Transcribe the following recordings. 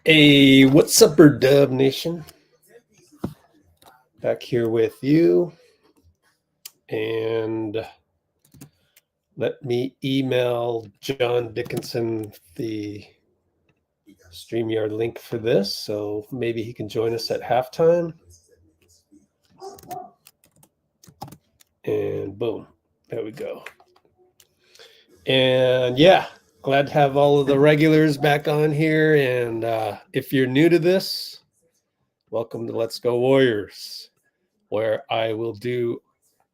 Hey, what's up, Dub Nation? Back here with you. And let me email John Dickinson the StreamYard link for this, so maybe he can join us at halftime. And boom, there we go. And yeah, glad to have all of the regulars back on here. And if you're new to this, welcome to Let's Go Warriors, where I will do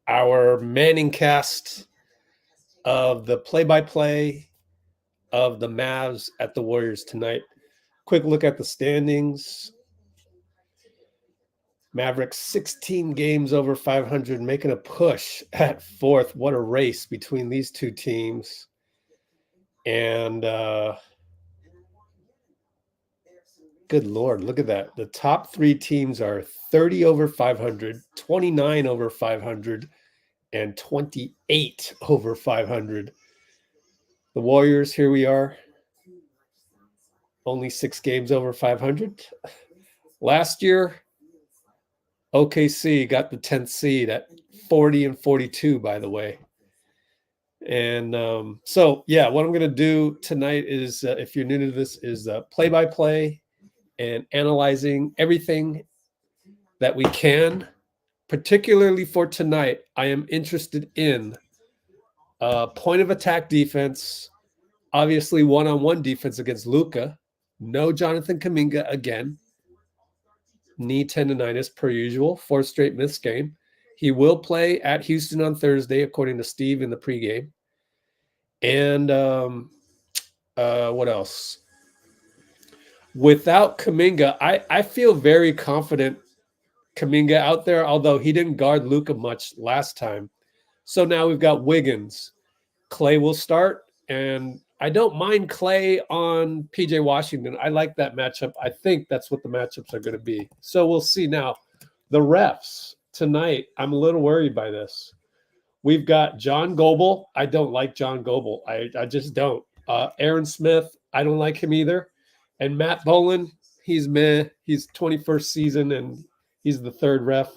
our Manning cast of the play-by-play of the Mavs at the Warriors tonight. Quick look at the standings. Mavericks 16 games over 500, making a push at fourth. What a race between these two teams. And good Lord, look at that. The top three teams are 30 over 500, 29 over 500, and 28 over 500. The Warriors, here we are. Only 6 games over 500. Last year, OKC got the 10th seed at 40 and 42, by the way. And so, yeah, what I'm going to do tonight is, if you're new to this, is play-by-play and analyzing everything that we can. Particularly for tonight, I am interested in point of attack defense, obviously one-on-one defense against Luka. No Jonathan Kuminga again. Knee tendonitis per usual, 4th straight missed game. He will play at Houston on Thursday, according to Steve in the pregame. And what else? Without Kuminga, I feel very confident Kuminga out there, although he didn't guard Luka much last time. So now we've got Wiggins. Klay will start, and I don't mind Klay on PJ Washington. I like that matchup. I think that's what the matchups are going to be. So we'll see. Now, the refs tonight, I'm a little worried by this. We've got John Goble. I don't like John Goble. I just don't. Aaron Smith, I don't like him either. And Matt Boland, he's meh. He's 21st season, and he's the third ref,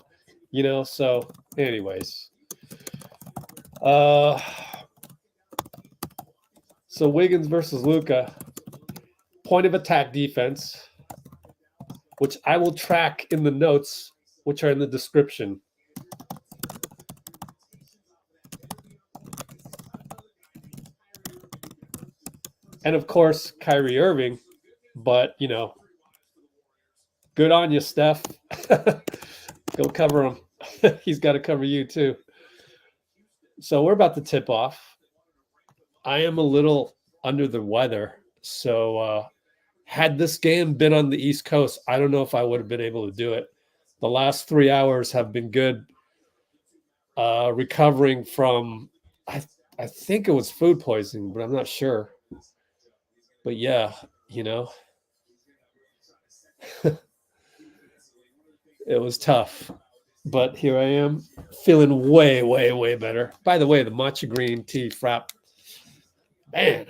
you know. So anyways. So Wiggins versus Luka, point of attack defense, which I will track in the notes, which are in the description. And of course, Kyrie Irving, but you know, good on you, Steph. Go cover him. He's got to cover you too. So we're about to tip off. I am a little under the weather. So had this game been on the East Coast, I don't know if I would have been able to do it. The last 3 hours have been good. Recovering from, I think it was food poisoning, but I'm not sure. But yeah, you know, it was tough. But here I am, feeling way, way, way better. By the way, the matcha green tea frap, man,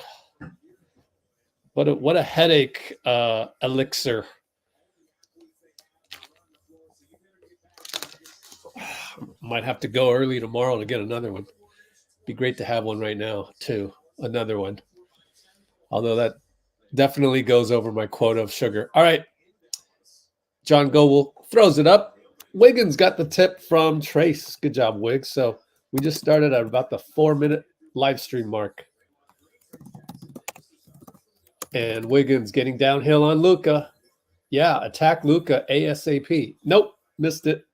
what a headache elixir. Might have to go early tomorrow to get another one. Be great to have one right now too. Another one. Although that definitely goes over my quota of sugar. All right. John Goble throws it up. Wiggins got the tip from Trace. Good job, Wiggs. So we just started at about the 4-minute live stream mark. And Wiggins getting downhill on Luka. Yeah, attack Luka ASAP. Nope, missed it.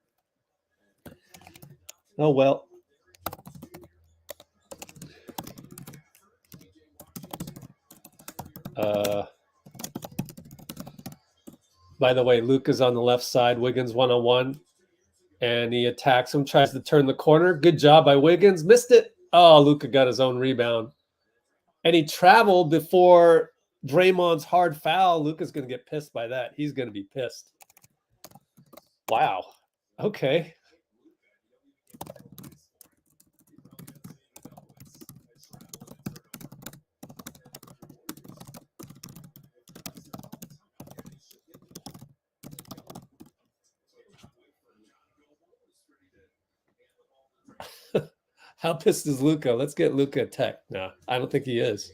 Oh, well. By the way, Luka's on the left side. Wiggins one-on-one. And he attacks him, tries to turn the corner. Good job by Wiggins. Missed it. Oh, Luka got his own rebound. And he traveled before Draymond's hard foul. Luka's going to get pissed by that. He's going to be pissed. Wow. Okay. How pissed is Luka? Let's get Luka a tech. No, I don't think he is.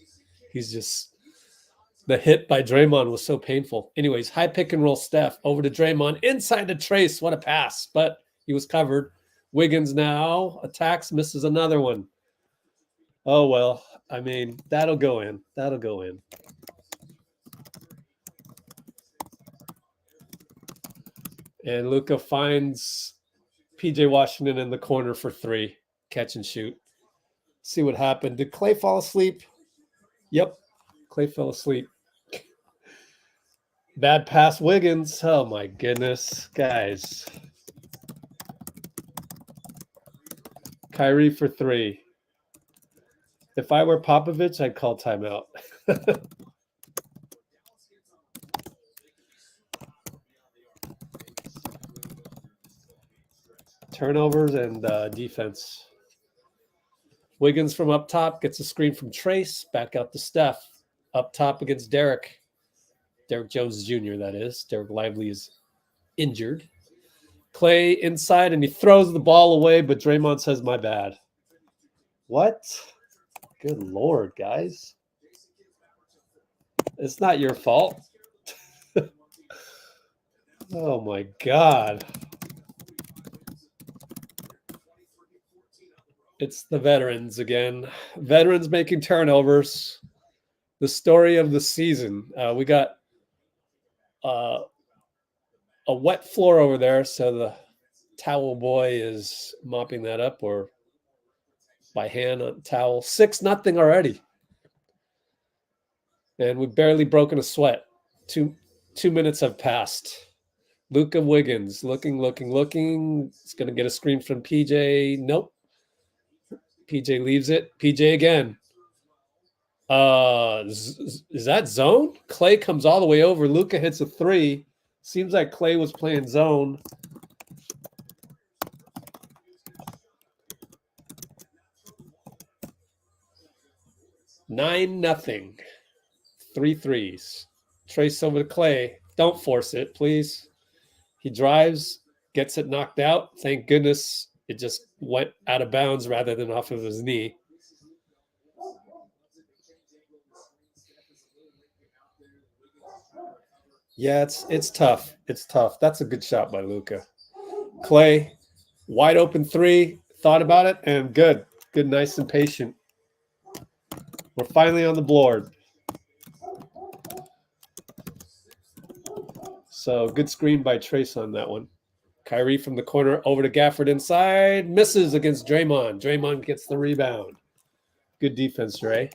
He's just, the hit by Draymond was so painful. Anyways, high pick and roll Steph over to Draymond, inside to Trace. What a pass, but he was covered. Wiggins now attacks, misses another one. Oh, well, I mean, that'll go in. That'll go in. And Luka finds PJ Washington in the corner for 3. Catch and shoot. See what happened. Did Klay fall asleep? Yep. Klay fell asleep. Bad pass, Wiggins. Oh, my goodness. Guys. Kyrie for 3. If I were Popovich, I'd call timeout. Turnovers and defense. Wiggins from up top gets a screen from Trace. Back out to Steph. Up top against Derek. Derek Jones Jr., that is. Derek Lively is injured. Klay inside, and he throws the ball away, but Draymond says, my bad. What? Good Lord, guys. It's not your fault. Oh, my God. It's the veterans again. Veterans making turnovers. The story of the season. We got a wet floor over there, so the towel boy is mopping that up, or by hand on towel. 6-0 already. And we've barely broken a sweat. Two minutes have passed. Luka Wiggins looking. It's going to get a screen from PJ. Nope. PJ leaves it. PJ again. Is that zone? Klay comes all the way over. Luka hits a 3. Seems like Klay was playing zone. Nine nothing. 3 threes. Trace over to Klay. Don't force it, please. He drives, gets it knocked out. Thank goodness it just went out of bounds rather than off of his knee. Yeah, it's tough. It's tough. That's a good shot by Luka. Klay, wide open 3. Thought about it, and good. Good, nice and patient. We're finally on the board. So good screen by Trace on that one. Kyrie from the corner over to Gafford inside. Misses against Draymond. Draymond gets the rebound. Good defense, Dre.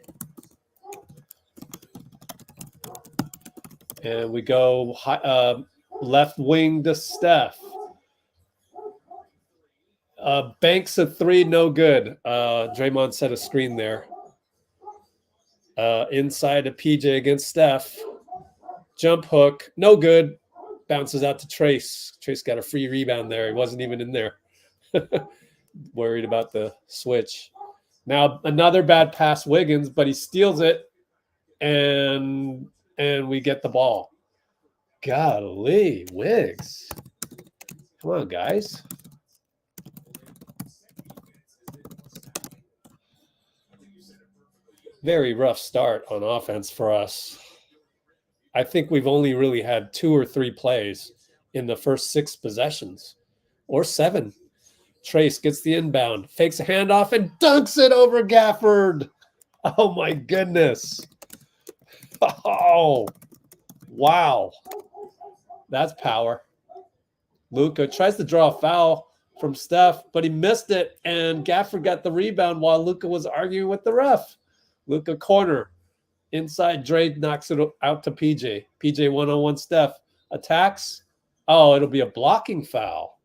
And we go left wing to Steph. Banks a 3, no good. Draymond set a screen there. Inside to PJ against Steph. Jump hook, no good. Bounces out to Trace. Trace got a free rebound there. He wasn't even in there. Worried about the switch. Now another bad pass, Wiggins, but he steals it, and we get the ball. Golly, Wiggs. Come on, guys. Very rough start on offense for us. I think we've only really had 2 or 3 plays in the first 6 possessions, or 7. Trace gets the inbound, fakes a handoff, and dunks it over Gafford. Oh, my goodness. Oh, wow. That's power. Luka tries to draw a foul from Steph, but he missed it, and Gafford got the rebound while Luka was arguing with the ref. Luka corner. Inside, Dre knocks it out to PJ. PJ one-on-one Steph. Attacks. Oh, it'll be a blocking foul.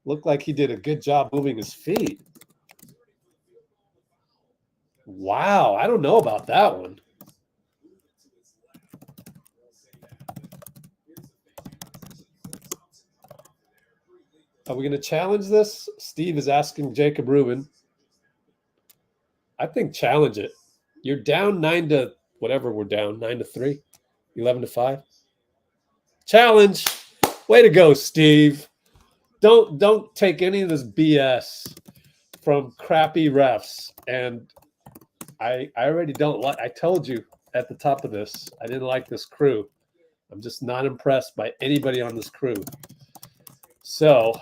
Looked like he did a good job moving his feet. Wow, I don't know about that one. Are we going to challenge this? Steve is asking Jacob Rubin. I think challenge it. You're down 9 to whatever we're down, 9 to 3, 11 to 5. Challenge. Way to go, Steve. Don't take any of this BS. from crappy refs, and I already don't like. I told you at the top of this, I didn't like this crew. I'm just not impressed by anybody on this crew. So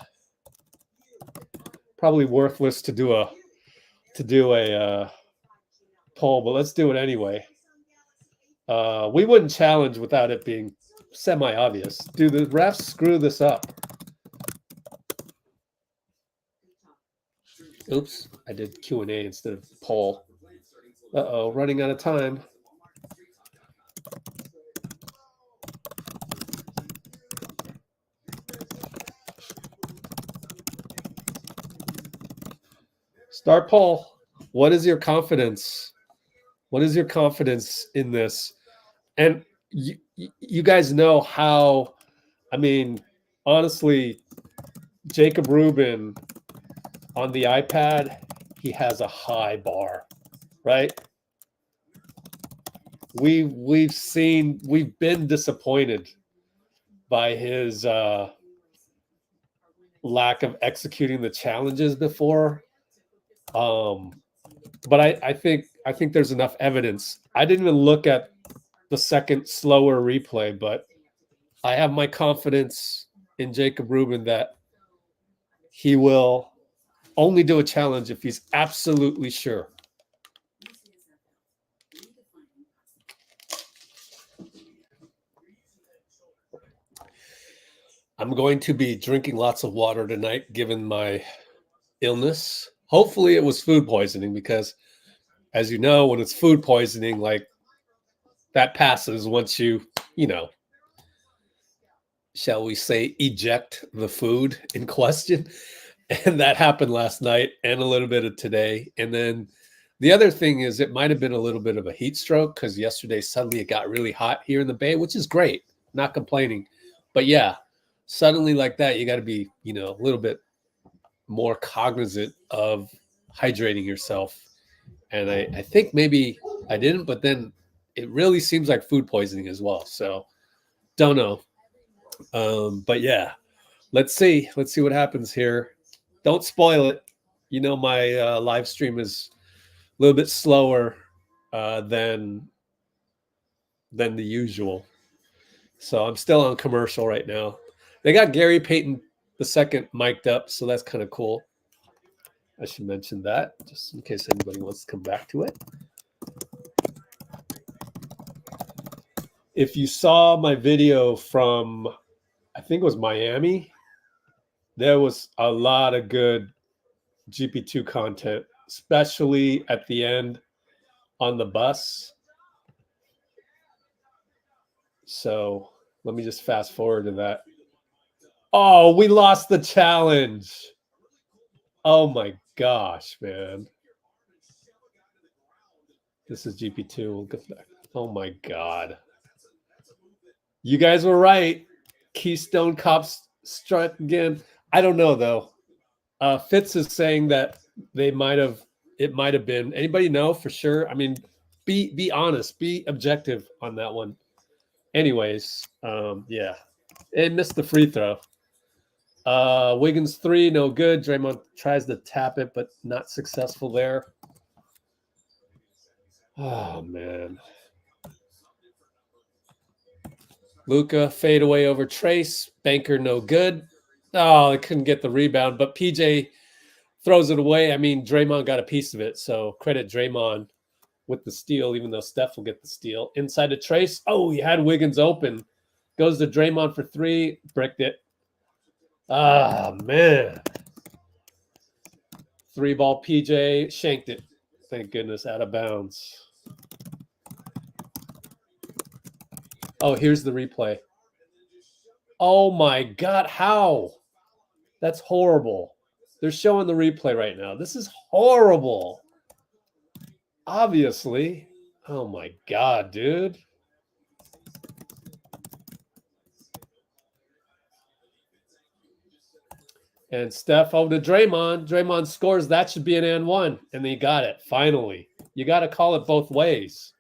probably worthless to do a poll, but let's do it anyway. We wouldn't challenge without it being semi-obvious. Do the refs screw this up? Oops, I did Q&A instead of poll. Uh-oh, running out of time. Start poll. What is your confidence? What is your confidence in this? And you guys know how, I mean, honestly, Jacob Rubin on the iPad, he has a high bar, right? We've been disappointed by his lack of executing the challenges before. But I think there's enough evidence. I didn't even look at the second slower replay, but I have my confidence in Jacob Rubin that he will only do a challenge if he's absolutely sure. I'm going to be drinking lots of water tonight, given my illness. Hopefully it was food poisoning, because as you know, when it's food poisoning, like, that passes once you know, shall we say, eject the food in question. And that happened last night and a little bit of today. And then the other thing is, it might have been a little bit of a heat stroke, because yesterday suddenly it got really hot here in the Bay, which is great. Not complaining. But yeah, suddenly like that, you got to be, you know, a little bit more cognizant of hydrating yourself. And I think maybe I didn't, but then it really seems like food poisoning as well. So don't know. But yeah, let's see what happens here. Don't spoil it. You know, my live stream is a little bit slower than the usual. So I'm still on commercial right now. They got Gary Payton II mic'd up, so that's kind of cool. I should mention that, just in case anybody wants to come back to it. If you saw my video from, I think it was Miami, there was a lot of good GP2 content, especially at the end on the bus. So let me just fast forward to that. Oh, we lost the challenge. Oh my gosh, man. This is GP2. We'll get back. Oh my God. You guys were right. Keystone Cops struck again. I don't know though. Fitz is saying that it might have been. Anybody know for sure? I mean, be honest, be objective on that one. Anyways, yeah, it missed the free throw. Wiggins 3, no good. Draymond tries to tap it, but not successful there. Oh man. Luka fade away over Trace. Banker no good. Oh, they couldn't get the rebound, but PJ throws it away. I mean, Draymond got a piece of it, so credit Draymond with the steal, even though Steph will get the steal. Inside to Trace. Oh, he had Wiggins open. Goes to Draymond for 3. Bricked it. Ah, man. 3-ball PJ. Shanked it. Thank goodness, out of bounds. Oh, here's the replay. Oh, my God. How? That's horrible. They're showing the replay right now. This is horrible. Obviously. Oh, my God, dude. And Steph over to Draymond. Draymond scores. That should be an and one. And they got it. Finally. You got to call it both ways.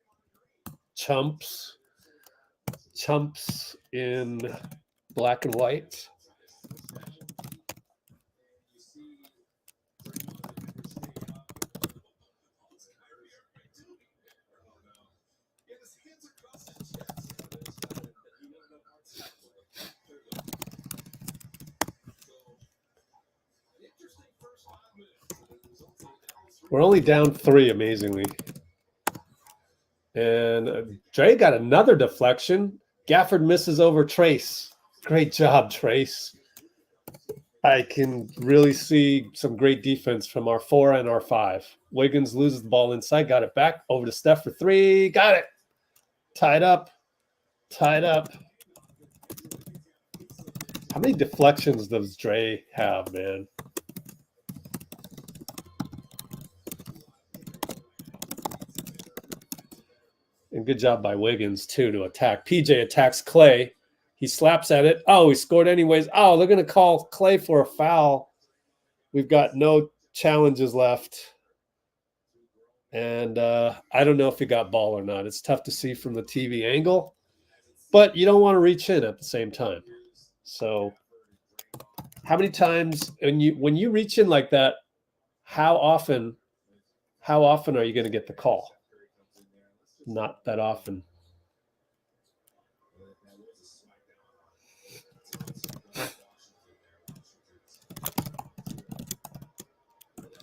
Chumps. Chumps in black and white. We're only down 3, amazingly. And Dre got another deflection. Gafford misses over Trace. Great job, Trace. I can really see some great defense from our 4 and our 5. Wiggins loses the ball inside, got it back. Over to Steph for 3. Got it. Tied up. Tied up. How many deflections does Dre have, man? And good job by Wiggins, too, to attack. PJ attacks Klay. He slaps at it. Oh, he scored anyways. Oh, they're going to call Klay for a foul. We've got no challenges left. And I don't know if he got ball or not. It's tough to see from the TV angle. But you don't want to reach in at the same time. So how many times when you reach in like that, how often are you going to get the call? Not that often.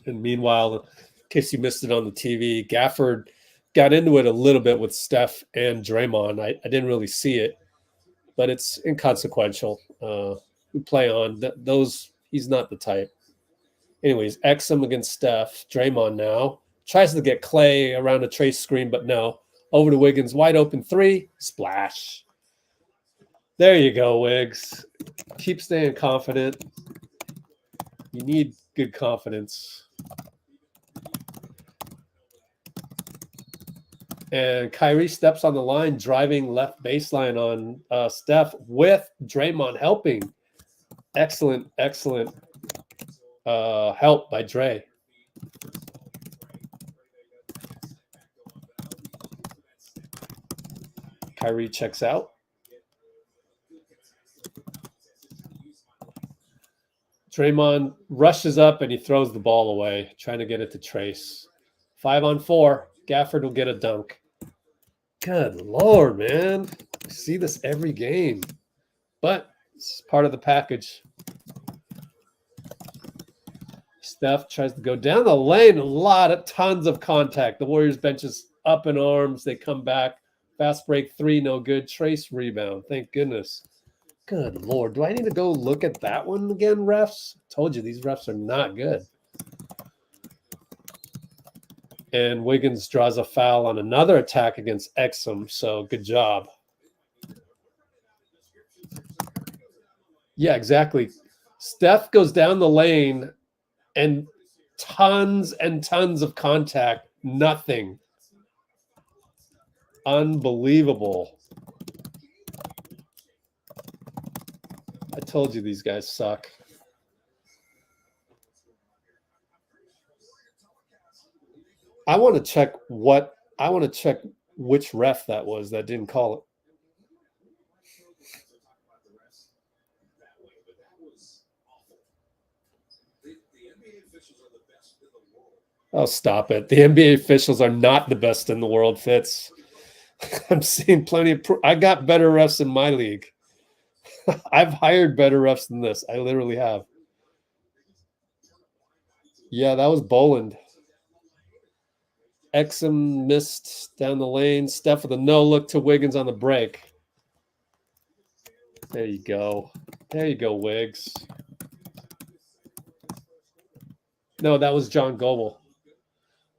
And meanwhile, in case you missed it on the TV, Gafford got into it a little bit with Steph and Draymond. I didn't really see it, but it's inconsequential. We play on those. He's not the type. Anyways, Exum against Steph. Draymond now tries to get Klay around a trace screen, but no. Over to Wiggins, wide open 3, splash. There you go, Wiggs. Keep staying confident. You need good confidence. And Kyrie steps on the line, driving left baseline on Steph with Draymond helping. Excellent, excellent help by Dre. Kyrie checks out. Draymond rushes up and he throws the ball away, trying to get it to Trace. 5-on-4. Gafford will get a dunk. Good Lord, man. I see this every game. But it's part of the package. Steph tries to go down the lane. Tons of contact. The Warriors bench is up in arms. They come back. Fast break 3, no good. Trace rebound. Thank goodness. Good Lord. Do I need to go look at that one again, refs? Told you, these refs are not good. And Wiggins draws a foul on another attack against Exum, so good job. Yeah, exactly. Steph goes down the lane and tons of contact. Nothing. Unbelievable. I told you these guys suck. I want to check which ref that was that didn't call it. Oh, stop it. The NBA officials are not the best in the world, Fitz. I'm seeing plenty of I got better refs in my league. I've hired better refs than this. I literally have. Yeah, that was Boland. Exum missed down the lane. Steph with a no-look to Wiggins on the break. There you go. There you go, Wiggs. No, that was John Goble.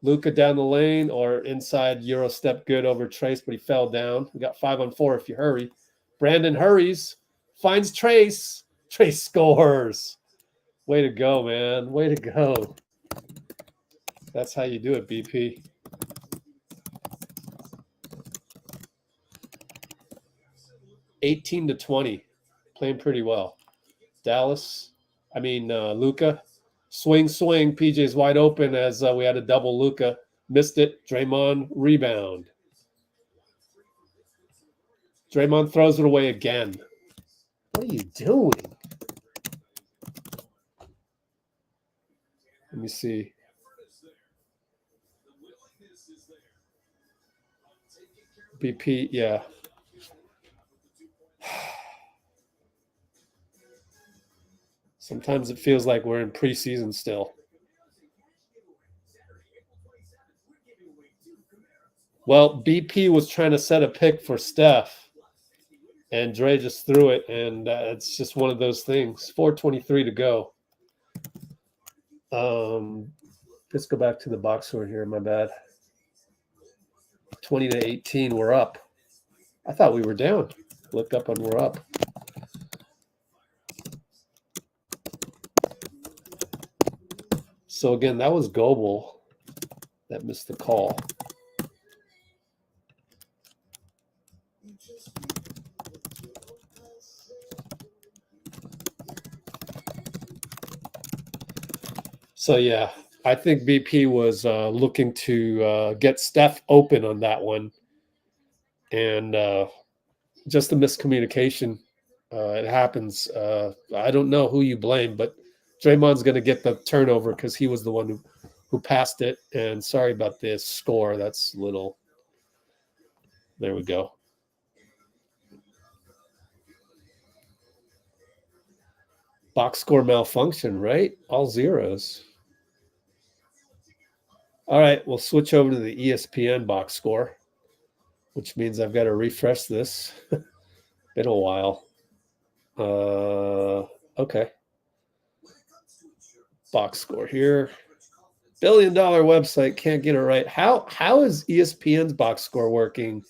Luka down the lane or inside Euro step good over Trace, but he fell down. We got 5-on-4 if you hurry. Brandon hurries. Finds Trace. Trace scores. Way to go, man. Way to go. That's how you do it, BP. (18-20). Playing pretty well. Luka. Swing. PJ's wide open as we had a double Luka. Missed it. Draymond rebound. Draymond throws it away again. What are you doing? Let me see. BP, yeah. Sometimes it feels like we're in preseason still. Well, BP was trying to set a pick for Steph, and Dre just threw it, and it's just one of those things. 4:23 to go. Let's go back to the box score here. My bad. 20-18. We're up. I thought we were down. Look up and we're up. So again, that was Goble that missed the call. So yeah, I think BP was looking to get Steph open on that one, and just a miscommunication. It happens. I don't know who you blame, but Draymond's going to get the turnover because he was the one who passed it. And sorry about this score. That's little. There we go. Box score malfunction, right? All zeros. All right, we'll switch over to the ESPN box score, which means I've got to refresh this. Been a while. Okay. Box score here. $1 billion website can't get it right. How is ESPN's box score working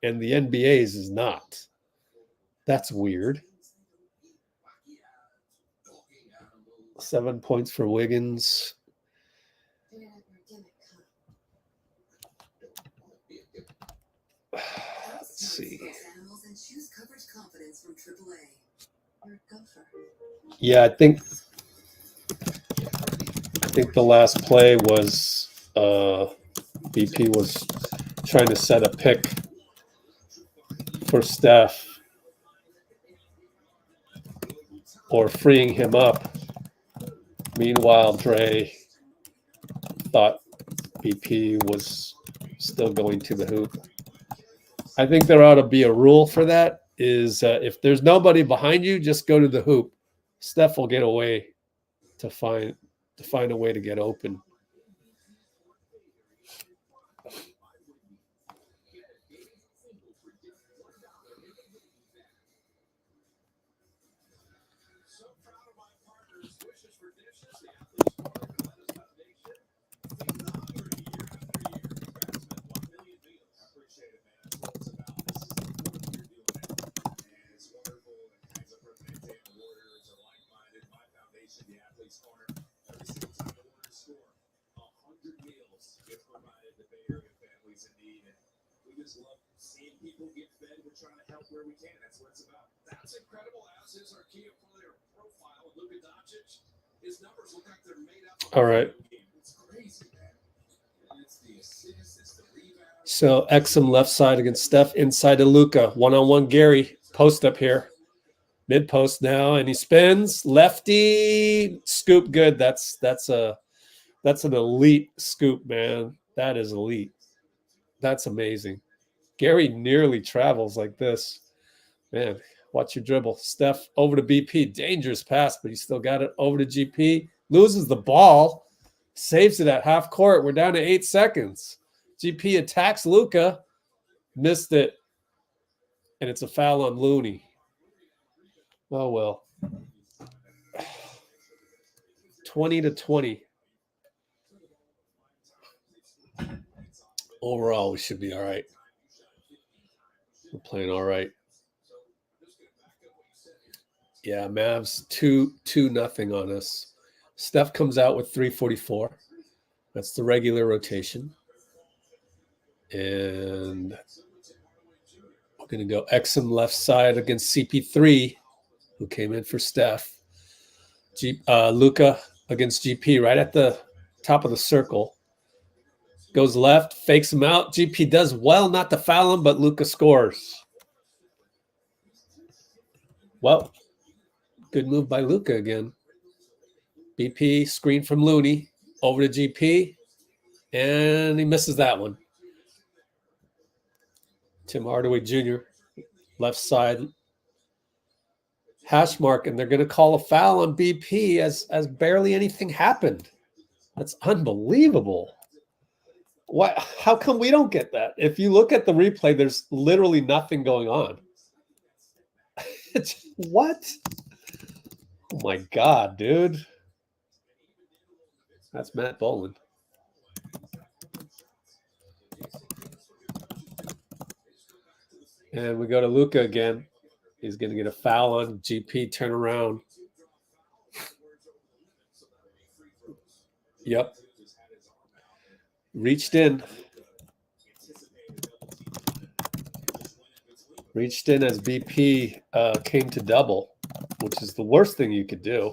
and the NBA's is not? That's weird. 7 points for Wiggins. Let's see. Yeah, I think the last play was BP was trying to set a pick for Steph or freeing him up. Meanwhile, Dre thought BP was still going to the hoop. I think there ought to be a rule for that, is if there's nobody behind you, just go to the hoop. Steph will get away to find a way to get open. All right. So Exum left side against Steph, inside to Luka. One-on-one Gary. Post up here. Mid post now, and he spins. Lefty. Scoop good. That's an elite scoop, man. That is elite. That's amazing. Gary nearly travels like this. Man, watch your dribble. Steph over to BP. Dangerous pass, but he still got it. Over to GP. Loses the ball. Saves it at half court. We're down to 8 seconds. GP attacks Luka. Missed it. And it's a foul on Looney. Oh, well. 20-20. Overall, we should be all right. We're playing all right. Yeah, Mavs 2-0 on us. Steph comes out with 3:44. That's the regular rotation. And we're going to go Exum left side against CP3, who came in for Steph. Luka against GP right at the top of the circle. Goes left, fakes him out. GP does well not to foul him, but Luka scores. Well, good move by Luka again. BP, screen from Looney, over to GP, and he misses that one. Tim Hardaway Jr., left side. Hash mark, and they're going to call a foul on BP as barely anything happened. That's unbelievable. Why? How come we don't get that? If you look at the replay, there's literally nothing going on. What? Oh my God, dude. That's Matt Boland. And we go to Luka again. He's going to get a foul on GP, turn around. Yep. Reached in. Reached in as BP came to double, which is the worst thing you could do.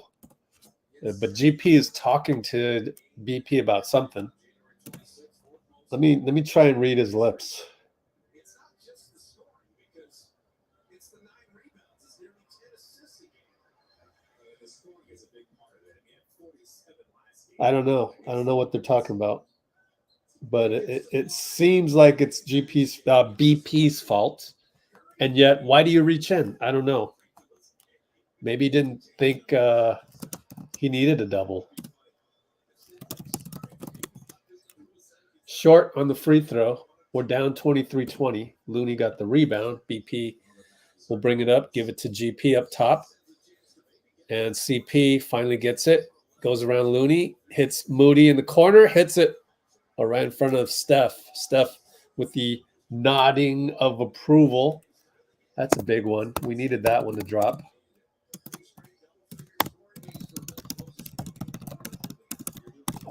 But GP is talking to BP about something. Let me try and read his lips. I don't know. I don't know what they're talking about. But it seems like it's BP's fault. And yet, why do you reach in? I don't know. Maybe he didn't think he needed a double. Short on the free throw. We're down 23-20. Looney got the rebound. BP will bring it up, give it to GP up top. And CP finally gets it. Goes around Looney, hits Moody in the corner, hits it right in front of Steph. Steph with the nodding of approval. That's a big one. We needed that one to drop.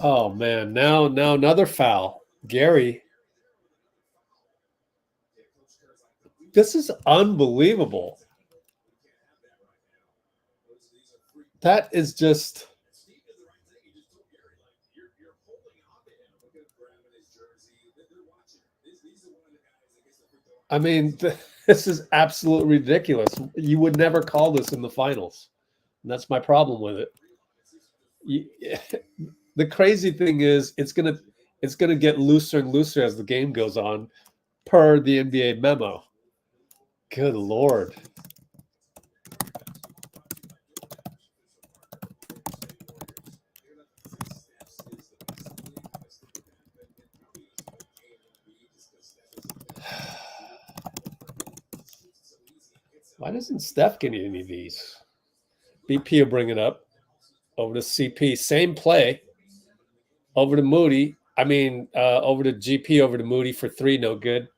Oh, man. Now another foul. Gary. This is unbelievable. That is just... I mean, this is absolutely ridiculous. You would never call this in the finals. And that's my problem with it. The crazy thing is it's gonna get looser and looser as the game goes on, per the NBA memo. Good Lord. Why doesn't Steph get any of these? BP will bring it up. Over to CP. Same play. Over to Moody. Over to GP, over to Moody for three. No good.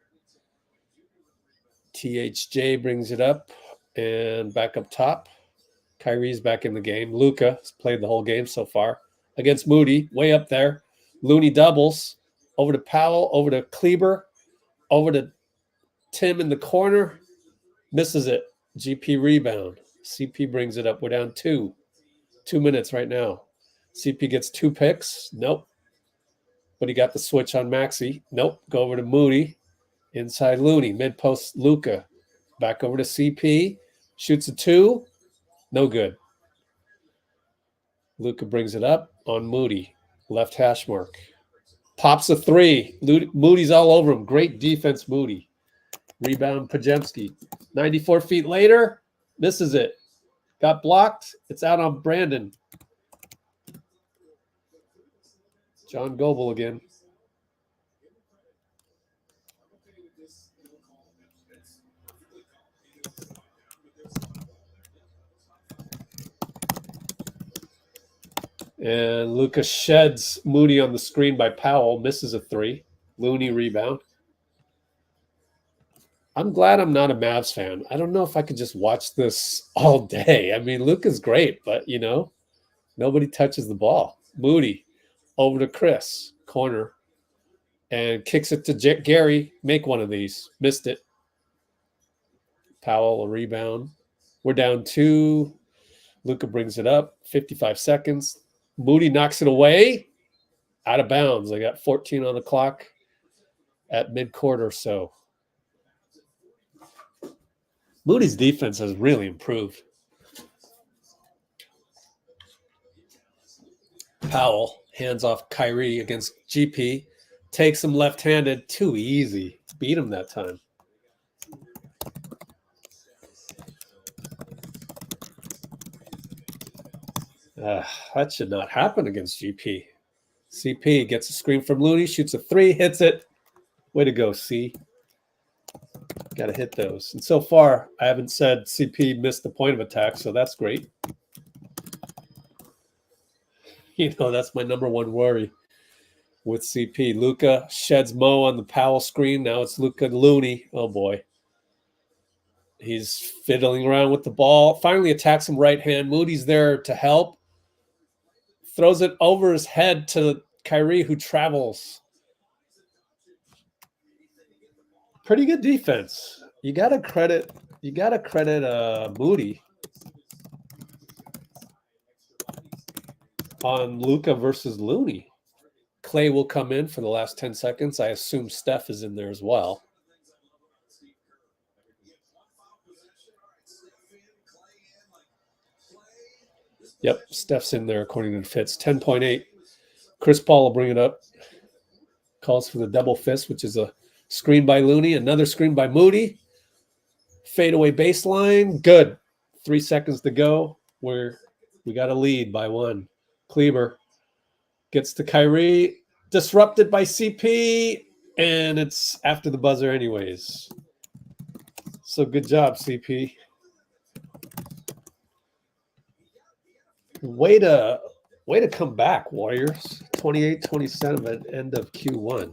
THJ brings it up. And back up top. Kyrie's back in the game. Luka has played the whole game so far. Against Moody. Way up there. Looney doubles. Over to Powell. Over to Kleber. Over to Tim in the corner. Misses it. GP rebound. CP brings it up. We're down 2 minutes right now. CP gets 2 picks. Nope. But he got the switch on Maxey. Nope. Go over to Moody. Inside Looney. Mid-post Luka. Back over to CP. Shoots a 2. No good. Luka brings it up on Moody. Left hash mark. Pops a 3. Moody's all over him. Great defense, Moody. Rebound, Pajemski. 94 feet later, misses it. Got blocked. It's out on Brandon. John Goble again. And Luka sheds Moody on the screen by Powell. Misses a 3. Looney rebound. I'm glad I'm not a Mavs fan. I don't know if I could just watch this all day. I mean, Luka's great, but, nobody touches the ball. Moody over to Chris, corner, and kicks it to Gary. Make one of these. Missed it. Powell, a rebound. We're down 2. Luka brings it up. 55 seconds. Moody knocks it away. Out of bounds. I got 14 on the clock at mid-quarter or so. Moody's defense has really improved. Powell hands off Kyrie against GP. Takes him left-handed. Too easy. Beat him that time. That should not happen against GP. CP gets a screen from Looney, shoots a 3, hits it. Way to go, C. Got to hit those. And so far, I haven't said CP missed the point of attack, so that's great. You know, that's my number one worry with CP. Luka sheds Mo on the Powell screen. Now it's Luka Looney. Oh, boy. He's fiddling around with the ball. Finally attacks him right hand. Moody's there to help. Throws it over his head to Kyrie, who travels. Pretty good defense. You gotta credit Moody on Luka versus Looney. Klay will come in for the last 10 seconds. I assume Steph is in there as well. Yep, Steph's in there according to the fits. 10.8. Chris Paul will bring it up. Calls for the double fist, which is a screen by Looney. Another screen by Moody. Fadeaway baseline. Good. 3 seconds to go. We got a lead by 1. Kleber gets to Kyrie. Disrupted by CP. And it's after the buzzer anyways. So good job, CP. Way to come back, Warriors. 28-27 at end of Q1.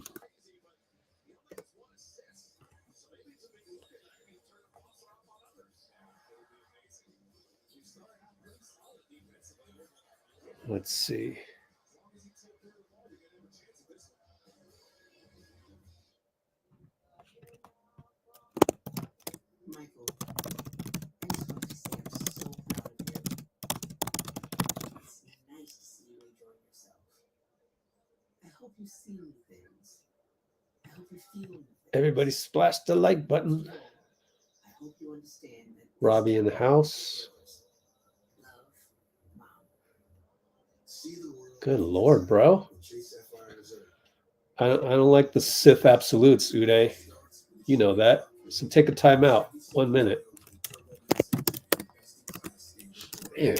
Let's see. Michael, I just want to say I'm so proud of you. It's nice to see you enjoy yourself. I hope you see new things. I hope you feel new things. Everybody splash the like button. I hope you understand that Robbie in the house. love, Mom. Good Lord, bro. I don't like the Sith absolutes, Uday. You know that. So take a timeout. 1 minute. Man.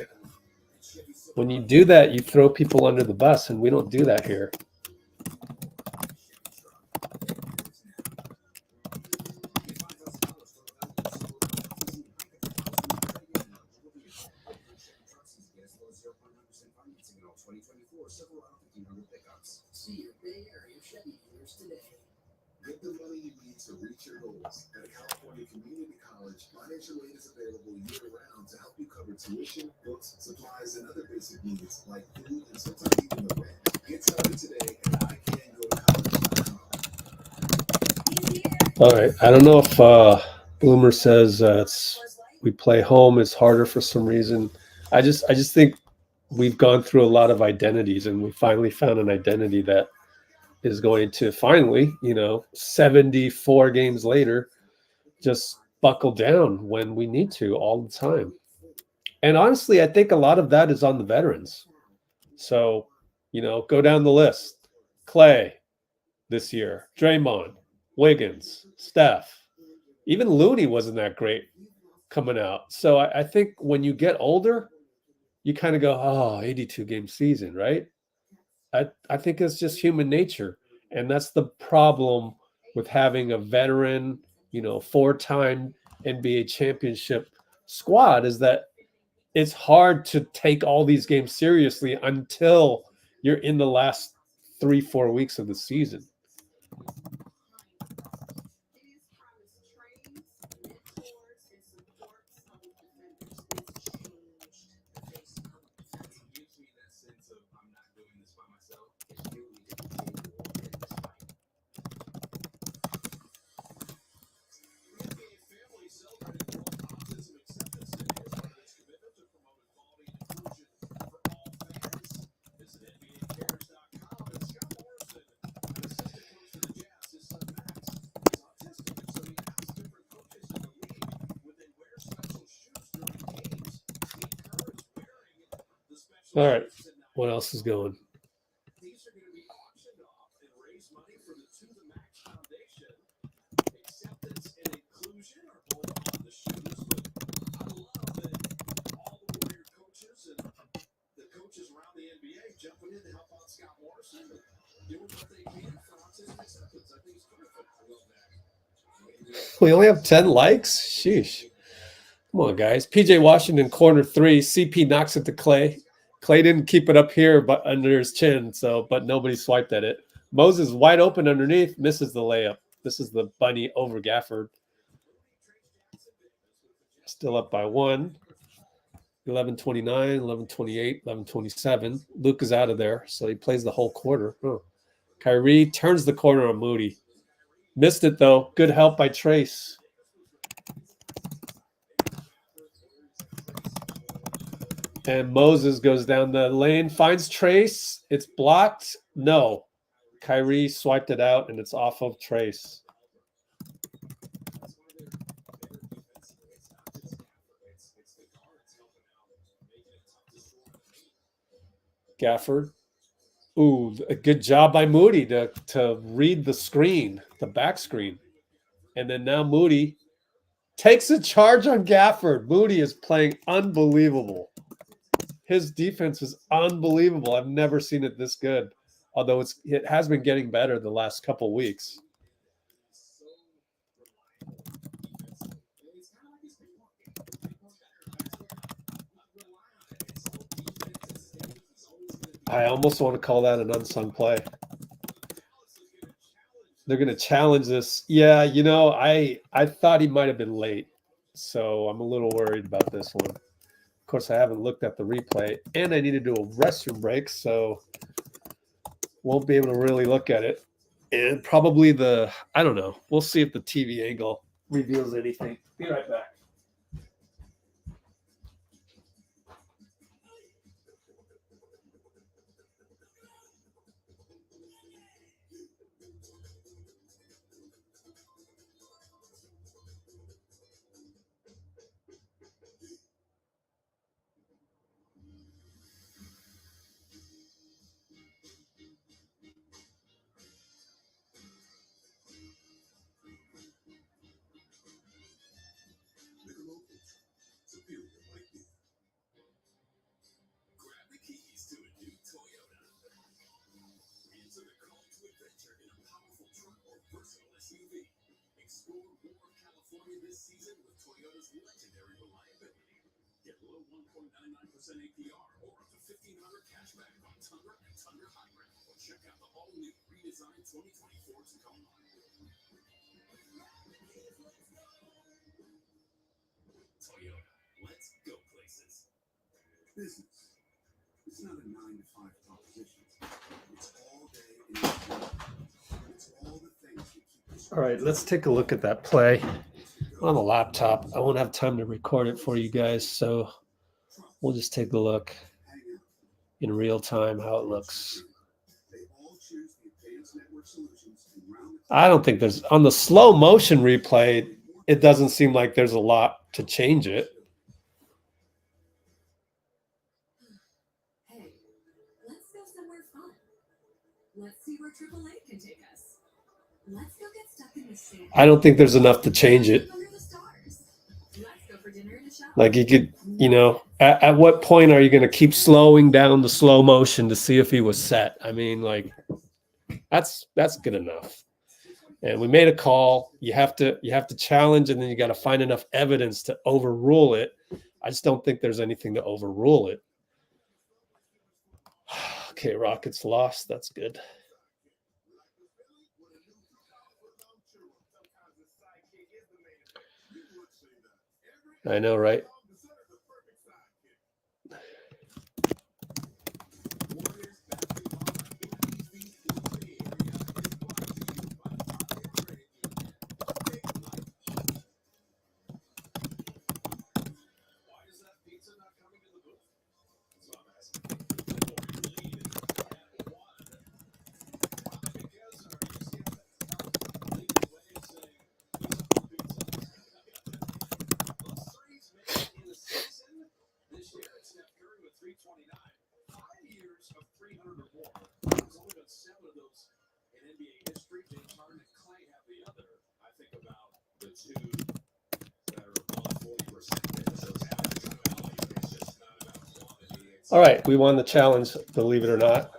When you do that, you throw people under the bus, and we don't do that here. See your Bay Area Chevy dealers today. Get the money you need to reach your goals. At a California community college, financial aid is available year-round to help you cover tuition, books, supplies, and other basic needs like food and sometimes even the rent. Get started today at ICanGoToCollege.com. All right. I don't know if Bloomer says we play home is harder for some reason. I just think we've gone through a lot of identities, and we finally found an identity that is going to finally, 74 games later, just buckle down when we need to all the time. And honestly, I think a lot of that is on the veterans. So, go down the list. Klay this year, Draymond, Wiggins, Steph, even Looney wasn't that great coming out. So I think when you get older, you kind of go, 82-game season, right? I think it's just human nature. And that's the problem with having a veteran, 4-time NBA championship squad, is that it's hard to take all these games seriously until you're in the last 3-4 weeks of the season. All right, what else is going? These are going to be auctioned off and raise money for the To The Max Foundation. Acceptance and inclusion are both on the shoes, but I love that all the Warrior coaches and the coaches around the NBA jumping in to help out Scott Morrison. We only have 10 likes? Sheesh. Come on, guys. PJ Washington, corner 3. CP knocks it to Klay. Klay didn't keep it up here but under his chin, but nobody swiped at it. Moses wide open underneath, misses the layup. This is the bunny over Gafford. Still up by 1. 11:29, 11:28, 11:27. Luka's out of there, so he plays the whole quarter. Oh. Kyrie turns the corner on Moody. Missed it, though. Good help by Trace. And Moses goes down the lane, finds Trace. It's blocked. No. Kyrie swiped it out, and it's off of Trace. Gafford. Ooh, a good job by Moody to read the screen, the back screen. And then now Moody takes a charge on Gafford. Moody is playing unbelievable. His defense is unbelievable. I've never seen it this good, although it has been getting better the last couple weeks. I almost want to call that an unsung play. They're going to challenge this. Yeah, you know, I thought he might have been late, so I'm a little worried about this one. Of course, I haven't looked at the replay, and I need to do a restroom break, so won't be able to really look at it. And probably I don't know. We'll see if the TV angle reveals anything. Be right back. APR or up to $1,500 cashback on Tundra and Tundra Hybrid. Check out the all-new redesigned 2024 Tacoma. Toyota, let's go places. Business. It's not a 9-to-5 proposition. It's all day in the day. It's all the things that keep us. All right, let's take a look at that play on the laptop. I won't have time to record it for you guys, so we'll just take a look in real time how it looks. I don't think there's, on the slow motion replay, it doesn't seem like there's a lot to change it. Hey, let's go somewhere fun. Let's see where AAA can take us. Let's go get stuck in the sand. I don't think there's enough to change it. Under the stars. Let's go for dinner in the shower. Like you could, you know, at what point are you going to keep slowing down the slow motion to see if he was set? I mean, like that's good enough. And we made a call. You have to challenge, and then you got to find enough evidence to overrule it. I just don't think there's anything to overrule it. Okay, Rockets lost. That's good. I know, right? This year, Steph Curry with 329. 5 years of 300 or more. There's only been 7 of those in NBA history. James Harden and Klay have the other. I think about the 2 that are above 40%. So it's just not about quantity. All right, we won the challenge, believe it or not.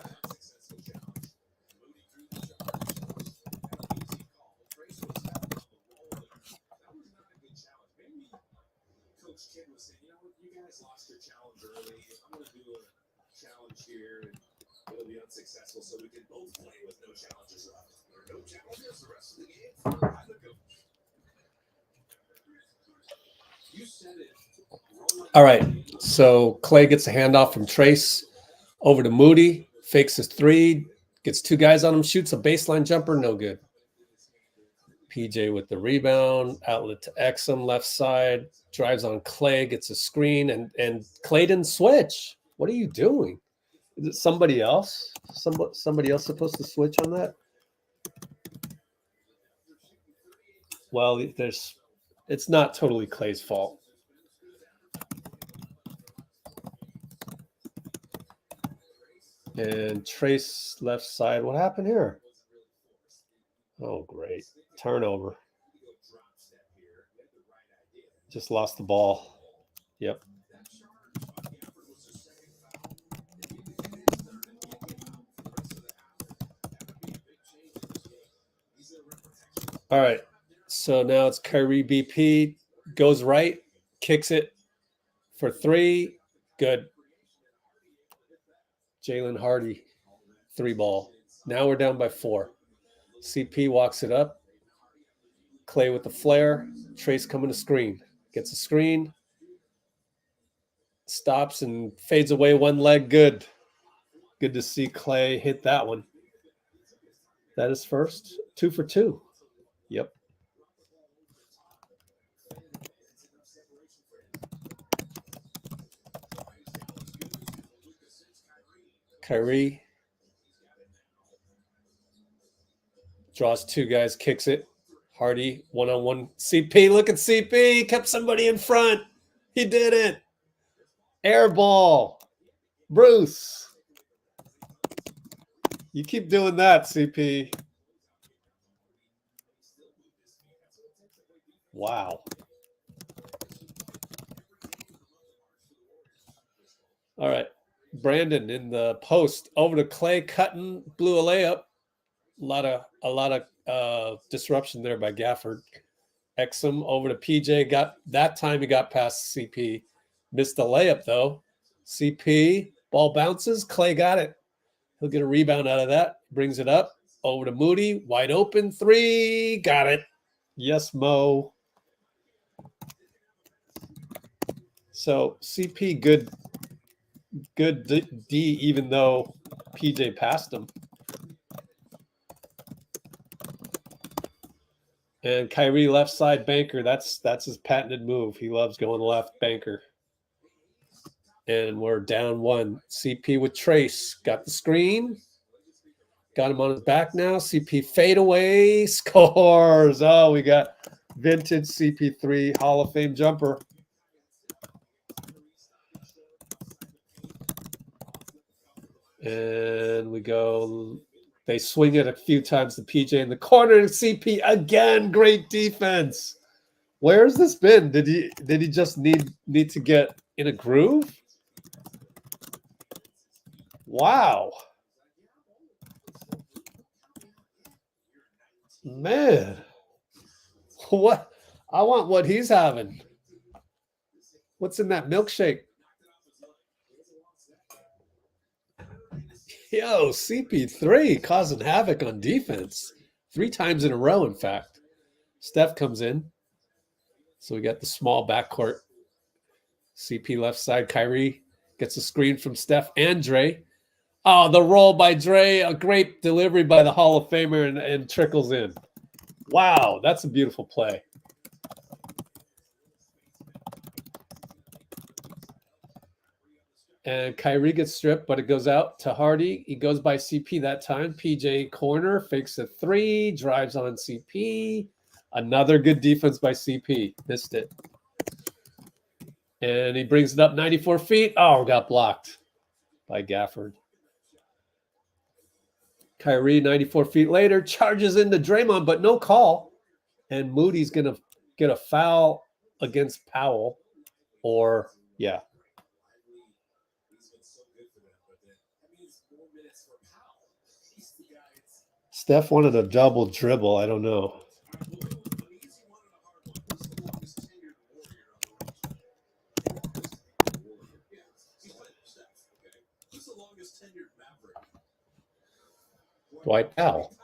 Kid was saying, you guys lost your challenge early. I'm going to do a challenge here, and it'll be unsuccessful, so we can both play with no challenges left. There are no challenges the rest of the game. I'm the coach. You said it. All right. So Klay gets a handoff from Trace over to Moody. Fakes his three. Gets two guys on him. Shoots a baseline jumper. No good. PJ with the rebound. Outlet to Exum. Left side. Drives on Klay. Gets a screen. And Klay didn't switch. What are you doing? Is it somebody else? Somebody else supposed to switch on that? Well, it's not totally Klay's fault. And Trace left side. What happened here? Oh, great. Turnover. Just lost the ball. Yep. All right. So now it's Kyrie BP. Goes right. Kicks it for three. Good. Jalen Hardy. 3-ball. Now we're down by 4. CP walks it up. Klay with the flare. Trace coming to screen. Gets a screen. Stops and fades away one leg. Good. Good to see Klay hit that one. That is first. 2 for 2. Yep. Kyrie draws 2 guys, kicks it. Hardy, one-on-one. CP, look at CP. He kept somebody in front. He did it. Air ball. Bruce. You keep doing that, CP. Wow. All right. Brandon in the post. Over to Klay, cutting, blew a layup. A lot of disruption there by Gafford. Exum over to PJ. That time he got past CP. Missed the layup though. CP, ball bounces. Klay got it. He'll get a rebound out of that. Brings it up. Over to Moody. Wide open. 3. Got it. Yes, Mo. So CP good D even though PJ passed him. And Kyrie left side banker. That's his patented move. He loves going left banker. And we're down 1. CP with Trace. Got the screen. Got him on his back now. CP fade away. Scores. Oh, we got vintage CP3 Hall of Fame jumper. And we go. They swing it a few times to PJ in the corner. CP again. Great defense. Where's this been? Did he just need to get in a groove? Wow. Man. What? I want what he's having. What's in that milkshake? Yo, CP3 causing havoc on defense. 3 times in a row, in fact. Steph comes in. So we got the small backcourt. CP left side. Kyrie gets a screen from Steph and Dre. Oh, the roll by Dre. A great delivery by the Hall of Famer and trickles in. Wow, that's a beautiful play. And Kyrie gets stripped, but it goes out to Hardy. He goes by CP that time. PJ corner, fakes a 3, drives on CP. Another good defense by CP. Missed it. And he brings it up 94 feet. Oh, got blocked by Gafford. Kyrie, 94 feet later, charges into Draymond, but no call. And Moody's going to get a foul against Powell. Or, yeah. Steph wanted a double dribble. I don't know. Dwight Powell.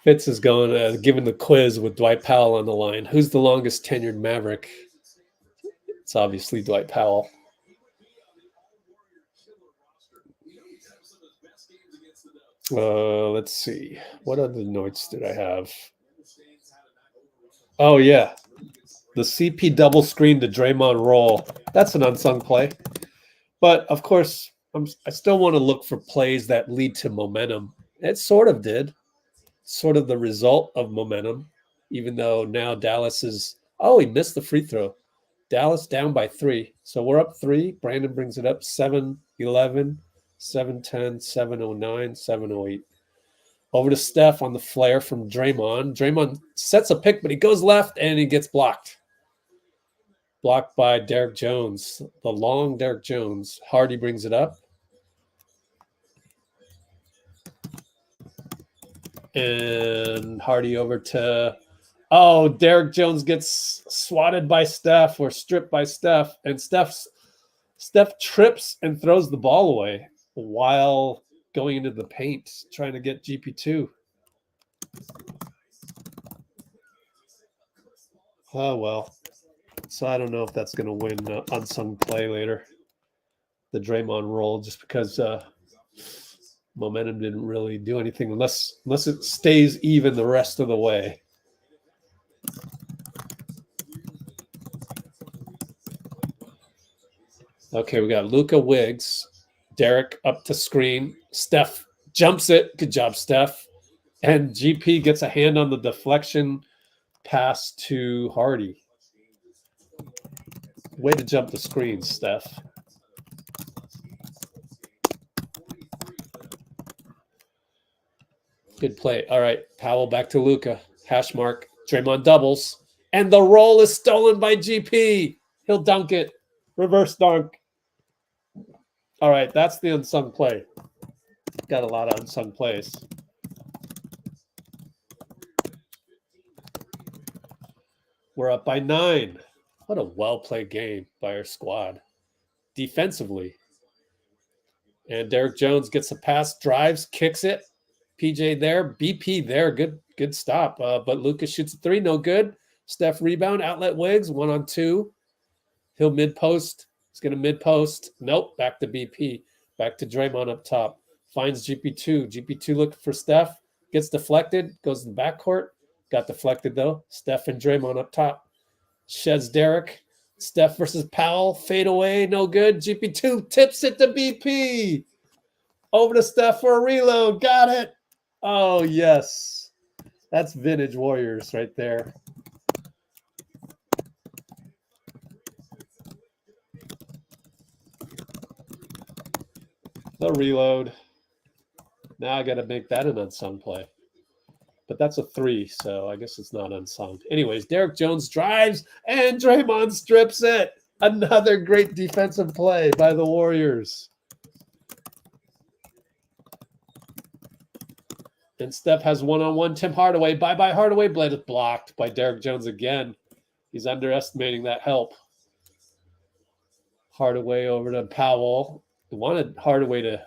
Fitz is going giving the quiz with Dwight Powell on the line. Who's the longest tenured Maverick? It's obviously Dwight Powell. Let's see. What other notes did I have? Oh, yeah. The CP double screen to Draymond roll. That's an unsung play. But, of course, I still want to look for plays that lead to momentum. It sort of did. Sort of the result of momentum, even though now Dallas is... Oh, he missed the free throw. Dallas down by 3. So we're up 3. Brandon brings it up 7-11, 7-10, 7-09, 7-08. Over to Steph on the flare from Draymond. Draymond sets a pick, but he goes left and he gets blocked. Blocked by Derek Jones, the long Derek Jones. Hardy brings it up. And Hardy over to... Oh, Derek Jones gets swatted by Steph or stripped by Steph. And Steph trips and throws the ball away while going into the paint, trying to get GP2. Oh, well. So I don't know if that's going to win unsung play later. The Draymond roll, just because momentum didn't really do anything unless it stays even the rest of the way. Okay, we got Luka Wiggs. Derek up to screen. Steph jumps it. Good job, Steph. And GP gets a hand on the deflection pass to Hardy. Way to jump the screen, Steph. Good play. All right, Powell back to Luka. Hash mark. Draymond doubles. And the roll is stolen by GP. He'll dunk it. Reverse dunk. All right, that's the unsung play. Got a lot of unsung plays. We're up by 9. What a well-played game by our squad. Defensively. And Derek Jones gets a pass, drives, kicks it. PJ there, BP there. Good stop. But Luka shoots a 3, no good. Steph rebound, outlet Wiggs, 1-on-2. He'll mid-post. He's going to mid-post. Nope, back to BP. Back to Draymond up top. Finds GP2. GP2 looking for Steph. Gets deflected. Goes in the backcourt. Got deflected, though. Steph and Draymond up top. Sheds Derek. Steph versus Powell. Fade away. No good. GP2 tips it to BP. Over to Steph for a reload. Got it. Oh, yes. That's vintage Warriors right there. The reload. Now I got to make that an unsung play. But that's a 3, so I guess it's not unsung. Anyways, Derek Jones drives, and Draymond strips it. Another great defensive play by the Warriors. And Steph has one-on-one. Tim Hardaway. Bye-bye, Hardaway. Blade is blocked by Derek Jones again. He's underestimating that help. Hardaway over to Powell. He wanted Hardaway to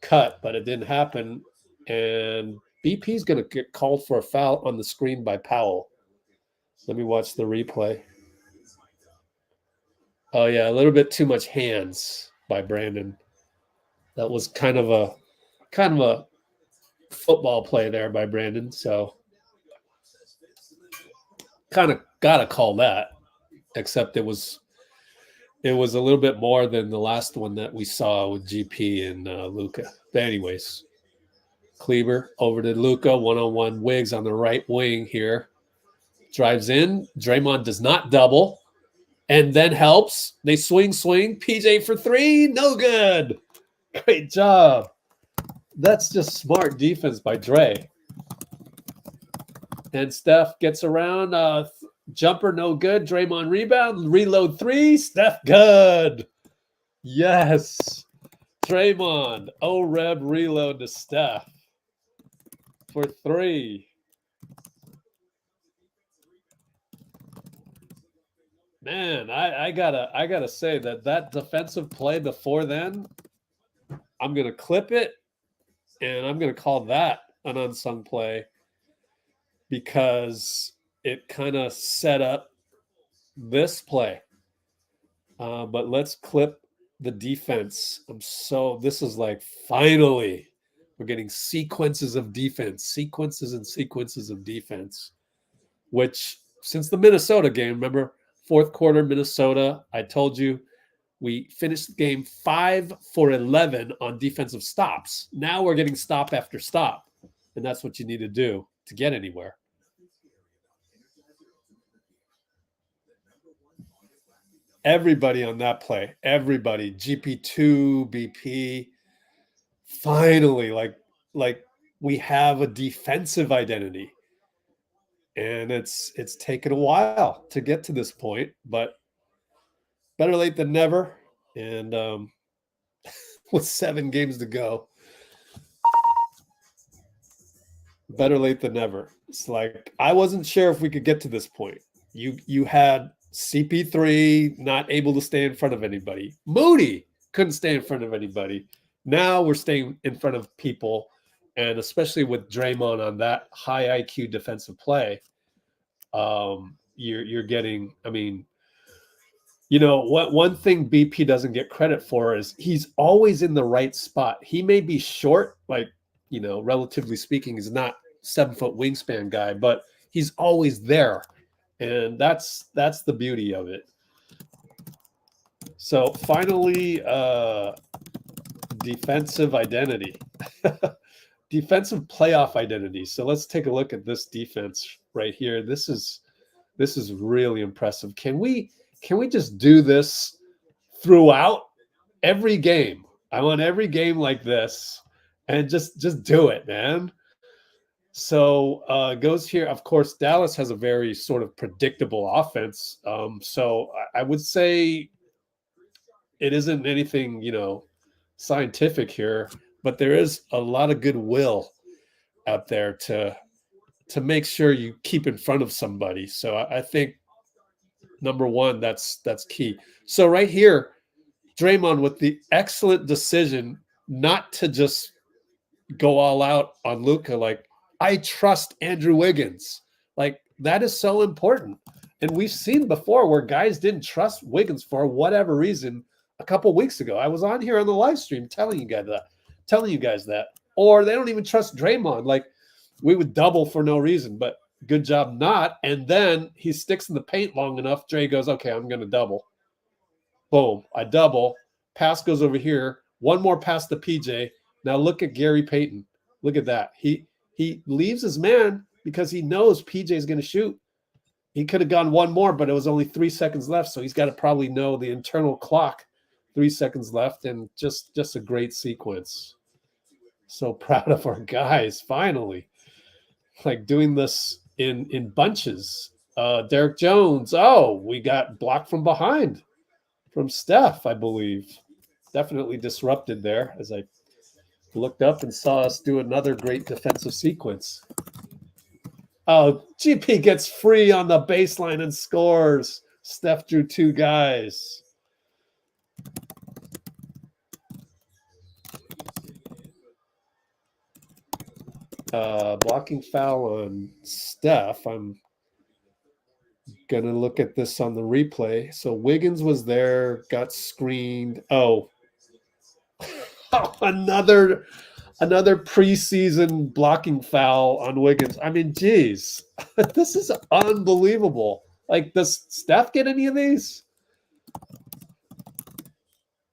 cut, but it didn't happen. And BP's going to get called for a foul on the screen by Powell. Let me watch the replay. Oh, yeah, a little bit too much hands by Brandon. That was kind of a football play there by Brandon. So kind of got to call that, except it was a little bit more than the last one that we saw with GP and Luka. But anyways, Kleber over to Luka, 1-on-1 Wiggs on the right wing here. Drives in. Draymond does not double and then helps. They swing. PJ for 3. No good. Great job. That's just smart defense by Dre. And Steph gets around. Jumper no good. Draymond rebound. Reload 3. Steph good. Yes. Draymond. Oreb reload to Steph for 3. Man, I gotta say that defensive play before then I'm going to clip it, and I'm going to call that an unsung play because it kind of set up this play. But let's clip the defense. This is like finally we're getting sequences of defense, sequences and sequences of defense, which since the Minnesota game, remember, fourth quarter Minnesota, I told you we finished the game 5 for 11 on defensive stops. Now we're getting stop after stop, and that's what you need to do to get anywhere. Everybody on that play, everybody, GP2, BP, finally, like we have a defensive identity. And it's taken a while to get to this point, but better late than never. And with 7 games to go, better late than never. It's like I wasn't sure if we could get to this point. You had CP3 not able to stay in front of anybody. Moody couldn't stay in front of anybody. Now we're staying in front of people, and especially with Draymond on that high IQ defensive play, you're getting. I mean, you know what? One thing BP doesn't get credit for is he's always in the right spot. He may be short, like relatively speaking, he's not 7-foot wingspan guy, but he's always there. And that's the beauty of it. So finally, defensive identity, defensive playoff identity. So let's take a look at this defense right here. This is really impressive. Can we just do this throughout every game? I want every game like this, and just do it, man. So goes here. Of course, Dallas has a very sort of predictable offense. So I would say it isn't anything, scientific here, but there is a lot of goodwill out there to make sure you keep in front of somebody. So I think number one, that's key. So right here, Draymond with the excellent decision not to just go all out on Luka, like, I trust Andrew Wiggins. Like, that is so important. And we've seen before where guys didn't trust Wiggins for whatever reason a couple weeks ago. I was on here on the live stream telling you guys that. Or they don't even trust Draymond. Like, we would double for no reason, but good job not. And then he sticks in the paint long enough. Dre goes, okay, I'm going to double. Boom, I double. Pass goes over here. One more pass to PJ. Now look at Gary Payton. Look at that. He leaves his man because he knows PJ is going to shoot. He could have gone one more, but it was only 3 seconds left. So he's got to probably know the internal clock. 3 seconds left, and just a great sequence. So proud of our guys, finally. Like doing this in bunches. Derek Jones. Oh, we got blocked from behind from Steph, I believe. Definitely disrupted there as I looked up and saw us do another great defensive sequence. Oh, GP gets free on the baseline and scores. Steph drew 2 guys. Blocking foul on Steph. I'm going to look at this on the replay. So Wiggins was there, got screened. Oh, another preseason blocking foul on Wiggins. I mean, geez, this is unbelievable. Like, does Steph get any of these?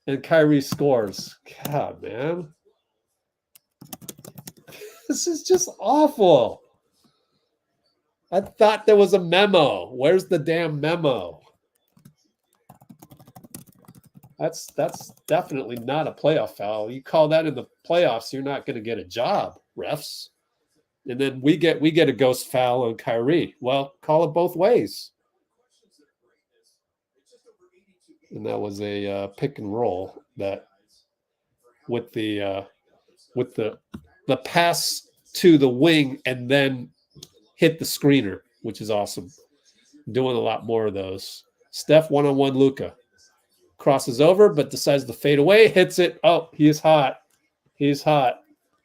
And Kyrie scores. God, man. This is just awful. I thought there was a memo. Where's the damn memo? That's definitely not a playoff foul. You call that in the playoffs, you're not going to get a job, refs. And then we get a ghost foul on Kyrie. Well, call it both ways. And that was a pick and roll that with the pass to the wing and then hit the screener, which is awesome. Doing a lot more of those. Steph one-on-one Luka. Crosses over, but decides to fade away, hits it. Oh, he is hot. He's hot.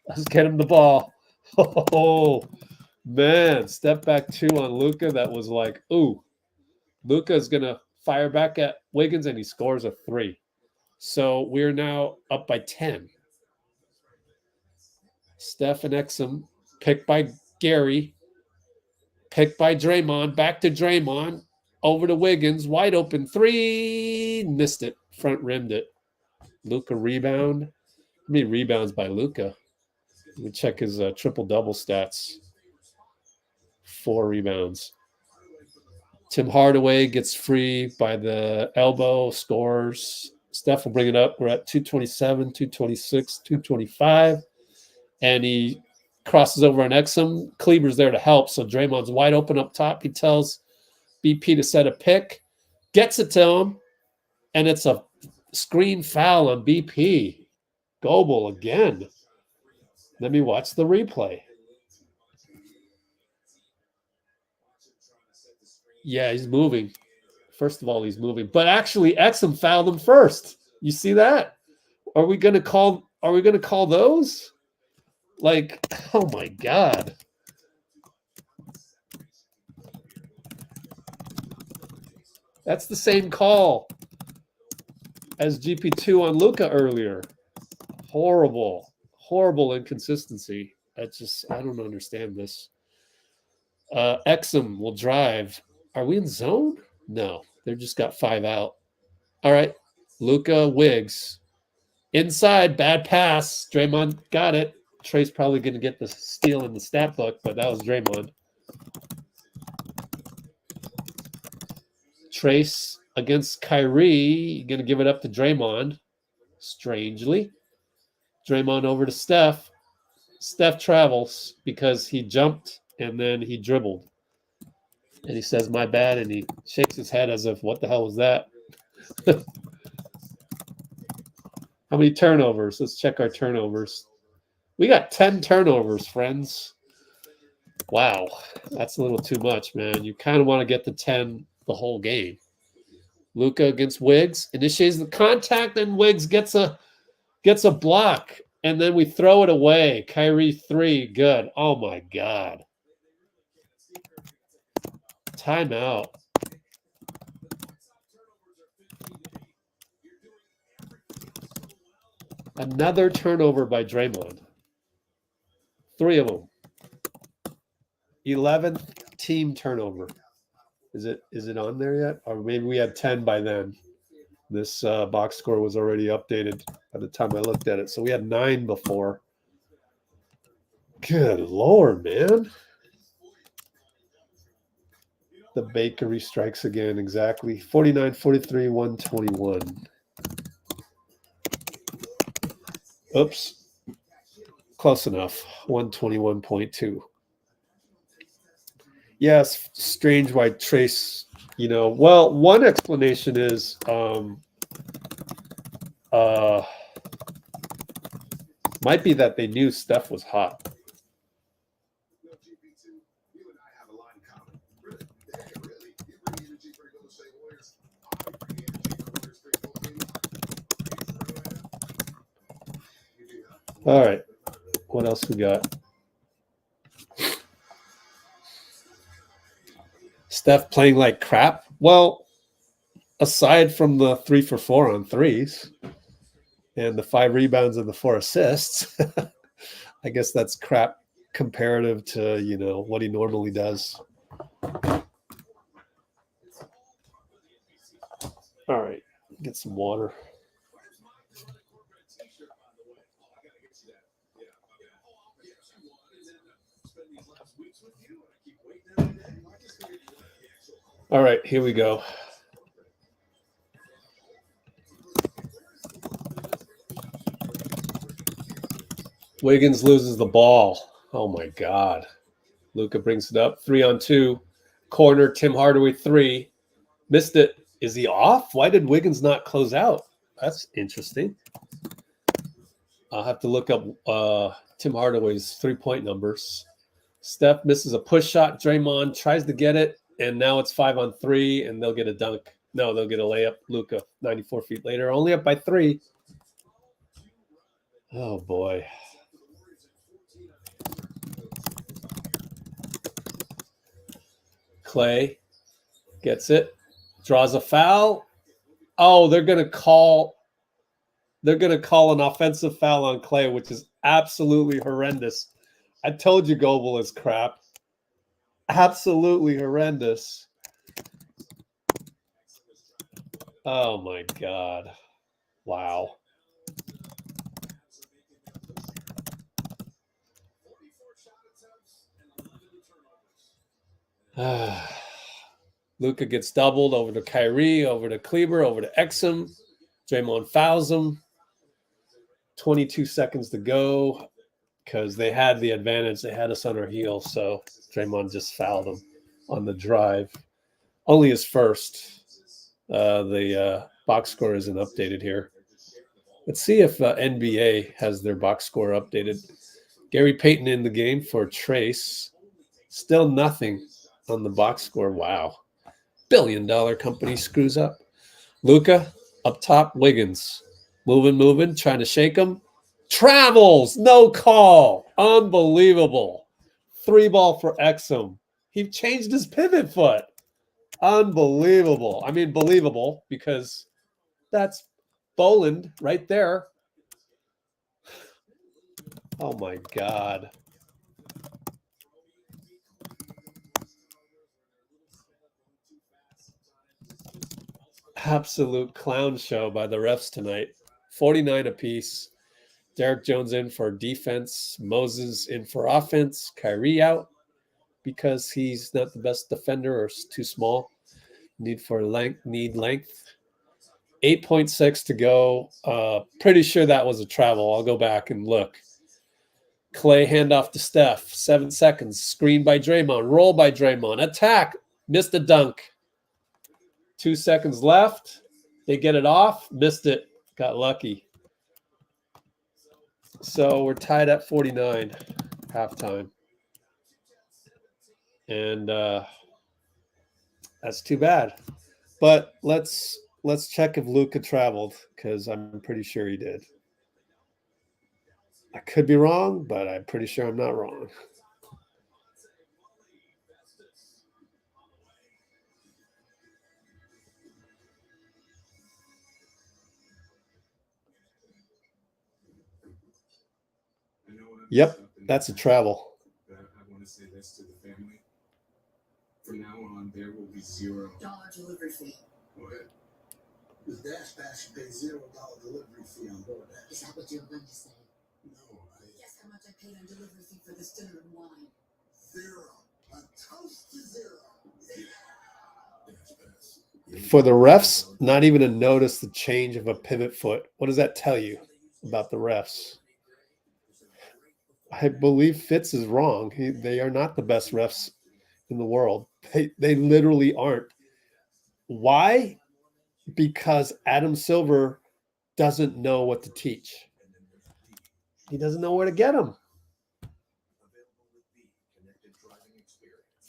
Let's get him the ball. Oh, man. Step back 2 on Luka. That was like, ooh. Luka is going to fire back at Wiggins, and he scores a 3. So we're now up by 10. Steph and Exum, picked by Gary, picked by Draymond, back to Draymond, over to Wiggins, wide open 3, missed it, front rimmed it. Luka rebound. How many rebounds by Luka? Let me check his triple-double stats. 4 rebounds. Tim Hardaway gets free by the elbow, scores. Steph will bring it up. We're at 227, 226, 225. And he crosses over on Exum. Kleber's there to help, so Draymond's wide open up top. He tells BP to set a pick, gets it to him, and it's a screen foul on BP. Goble again. Let me watch the replay. Yeah, he's moving. First of all, he's moving. But actually, Exum fouled him first. You see that? Are we gonna call those? Like, oh my God. That's the same call as GP2 on Luka earlier. Horrible inconsistency. I don't understand this. Exum will drive. Are we in zone? No, they've just got 5 out. All right, Luka Wiggs. Inside, bad pass. Draymond got it. Trey's probably going to get the steal in the stat book, but that was Draymond. Trace against Kyrie. Going to give it up to Draymond. Strangely. Draymond over to Steph. Steph travels because he jumped and then he dribbled. And he says, my bad, and he shakes his head as if, what the hell was that? How many turnovers? Let's check our turnovers. We got 10 turnovers, friends. Wow, that's a little too much, man. You kind of want to get to 10 the whole game. Luka against Wiggs initiates the contact, and Wiggs gets a block, and then we throw it away. Kyrie 3, good. Oh my God. Timeout. Another turnover by Draymond. 3 of them. 11th team turnover. Is it on there yet? Or maybe we had 10 by then. This box score was already updated by the time I looked at it. So we had 9 before. Good Lord, man. The bakery strikes again, exactly. 49, 43, 121. Oops. Close enough. 121.2. Yes, strange why Trace, well, one explanation is might be that they knew Steph was hot. All right. What else we got? Steph playing like crap. Well, aside from the 3 for 4 on threes and the 5 rebounds and the 4 assists, I guess that's crap comparative to, what he normally does. All right. Get some water. All right, here we go. Wiggins loses the ball. Oh, my God. Luka brings it up. 3-on-2. Corner, Tim Hardaway 3. Missed it. Is he off? Why did Wiggins not close out? That's interesting. I'll have to look up Tim Hardaway's 3-point numbers. Steph misses a push shot. Draymond tries to get it. And now it's 5-on-3, and they'll get a dunk. No, they'll get a layup. Luka, 94 feet later, only up by 3. Oh boy. Klay gets it, draws a foul. Oh, they're gonna call an offensive foul on Klay, which is absolutely horrendous. I told you Goble is crap. Absolutely horrendous. Oh my God. Wow. Luka gets doubled over to Kyrie, over to Kleber, over to Exum. Draymond fouls him. 22 seconds to go because they had the advantage. They had us on our heels, so Draymond just fouled him on the drive. Only his first. The box score isn't updated here. Let's see if NBA has their box score updated. Gary Payton in the game for Trace. Still nothing on the box score. Wow. Billion-dollar company screws up. Luka up top. Wiggins moving, trying to shake him. Travels, no call. Unbelievable. 3-ball for Exum. He changed his pivot foot. Unbelievable. I mean, believable because that's Boland right there. Oh my God. Absolute clown show by the refs tonight. 49 apiece. Derek Jones in for defense. Moses in for offense. Kyrie out because he's not the best defender or too small. Need length. 8.6 to go. Pretty sure that was a travel. I'll go back and look. Klay handoff to Steph. 7 seconds. Screen by Draymond. Roll by Draymond. Attack. Missed a dunk. 2 seconds left. They get it off. Missed it. Got lucky. So we're tied at 49 halftime. And that's too bad. But let's check if Luka traveled because I'm pretty sure he did. I could be wrong, but I'm pretty sure I'm not wrong. Yep, that's a travel. I want to say this to the family. From now on, there will be $0 delivery fee. Go ahead. The Dash Bash pays $0 delivery fee on DoorDash. Is that what you're going to say? No, Guess how much I paid on delivery fee for this dinner and wine? 0. A toast to 0. For the refs, not even to notice the change of a pivot foot. What does that tell you about the refs? I believe Fitz is wrong. They are not the best refs in the world. They literally aren't. Why? Because Adam Silver doesn't know what to teach. He doesn't know where to get them.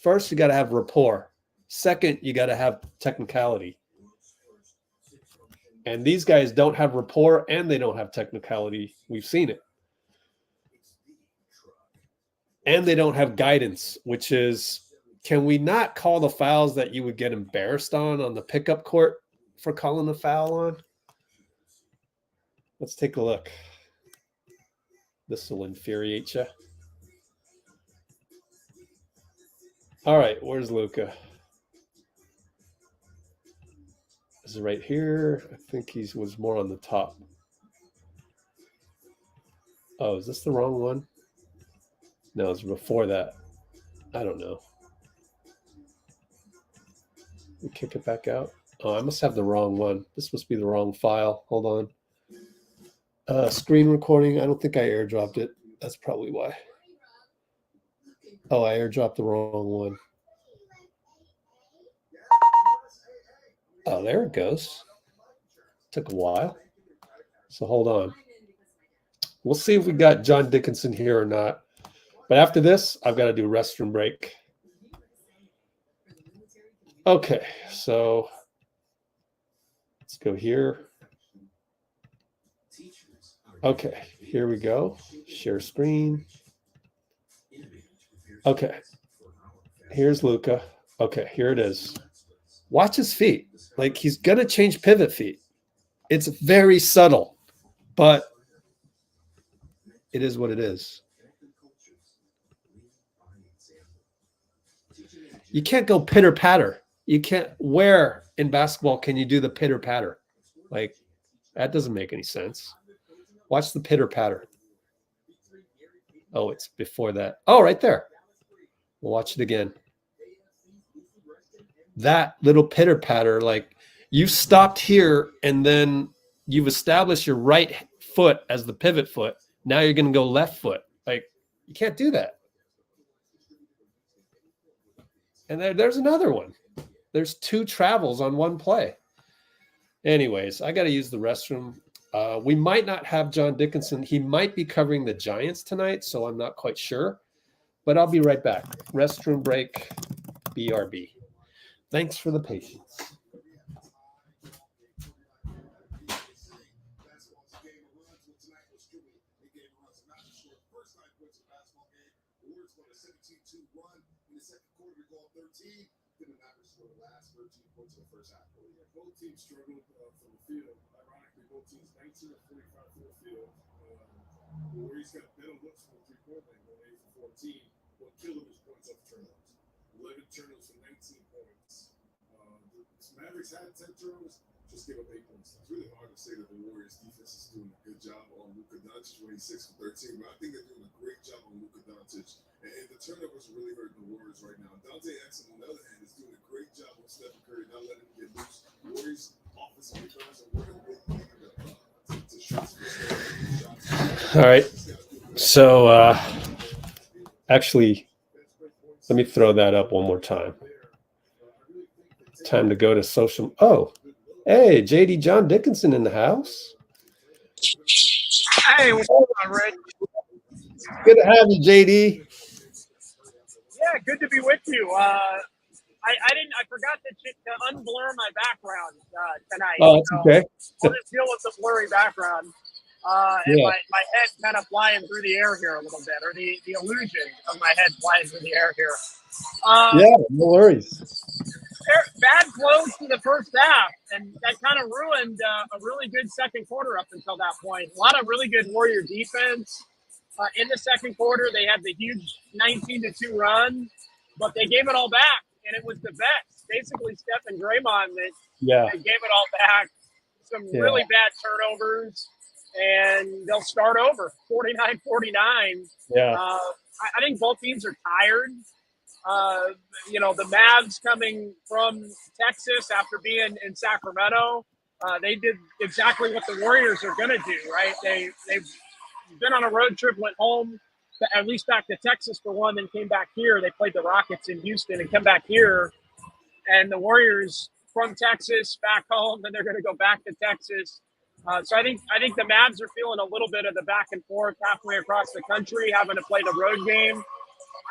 First, you got to have rapport. Second, you got to have technicality. And these guys don't have rapport and they don't have technicality. We've seen it. And they don't have guidance, which is, can we not call the fouls that you would get embarrassed on the pickup court for calling the foul on? Let's take a look. This will infuriate you. All right, where's Luka? Is it right here? I think he was more on the top. Oh, is this the wrong one? No, it's before that. I don't know. We kick it back out. Oh, I must have the wrong one. This must be the wrong file. Hold on. Screen recording. I don't think I airdropped it. That's probably why. Oh, I airdropped the wrong one. Oh, there it goes. Took a while. So hold on. We'll see if we got John Dickinson here or not. But after this, I've got to do restroom break. Okay, so let's go here. Teachers are Okay, here we go. Share screen. Okay, here's Luka. Okay, here it is. Watch his feet. Like, he's going to change pivot feet. It's very subtle, but it is what it is. You can't go pitter patter. You can't. Where in basketball can you do the pitter patter? Like, that doesn't make any sense. Watch the pitter patter. Oh, it's before that. Oh, right there. We'll watch it again. That little pitter patter, like, you've stopped here and then you've established your right foot as the pivot foot. Now you're going to go left foot. Like, you can't do that. And there's another one. There's 2 travels on one play. Anyways, I got to use the restroom. We might not have John Dickinson. He might be covering the Giants tonight, so I'm not quite sure. But I'll be right back. Restroom break, BRB. Thanks for the patience. Both teams struggled from the field. Ironically, both teams 19 of 45 from the field. The Warriors got better looks from the 3-point line, going 8 for 14. What killed them is points off turnovers. 11 turnovers for 19 points. The Mavericks had 10 turnovers, just gave up 8 points. It's really hard to say that the Warriors defense is doing a good job on Luka Doncic, 26 for 13, but I think they're doing a great job on Luka Doncic. And the turnovers are really hurting the Warriors right now. Dante Exum, on the other hand, is doing a great job on Steph Curry, not letting him get loose. Warriors offensive rebounds are working with to shots. All right. So, actually, let me throw that up one more time. Time to go to social. Oh, hey, JD John Dickinson in the house. Hey, what's going on, Rich? Good to have you, JD. Yeah, good to be with you. I forgot to unblur my background tonight. Oh, that's okay. We'll just deal with the blurry background. And Yeah. my head kind of flying through the air here a little bit, or the illusion of my head flying through the air here. Yeah, no worries. Bad close to the first half, and that kind of ruined a really good second quarter up until that point. A lot of really good Warrior defense. In the second quarter, they had the huge 19-2 run, but they gave it all back, and it was the vets, basically Steph and Draymond, that gave it all back. Some really bad turnovers, and they'll start over, 49-49. Yeah. I think both teams are tired. The Mavs coming from Texas after being in Sacramento, they did exactly what the Warriors are going to do, right? They've been on a road trip, went home, at least back to Texas for one, then came back here. They played the Rockets in Houston and come back here. And the Warriors from Texas back home, then they're going to go back to Texas. So I think the Mavs are feeling a little bit of the back and forth halfway across the country, having to play the road game.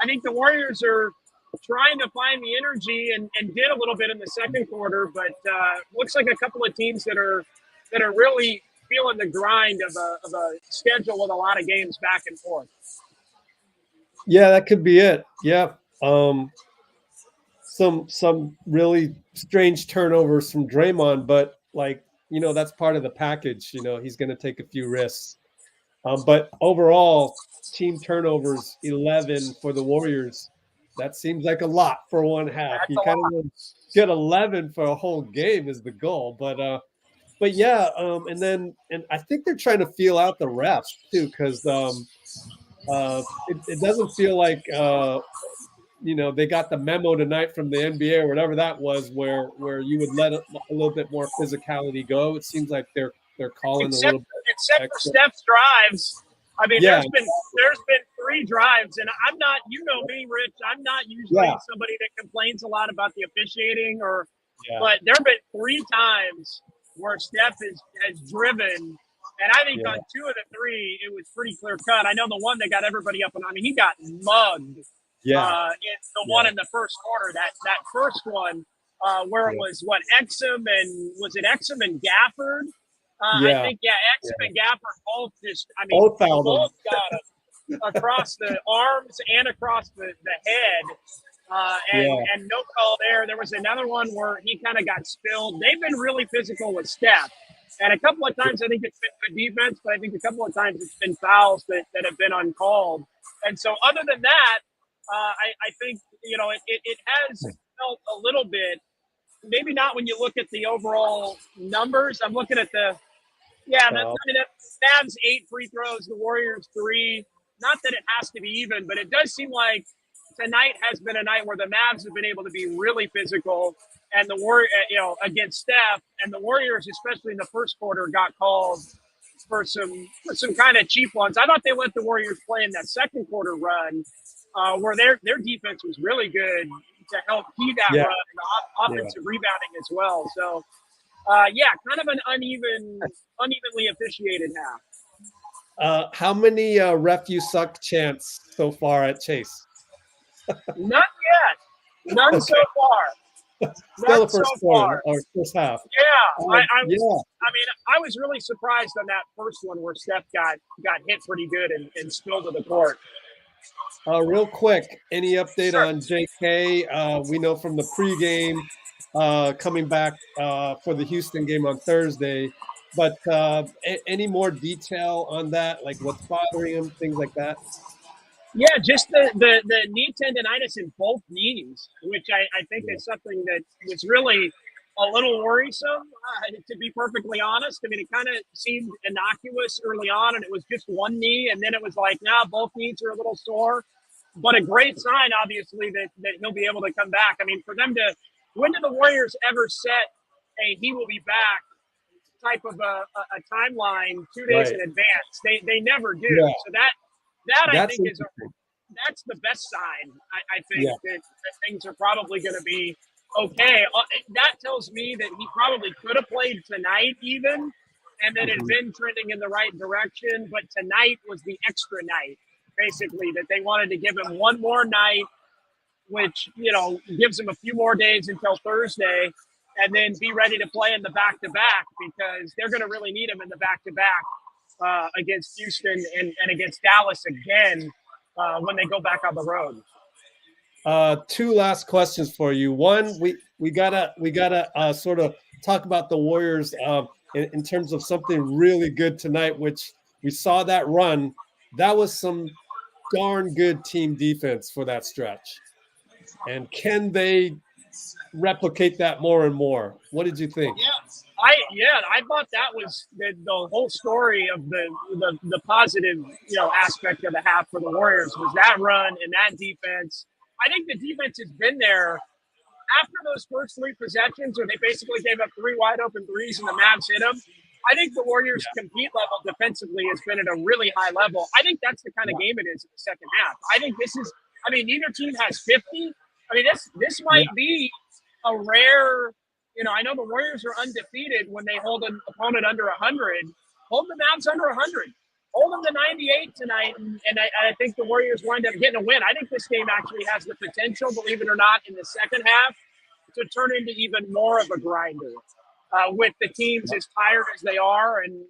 I think the Warriors are trying to find the energy and did a little bit in the second quarter, but looks like a couple of teams that are really feeling the grind of a schedule with a lot of games back and forth. Yeah, that could be it. Yeah. Some really strange turnovers from Draymond, but that's part of the package. He's going to take a few risks. But overall, team turnovers 11 for the Warriors. That seems like a lot for one half. You kind of get 11 for a whole game is the goal, but yeah, and I think they're trying to feel out the refs too, because it doesn't feel like they got the memo tonight from the NBA or whatever that was, where you would let a little bit more physicality go. It seems like they're calling a little bit. Except for Steph's drives. I mean, there's been 3 drives, and I'm not, me, Rich, I'm not usually somebody that complains a lot about the officiating, but there have been 3 times where Steph has driven, and I think on 2 of the 3, it was pretty clear cut. I know the one that got everybody up, and I mean, he got mugged. It's the one in the first quarter, that first one where it was Exum and Gafford Yeah. I think, Exum and Gafford both just, I mean, Both fouled him. both got him across the arms and across the head. And no call there. There was another one where he kind of got spilled. They've been really physical with Steph. And a couple of times I think it's been good defense, but I think a couple of times it's been fouls that have been uncalled. And so other than that, I think, you know, it has felt a little bit, maybe not when you look at the overall numbers. I'm looking at the, Mavs 8 free throws, the Warriors 3. Not that it has to be even, but it does seem like tonight has been a night where the Mavs have been able to be really physical, and the against Steph, and the Warriors, especially in the first quarter, got called for some kind of cheap ones. I thought they let the Warriors play in that second quarter run, where their defense was really good to help key that run, and offensive rebounding as well. So, kind of an unevenly officiated half. How many ref you suck chants so far at Chase? None yet. None so far. Still the first quarter or first half. Yeah, I mean, I was really surprised on that first one where Steph got hit pretty good and spilled to the court. Real quick, any update on JK? We know from the pregame coming back for the Houston game on Thursday, but any more detail on that? Like what's bothering him, things like that? Yeah, just the knee tendonitis in both knees, which I think is something that was really a little worrisome, to be perfectly honest. I mean, it kind of seemed innocuous early on, and it was just one knee, and then it was like, both knees are a little sore. But a great sign, obviously, that he'll be able to come back. I mean, for them to – when do the Warriors ever set a he will be back type of a timeline 2 days in advance? They never do. Yeah. So that I think that's the best sign. I think that things are probably going to be okay. That tells me that he probably could have played tonight even, and that it had been trending in the right direction. But tonight was the extra night, basically, that they wanted to give him one more night, which, gives him a few more days until Thursday, and then be ready to play in the back-to-back, because they're going to really need him in the back-to-back against Houston and against Dallas again when they go back on the road. Two last questions for you. One, we gotta sort of talk about the Warriors in terms of something really good tonight, which we saw that run. That was some darn good team defense for that stretch. And can they replicate that more and more? What did you think? I thought that was the whole story of the positive aspect of the half for the Warriors was that run and that defense. I think the defense has been there after those first three possessions where they basically gave up 3 wide open threes and the Mavs hit them. I think the Warriors' compete level defensively has been at a really high level. I think that's the kind of game it is in the second half. I think this is, neither team has 50. This might be a rare, I know the Warriors are undefeated when they hold an opponent under 100. Hold the Mavs under 100. Hold them to 98 tonight, and I think the Warriors wind up getting a win. I think this game actually has the potential, believe it or not, in the second half to turn into even more of a grinder with the teams as tired as they are. And,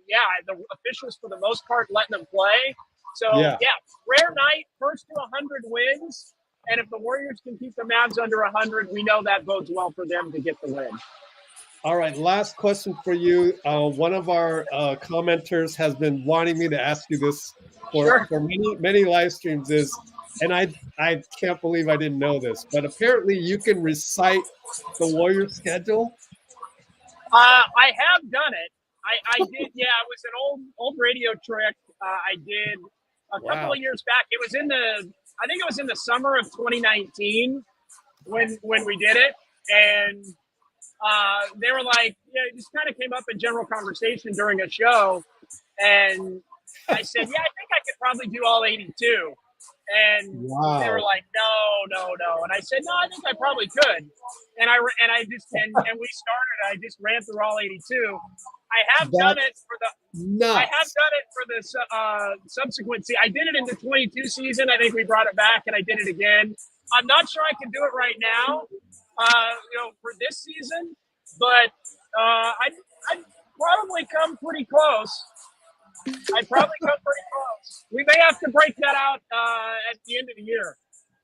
the officials, for the most part, letting them play. So, rare night, first to 100 wins. And if the Warriors can keep the Mavs under 100, we know that bodes well for them to get the win. All right, last question for you. One of our commenters has been wanting me to ask you this for many live streams and I can't believe I didn't know this, but apparently you can recite the Warriors schedule. I have done it. I did. Yeah, it was an old radio trick. I did a couple of years back. It was I think it was in the summer of 2019 when we did it, and they were like, it just kind of came up in general conversation during a show, and I said, I think I could probably do all 82, and they were like, no, and I said, no, I think I probably could, and we started. I just ran through all 82. I have done it for the subsequent season. I did it in the 22 season. I think we brought it back, and I did it again. I'm not sure I can do it right now, for this season, but I probably come pretty close. We may have to break that out at the end of the year.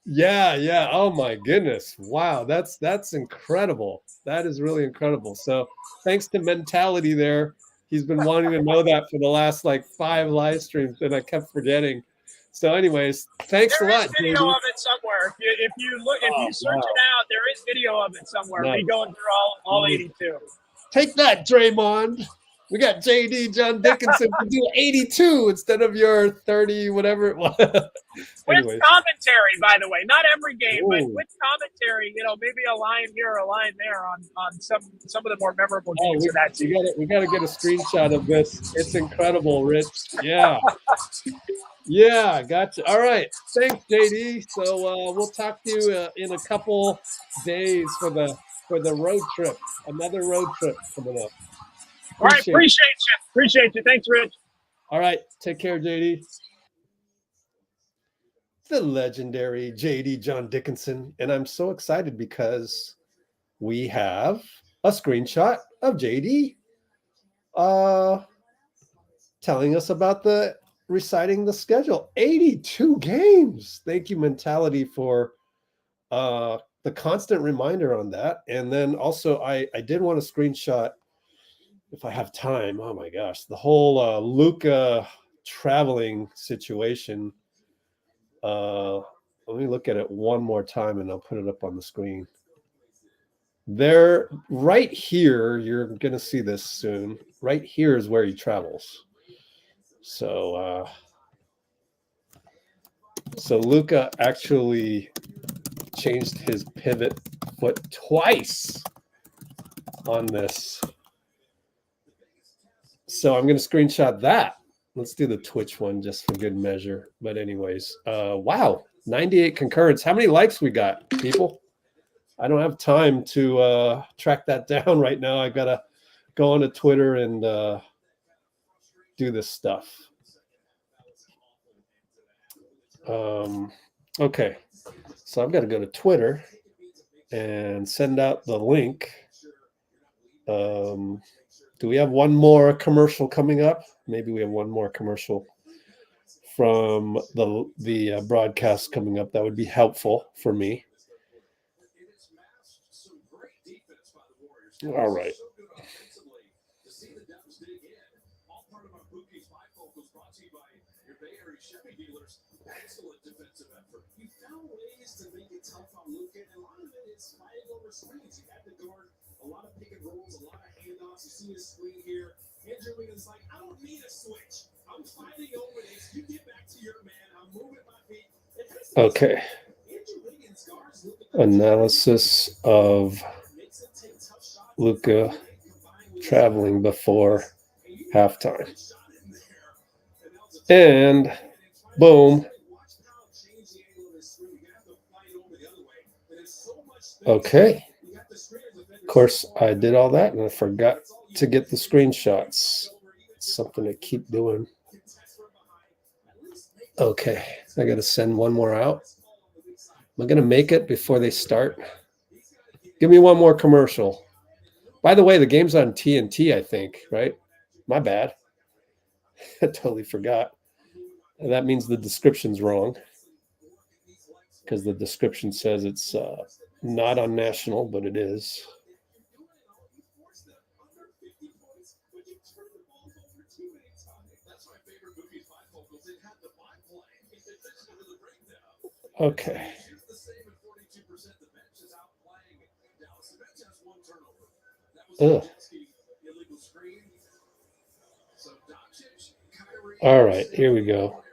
Yeah. Oh my goodness. Wow, that's incredible. That is really incredible. So thanks to Mentality there. He's been wanting to know that for the last like 5 live streams, and I kept forgetting. So, anyways, thanks a There is lot, video JD. of it somewhere. If you search wow. it out, there is video of it somewhere. Nice. Me going through all 82. Take that, Draymond. We got JD John Dickinson to do 82 instead of your 30, whatever it was. With Anyways. commentary, by the way, not every game, but Ooh. with commentary. Maybe a line here, a line there on some of the more memorable games of that team. We gotta get a screenshot of this. It's incredible, Rich. Yeah. Yeah, gotcha. All right. Thanks, JD. So we'll talk to you in a couple days for the road trip. Another road trip coming up. All right, appreciate you. Thanks, Rich. All right, take care, JD. The legendary JD John Dickinson, and I'm so excited because we have a screenshot of JD telling us about reciting the schedule. 82 games. Thank you, Mentality, for the constant reminder on that. And then also I did want to screenshot, if I have time, oh my gosh, the whole Luka traveling situation. Let me look at it one more time and I'll put it up on the screen. There, right here, you're going to see this soon. Right here is where he travels. So Luka actually changed his pivot foot twice on this. So I'm going to screenshot that. Let's do the Twitch one just for good measure. But anyways, wow, 98 concurrents. How many likes we got, people? I don't have time to track that down right now. I got to go onto Twitter and do this stuff. Okay, so I've got to go to Twitter and send out the link. Do we have one more commercial coming up? Maybe we have one more commercial from the broadcast coming up. That would be helpful for me. All right. Excellent defensive effort. You found ways to make it tough on Luka, and a lot of it is fighting over screens. You had to guard a lot of pick and rolls, a lot of handoffs. You see his screen here. Andrew Wiggins like, I don't need a switch. I'm fighting over this. You get back to your man. I'm moving my feet. Okay. Analysis of Luka traveling before halftime. And boom. Okay. Of course, I did all that and I forgot to get the screenshots. It's something I keep doing. Okay. I got to send one more out. Am I going to make it before they start? Give me one more commercial. By the way, the game's on TNT, I think, right? My bad. I totally forgot. And that means the description's wrong, because the description says it's not on national, but it is. Okay. Ugh. All right, here we go.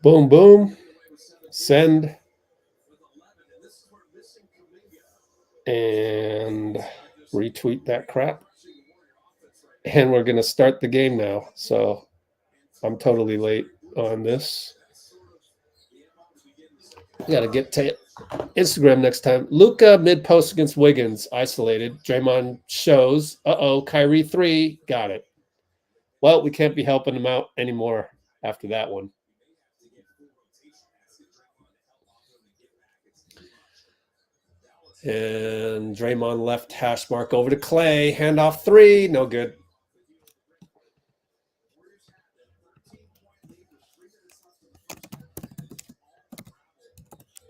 Boom, boom. Send. And retweet that crap. And we're going to start the game now. So I'm totally late on this. Got to get to Instagram next time. Luka mid-post against Wiggins, isolated. Draymond shows. Kyrie 3. Got it. Well, we can't be helping him out anymore after that one. And Draymond left hash mark over to Klay. Handoff 3. No good.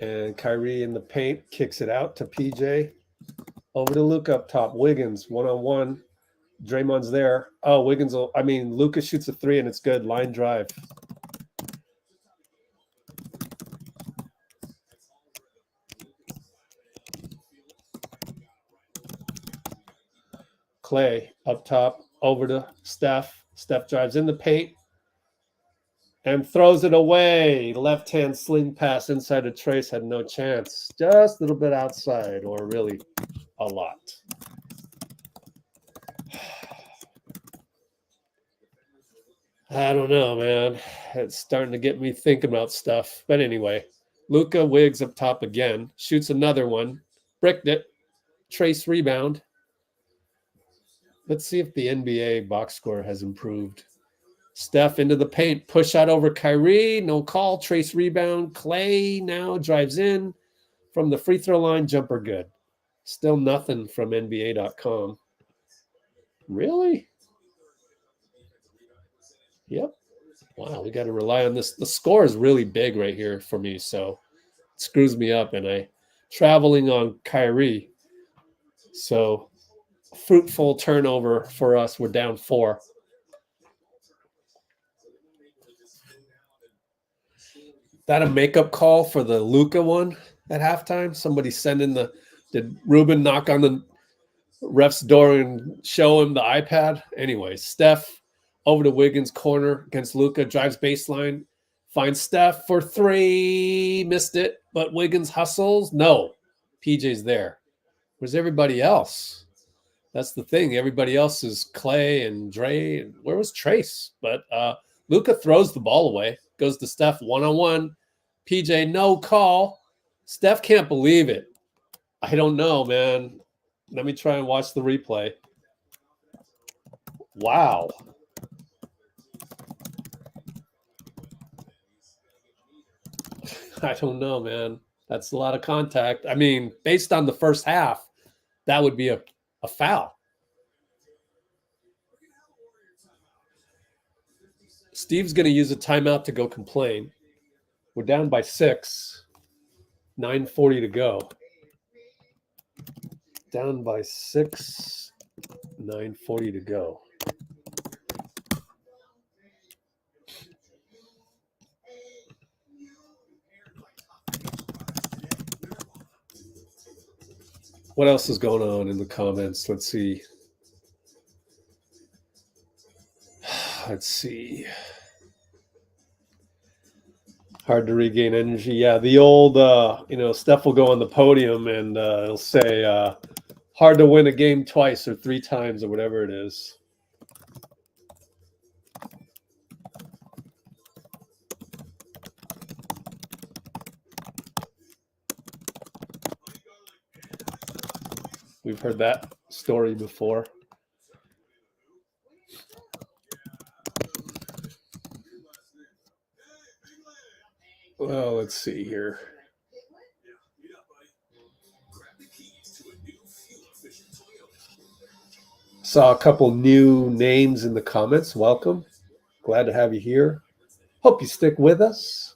And Kyrie in the paint kicks it out to PJ. Over to Luka up top. Wiggins one-on-one. Draymond's there. Oh, Wiggins will, I mean, Luka shoots a three and it's good. Line drive. Klay up top. Over to Steph. Steph drives in the paint and throws it away. Left-hand sling pass inside of Trace. Had no chance. Just a little bit outside, or really a lot. I don't know, man. It's starting to get me thinking about stuff. But anyway, Luka Wiggs up top again. Shoots another one. Bricked it. Trace rebound. Let's see if the NBA box score has improved. Steph into the paint. Push out over Kyrie. No call. Trace rebound. Klay now drives in from the free throw line. Jumper good. Still nothing from NBA.com. Really? Yep. Wow, we got to rely on this. The score is really big right here for me, so it screws me up. And I traveling on Kyrie, so fruitful turnover for us. We're down 4. That a makeup call for the Luka one at halftime? Somebody sending did Rubin knock on the ref's door and show him the iPad? Anyway, Steph over to Wiggins, corner against Luka, drives baseline, finds Steph for 3, missed it, but Wiggins hustles. No, PJ's there. Where's everybody else? That's the thing. Everybody else is Klay and Dray. And where was Trace? But Luka throws the ball away, goes to Steph one-on-one. PJ, no call. Steph can't believe it. I don't know, man. Let me try and watch the replay. Wow. I don't know, man. That's a lot of contact. I mean, based on the first half, that would be a foul. Steve's going to use a timeout to go complain. We're down by 6. 9:40 to go. Down by 6. 9:40 to go. What else is going on in the comments? Let's see. Let's see. Hard to regain energy. Yeah, the old, Steph will go on the podium and he'll say, hard to win a game twice or 3 times or whatever it is. We've heard that story before. Well, let's see here. Saw a couple new names in the comments. Welcome. Glad to have you here. Hope you stick with us.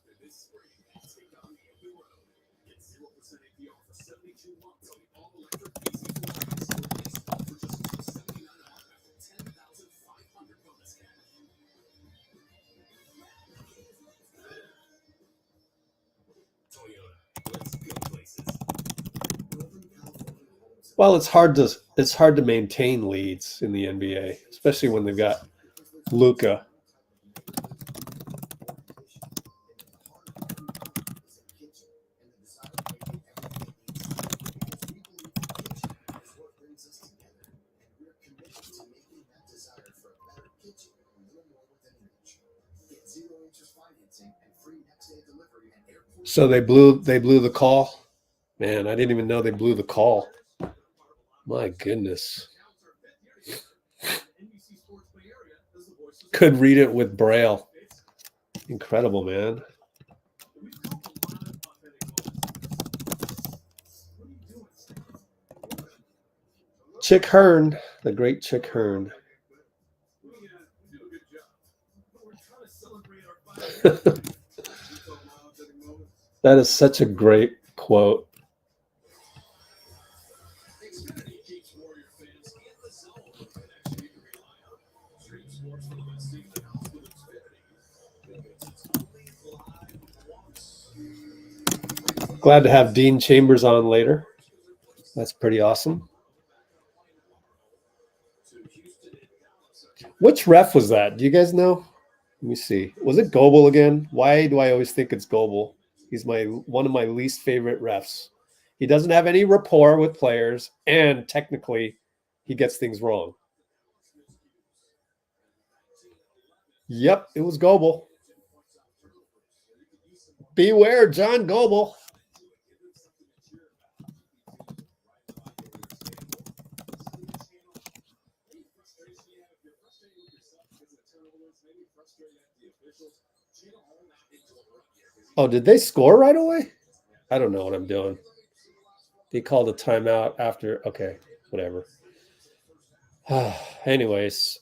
Well, it's hard to maintain leads in the NBA, especially when they've got Luka. So they blew the call. Man, I didn't even know they blew the call. My goodness. Could read it with Braille. Incredible, man. Chick Hearn, the great Chick Hearn. That is such a great quote. Glad to have Dean Chambers on later. That's pretty awesome. Which ref was that? Do you guys know? Let me see. Was it Goble again? Why do I always think it's Goble? He's one of my least favorite refs. He doesn't have any rapport with players, and technically, he gets things wrong. Yep, it was Goble. Beware, John Goble. Oh, did they score right away? I don't know what I'm doing. They called a timeout after. Okay, whatever. Anyways,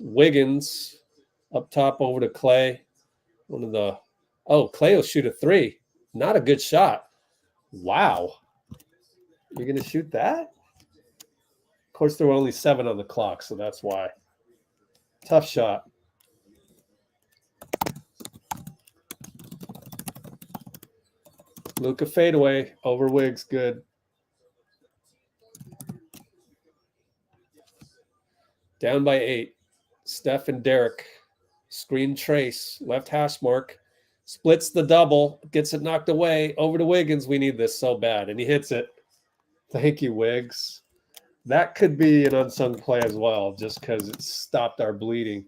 Wiggins up top over to Klay. Klay will shoot a three. Not a good shot. Wow. You're going to shoot that? Of course, there were only 7 on the clock, so that's why. Tough shot. Luka fadeaway over Wiggs. Good. Down by 8. Steph and Derek. Screen trace. Left hash mark. Splits the double. Gets it knocked away. Over to Wiggins. We need this so bad. And he hits it. Thank you, Wiggs. That could be an unsung play as well, just because it stopped our bleeding.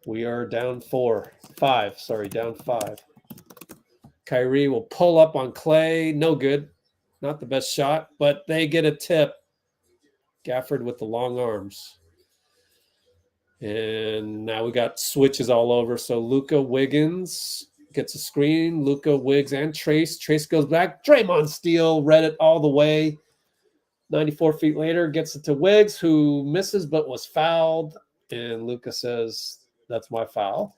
We are down 5. Sorry, down 5. Kyrie will pull up on Klay. No good. Not the best shot, but they get a tip. Gafford with the long arms. And now we got switches all over. So Luka, Wiggins gets a screen. Luka, Wiggs, and Trace. Trace goes back. Draymond steal. Read it all the way. 94 feet later, gets it to Wiggs, who misses but was fouled. And Luka says, that's my foul.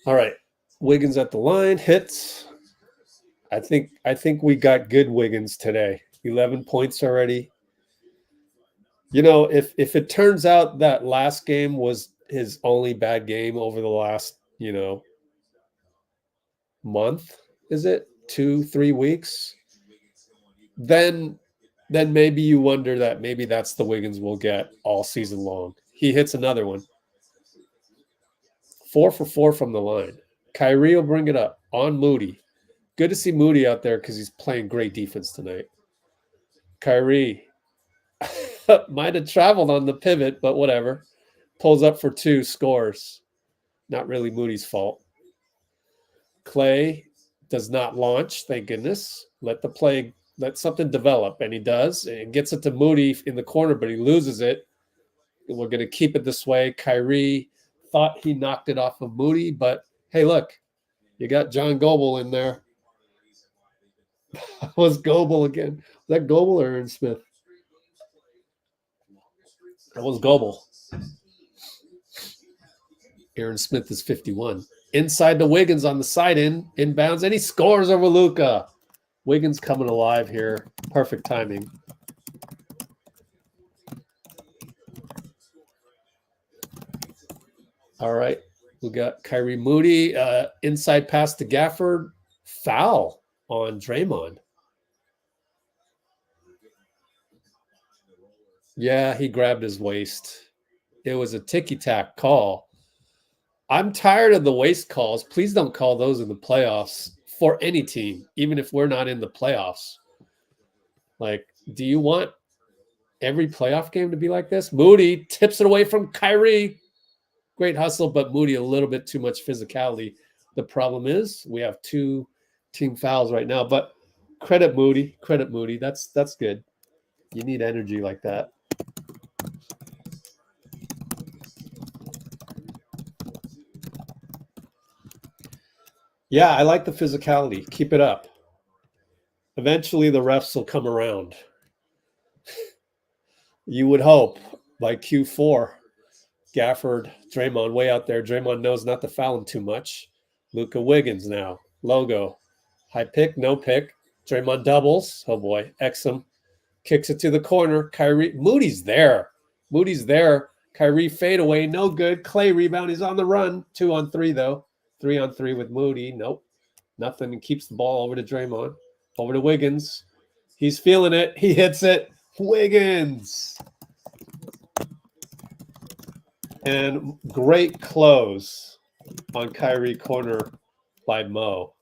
All right, Wiggins at the line, hits. I think we got good Wiggins today. 11 points already. You know, if it turns out that last game was his only bad game over the last, month, is it 2-3 weeks? Then maybe you wonder that maybe that's the Wiggins we'll get all season long. He hits another one. 4 for 4 from the line. Kyrie will bring it up on Moody. Good to see Moody out there because he's playing great defense tonight. Kyrie might have traveled on the pivot, but whatever. Pulls up for 2, scores. Not really Moody's fault. Klay does not launch, thank goodness. Let something develop, and he does. And gets it to Moody in the corner, but he loses it. And we're going to keep it this way. Kyrie thought he knocked it off of Moody, but hey, look, you got John Goble in there. Was Goble again? Was that Goble or Aaron Smith? That was Goble. Aaron Smith is 51. Inside to Wiggins on the side inbounds, and he scores over Luka. Wiggins coming alive here. Perfect timing. All right. We got Kyrie Moody. Inside pass to Gafford. Foul on Draymond. Yeah, he grabbed his waist. It was a ticky-tack call. I'm tired of the waist calls. Please don't call those in the playoffs for any team, even if we're not in the playoffs. Like, do you want every playoff game to be like this? Moody tips it away from Kyrie. Great hustle, but Moody a little bit too much physicality. The problem is we have 2 team fouls right now. But Credit Moody. Credit Moody. That's good. You need energy like that. Yeah, I like the physicality. Keep it up. Eventually, the refs will come around. You would hope by Q4. Gafford, Draymond way out there. Draymond knows not to foul him too much. Luka Wiggins now. Logo. High pick, no pick. Draymond doubles. Oh boy. Exum kicks it to the corner. Kyrie. Moody's there. Moody's there. Kyrie fadeaway. No good. Klay rebound. He's on the run. 2-on-3 though. 3-on-3 with Moody. Nope. Nothing. He keeps the ball over to Draymond. Over to Wiggins. He's feeling it. He hits it. Wiggins. And great close on Kyrie corner by Mo.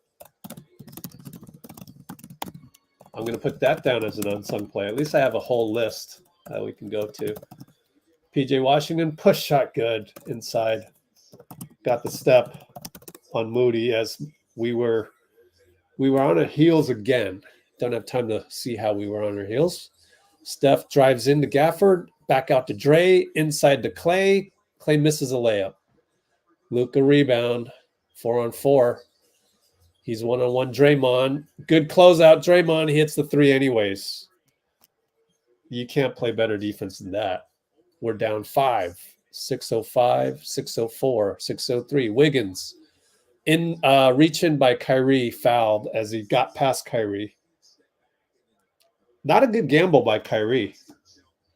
I'm going to put that down as an unsung play. At least I have a whole list that we can go to. PJ Washington, push shot good inside. Got the step on Moody as we were on our heels again. Don't have time to see how we were on our heels. Steph drives into Gafford, back out to Dre, inside to Klay. Klay misses a layup. Luka rebound, 4-on-4. He's 1-on-1 Draymond. Good closeout. Draymond, he hits the three anyways. You can't play better defense than that. We're down 5. 6:05, 6:04, 6:03. Wiggins in reach in by Kyrie, fouled as he got past Kyrie. Not a good gamble by Kyrie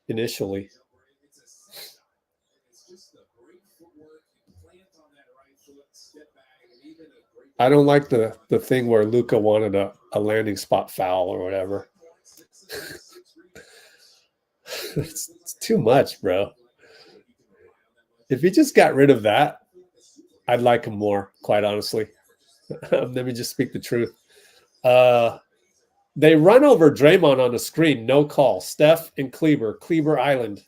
initially. I don't like the thing where Luka wanted a landing spot foul or whatever. It's too much, bro. If he just got rid of that, I'd like him more, quite honestly. Let me just speak the truth. They run over Draymond on the screen. No call. Steph and Kleber Island.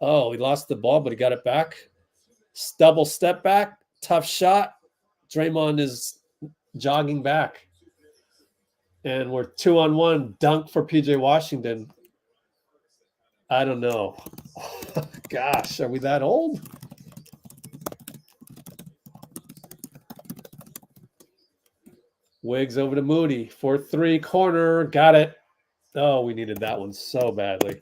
Oh, he lost the ball, but he got it back. Double step back. Tough shot. Draymond is jogging back. And we're 2-on-1. Dunk for PJ Washington. I don't know. Gosh, are we that old? Wiggs over to Moody. 4-3 corner. Got it. Oh, we needed that one so badly.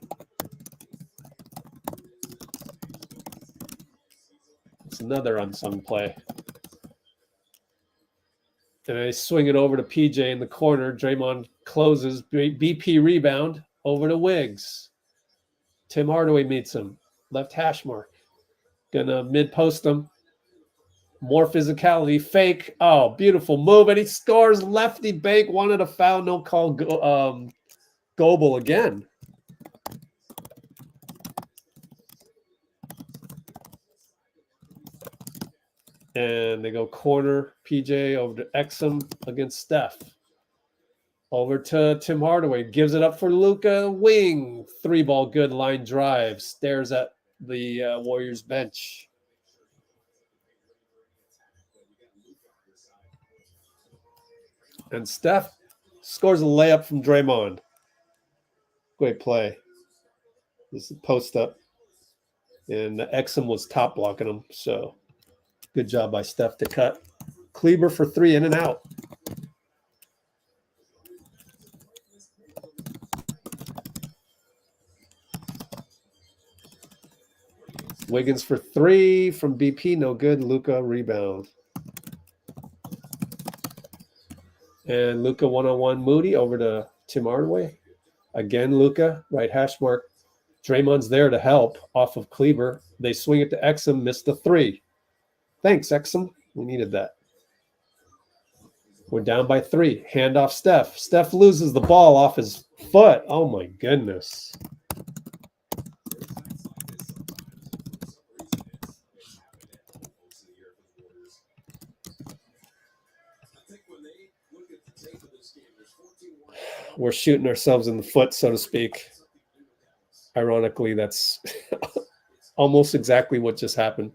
It's another unsung play. And I swing it over to PJ in the corner. Draymond closes. BP rebound over to Wiggs. Tim Hardaway meets him. Left hash mark. Gonna mid-post him. More physicality. Fake. Oh, beautiful move. And he scores. Lefty bank. Wanted a foul. No call. Goble again. And they go corner. PJ over to Exum against Steph. Over to Tim Hardaway. Gives it up for Luka. Wing. 3-ball good line drive. Stares at the Warriors bench. And Steph scores a layup from Draymond. Great play. This is a post up. And Exum was top blocking him. So good job by Steph to cut. Kleber for 3 in and out. Wiggins for 3 from BP. No good. Luka rebound. And Luka 1-on-1 Moody over to Tim Hardaway. Again, Luka, right hash mark. Draymond's there to help off of Kleber. They swing it to Exum, missed the 3. Thanks, Exum. We needed that. We're down by 3. Hand off Steph. Steph loses the ball off his foot. Oh, my goodness. We're shooting ourselves in the foot, so to speak. Ironically, that's almost exactly what just happened.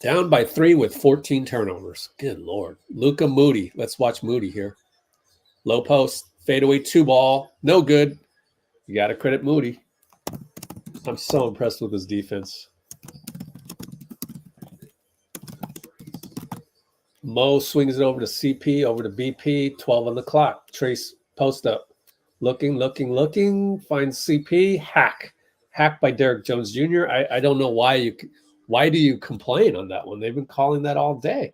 Down by 3 with 14 turnovers. Good Lord. Luka Moody. Let's watch Moody here. Low post. Fadeaway 2-ball. No good. You got to credit Moody. I'm so impressed with his defense. Mo swings it over to CP, over to BP. 12 on the clock. Trace post up. Looking. Finds CP. Hack by Derrick Jones Jr. I don't know why do you complain on that one? They've been calling that all day.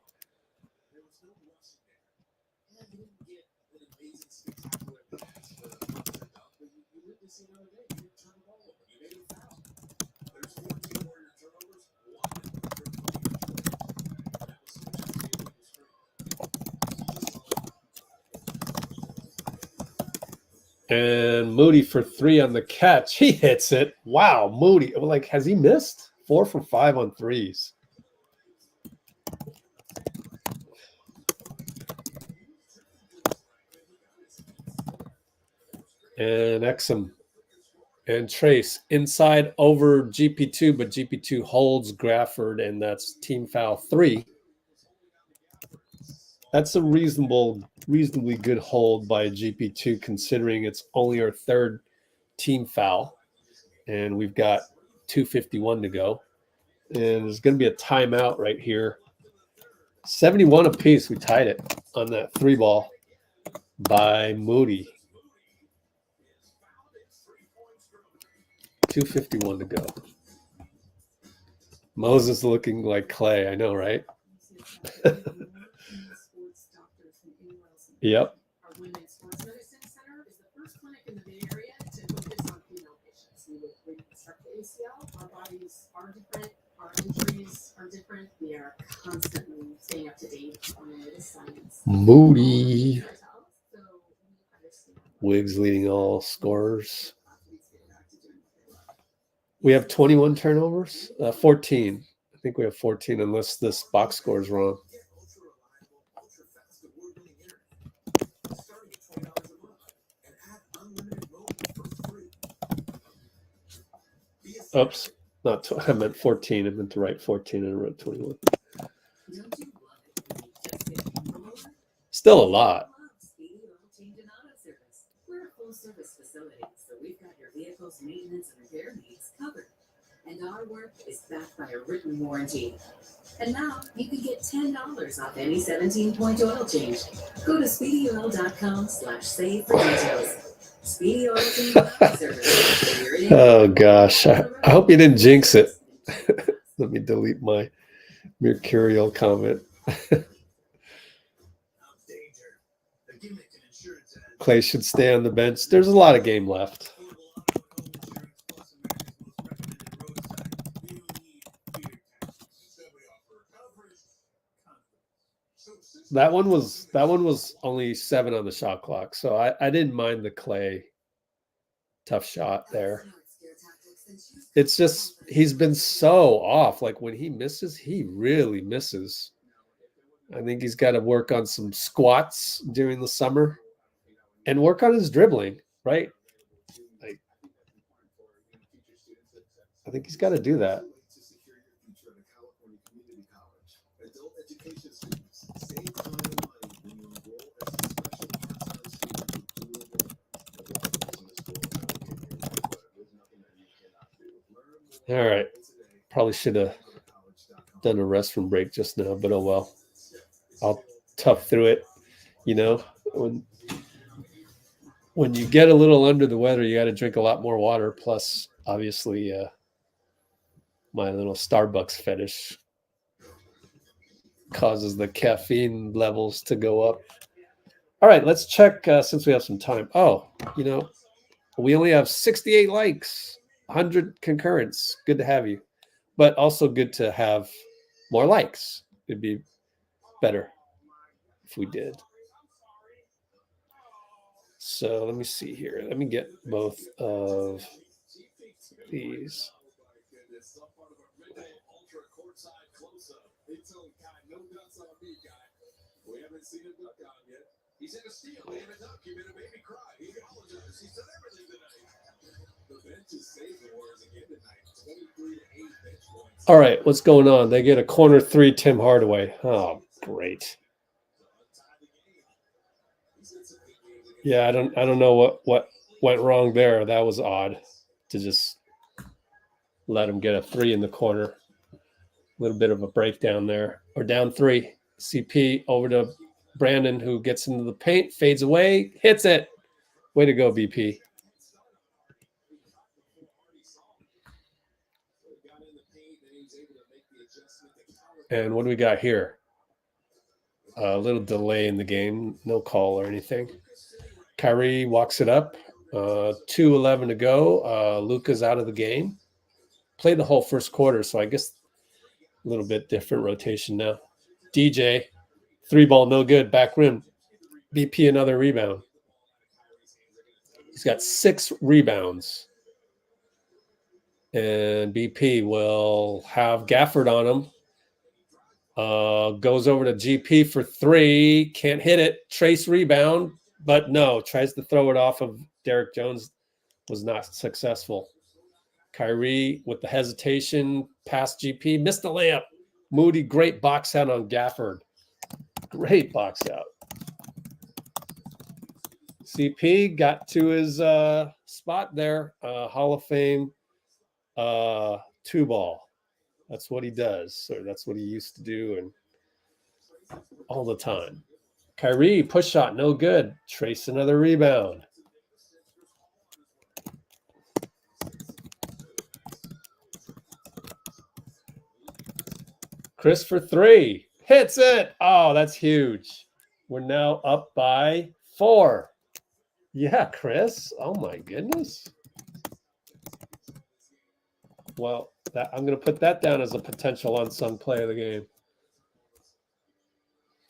And Moody for 3 on the catch. He hits it. Wow, Moody. Like, has he missed? 4 for 5 on threes. And Exum and Trace inside over GP2, but GP2 holds Gafford, and that's team foul 3. That's a reasonably good hold by GP2, considering it's only our 3rd team foul, and we've got 2:51 to go. And there's going to be a timeout right here. 71 apiece. We tied it on that 3-ball by Moody. 2:51 to go. Moses looking like Klay. I know, right? Yep. Our Women's Sports Medicine Center is the first clinic in the Bay Area to focus on female patients. We reconstruct the ACL. Our bodies are different. Our injuries are different. We are constantly staying up to date on the latest science. Moody. Wiggs leading all scorers. We have 21 turnovers. 14. I think we have 14 unless this box score is wrong. Oops, I meant 14. I meant to write 14 and I wrote 21. Still a lot. We're a full service facility, so we've got your vehicle's maintenance and repair needs covered. And our work is backed by a written warranty. And now you can get $10 off any 17-point oil change. Go to speedyoil.com/save for details. Speedy Oil Change Service. Oh gosh, I hope you didn't jinx it. Let me delete my mercurial comment. Klay should stay on the bench. There's a lot of game left. That one was only 7 on the shot clock, so I didn't mind the Klay tough shot there. It's just he's been so off. Like when he misses, he really misses. I think he's got to work on some squats during the summer and work on his dribbling, right? Like, I think he's got to do that. All right. Probably should have done a restroom break just now, but oh well. I'll tough through it. You know, when you get a little under the weather, you got to drink a lot more water. Plus, obviously, my little Starbucks fetish causes the caffeine levels to go up. All right, let's check since we have some time. Oh, you know, we only have 68 likes. 100 concurrents. Good to have you, but also good to have more likes. It'd be better if we did. So let me see here. Let me get both of these. We haven't seen a duck out yet. He's in a steal. He had a duck. He made a baby cry. He apologized. He's done everything tonight. The bench is saved the Warriors again tonight. 23-8 bench points. All right, what's going on? They get a corner three, Tim Hardaway. Oh, great. Yeah, I don't know what went wrong there. That was odd to just let him get a three in the corner. A little bit of a breakdown there. Or down three. CP over to Brandon, who gets into the paint, fades away, hits it. Way to go, BP. And what do we got here? A little delay in the game. No call or anything. Kyrie walks it up. 2:11 to go. Luka's out of the game. Played the whole first quarter, so I guess a little bit different rotation now. DJ, three ball, no good. Back rim. BP, another rebound. He's got 6 rebounds. And BP will have Gafford on him. Goes over to GP for 3. Can't hit it. Trace rebound, but no. Tries to throw it off of Derek Jones. Was not successful. Kyrie with the hesitation. Past GP. Missed the layup. Moody, great box out on Gafford. Great box out. CP got to his spot there. Hall of Fame 2-ball. That's what he does. Or that's what he used to do and all the time. Kyrie, push shot, no good. Trace another rebound. Chris for 3. Hits it. Oh, that's huge. We're now up by 4. Yeah, Chris. Oh, my goodness. Well, I'm going to put that down as a potential unsung play of the game.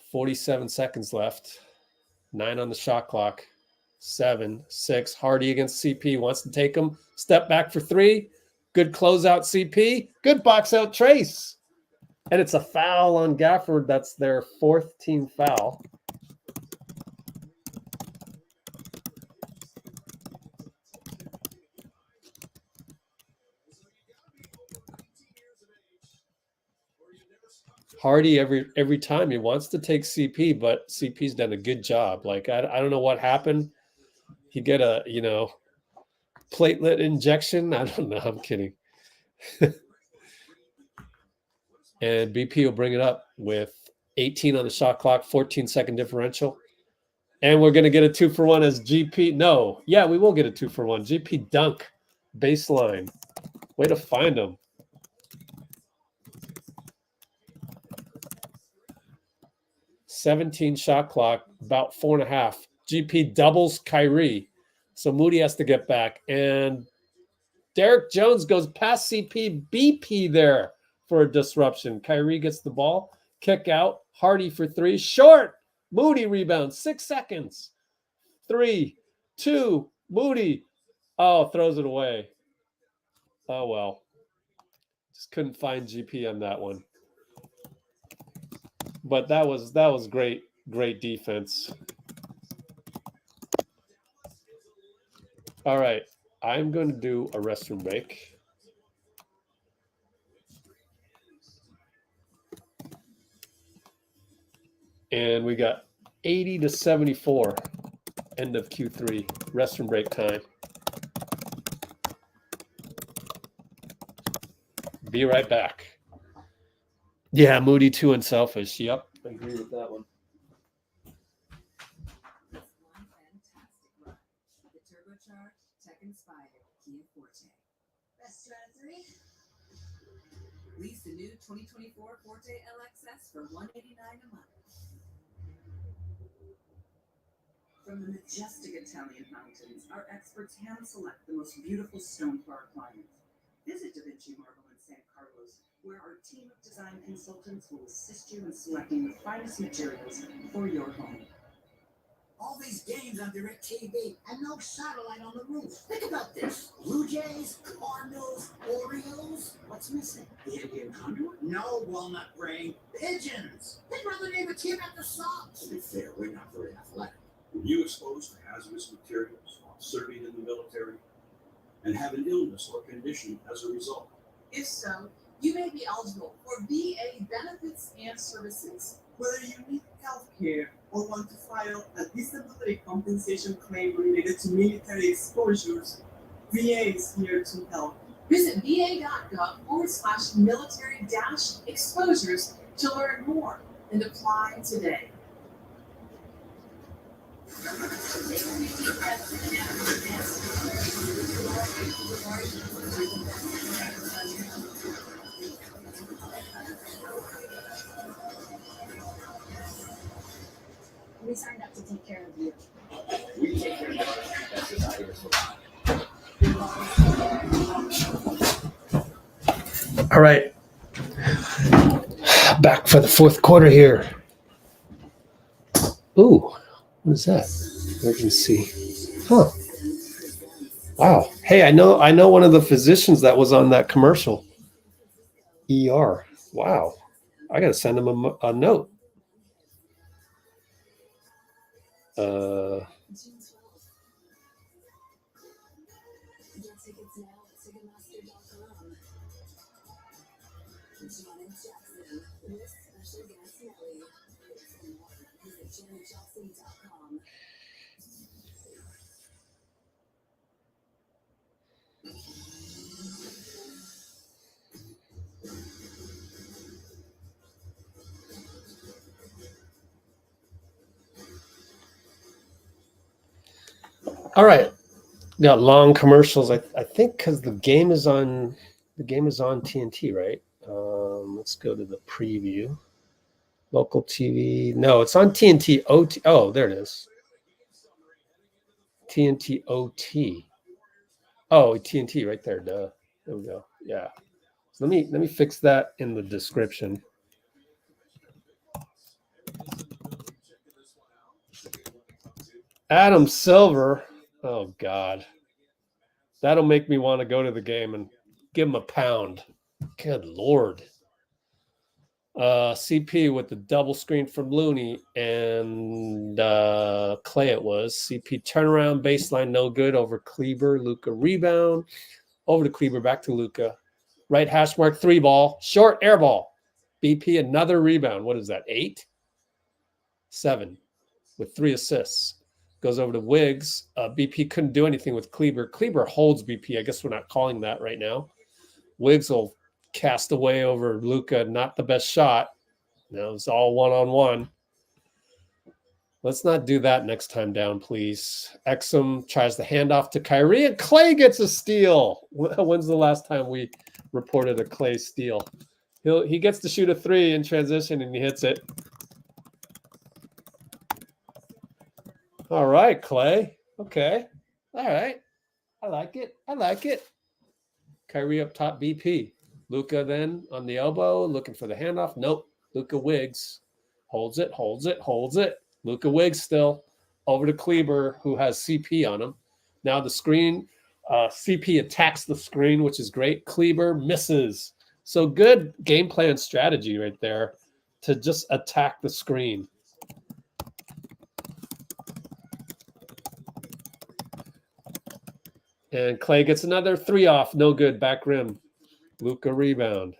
47 seconds left. 9 on the shot clock. 7, 6. Hardy against CP. Wants to take him. Step back for 3. Good closeout, CP. Good box out, Trace. And it's a foul on Gafford. That's their 4th team foul. Hardy every time he wants to take CP, but CP's done a good job. Like I don't know what happened. He get a platelet injection. I don't know. I'm kidding. And BP will bring it up with 18 on the shot clock, 14-second differential. And we're going to get a 2-for-1 as GP. No. Yeah, we will get a 2-for-1. GP dunk. Baseline. Way to find him. $17 shot clock, about 4.5. GP doubles Kyrie. So Moody has to get back. And Derek Jones goes past CP. BP there for a disruption. Kyrie gets the ball. Kick out. Hardy for 3. Short. Moody rebounds. 6 seconds. 3, 2. Moody. Oh, throws it away. Oh, well. Just couldn't find GP on that one. But that was great defense. All right. I'm going to do a restroom break. And we got 80 to 74, end of Q3, restroom break time. Be right back. Yeah, Moody too unselfish. Yep, I agree with that one. It's one fantastic run. The turbocharged, tech-inspired Kia Forte. Best strategy. Lease the new 2024 Forte LXS for $189 a month. From the majestic Italian mountains, our experts hand select the most beautiful stone for our clients. Visit Da Vinci Marble in San Carlos, where our team of design consultants will assist you in selecting the finest materials for your home. All these games on DirecTV and no satellite on the roof. Think about this. Blue Jays, Cardinals, Orioles. What's missing? The Indian Condor? No, Walnut Brain. Pigeons. They'd rather name a team after Sox. To be fair, we're not very athletic. Were you exposed to hazardous materials while serving in the military and have an illness or condition as a result? If so, You may be eligible for VA benefits and services. Whether you need health care or want to file a disability compensation claim related to military exposures, VA is here to help. Visit va.gov/military-exposures to learn more and apply today. We signed up to take care of you. We take care of that's just how yours. All right. Back for the fourth quarter here. Ooh, what is that? Emergency. Huh. Wow. Hey, I know one of the physicians that was on that commercial. ER. Wow. I got to send him a note. All right. Got long commercials. I think because the game is on TNT, right? Let's go to the preview. Local TV. No, it's on TNT OT. Oh, there it is. TNT OT. Oh, TNT right there. Duh. There we go. Yeah. So let me fix that in the description. Adam Silver. Oh God. That'll make me want to go to the game and give him a pound. Good Lord. CP with the double screen from Looney and Klay it was. CP turnaround, baseline, no good over Kleber. Luka rebound. Over to Kleber, back to Luka. Right hash mark, 3 ball. Short air ball. BP, another rebound. What is that, 8? 7 with 3 assists. Goes over to Wiggs. BP couldn't do anything with Kleber. Kleber holds BP. I guess we're not calling that right now. Wiggs will cast away over Luka. Not the best shot. No, it's all one-on-one. Let's not do that next time down, please. Exum tries the handoff to Kyrie, and Klay gets a steal. When's the last time we reported a Klay steal? He gets to shoot a 3 in transition, and he hits it. All right, Klay. Okay. All right. I like it. I like it. Kyrie up top, BP. Luka then on the elbow, looking for the handoff. Nope. Luka Wiggs holds it, holds it, holds it. Luka Wiggs still over to Kleber, who has CP on him. Now the screen, CP attacks the screen, which is great. Kleber misses. So good game plan strategy right there to just attack the screen. And Klay gets another 3 off. No good. Back rim. Luka rebound.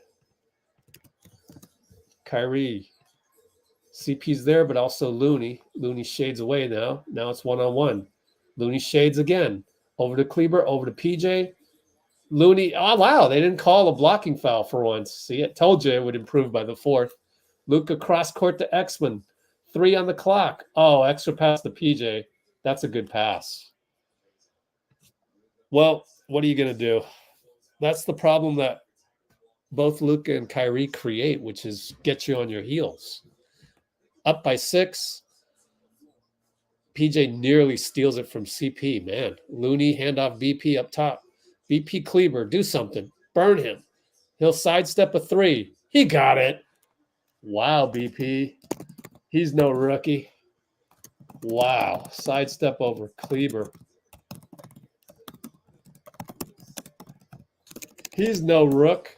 Kyrie. CP's there, but also Looney. Looney shades away now. Now it's one-on-one. Looney shades again. Over to Kleber, over to PJ. Looney, oh, wow, they didn't call a blocking foul for once. See, I told you it would improve by the 4th. Luka cross court to Exman. 3 on the clock. Oh, extra pass to PJ. That's a good pass. Well, what are you going to do? That's the problem that both Luka and Kyrie create, which is get you on your heels. Up by 6. PJ nearly steals it from CP, man. Looney, handoff BP up top. BP Kleber, do something. Burn him. He'll sidestep a 3. He got it. Wow, BP. He's no rookie. Wow. Sidestep over Kleber. He's no rook.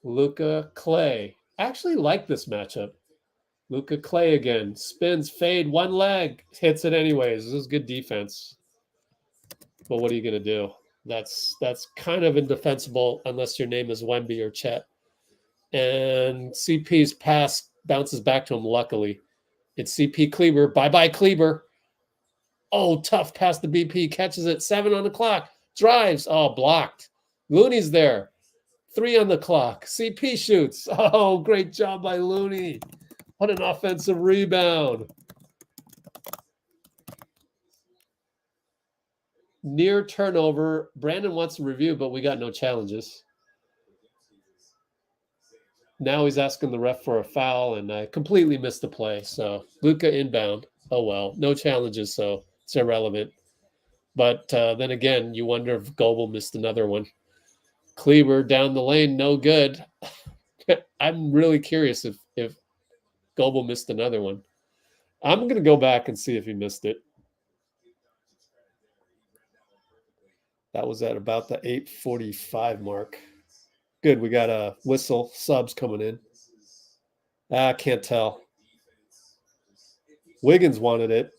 Luka Klay. I actually like this matchup. Luka Klay again. Spins, fade, one leg. Hits it anyways. This is good defense. But what are you going to do? That's kind of indefensible unless your name is Wemby or Chet. And CP's pass bounces back to him, luckily. It's CP Kleber. Bye-bye, Kleber. Oh, tough pass to BP. Catches it. 7 on the clock. Drives. Oh, blocked. Looney's there. 3 on the clock. CP shoots. Oh, great job by Looney. What an offensive rebound. Near turnover. Brandon wants to review, but we got no challenges. Now he's asking the ref for a foul, and I completely missed the play. So Luka inbound. Oh, well, no challenges, so it's irrelevant. But then again, you wonder if Goble missed another one. Kleber down the lane, no good. I'm really curious if Goble missed another one. I'm going to go back and see if he missed it. That was at about the 8:45 mark. Good, we got a whistle, subs coming in. I can't tell. Wiggins wanted it.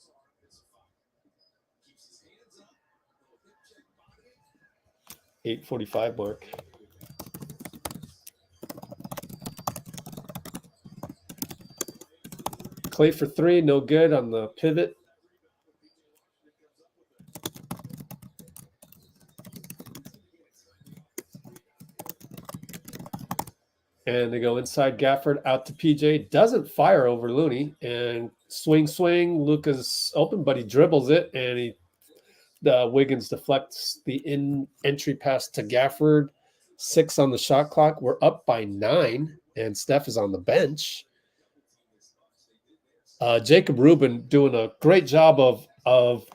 $8:45 mark. Klay for 3, no good on the pivot. And they go inside Gafford, out to PJ. Doesn't fire over Looney. And swing. Luka's open, but he dribbles it. And Wiggins deflects the entry pass to Gafford. 6 on the shot clock. We're up by 9. And Steph is on the bench. Jacob Rubin doing a great job of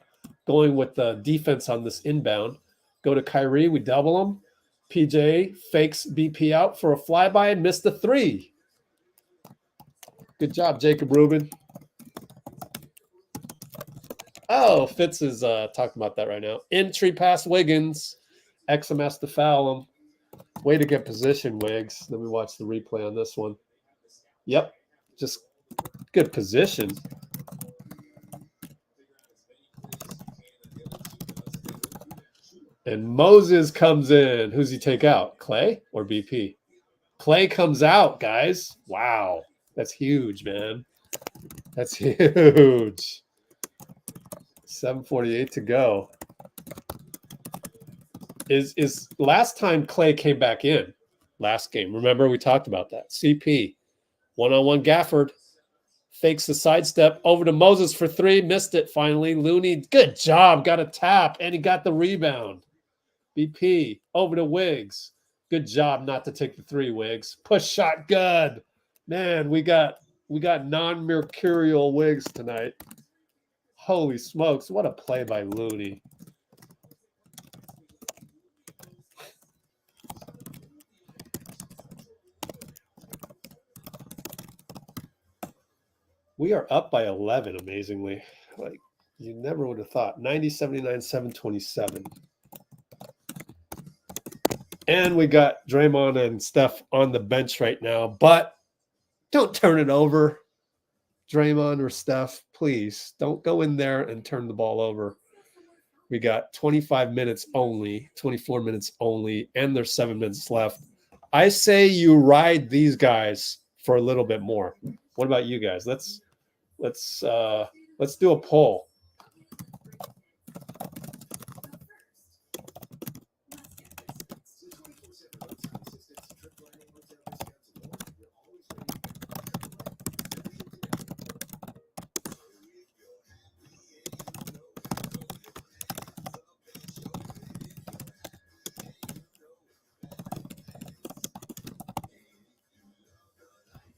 going with the defense on this inbound. Go to Kyrie. We double him. PJ fakes BP out for a flyby and missed the 3. Good job, Jacob Rubin. Oh, Fitz is talking about that right now. Entry pass Wiggins. Exum has to foul him. Way to get position, Wiggs. Let me watch the replay on this one. Yep, just good position. And Moses comes in. Who's he take out? Klay or BP? Klay comes out, guys. Wow. That's huge, man. That's huge. 7:48 to go. Is last time Klay came back in, last game. Remember, we talked about that. CP. One-on-one Gafford. Fakes the sidestep over to Moses for 3. Missed it finally. Looney, good job. Got a tap, and he got the rebound. BP over to Wiggs. Good job not to take the 3, Wiggs. Push shot, good. Man, we got non-mercurial Wiggs tonight. Holy smokes, what a play by Looney. We are up by 11, amazingly. Like, you never would have thought. 90-79, 727. And we got Draymond and Steph on the bench right now. But don't turn it over, Draymond or Steph. Please, don't go in there and turn the ball over. We got 25 minutes only, 24 minutes only, and there's 7 minutes left. I say you ride these guys for a little bit more. What about you guys? Let's do a poll.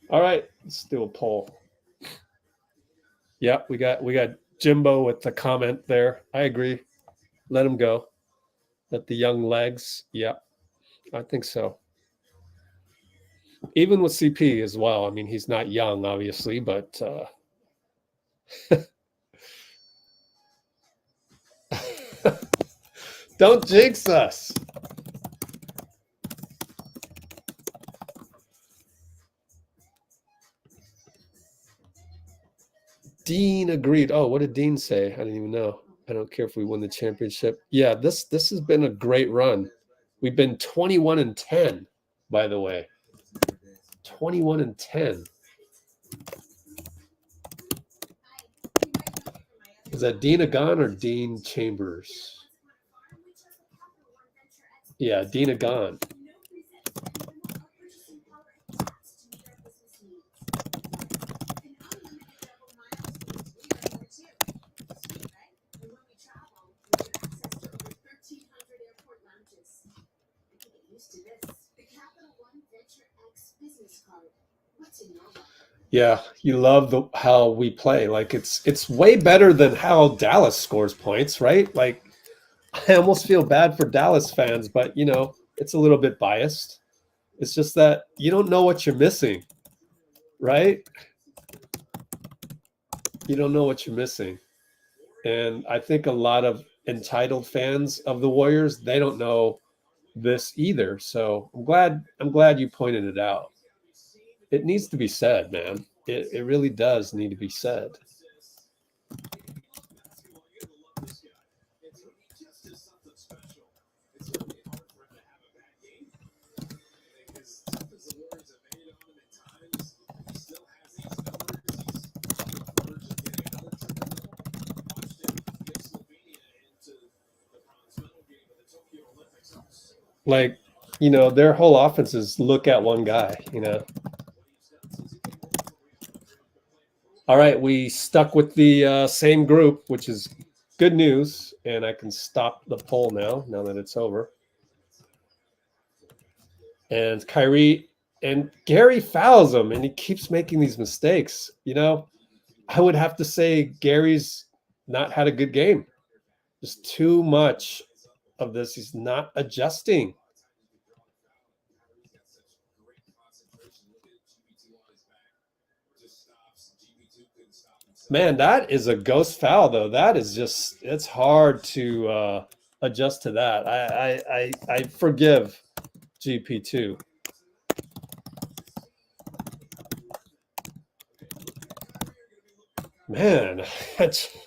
All right, let's do a poll. Yeah, we got Jimbo with the comment there. I agree. Let him go. Let the young legs. Yeah, I think so. Even with CP as well. I mean, he's not young, obviously, but don't jinx us. Dean agreed. Oh, what did Dean say? I didn't even know. I don't care if we win the championship. Yeah, this has been a great run. We've been 21-10, by the way. 21-10. Is that Dean Agon or Dean Chambers? Yeah, Dean Agon. Yeah, you love how we play. Like it's way better than how Dallas scores points, right? Like I almost feel bad for Dallas fans, but you know, it's a little bit biased. It's just that you don't know what you're missing, right? You don't know what you're missing. And I think a lot of entitled fans of the Warriors, they don't know this either. So I'm glad you pointed it out. It needs to be said, man. It really does need to be said. Like, you know, their whole offense is look at one guy, you know. All right, we stuck with the same group, which is good news. And I can stop the poll now that it's over. And Kyrie and Gary fouls him, and he keeps making these mistakes. You know, I would have to say Gary's not had a good game. Just too much of this. He's not adjusting. Man, that is a ghost foul, though. That is just, it's hard to adjust to that. I forgive GP2. Man,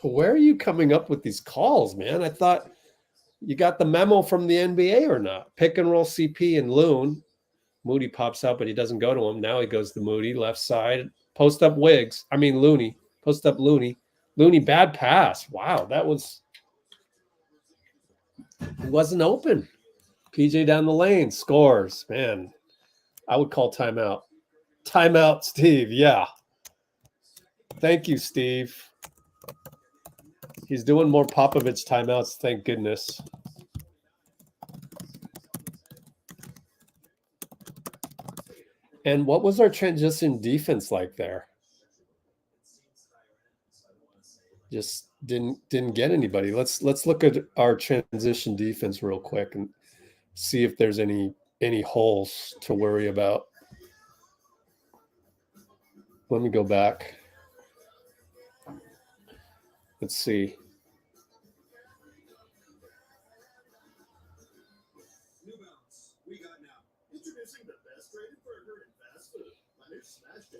where are you coming up with these calls, man? I thought you got the memo from the NBA or not. Pick and roll CP and Loon. Moody pops up, but he doesn't go to him. Now he goes to Moody, left side. Post up Wiggs. I mean, Looney. Post up Looney. Looney, bad pass. Wow, that was... It wasn't open. PJ down the lane. Scores. Man, I would call timeout. Timeout, Steve. Yeah. Thank you, Steve. He's doing more Popovich timeouts, thank goodness. And what was our transition defense like there? Just didn't get anybody. Let's look at our transition defense real quick and see if there's any holes to worry about. Let me go back. Let's see.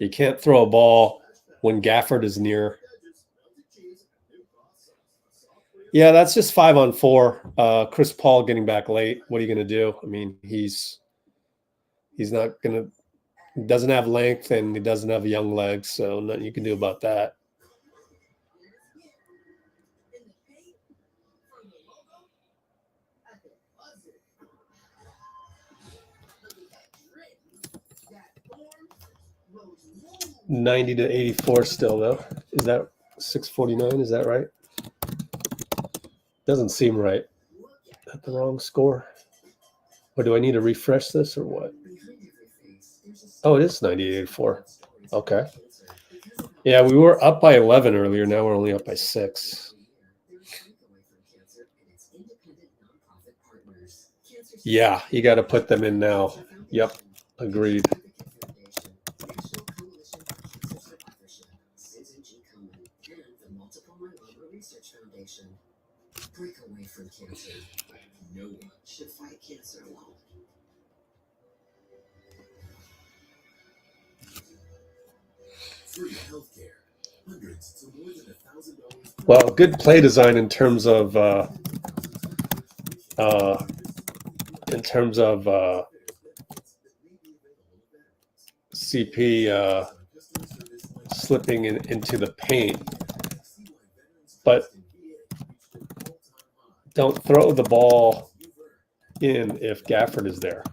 You can't throw a ball when Gafford is near. Yeah, that's just 5-on-4. Chris Paul getting back late. What are you going to do? I mean, he's not going to. He doesn't have length and he doesn't have young legs, so nothing you can do about that. $90 to $84 still, though. Is that 649? Is that right? Doesn't seem right. Is that the wrong score? Or do I need to refresh this or what? Oh, it is 98-84. Okay. Yeah, we were up by 11 earlier. Now we're only up by 6. Yeah, you got to put them in now. Yep, agreed. Break away from cancer. No one should fight cancer alone. Free healthcare under Well, good play design in terms of CP slipping into the paint, but don't throw the ball in if Gafford is there.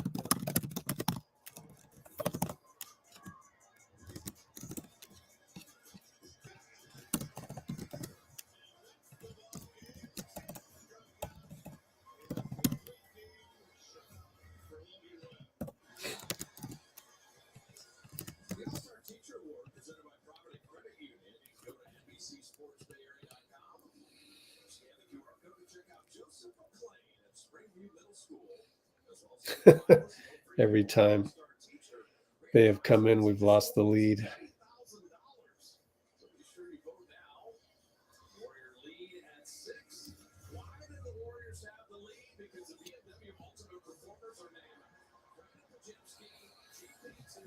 Every time they have come in, we've lost the lead.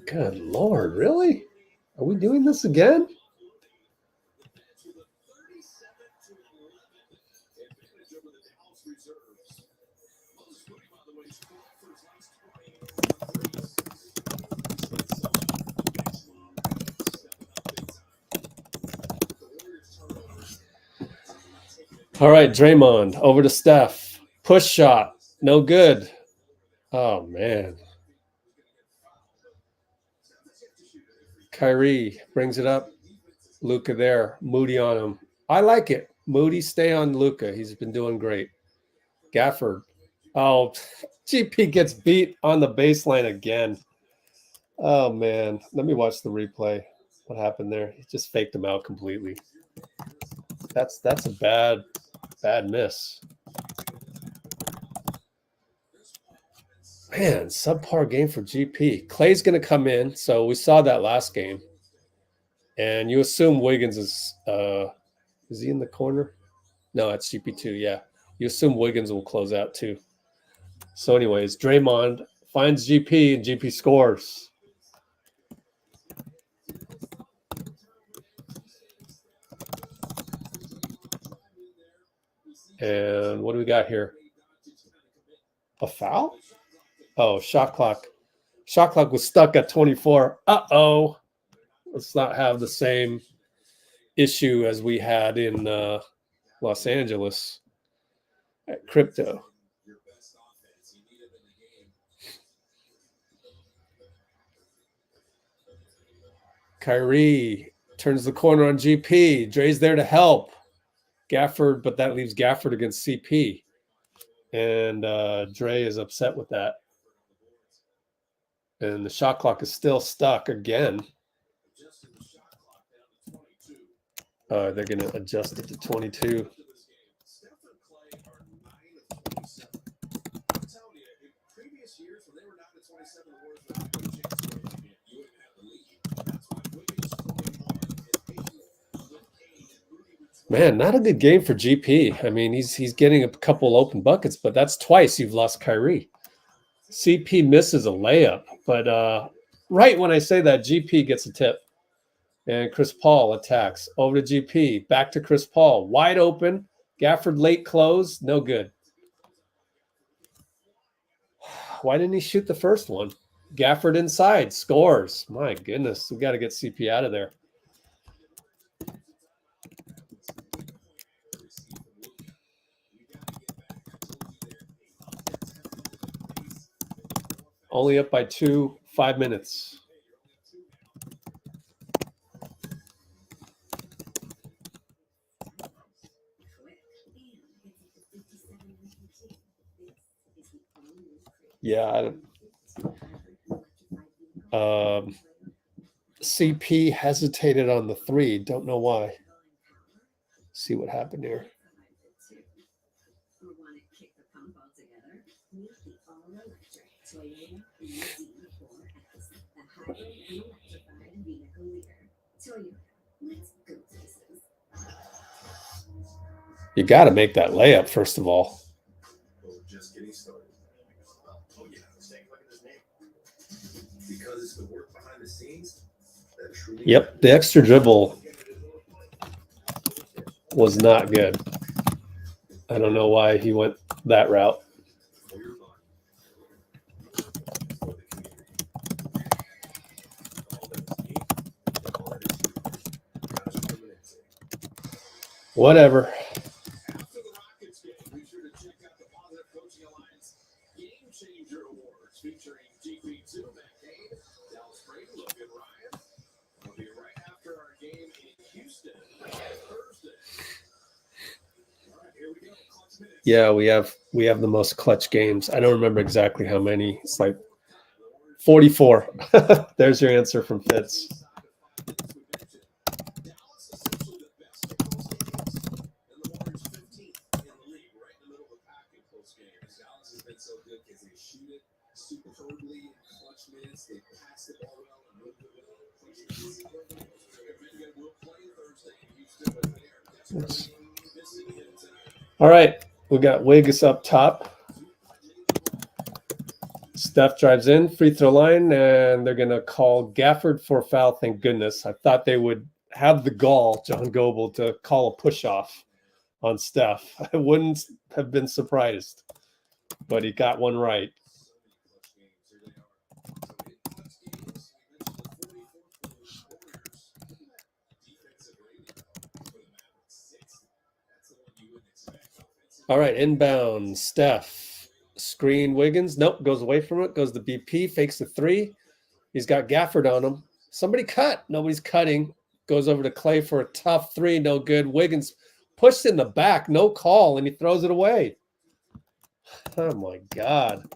Good Lord, really? Are we doing this again? All right, Draymond, over to Steph. Push shot, no good. Oh, man. Kyrie brings it up. Luka there. Moody on him. I like it. Moody, stay on Luka. He's been doing great. Gafford. Oh, GP gets beat on the baseline again. Oh, man. Let me watch the replay. What happened there? He just faked him out completely. That's a bad miss. Man, subpar game for GP. Klay's going to come in. So we saw that last game. And you assume Wiggins is he in the corner? No, it's GP2, yeah. You assume Wiggins will close out too. So anyways, Draymond finds GP and GP scores. And what do we got here? A foul? Oh, shot clock. Shot clock was stuck at 24. Uh-oh. Let's not have the same issue as we had in Los Angeles at Crypto. Kyrie turns the corner on GP. Dre's there to help. Gafford, but that leaves Gafford against CP. And Dre is upset with that. And the shot clock is still stuck again. They're going to adjust it to 22. Man, not a good game for GP. I mean, he's getting a couple open buckets, but that's twice you've lost Kyrie. CP misses a layup, but right when I say that, GP gets a tip. And Chris Paul attacks. Over to GP. Back to Chris Paul. Wide open. Gafford late close. No good. Why didn't he shoot the first one? Gafford inside. Scores. My goodness. We got to get CP out of there. Only up by 2, 5 minutes. Yeah. CP hesitated on the 3. Don't know why. See what happened here. You got to make that layup, first of all. Just getting started. Oh, yeah. Look at his name. Because it's the work behind the scenes that truly. Yep, the extra dribble was not good. I don't know why he went that route. Whatever. After the Rockets game, be sure to check out the Positive Coaching Alliance Game Changer Awards featuring GP2 McCain, Dallas Brady, Logan Ryan. It'll be right after our game in Houston on Thursday. All right, here we go. Clutch minutes. Yeah, we have the most clutch games. I don't remember exactly how many. It's like 44. There's your answer from Fitz. Dallas essentially the best in close games, and the Warriors 15th in the league, right in the middle of the pack in close games. Dallas has been so good because they shoot it superbly in clutch minutes. They pass the ball well and move it well. Kuminga will play Thursday in Houston, but they are desperately missing him tonight. All right, we got Wiggs up top. Steph drives in, free throw line, and they're going to call Gafford for a foul. Thank goodness. I thought they would have the gall, John Goble, to call a push-off on Steph. I wouldn't have been surprised, but he got one right. All right, inbound, Steph. Screen Wiggins. Nope, goes away from it. Goes to BP, fakes the three. He's got Gafford on him. Somebody cut. Nobody's cutting. Goes over to Klay for a tough three. No good. Wiggins pushed in the back. No call, and he throws it away. Oh, my God.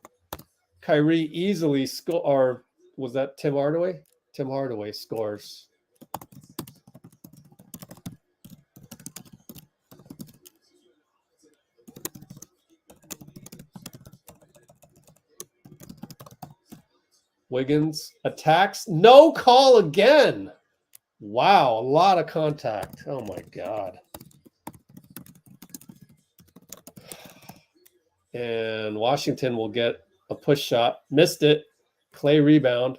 Kyrie easily score. Or was that Tim Hardaway? Tim Hardaway scores. Wiggins attacks. No call again. Wow, a lot of contact. Oh, my God. And Washington will get a push shot. Missed it. Klay rebound.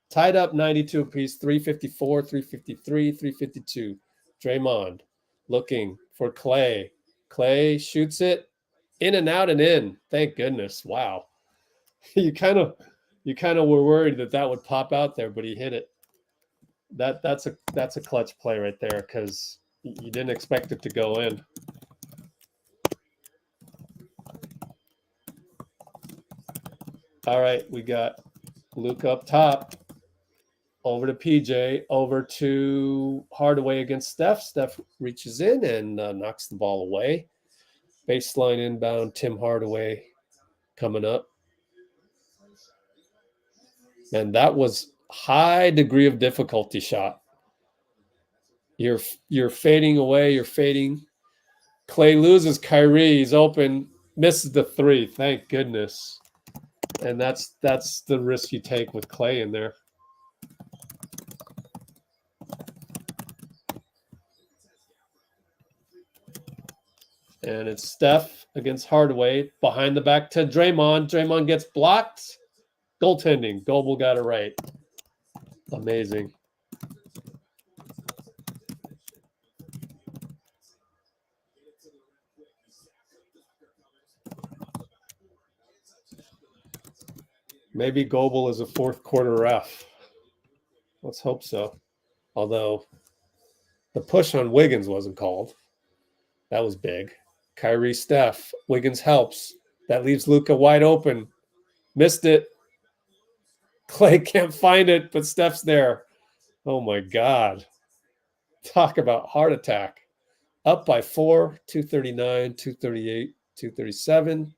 Tied up 92 apiece. 354, 353, 352. Draymond looking for Klay. Klay shoots it. In and out and in. Thank goodness. Wow. You kind of were worried that would pop out there, but he hit it. That's a clutch play right there because you didn't expect it to go in. All right, we got Luka up top, over to PJ, over to Hardaway against Steph. Steph reaches in and knocks the ball away. Baseline inbound, Tim Hardaway coming up. And that was high degree of difficulty shot. You're fading away. You're fading. Klay loses Kyrie. He's open. Misses the three. Thank goodness. And that's the risk you take with Klay in there. And it's Steph against Hardaway. Behind the back to Draymond. Draymond gets blocked. Goaltending. Goble got it right. Amazing. Maybe Goble is a fourth quarter ref. Let's hope so. Although the push on Wiggins wasn't called. That was big. Kyrie, Steph. Wiggins helps. That leaves Luka wide open. Missed it. Klay can't find it, but Steph's there. Oh, my God. Talk about heart attack. Up by 4, 239, 238, 237.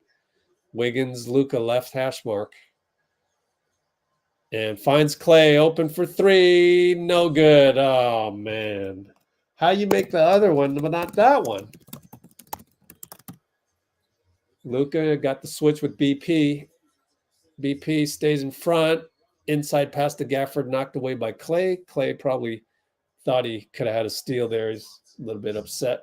Wiggins, Luka left hash mark. And finds Klay open for three. No good. Oh, man. How you make the other one, but not that one? Luka got the switch with BP. BP stays in front. Inside pass to Gafford, knocked away by Klay. Klay probably thought he could have had a steal there. He's a little bit upset.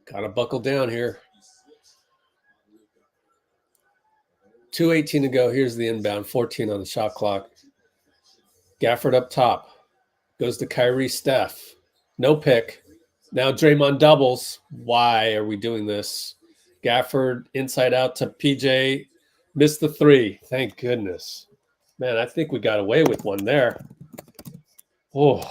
Gotta buckle down here. 2:18 to go. Here's the inbound. 14 on the shot clock. Gafford up top. Goes to Kyrie, Steph. No pick. Now Draymond doubles. Why are we doing this? Gafford inside out to PJ. Missed the three. Thank goodness. Man, I think we got away with one there. Oh.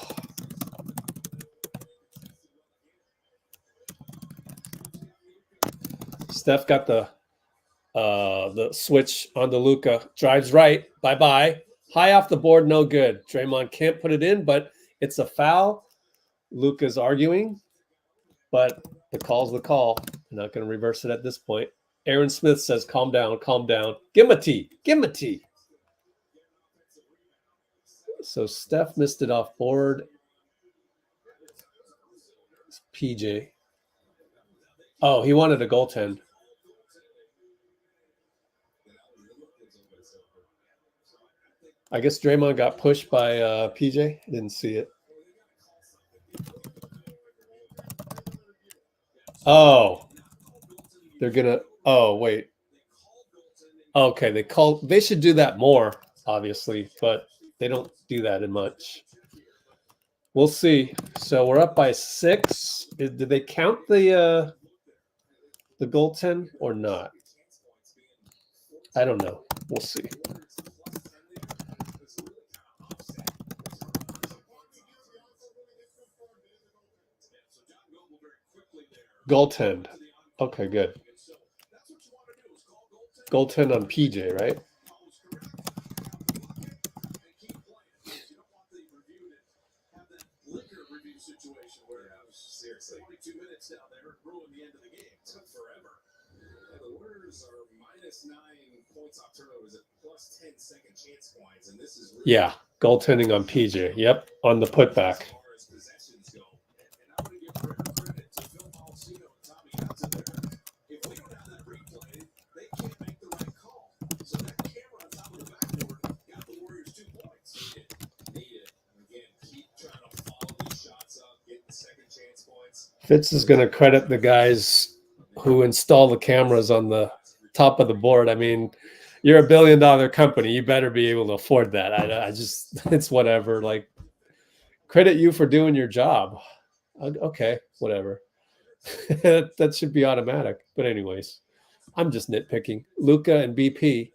Steph got the switch on the Luka. Drives right. Bye-bye. High off the board, no good. Draymond can't put it in, but it's a foul. Luka's arguing, but the call's the call. I'm not going to reverse it at this point. Aaron Smith says, calm down, calm down. Give him a T. Give him a T. So Steph missed it off board. It's PJ. Oh, he wanted a goaltend. I guess Draymond got pushed by PJ. I didn't see it. Oh, they're gonna. Oh, wait. Okay, they should do that more, obviously, but they don't do that in much. We'll see. So we're up by 6. Did they count the goaltend or not? I don't know. We'll see. Goaltend. Okay, good. Goaltend on PJ, right? Seriously, 22 minutes down there, ruined the end of the game. Took forever. And the Warriors are -9 points off turnovers at plus 10 second chance points, and this is really goaltending on PJ. Yep, on the putback. as far as possessions go. And I want to give credit to Phil Malcino and Tommy Hudson there. If we don't have that replay, they can't make the right call. So that camera on top of the backboard got the Warriors 2 points. Need it. And again, keep trying to follow these shots up, get the second chance points. Fitz is going to credit the guys who install the cameras on the top of the board. I mean, you're a $1 billion company. You better be able to afford that. I just, it's whatever. Like, credit you for doing your job. Okay, whatever. That should be automatic. But anyways, I'm just nitpicking. Luka and BP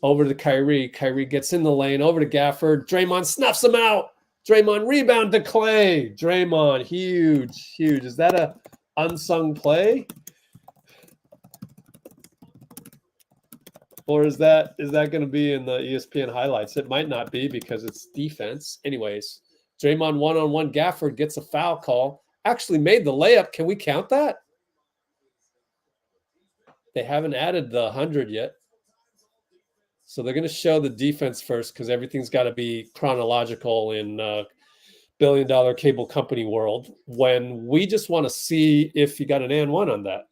over to Kyrie. Kyrie gets in the lane, over to Gafford. Draymond snuffs him out. Draymond rebound to Klay. Draymond, huge, huge. Is that a unsung play? Or is that going to be in the ESPN highlights? It might not be because it's defense. Anyways, Draymond one-on-one. Gafford gets a foul call. Actually made the layup. Can we count that? They haven't added the 100 yet. So they're going to show the defense first because everything's got to be chronological in $1 billion cable company world, when we just want to see if you got an and one on that.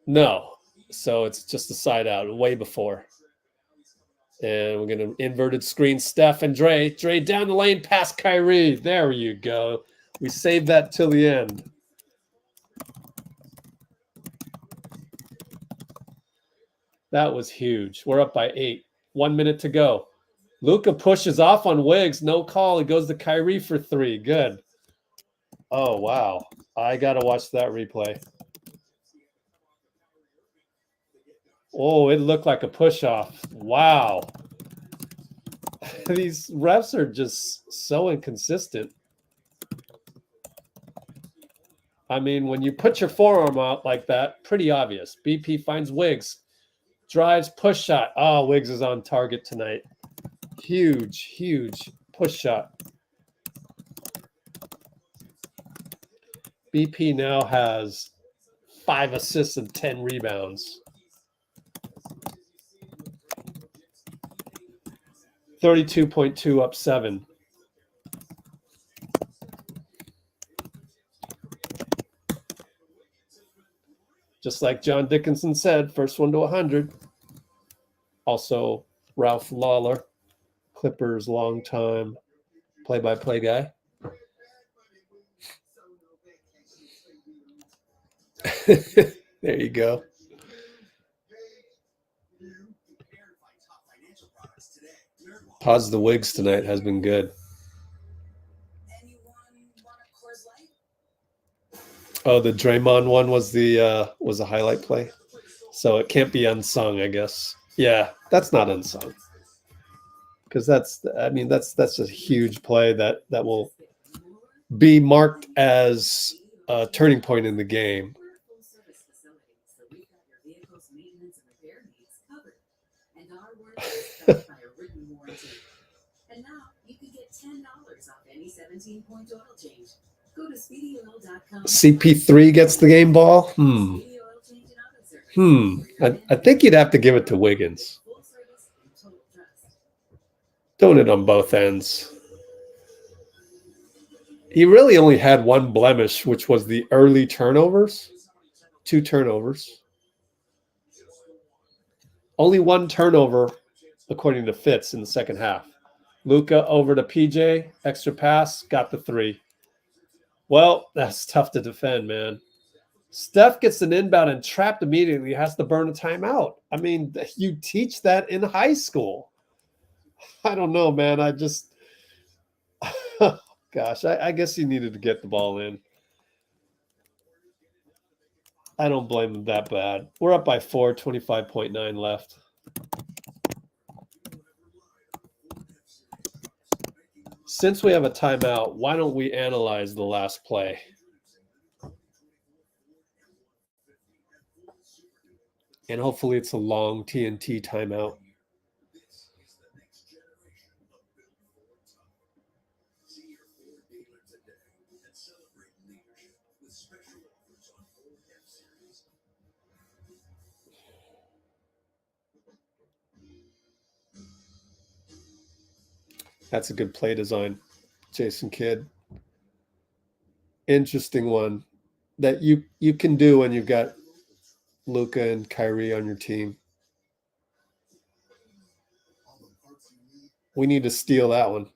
No. So it's just a side out way before. And we're going to inverted screen Steph and Dre. Dre down the lane past Kyrie. There you go. We saved that till the end. That was huge. We're up by 8. 1 minute to go. Luka pushes off on Wiggs. No call. He goes to Kyrie for 3. Good. Oh, wow. I got to watch that replay. Oh, it looked like a push-off. Wow. These refs are just so inconsistent. I mean, when you put your forearm out like that, pretty obvious. BP finds Wiggs. Drives, push shot. Oh, Wiggs is on target tonight. Huge, huge push shot. BP now has 5 assists and 10 rebounds. 32.2 up 7. Just like John Dickinson said, first one to 100. Also, Ralph Lawler, Clippers longtime play-by-play guy. There you go. Pause the Wiggs tonight has been good. Oh, the Draymond one was a highlight play, so it can't be unsung, I guess. Yeah, that's not unsung, because that's a huge play that will be marked as a turning point in the game. And now you can get $10 off any 17-point oil change. Go to speedyoil.com. CP3 gets the game ball. I think you'd have to give it to Wiggins. Doing it on both ends. He really only had one blemish, which was the early turnovers. 2 turnovers. Only 1 turnover, according to Fitz, in the second half. Luka over to PJ, extra pass, got the 3. Well, that's tough to defend, man. Steph gets an inbound and trapped immediately, has to burn a timeout. I mean, you teach that in high school. I don't know, man. I just, gosh, I guess he needed to get the ball in. I don't blame him that bad. We're up by 4, 25.9 left. Since we have a timeout, why don't we analyze the last play? And hopefully it's a long TNT timeout. That's a good play design, Jason Kidd. Interesting one that you can do when you've got Luka and Kyrie on your team. We need to steal that one.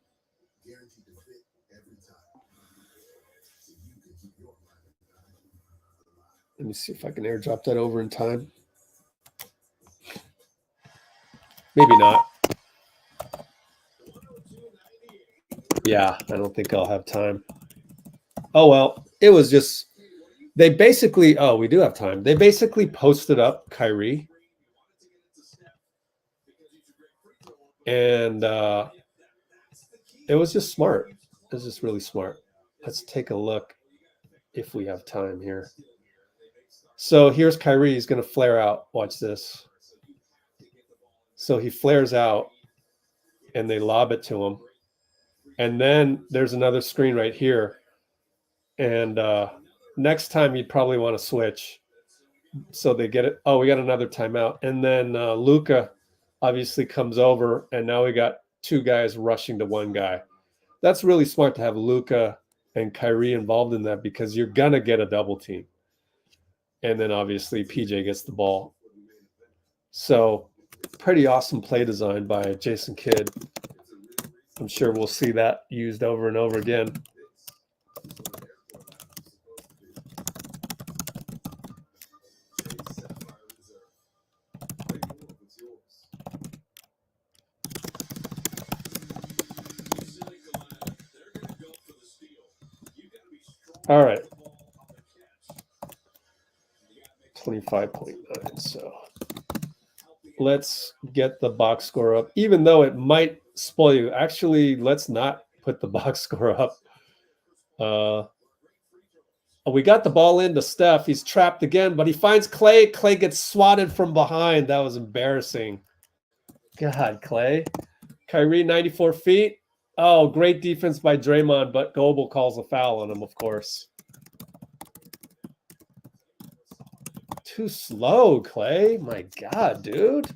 Let me see if I can airdrop that over in time. Maybe not. Yeah, I don't think I'll have time. Oh, well, it was just, they basically, oh, we do have time. They basically posted up Kyrie. And it was just smart. It was just really smart. Let's take a look if we have time here. So here's Kyrie. He's going to flare out. Watch this. So he flares out, and they lob it to him. And then there's another screen right here. And next time you'd probably want to switch. So they get it. Oh, we got another timeout. And then Luka obviously comes over, and now we got 2 guys rushing to 1 guy. That's really smart to have Luka and Kyrie involved in that, because you're going to get a double team. And then obviously PJ gets the ball. So pretty awesome play design by Jason Kidd. I'm sure we'll see that used over and over again. All right. 25.9. So let's get the box score up, even though it might spoil you. Actually, let's not put the box score up. We got the ball into Steph. He's trapped again, but he finds Klay. Klay gets swatted from behind. That was embarrassing. God, Klay. Kyrie, 94 feet. Oh, great defense by Draymond, but Goble calls a foul on him, of course. Too slow, Klay. My God, dude.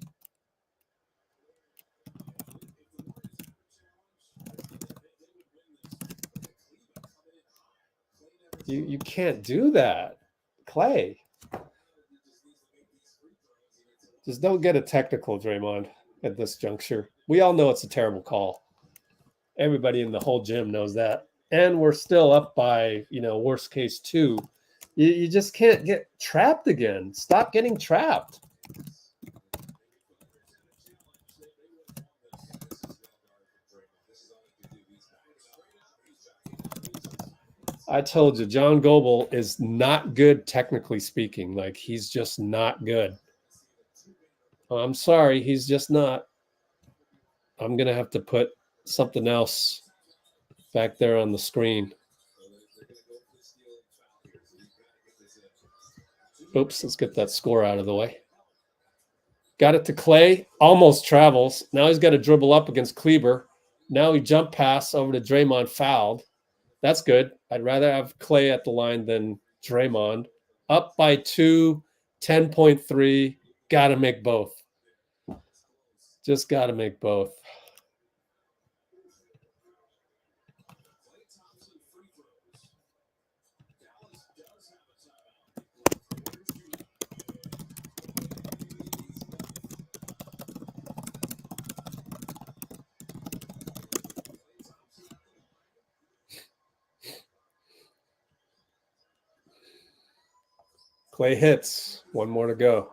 You can't do that, Klay. Just don't get a technical, Draymond, at this juncture. We all know it's a terrible call. Everybody in the whole gym knows that. And we're still up by, worst case 2 You just can't get trapped again. Stop getting trapped. I told you, John Goble is not good technically speaking. Like, he's just not good. I'm sorry, he's just not. I'm going to have to put something else back there on the screen. Oops, let's get that score out of the way. Got it to Klay, almost travels. Now he's got to dribble up against Kleber. Now he jump pass over to Draymond, fouled. That's good. I'd rather have Klay at the line than Draymond. Up by 2, 10.3. Got to make both. Just got to make both. Klay hits. One more to go.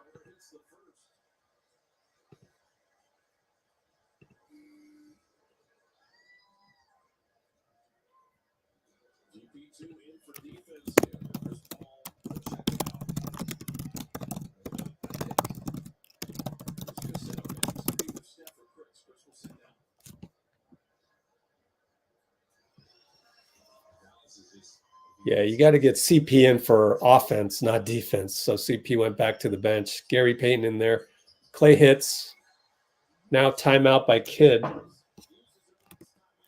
Yeah, you got to get CP in for offense, not defense. So CP went back to the bench. Gary Payton in there. Klay hits. Now timeout by Kidd.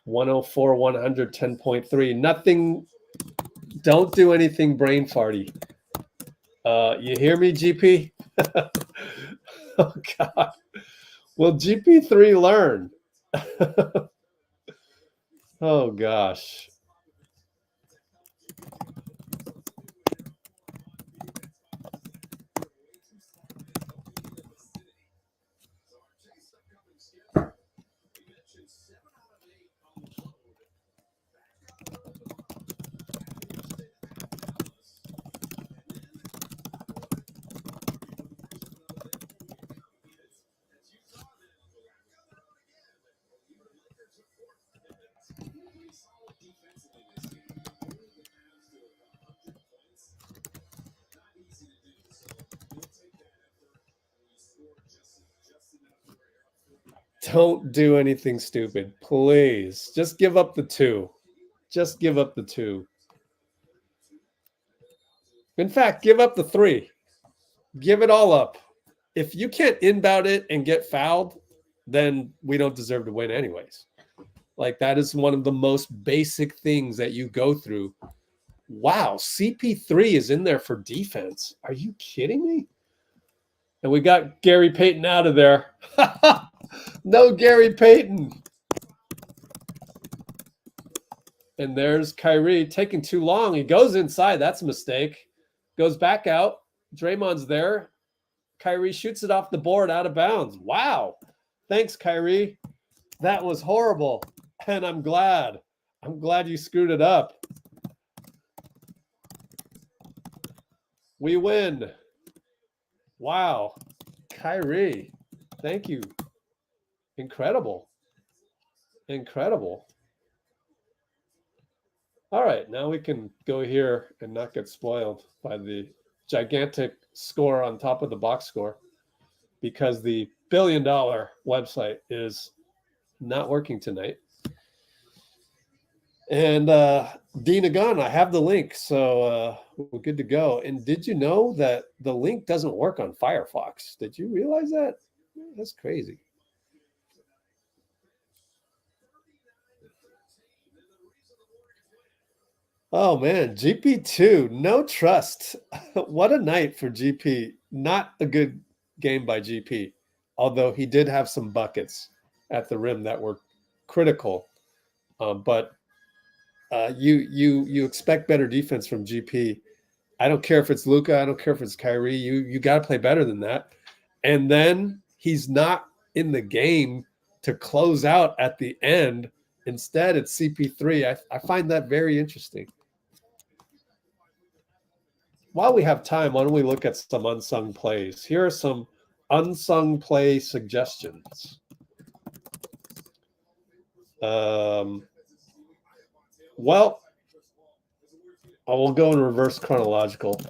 104, 100, 10.3. Nothing. Don't do anything brain farty. You hear me, GP? Oh, God. Will GP3 learn? Oh, gosh. Don't do anything stupid, please. Just give up the 2. Just give up the 2. In fact, give up the 3. Give it all up. If you can't inbound it and get fouled, then we don't deserve to win anyways. Like, that is one of the most basic things that you go through. Wow, CP3 is in there for defense. Are you kidding me? And we got Gary Payton out of there. No Gary Payton. And there's Kyrie taking too long. He goes inside. That's a mistake. Goes back out. Draymond's there. Kyrie shoots it off the board out of bounds. Wow. Thanks, Kyrie. That was horrible. And I'm glad. I'm glad you screwed it up. We win. Wow. Kyrie. Thank you. Incredible. Incredible. All right, now we can go here and not get spoiled by the gigantic score on top of the box score, because the $1 billion website is not working tonight. And Dina Gunn, I have the link, so we're good to go. And did you know that the link doesn't work on Firefox? Did you realize that? That's crazy. Oh, man, GP2, no trust. What a night for GP. Not a good game by GP, although he did have some buckets at the rim that were critical. But you expect better defense from GP. I don't care if it's Luka. I don't care if it's Kyrie. You got to play better than that. And then he's not in the game to close out at the end. Instead, it's CP3. I find that very interesting. while we have time, why don't we look at some unsung plays? Here are some unsung play suggestions. Well, I will go in reverse chronological.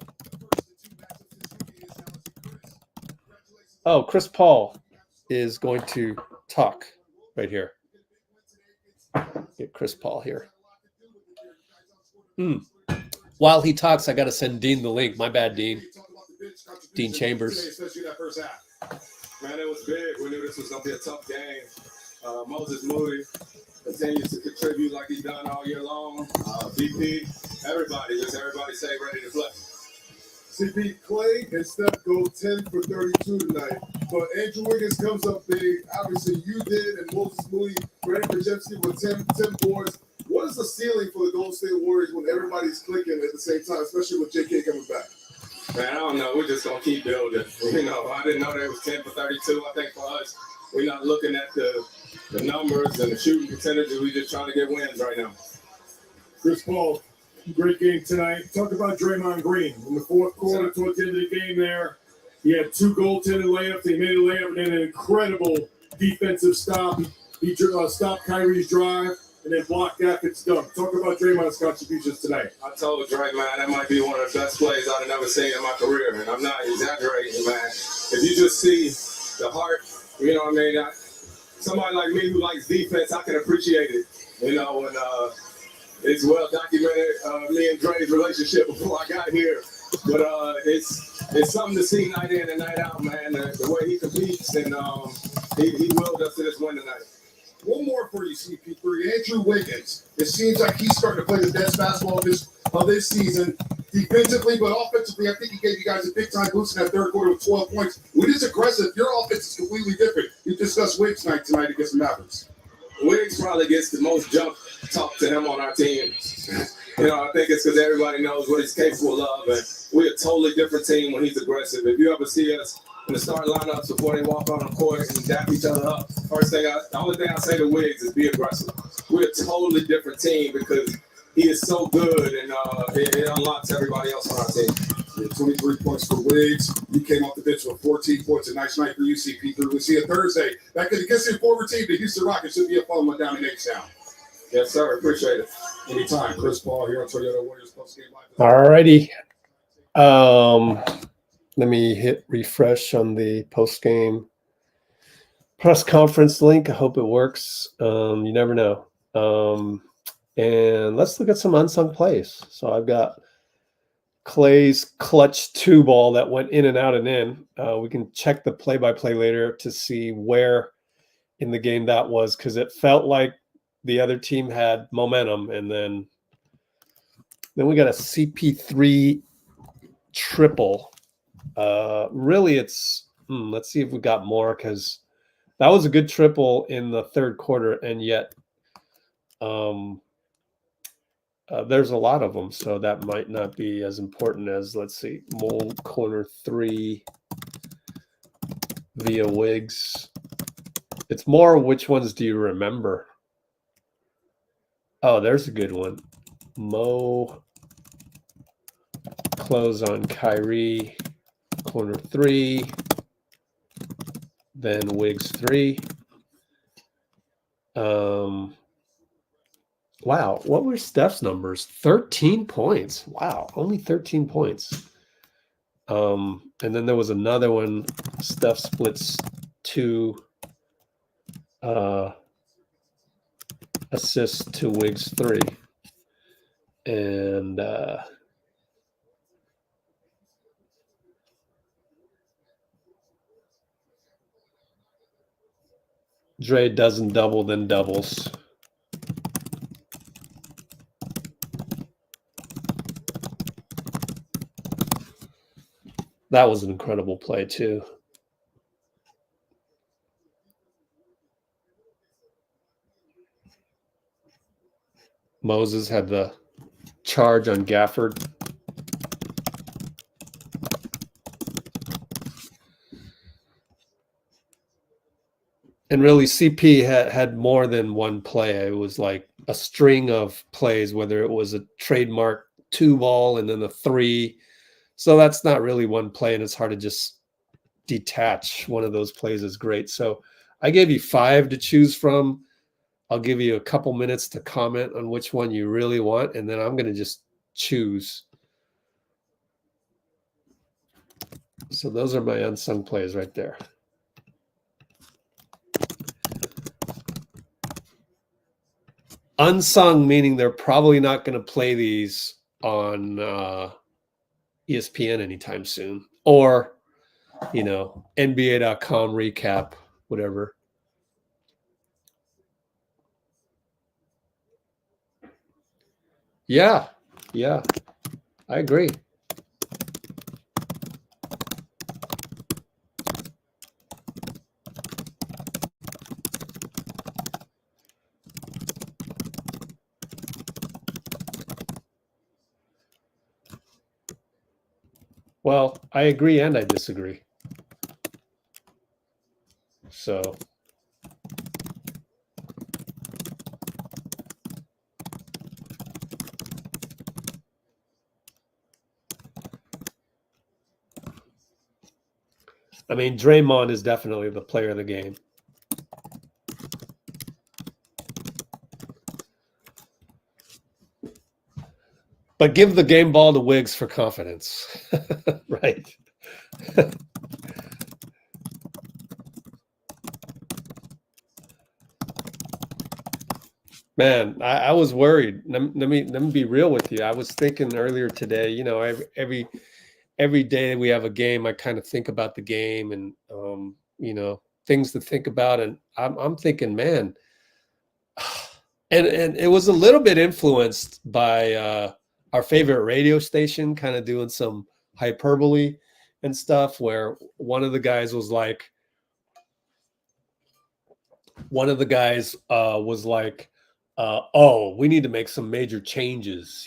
Oh, Chris Paul is going to talk right here. Get Chris Paul here. While he talks, I got to send Dean the link. My bad, Dean. Dean Chambers. Especially that first half. Man, it was big. We knew this was going to be a tough game. Moses Moody continues to contribute like he's done all year long. VP, everybody stay ready to play. CP, Klay and Steph go 10 for 32 tonight, but Andrew Wiggins comes up big. Obviously, you did, and Moses Moody, Brandon Krzyzewski with 10 boards. What is the ceiling for the Golden State Warriors when everybody's clicking at the same time, especially with JK coming back? Man, I don't know. We're just going to keep building. You know, I didn't know there was 10 for 32. I think for us, we're not looking at the numbers and the shooting percentages. We're just trying to get wins right now. Chris Paul, great game tonight. Talk about Draymond Green. In the fourth quarter, towards the end of the game there, he had 2 goaltending layups. He made a layup and then an incredible defensive stop. He stopped Kyrie's drive and then blocked Gafford's dunk. Talk about Draymond's contributions tonight. I told Dre, man, that might be one of the best plays I've ever seen in my career, and I'm not exaggerating, man. If you just see the heart, you know what I mean? Somebody like me who likes defense, I can appreciate it, you know, and it's well documented, me and Dre's relationship before I got here. But it's something to see night in and night out, man, the way he competes, and he willed us to this win tonight. One more for you, CP3. Andrew Wiggins. It seems like he's starting to play the best basketball of this season. Defensively, but offensively, I think he gave you guys a big-time boost in that third quarter with 12 points. When it's aggressive, your offense is completely different. You discussed Wiggs tonight against the Mavericks. Wiggs probably gets the most jump talk to him on our team. You know, I think it's because everybody knows what he's capable of, and we're a totally different team when he's aggressive. If you ever see us in the starting lineups before they walk on the court and dap each other up, the only thing I say to Wiggs is be aggressive. We're a totally different team because he is so good, and it unlocks everybody else on our team. Yeah, 23 points for Wiggs. You came off the bench with 14 points. A nice night for you, CP3. We'll see you Thursday. Back against your former team, the Houston Rockets. Should be a fun one down in H-Town. Yes, sir. Appreciate it. Anytime. Chris Paul here on Toyota Warriors Postgame Live. All righty. Let me hit refresh on the post-game press conference link. I hope it works. You never know. And let's look at some unsung plays. So I've got Klay's clutch 2 ball that went in and out and in. We can check the play-by-play later to see where in the game that was, because it felt like the other team had momentum. And then we got a CP3 triple. Really, it's let's see if we got more, because that was a good triple in the third quarter, and yet there's a lot of them, so that might not be as important as, let's see, Mole corner 3 via Wiggs. It's more which ones do you remember? Oh, there's a good one. Mo close on Kyrie, corner 3, then Wiggs 3. Wow, what were Steph's numbers? 13 points. Wow, only 13 points. And then there was another one. Steph splits 2 assists to Wiggs 3. And Dre doesn't double, then doubles. That was an incredible play, too. Moses had the charge on Gafford. And really, CP had more than one play. It was like a string of plays, whether it was a trademark 2 ball and then a 3, So that's not really one play, and it's hard to just detach one of those plays is great. So I gave you 5 to choose from. I'll give you a couple minutes to comment on which one you really want, and then I'm going to just choose. So those are my unsung plays right there. Unsung meaning they're probably not going to play these on ESPN anytime soon, or NBA.com recap, whatever. Yeah, I agree. Well, I agree and I disagree. So I mean, Draymond is definitely the player of the game. But give the game ball to Wiggs for confidence, right? Man, I was worried. Let me be real with you. I was thinking earlier today, every day we have a game, I kind of think about the game and things to think about, and I'm thinking, man, and it was a little bit influenced by our favorite radio station, kind of doing some hyperbole and stuff, where one of the guys was like, oh, we need to make some major changes,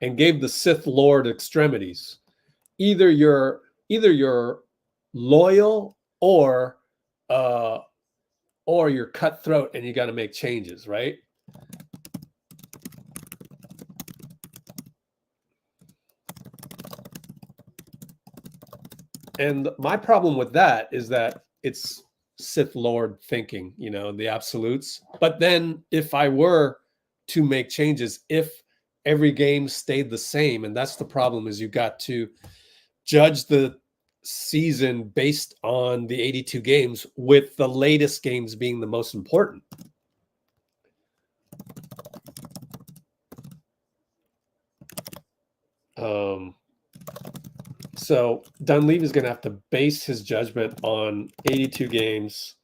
and gave the Sith Lord extremities. Either you're loyal or you're cutthroat and you got to make changes, right? And my problem with that is that it's Sith Lord thinking, the absolutes. But then if I were to make changes, if every game stayed the same, and that's the problem, is you got to judge the season based on the 82 games, with the latest games being the most important. So Dunleavy is going to have to base his judgment on 82 games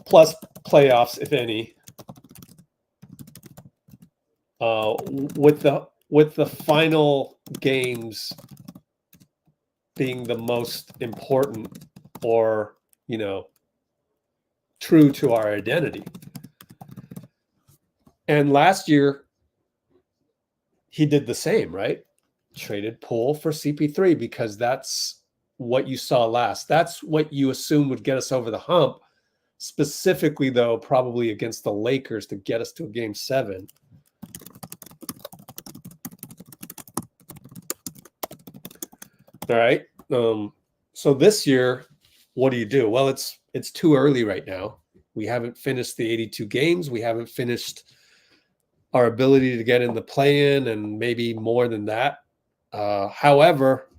plus playoffs, if any, with the final games being the most important, or true to our identity. And last year he did the same, right? Traded Poole for CP3 because that's what you saw last. That's what you assume would get us over the hump, specifically though probably against the Lakers, to get us to a game 7. All right. So this year, what do? Well, it's too early right now. We haven't finished the 82 games. We haven't finished our ability to get in the play-in, and maybe more than that. However,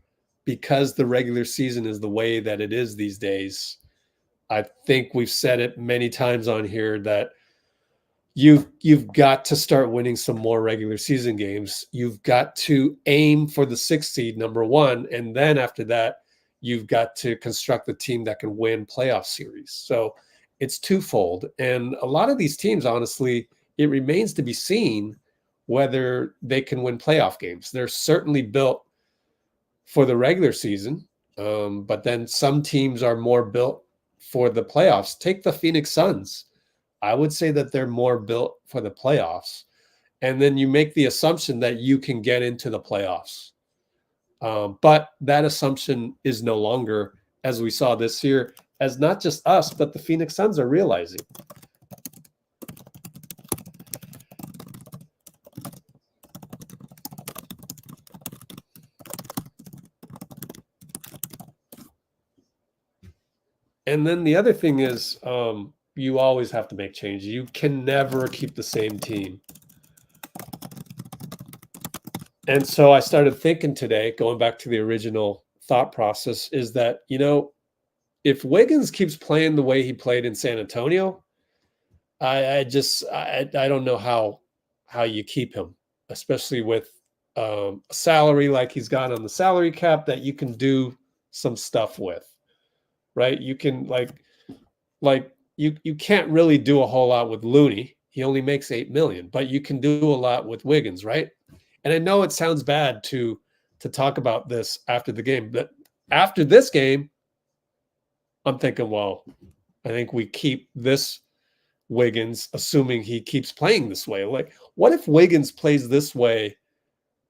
because the regular season is the way that it is these days, I think we've said it many times on here that you've got to start winning some more regular season games. You've got to aim for the 6th seed, number 1, and then after that, you've got to construct the team that can win playoff series. So it's twofold. And a lot of these teams, honestly, it remains to be seen whether they can win playoff games. They're certainly built for the regular season, but then some teams are more built for the playoffs. Take the Phoenix Suns. I would say that they're more built for the playoffs. And then you make the assumption that you can get into the playoffs. But that assumption is no longer, as we saw this year, as not just us, but the Phoenix Suns are realizing. And then the other thing is you always have to make changes. You can never keep the same team. And so I started thinking today, going back to the original thought process, is that, you know, if Wiggins keeps playing the way he played in San Antonio, I don't know how you keep him, especially with a salary like he's got on the salary cap that you can do some stuff with, right? You can like you can't really do a whole lot with Looney. He only makes 8 million, but you can do a lot with Wiggins, right? And I know it sounds bad to talk about this after the game, but after this game, I'm thinking, well, I think we keep this Wiggins, assuming he keeps playing this way. Like, what if Wiggins plays this way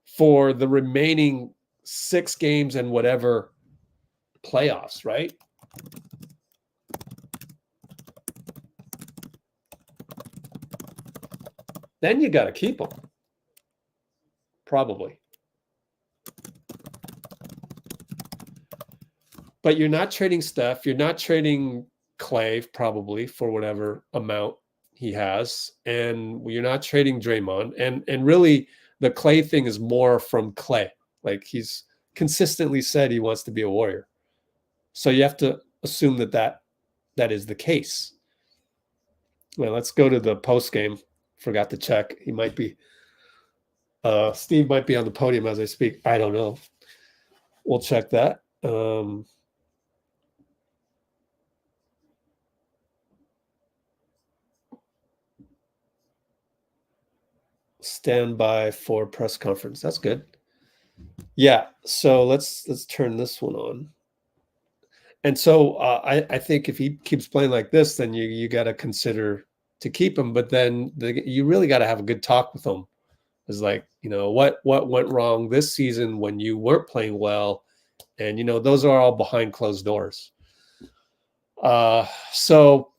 for the remaining 6 games and whatever playoffs, right? Then you got to keep him. Probably. But you're not trading Steph. You're not trading Klay, probably, for whatever amount he has. And you're not trading Draymond. And really, the Klay thing is more from Klay. Like, he's consistently said he wants to be a Warrior. So you have to assume that is the case. Well, let's go to the post game. Forgot to check. He might be Steve might be on the podium as I speak. I don't know. We'll check that. Stand by for press conference. That's good. Yeah. So let's turn this one on. And so I think if he keeps playing like this, then you got to consider to keep him. But then you really got to have a good talk with him. It's like, you know, what went wrong this season when you weren't playing well, and you know those are all behind closed doors. So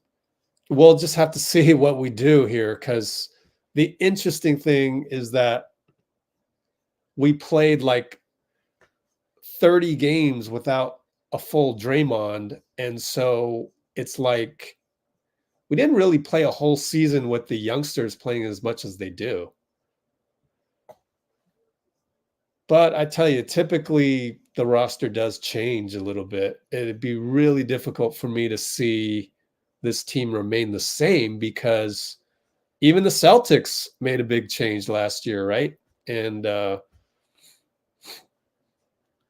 we'll just have to see what we do here, because the interesting thing is that we played like 30 games without a full Draymond. And so it's like we didn't really play a whole season with the youngsters playing as much as they do. But I tell you, typically the roster does change a little bit. It'd be really difficult for me to see this team remain the same, because even the Celtics made a big change last year, right? And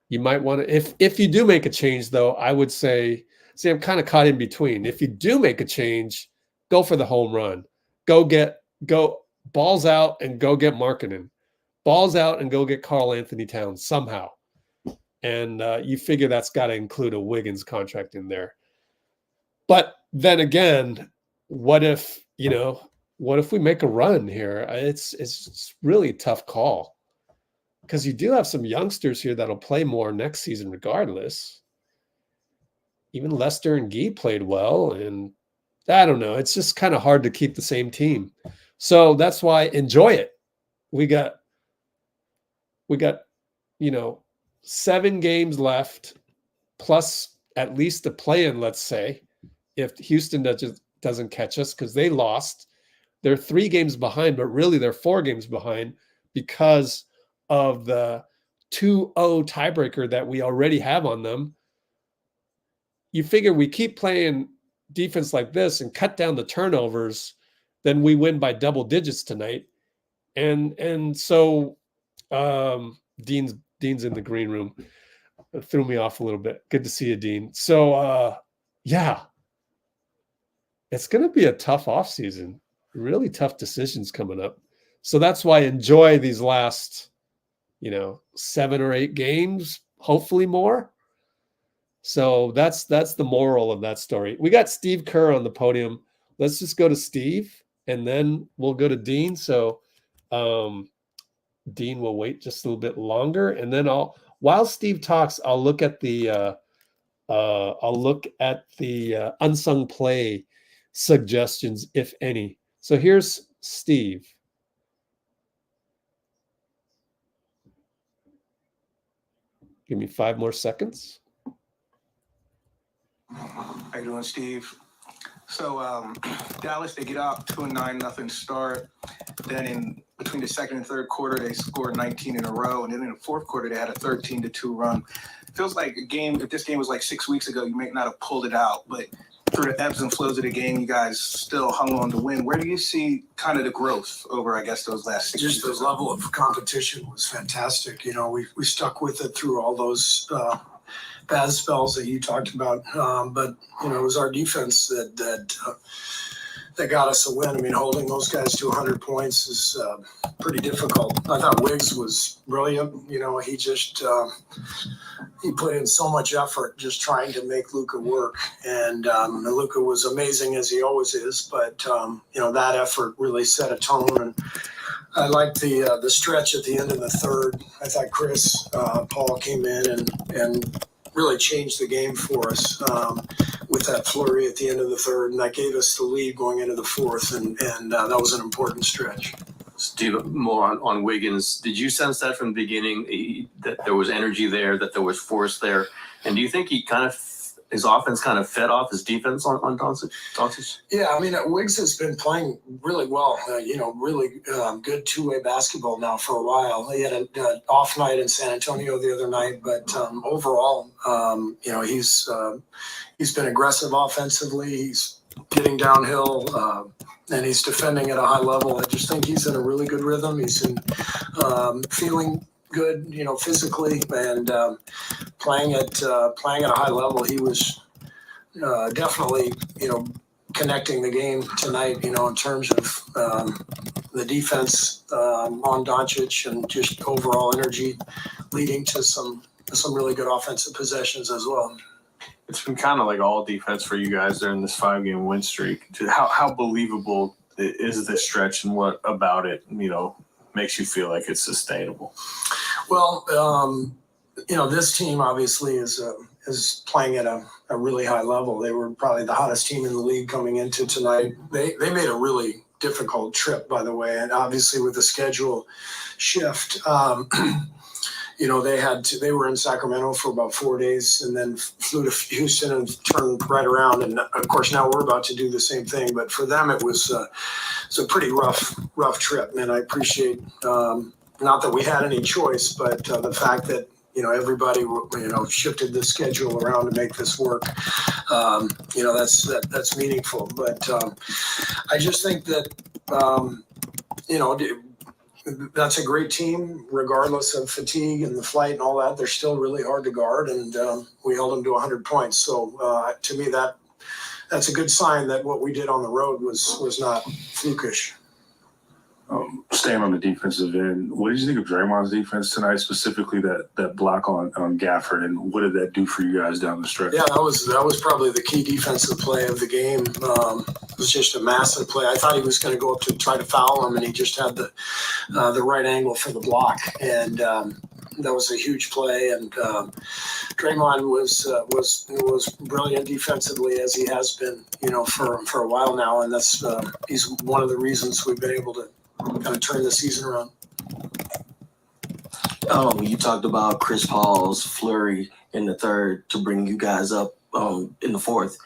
you might want to, if you do make a change, though, I would say, see, I'm kind of caught in between. If you do make a change, go for the home run. Go balls out and go get Markkanen. Balls out and go get Karl Anthony Towns somehow. And you figure that's got to include a Wiggins contract in there. But then again, what if we make a run here? It's really a tough call, because you do have some youngsters here that'll play more next season regardless. Even Lester and Gee played well, and I don't know. It's just kind of hard to keep the same team. So that's why enjoy it. We got 7 games left, plus at least a play-in, let's say, if Houston doesn't catch us, because they lost. They're 3 games behind, but really they're 4 games behind because of the 2-0 tiebreaker that we already have on them. You figure we keep playing defense like this and cut down the turnovers, then we win by double digits tonight. And so Dean's in the green room. It threw me off a little bit. Good to see you, Dean. So yeah, it's going to be a tough offseason. Really tough decisions coming up. So that's why I enjoy these last 7 or 8 games, hopefully more. So that's the moral of that story. We got Steve Kerr on the podium. Let's just go to Steve, and then we'll go to Dean. So Dean will wait just a little bit longer, and then while Steve talks, I'll look at the unsung play suggestions, if any. So here's Steve. Give me 5 more seconds. How you doing, Steve? So Dallas, they get out 2-9, nothing start. Then in between the second and third quarter, they scored 19 in a row, and then in the fourth quarter, they had a 13-2 run. Feels like a game. If this game was like 6 weeks ago, you may not have pulled it out, but through the ebbs and flows of the game, you guys still hung on to win. Where do you see kind of the growth over, I guess, those last 6 weeks? Just the level of competition was fantastic. You know, we stuck with it through all those bad spells that you talked about. But you know, it was our defense that got us a win. I mean, holding those guys to 100 points is pretty difficult. I thought Wiggs was brilliant. You know, he just he put in so much effort just trying to make Luka work. And Luka was amazing, as he always is. But, you know, that effort really set a tone. And I liked the stretch at the end of the third. I thought Chris Paul came in and really changed the game for us with that flurry at the end of the third, and that gave us the lead going into the fourth, and that was an important stretch. Steve, more on Wiggins. Did you sense that from the beginning, that there was energy there, that there was force there? And do you think he his offense kind of fed off his defense on Doncic? Yeah, I mean, Wiggs has been playing really well, you know, really good two-way basketball now for a while. He had an off night in San Antonio the other night, but overall, you know, he's been aggressive offensively. He's getting downhill, and he's defending at a high level. I just think he's in a really good rhythm. He's in feeling good, you know, physically, and playing at a high level. He was definitely, you know, connecting the game tonight, you know, in terms of the defense on Doncic and just overall energy, leading to some really good offensive possessions as well. It's been kind of like all defense for you guys during this 5-game win streak. How believable is this stretch, and what about it, you know, makes you feel like it's sustainable? Well, you know, this team obviously is playing at a really high level. They were probably the hottest team in the league coming into tonight. They made a really difficult trip, by the way, and obviously with the schedule shift, you know, they were in Sacramento for about 4 days and then flew to Houston and turned right around. And of course, now we're about to do the same thing. But for them, it was a pretty rough trip. And I appreciate, not that we had any choice, but the fact that, you know, everybody, you know, shifted the schedule around to make this work. You know, that's meaningful. But I just think that, you know, that's a great team, regardless of fatigue and the flight and all that. They're still really hard to guard, and we held them to 100 points. So to me, that's a good sign that what we did on the road was not flukish. Staying on the defensive end, what did you think of Draymond's defense tonight, specifically that block on Gafford, and what did that do for you guys down the stretch? Yeah, that was probably the key defensive play of the game. It was just a massive play. I thought he was going to go up to try to foul him, and he just had the right angle for the block, and that was a huge play. And Draymond was brilliant defensively, as he has been, you know, for a while now, and that's he's one of the reasons we've been able to kind of turn the season around. You talked about Chris Paul's flurry in the third to bring you guys up in the fourth.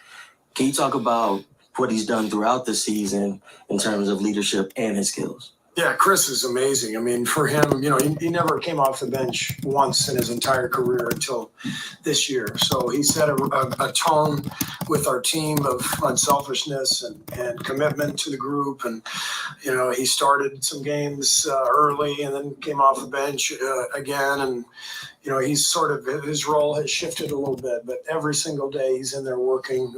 Can you talk about what he's done throughout the season in terms of leadership and his skills? Yeah, Chris is amazing. I mean, for him, you know, he never came off the bench once in his entire career until this year. So he set a tone with our team of unselfishness and commitment to the group. And, you know, he started some games early and then came off the bench again. And, you know, he's sort of, his role has shifted a little bit, but every single day he's in there working.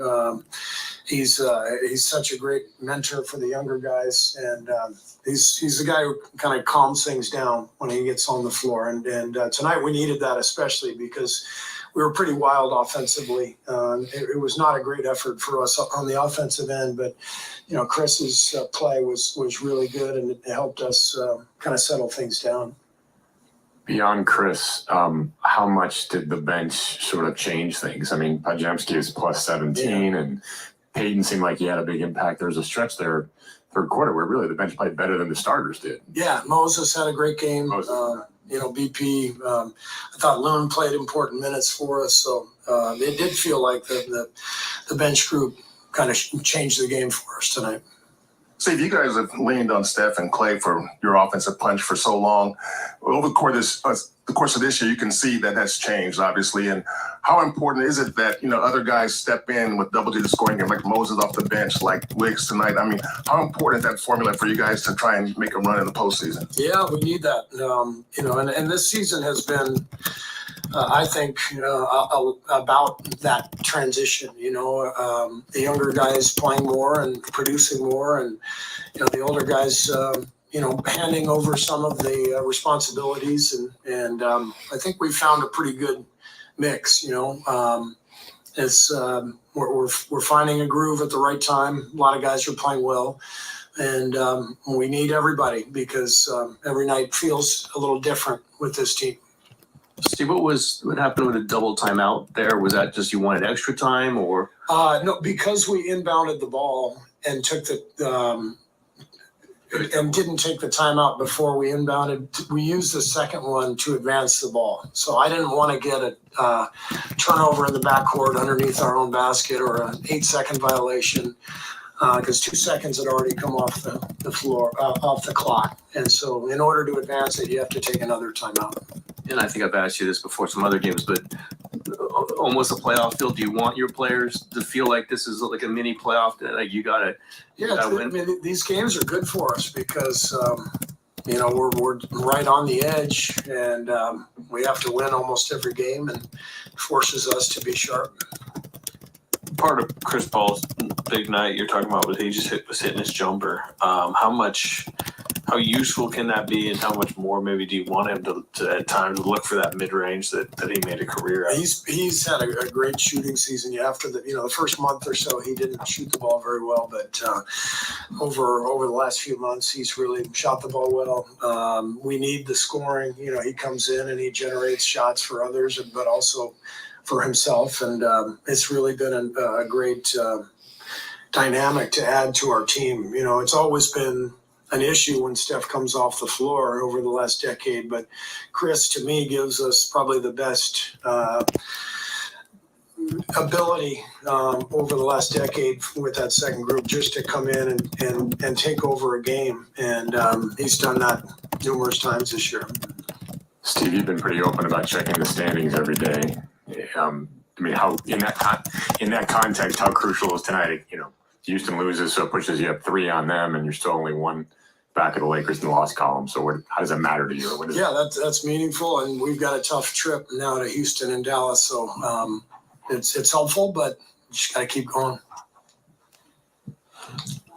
He's such a great mentor for the younger guys, and he's the guy who kind of calms things down when he gets on the floor. And tonight we needed that, especially because we were pretty wild offensively. It was not a great effort for us on the offensive end, but you know, Chris's play was really good, and it helped us kind of settle things down. Beyond Chris, how much did the bench sort of change things? I mean, Pajemski is plus 17, and Payton seemed like he had a big impact. There was a stretch there, third quarter, where really the bench played better than the starters did. Yeah, Moses had a great game. BP. I thought Loon played important minutes for us, so it did feel like the bench group kind of changed the game for us tonight. Steve, you guys have leaned on Steph and Klay for your offensive punch for so long. Over the course of this year, you can see that that's changed, obviously. And how important is it that, other guys step in with double-digit scoring and like Moses off the bench, like Wiggs tonight? I mean, how important is that formula for you guys to try and make a run in the postseason? Yeah, we need that. And this season has been, I think, about that transition. The younger guys playing more and producing more, and the older guys, handing over some of the responsibilities, and I think we found a pretty good mix. It's we're finding a groove at the right time. A lot of guys are playing well, and we need everybody because every night feels a little different with this team. Steve, what happened with a double timeout there? Was that just you wanted extra time, or? No, because we inbounded the ball and took and didn't take the timeout before we inbounded. We used the second one to advance the ball. So I didn't want to get a turnover in the backcourt underneath our own basket or an 8-second violation because 2 seconds had already come off the floor, off the clock. And so in order to advance it, you have to take another timeout. And I think I've asked you this before some other games, but almost a playoff feel. Do you want your players to feel like this is like a mini playoff? Like you gotta win? I mean, these games are good for us because we're right on the edge, and we have to win almost every game, and forces us to be sharp. Part of Chris Paul's big night you're talking about was he just was hitting his jumper. How useful can that be, and how much more maybe do you want him to at times look for that mid range that he made a career out of? He's had a great shooting season. After the first month or so, he didn't shoot the ball very well, but over the last few months, he's really shot the ball well. We need the scoring. He comes in and he generates shots for others, but also for himself, and it's really been a great dynamic to add to our team. It's always been an issue when Steph comes off the floor over the last decade, but Chris, to me, gives us probably the best ability over the last decade with that second group just to come in and take over a game, and he's done that numerous times this year. Steve, you've been pretty open about checking the standings every day. I mean, how in that context, how crucial is tonight? Houston loses, so it pushes you up 3 on them, and you're still only 1 back of the Lakers in the loss column. So how does that matter to you? That's meaningful, and we've got a tough trip now to Houston and Dallas, so it's helpful, but you just got to keep going.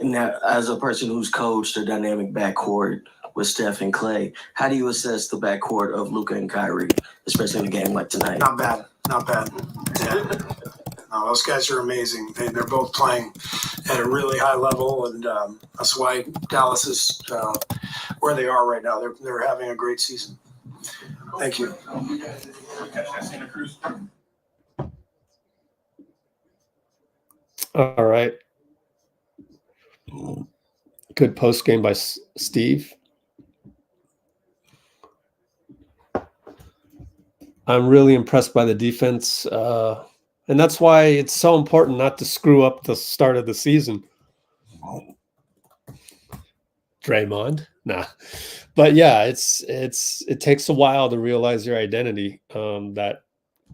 Now, as a person who's coached a dynamic backcourt with Steph and Klay, how do you assess the backcourt of Luka and Kyrie, especially in a game like tonight? Not bad. Yeah. No, those guys are amazing. They're both playing at a really high level, and that's why Dallas is where they are right now. They're having a great season. Thank you. All right. Good post game by Steve. I'm really impressed by the defense. And that's why it's so important not to screw up the start of the season. Draymond, nah. But yeah, it takes a while to realize your identity. That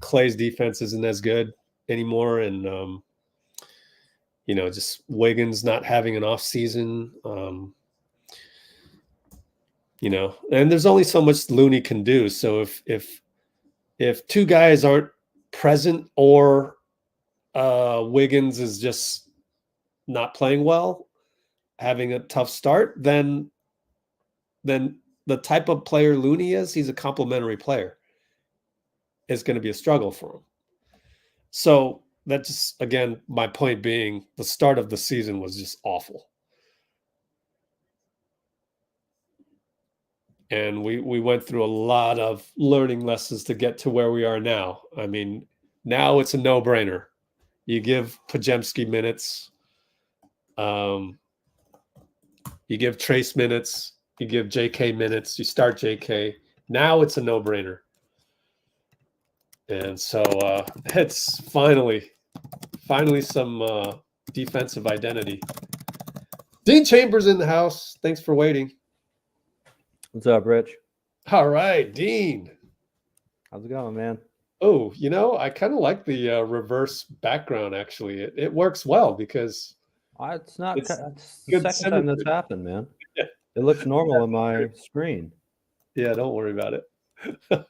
Klay's defense isn't as good anymore, and just Wiggins not having an off season. And there's only so much Looney can do. So if 2 guys aren't present, or Wiggins is just not playing well, having a tough start, then the type of player Looney is, he's a complementary player. It's going to be a struggle for him. So that's just, again, my point being, the start of the season was just awful. And we went through a lot of learning lessons to get to where we are now. I mean, now it's a no-brainer. You give Pajemski minutes. You give Trace minutes. You give JK minutes. You start JK. Now it's a no-brainer. And so it's finally some defensive identity. Dean Chambers in the house. Thanks for waiting. What's up, Rich? All right, Dean. How's it going, man? Oh, I kind of like the reverse background, actually. It works well because It's not. it's It's the good second time that's symmetry. happened, man. It looks normal on my screen. Yeah, don't worry about it. There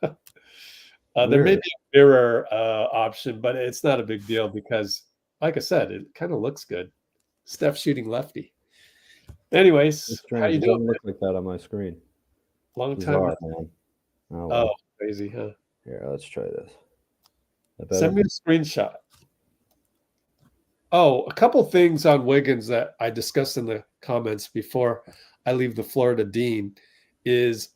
may Weird. be a mirror option, but it's not a big deal because, like I said, it kind of looks good. Steph shooting lefty. Anyways, It's how strange. you It doing? doesn't look like that on my screen. Long Bizarre, time. man. Oh, Oh, well. crazy, huh? Here, let's try this. That Send better? me a screenshot. Oh, a couple things on Wiggins that I discussed in the comments before I leave the floor to Dean is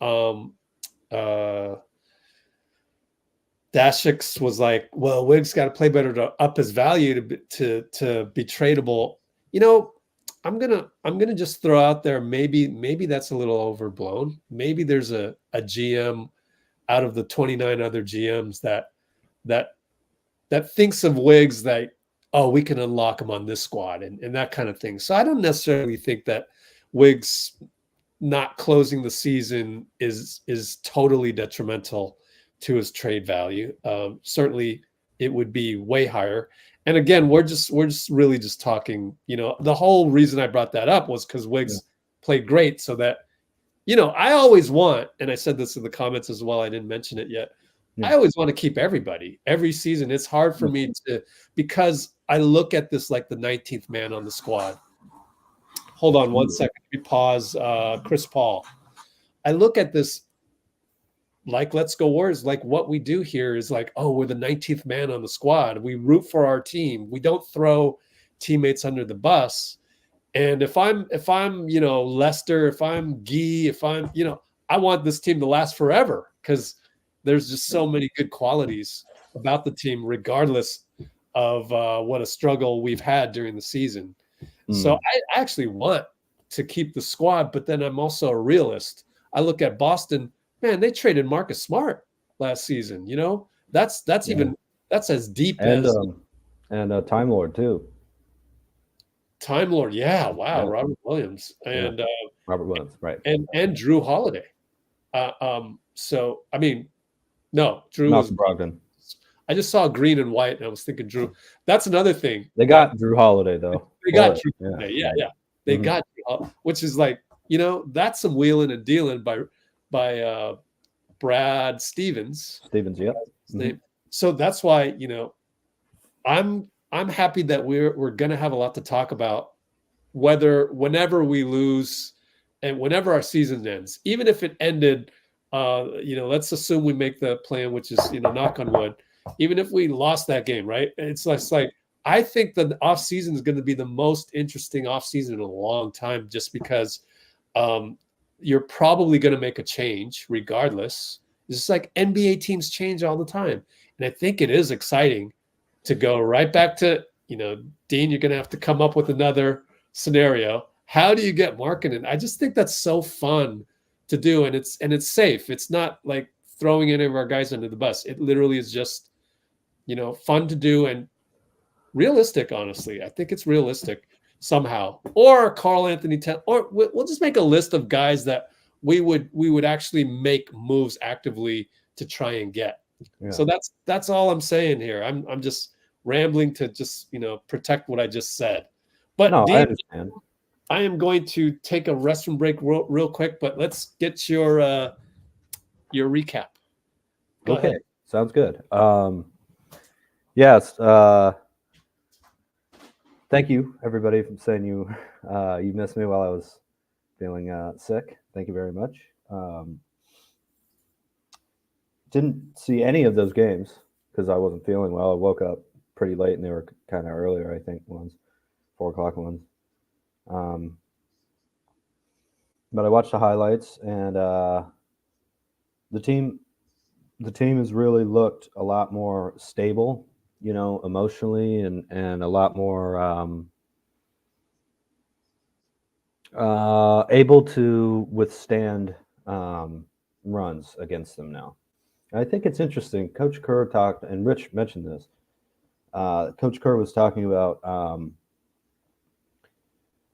Dashix was like, well, Wiggs got to play better to up his value to be tradable. I'm gonna just throw out there, maybe that's a little overblown. Maybe there's a GM out of the 29 other GMs that thinks of Wiggs that, oh, we can unlock him on this squad and that kind of thing. So I don't necessarily think that Wiggs not closing the season is totally detrimental to his trade value. Certainly it would be way higher. And again, we're just really just talking, the whole reason I brought that up was because Wiggs played great, so that, I always want, and I said this in the comments as well, I didn't mention it yet. I always want to keep everybody every season. It's hard for me because I look at this like the 19th man on the squad. Hold on one second. Let me pause. Chris Paul. I look at this like Let's Go Warriors. Like what we do here is like, oh, we're the 19th man on the squad. We root for our team. We don't throw teammates under the bus. And if I'm Lester, if I'm Guy, if I'm, I want this team to last forever because there's just so many good qualities about the team, regardless of what a struggle we've had during the season. So I actually want to keep the squad, but then I'm also a realist. I look at Boston, man, they traded Marcus Smart last season. That's as deep as Time Lord too. Time Lord, yeah, wow, Yeah. Robert Williams and Robert Williams, right? And Drew Holiday. So I mean, no, Drew Malcolm was Brogdon. I just saw green and white, and I was thinking Drew. That's another thing. They got Drew Holiday though. They got Drew Yeah. Holiday. Yeah. They got Drew Holiday, which is like, that's some wheeling and dealing by Brad Stevens. Yeah. His name. So that's why, I'm happy that we're gonna have a lot to talk about whenever we lose and whenever our season ends, even if it ended, let's assume we make the plan, which is, knock on wood, even if we lost that game, right? It's like, I think the off season is going to be the most interesting off season in a long time, just because you're probably going to make a change regardless. It's just like NBA teams change all the time. And I think it is exciting to go right back to, Dean, you're going to have to come up with another scenario. How do you get marketing? I just think that's so fun to do. And it's safe. It's not like throwing any of our guys under the bus. It literally is just, fun to do and realistic. Honestly, I think it's realistic somehow. Or Carl Anthony, or we'll just make a list of guys that we would actually make moves actively to try and get. Yeah. So that's all I'm saying here. I'm just rambling to just protect what I just said. But no, Dean, I understand. I am going to take a restroom break real quick, but let's get your recap. Go okay, ahead. Sounds good. Yes. Thank you, everybody, for saying you missed me while I was feeling sick. Thank you very much. Didn't see any of those games because I wasn't feeling well. I woke up pretty late, and they were kind of earlier, I think, 4 o'clock ones. But I watched the highlights, and the team has really looked a lot more stable, emotionally, and a lot more able to withstand runs against them now. And I think it's interesting. Coach Kerr talked, and Rich mentioned this. Coach Kerr was talking about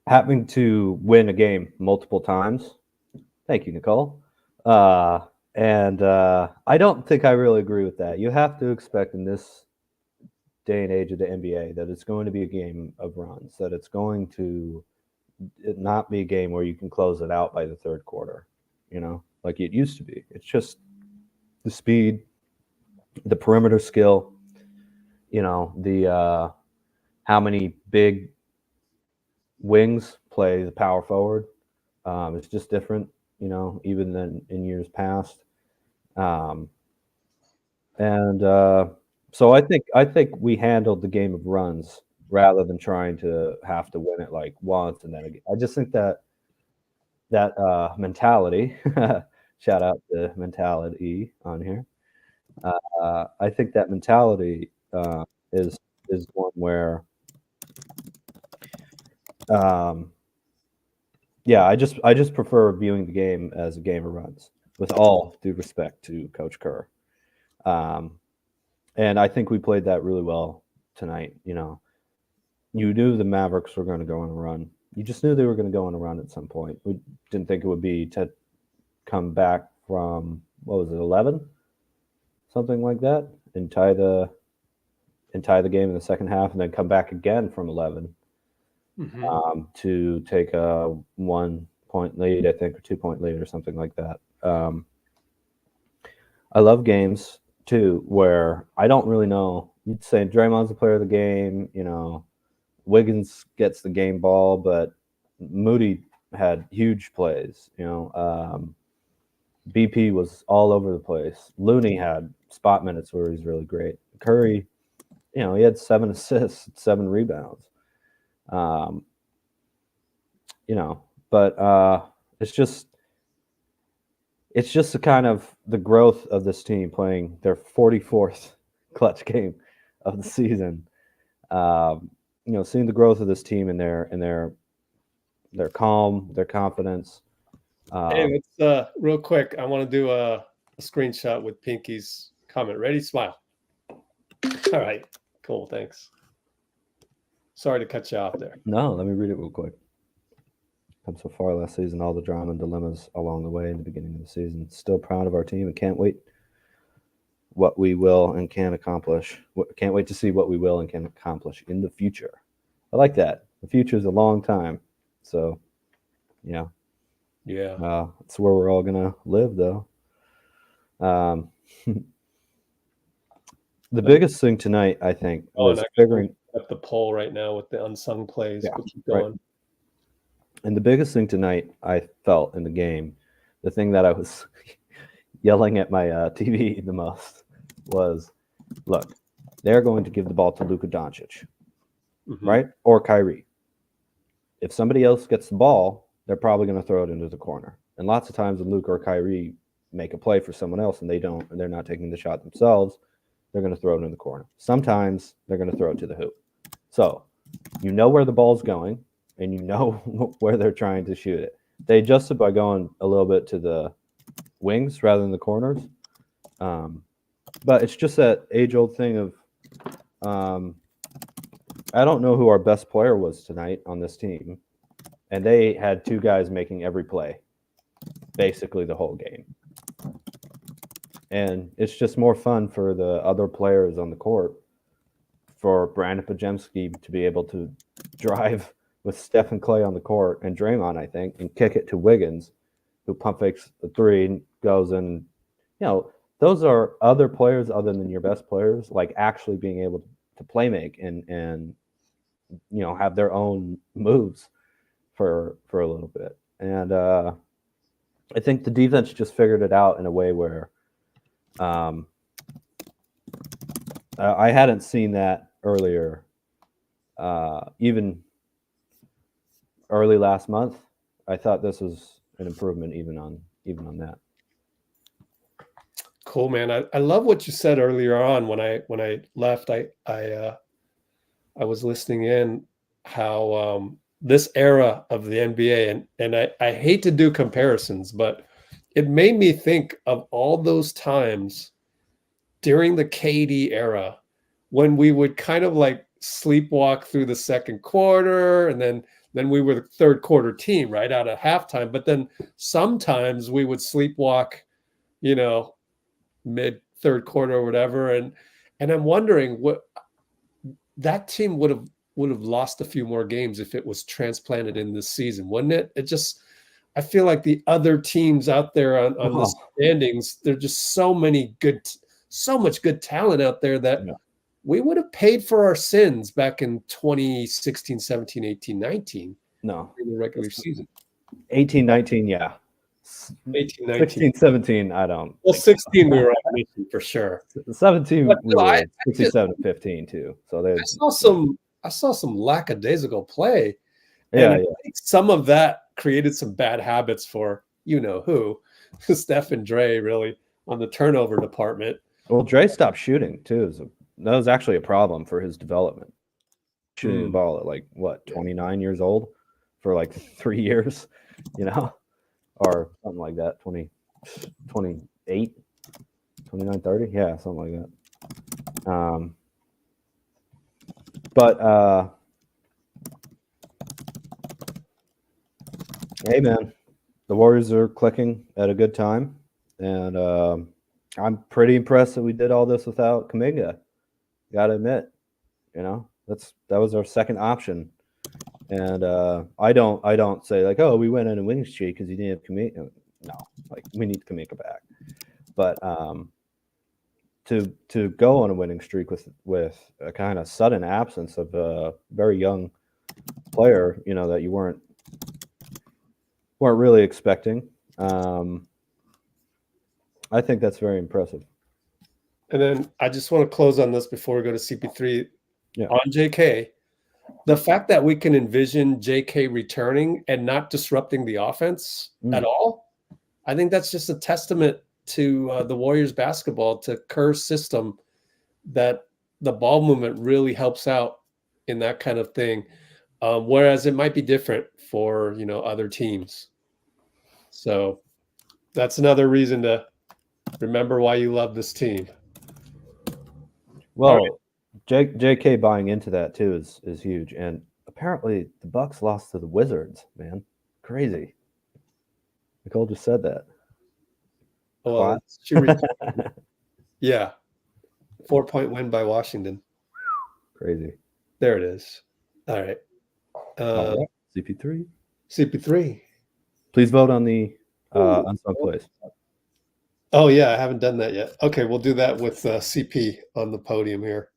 having to win a game multiple times. Thank you, Nicole. And I don't think I really agree with that. You have to expect in this day and age of the NBA that it's going to be a game of runs, that it's going to not be a game where you can close it out by the third quarter, like it used to be. It's just the speed, the perimeter skill, the how many big wings play the power forward. It's just different, even than in years past. So I think we handled the game of runs rather than trying to have to win it like once and then again. I just think that mentality, shout out to mentality on here. I think that mentality is one where, I just prefer viewing the game as a game of runs, with all due respect to Coach Kerr. And I think we played that really well tonight. You knew the Mavericks were going to go on a run. You just knew they were going to go on a run at some point. We didn't think it would be to come back from, 11? Something like that, and tie the game in the second half, and then come back again from 11 to take a 1 point lead, I think, or 2 point lead, or something like that. I love games too where I don't really know. You'd say Draymond's the player of the game, Wiggins gets the game ball, but Moody had huge plays, BP was all over the place. Looney had spot minutes where he's really great. Curry, he had 7 assists, 7 rebounds. But it's just the kind of the growth of this team playing their 44th clutch game of the season. Seeing the growth of this team and their calm, their confidence. Hey, let's real quick. I want to do a screenshot with Pinky's comment. Ready? Smile. All right. Cool. Thanks. Sorry to cut you off there. No, let me read it real quick. Come so far last season, all the drama and dilemmas along the way in the beginning of the season. Still proud of our team and can't wait what we will and can accomplish. Can't wait to see what we will and can accomplish in the future. I like that. The future is a long time. So, yeah. It's where we're all going to live, though. The biggest thing tonight, I think, was figuring up the poll right now with the unsung plays. Yeah, keep going. right. And the biggest thing tonight I felt in the game, the thing that I was yelling at my TV the most was, look, they're going to give the ball to Luka Doncic, right? Or Kyrie. If somebody else gets the ball, they're probably going to throw it into the corner. And lots of times when Luka or Kyrie make a play for someone else and they're not taking the shot themselves, they're going to throw it in the corner. Sometimes they're going to throw it to the hoop. So you know where the ball's going and you know where they're trying to shoot it. They adjusted by going a little bit to the wings rather than the corners. But it's just that age-old thing of I don't know who our best player was tonight on this team. And they had 2 guys making every play, basically the whole game. And it's just more fun for the other players on the court, for Brandon Pajemski to be able to drive with Steph and Klay on the court and Draymond, I think, and kick it to Wiggins, who pump fakes the 3 and goes in. Those are other players other than your best players, like actually being able to play make and have their own moves for a little bit. And I think the defense just figured it out in a way where I hadn't seen that earlier, even early last month. I thought this was an improvement even on that. Cool, man. I love what you said earlier on when I left. I was listening in how this era of the NBA, and I hate to do comparisons, but it made me think of all those times during the KD era when we would kind of like sleepwalk through the second quarter, and then we were the third quarter team right out of halftime. But then sometimes we would sleepwalk, mid third quarter or whatever. And I'm wondering what that team would have lost a few more games if it was transplanted in this season, wouldn't it? I feel like the other teams out there on the standings, there's just so much good talent out there that we would have paid for our sins back in 2016, 17, 18, 19. No. In the regular season. 18, 19, yeah. 18, 19. 16, 17, I don't. Well, 16 we were on mission for sure. 17 But we were 67, 15 too. So I saw some lackadaisical play. Yeah, I think some of that created some bad habits for who, Steph and Dre, really, on the turnover department. Well, Dre stopped shooting too. That was actually a problem for his development. Shooting the ball at 29 years old for 3 years, or something like that. 28, 29, 30. Yeah, something like that. But hey, man, the Warriors are clicking at a good time, and I'm pretty impressed that we did all this without Kuminga. Got to admit, that was our second option, and I don't say oh, we went on a winning streak because you didn't have Kuminga. No, we need Kuminga back, but to go on a winning streak with a kind of sudden absence of a very young player, that you weren't really expecting. I think that's very impressive. And then I just want to close on this before we go to CP3 on JK. The fact that we can envision JK returning and not disrupting the offense at all, I think that's just a testament to the Warriors basketball, to Kerr's system, that the ball movement really helps out in that kind of thing. Whereas it might be different for, other teams. So that's another reason to remember why you love this team. Well, right. JK buying into that too is huge. And apparently the Bucks lost to the Wizards, man. Crazy. Nicole just said that. Well, yeah. 4-point win by Washington. Crazy. There it is. All right. CP3. Please vote on the unsung plays. Oh, yeah. I haven't done that yet. Okay. We'll do that with CP on the podium here.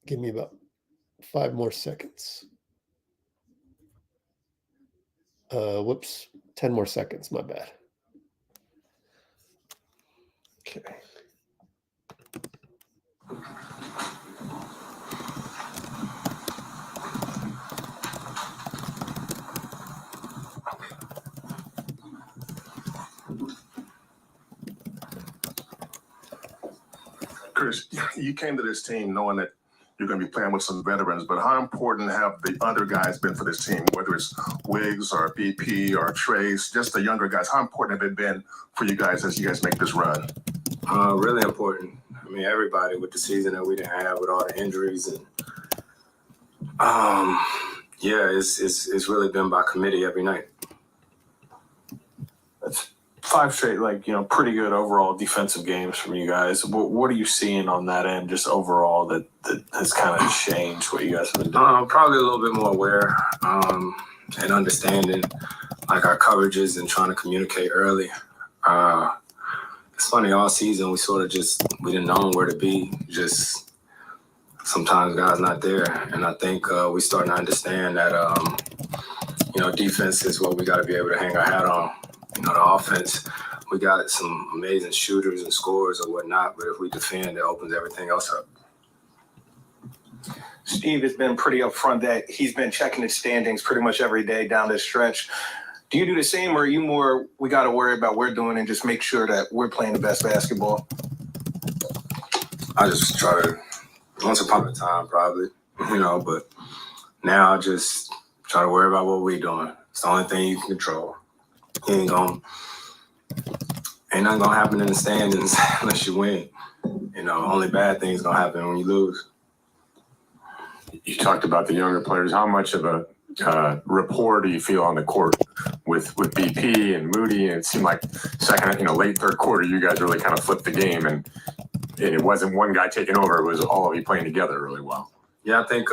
Give me about 5 more seconds. Whoops. 10 more seconds. My bad. Okay. Chris, you came to this team knowing that you're going to be playing with some veterans, but how important have the other guys been for this team, whether it's Wiggs or BP or Trace, just the younger guys? How important have it been for you guys as you guys make this run? Really important. I mean, everybody with the season that we didn't have with all the injuries, and it's really been by committee every night. That's 5 straight, pretty good overall defensive games from you guys. What are you seeing on that end, just overall, that has kind of changed what you guys have been doing? Probably a little bit more aware and understanding, our coverages and trying to communicate early. It's funny, all season we sort of we didn't know where to be. Just sometimes guys not there, and I think we starting to understand that defense is what we got to be able to hang our hat on. The offense, we got some amazing shooters and scorers or whatnot, but if we defend, it opens everything else up. Steve has been pretty upfront that he's been checking his standings pretty much every day down this stretch. Do you do the same, or are you more, we got to worry about what we're doing and just make sure that we're playing the best basketball? I just try to, once upon a time probably, but now I just try to worry about what we're doing. It's the only thing you can control. Ain't nothing gonna happen in the standings unless you win. You know, only bad things gonna happen when you lose. You talked about the younger players. How much of a rapport do you feel on the court with BP and Moody? And it seemed like late third quarter, you guys really kind of flipped the game, and it wasn't one guy taking over. It was all of you playing together really well. Yeah, I think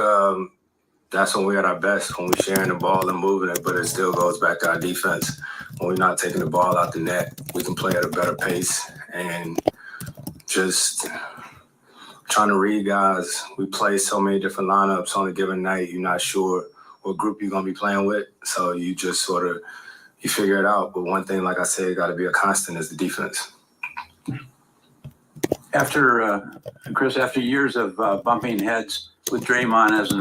that's when we're at our best, when we're sharing the ball and moving it, but it still goes back to our defense. When we're not taking the ball out the net, we can play at a better pace and just trying to read guys. We play so many different lineups on a given night. You're not sure what group you're going to be playing with, so you just you figure it out. But one thing, like I said, got to be a constant is the defense. Chris, after years of bumping heads with Draymond as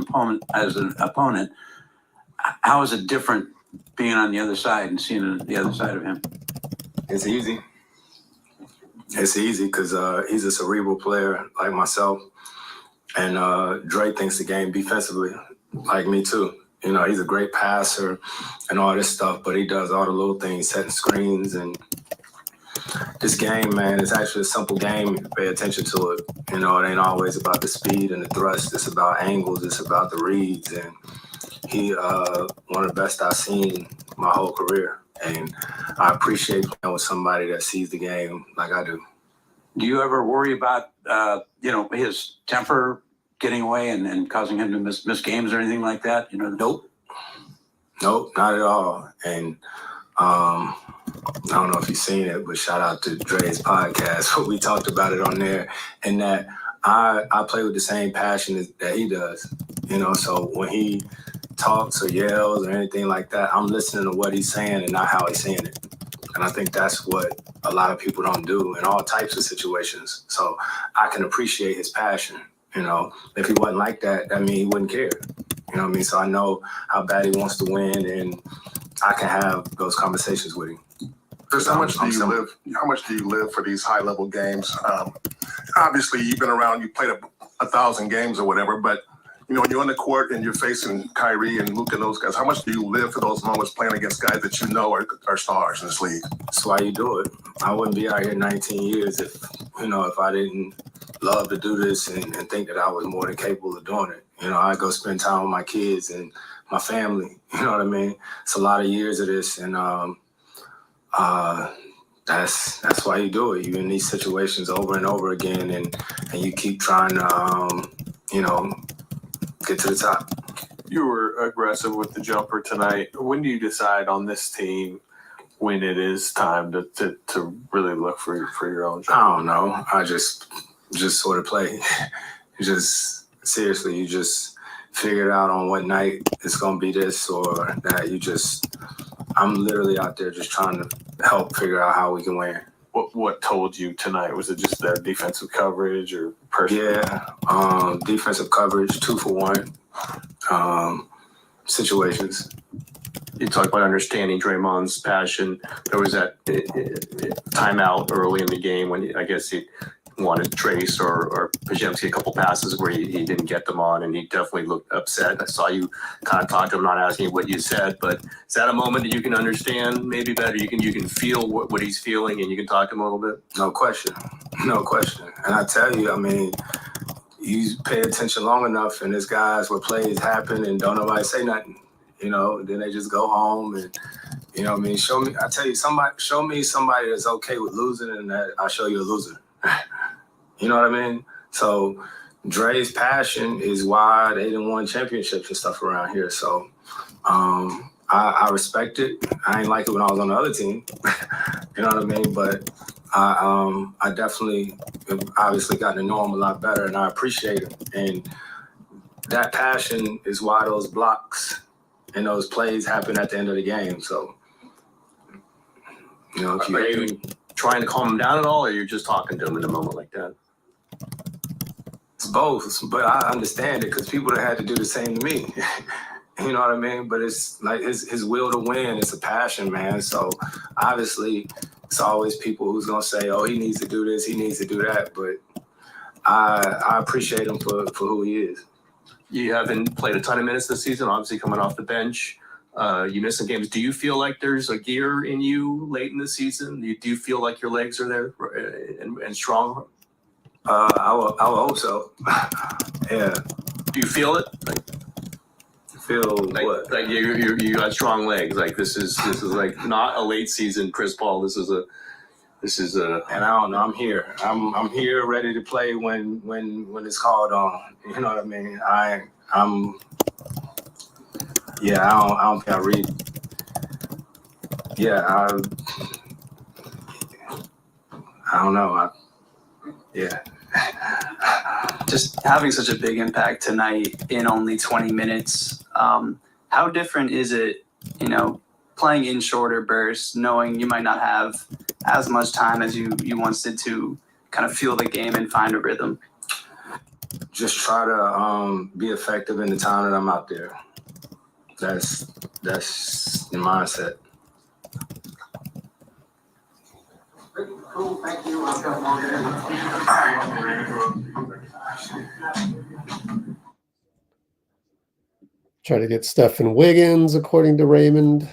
an opponent, how is it different being on the other side and seeing the other side of him? It's easy. It's easy because he's a cerebral player like myself, and Dre thinks the game defensively like me too. You know, he's a great passer and all this stuff, but he does all the little things, setting screens. And this game, man, it's actually a simple game if you pay attention to it. You know, it ain't always about the speed and the thrust. It's about angles. It's about the reads. And he one of the best I've seen my whole career. And I appreciate playing with somebody that sees the game like I do. Do you ever worry about, his temper getting away and causing him to miss games or anything like that? Nope, not at all. And I don't know if you've seen it, but shout out to Dre's podcast. We talked about it on there, and that I play with the same passion that he does. You know, so when he talks or yells or anything like that, I'm listening to what he's saying and not how he's saying it. And I think that's what a lot of people don't do in all types of situations. So I can appreciate his passion. You know, if he wasn't like that, that means he wouldn't care. You know what I mean? So I know how bad he wants to win, and I can have those conversations with him. Chris, how much do you live? How much do you live for these high-level games? Obviously, you've been around. You played 1,000 games or whatever, but you know, when you're on the court and you're facing Kyrie and Luka and those guys, how much do you live for those moments playing against guys that you know are stars in this league? That's why you do it. I wouldn't be out here 19 years if I didn't love to do this and think that I was more than capable of doing it. You know, I go spend time with my kids and my family. You know what I mean? It's a lot of years of this, and that's why you do it. You're in these situations over and over again, and you keep trying to, get to the top. You were aggressive with the jumper tonight. When do you decide on this team when it is time to really look for your own jumper? I don't know. I just sort of play. Seriously, you just figure it out on what night it's going to be this or that. I'm literally out there just trying to help figure out how we can win. What told you tonight? Was it just their defensive coverage or personal? Yeah, defensive coverage, 2 for 1 situations. You talk about understanding Draymond's passion. There was that timeout early in the game when I guess he wanted Trace or Pajemski a couple passes where he didn't get them on, and he definitely looked upset. I saw you kind of talk to him, not asking what you said, but is that a moment that you can understand maybe better? You can feel what he's feeling, and you can talk to him a little bit? No question. And I tell you, I mean, you pay attention long enough, and there's guys where plays happen and don't nobody say nothing. You know, then they just go home and, you know what I mean? Show me somebody that's okay with losing, and that I'll show you a loser. You know what I mean? So Dre's passion is why they didn't win championships and stuff around here. So I respect it. I ain't like it when I was on the other team. You know what I mean? But I definitely have obviously gotten to know him a lot better, and I appreciate him. And that passion is why those blocks and those plays happen at the end of the game. So, you know, Are you trying to calm him down at all, or you're just talking to him in a moment like that? It's both, but I understand it because people have had to do the same to me. You know what I mean? But it's like his will to win. It's a passion, man. So obviously, it's always people who's gonna say, "Oh, he needs to do this, he needs to do that." But I appreciate him for who he is. You haven't played a ton of minutes this season, obviously coming off the bench. You missed some games. Do you feel like there's a gear in you late in the season? Do you feel like your legs are there and strong? I will hope so. Yeah. Do you feel it? Like, feel like, what? Like you got strong legs. Like this is like not a late season Chris Paul. This is a. And I don't know. I'm here. I'm here, ready to play when it's called on. You know what I mean? I'm. Yeah, I don't think I read. Yeah, I don't know. Yeah. Just having such a big impact tonight in only 20 minutes. How different is it, playing in shorter bursts, knowing you might not have as much time as you once did to kind of feel the game and find a rhythm? Just try to be effective in the time that I'm out there. That's the mindset. Cool, thank you. Try to get Steph and Wiggins, according to Raymond.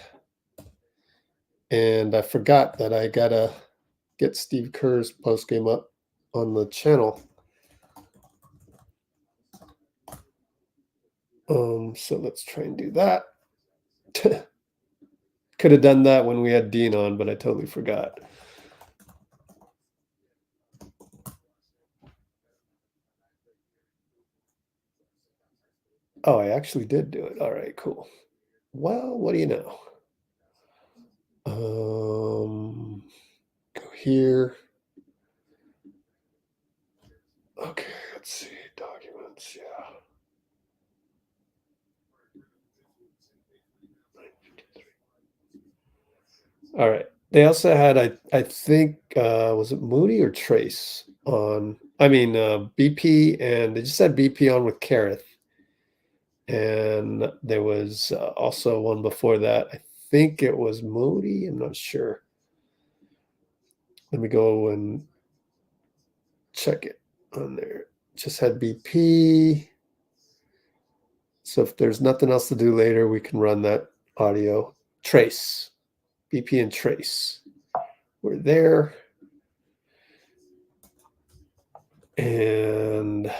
And I forgot that I gotta get Steve Kerr's post game up on the channel. So let's try and do that. Could have done that when we had Dean on, but I totally forgot. Oh, I actually did do it. All right, cool. Well, what do you know? Go here. Okay, let's see. Documents, yeah. All right. They also had, I think, was it Moody or Trace on? I mean, BP, and they just had BP on with Kareth. And there was also one before that. I think it was Moody. I'm not sure. Let me go and check it on there. Just had BP. So if there's nothing else to do later, we can run that audio. Trace. BP and Trace. We're there. And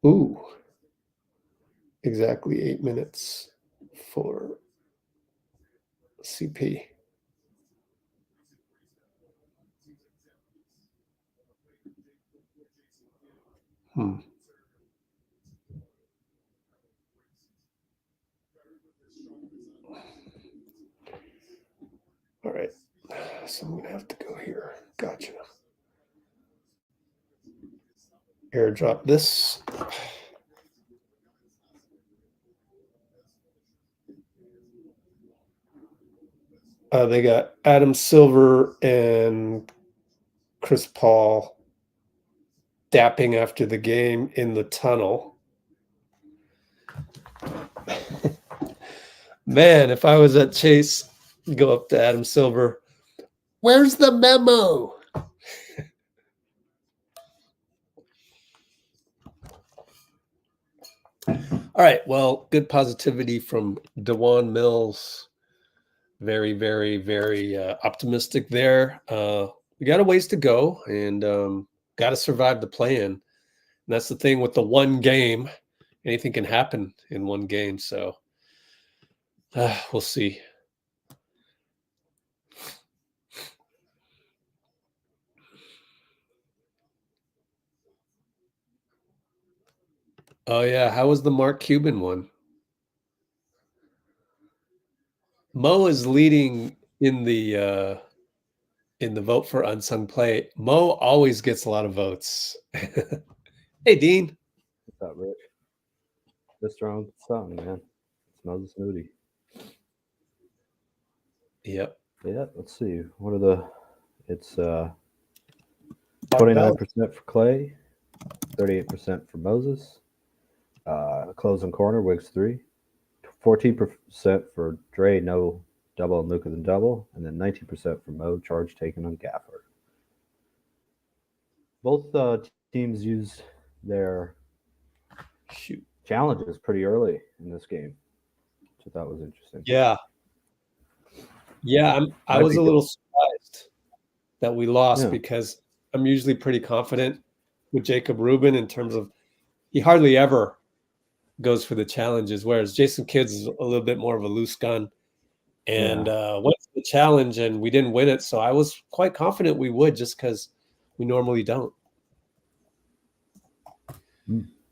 ooh, exactly 8 minutes for CP. All right, so I'm gonna have to go here. Gotcha. Airdrop this. They got Adam Silver and Chris Paul dapping after the game in the tunnel. Man, if I was at Chase, go up to Adam Silver. Where's the memo? All right. Well, good positivity from DeJuan Mills. Very, very, very optimistic there. We got a ways to go, and got to survive the play-in. And that's the thing with the one game. Anything can happen in one game. So we'll see. Oh, yeah. How was the Mark Cuban one? Mo is leading in the vote for unsung play. Mo always gets a lot of votes. Hey, Dean. What's up, Rich? The strong song, man. It's Moses Moody. Yep. Yeah, let's see. What are the it's 29% for Klay, 38% for Moses. Closing corner, Wiggs 3. 14% for Dre, no double and Luka than double, and then 19% for Mo, charge taken on Gafford. Both teams used their challenges pretty early in this game, which I thought was interesting. Yeah. I was a little surprised that we lost because I'm usually pretty confident with Jacob Rubin in terms of he hardly ever goes for the challenges, whereas Jason Kidd is a little bit more of a loose gun. And went for the challenge and we didn't win it. So I was quite confident we would just because we normally don't.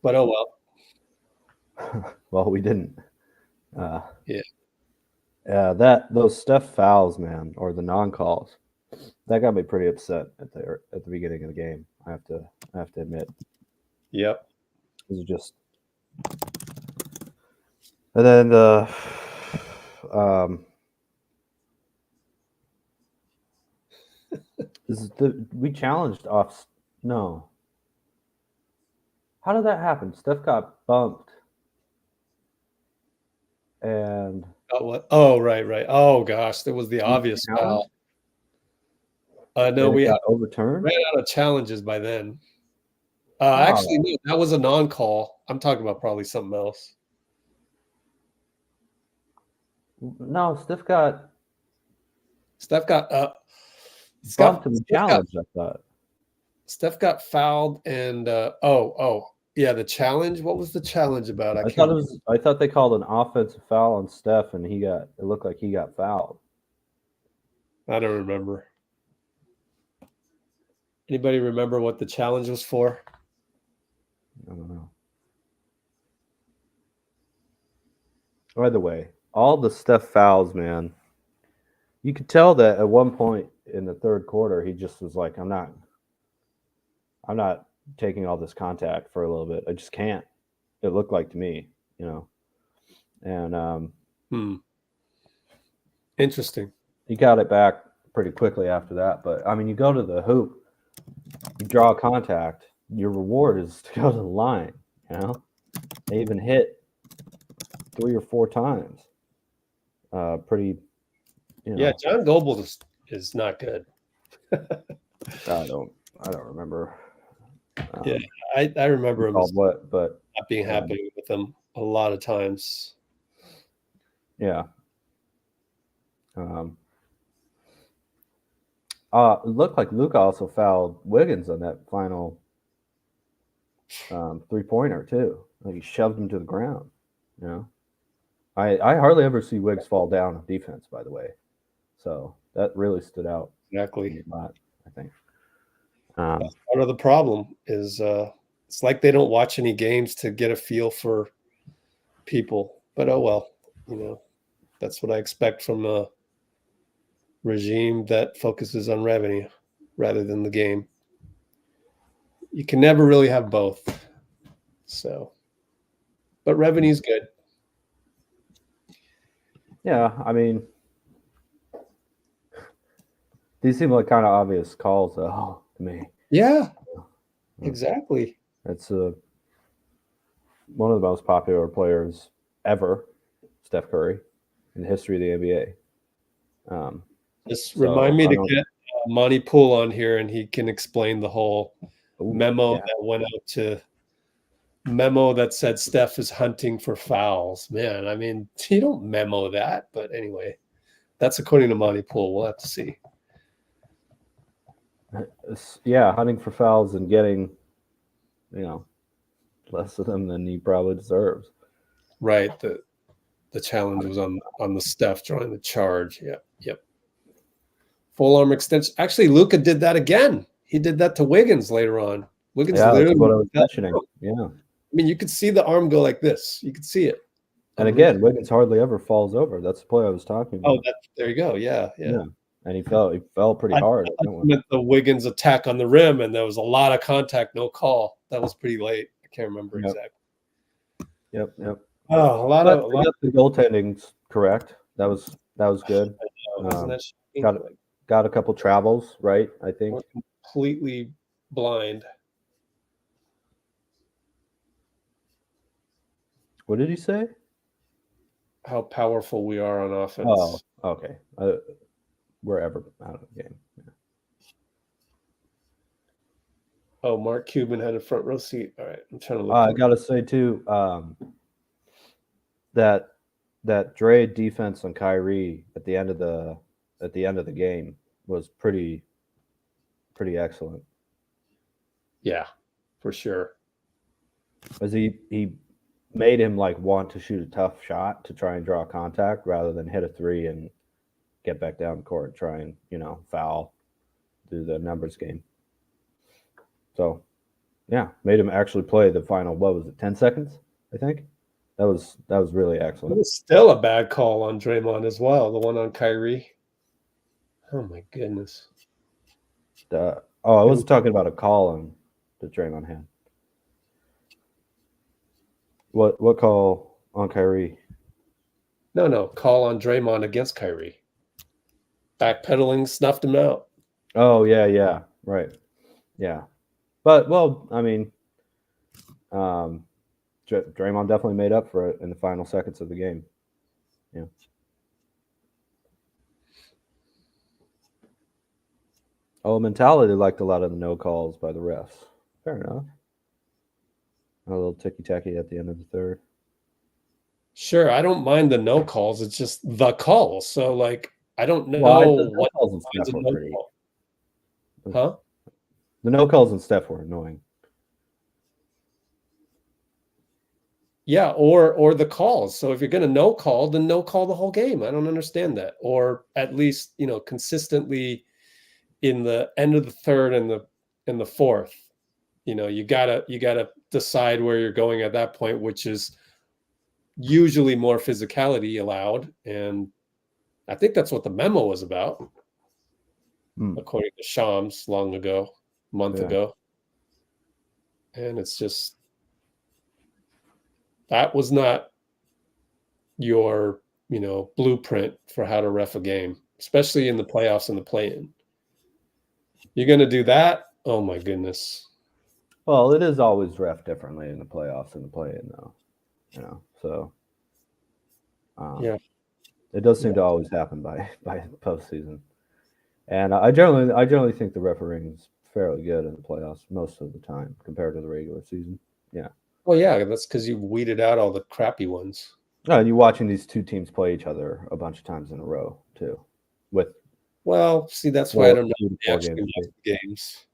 But oh well. Well, we didn't. Yeah. Those Steph fouls, man, or the non-calls, that got me pretty upset at the beginning of the game. I have to admit. Yep. It was just, and then we challenged off. No. How did that happen? Steph got bumped. And what? Oh, right. Oh gosh, there was the obvious foul. No, we got overturned. Ran out of challenges by then. Actually, no, that was a non-call. I'm talking about probably something else. No, Steph got bumped in the challenge. I thought Steph got fouled, and yeah, the challenge. What was the challenge about? I thought they called an offensive foul on Steph, and it looked like he got fouled. I don't remember. Anybody remember what the challenge was for? I don't know. By the way, all the Steph fouls, man. You could tell that at one point in the third quarter, he just was like, I'm not taking all this contact for a little bit. I just can't. It looked like to me, And interesting. He got it back pretty quickly after that. But I mean, you go to the hoop, you draw a contact, your reward is to go to the line, They even hit 3 or 4 times. Pretty, Yeah, John Goble is not good. I don't remember. Yeah, I remember him but not being happy with him a lot of times. Yeah. It looked like Luka also fouled Wiggins on that final 3-pointer too. Like he shoved him to the ground. I hardly ever see Wiggs fall down on defense, by the way. So that really stood out. Exactly. A lot, I think. That's part of the problem is it's like they don't watch any games to get a feel for people. But oh well, that's what I expect from a regime that focuses on revenue rather than the game. You can never really have both. So, but revenue's good. Yeah, I mean, these seem like kind of obvious calls, though, to me. Yeah, exactly. It's one of the most popular players ever, Steph Curry, in the history of the NBA. Just remind me to get Monty Poole on here, and he can explain the whole memo that went out to memo that said Steph is hunting for fouls. Man, I mean, you don't memo that, but anyway, that's according to Monty Poole. We'll have to see. Yeah, hunting for fouls and getting, less of them than he probably deserves. Right. The challenge was on the Steph drawing the charge. Yep. Full arm extension. Actually, Luka did that again. He did that to Wiggins later on. Wiggins literally. That's what I was mentioning. Yeah. I mean, you could see the arm go like this. You could see it. And again, Wiggins hardly ever falls over. That's the play I was talking about. Oh, there you go. Yeah. And he fell pretty hard. I meant the Wiggins attack on the rim, and there was a lot of contact, no call. That was pretty late. I can't remember exactly. Yep. Oh, a lot of the goaltending's correct. That was good. Got a couple travels right. I think we're completely blind. What did he say? How powerful we are on offense. Oh, okay. We're ever out of the game. Yeah. Oh, Mark Cuban had a front row seat. All right, I'm trying to look. I gotta say too, that Dre defense on Kyrie at the end of the game was pretty excellent. Yeah, for sure. As he made him like want to shoot a tough shot to try and draw contact rather than hit a three and get back down the court and try and, foul, do the numbers game. So, yeah, made him actually play the final, what was it, 10 seconds, I think? That was really excellent. It was still a bad call on Draymond as well, the one on Kyrie. Oh, my goodness. I wasn't talking about a call on that Draymond had. What call on Kyrie? No, call on Draymond against Kyrie. Backpedaling, snuffed him out. Oh, yeah, right. Yeah. But, well, I mean, Draymond definitely made up for it in the final seconds of the game. Yeah. Oh, mentality liked a lot of the no calls by the refs. Fair enough. A little ticky-tacky at the end of the third. Sure, I don't mind the no calls. It's just the calls. So, like, I don't know what calls and Steph were pretty. Huh? The no calls and Steph were annoying. Yeah, or the calls. So if you're going to no call, then no call the whole game. I don't understand that. Or at least, consistently in the end of the third and the fourth, you gotta decide where you're going at that point, which is usually more physicality allowed. And I think that's what the memo was about, according to Shams month ago. And it's just, that was not your, blueprint for how to ref a game, especially in the playoffs and the play-in. You're going to do that? Oh, my goodness. Well, it is always ref differently in the playoffs and the play-in, though. So yeah, it does seem to always happen by postseason. And I generally think the refereeing is fairly good in the playoffs most of the time compared to the regular season. Yeah. Well, yeah, that's because you weeded out all the crappy ones. No, and you're watching these two teams play each other a bunch of times in a row too. Well, see, that's why I don't know if they actually love the games.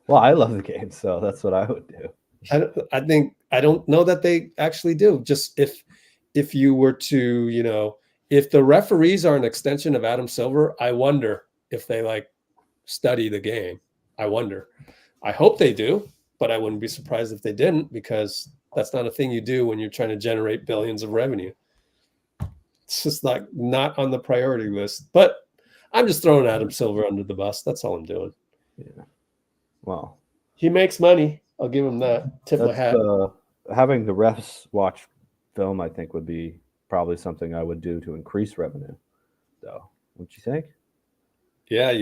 Well, I love the game, so that's what I would do. I don't know that they actually do. Just if you were to, if the referees are an extension of Adam Silver, I wonder if they study the game. I wonder. I hope they do, but I wouldn't be surprised if they didn't, because that's not a thing you do when you're trying to generate billions of revenue. It's just not on the priority list. But I'm just throwing Adam Silver under the bus. That's all I'm doing. Yeah. Well, he makes money. I'll give him that. Tip my hat. Having the refs watch film, I think, would be probably something I would do to increase revenue, though. Wouldn't you think? Yeah,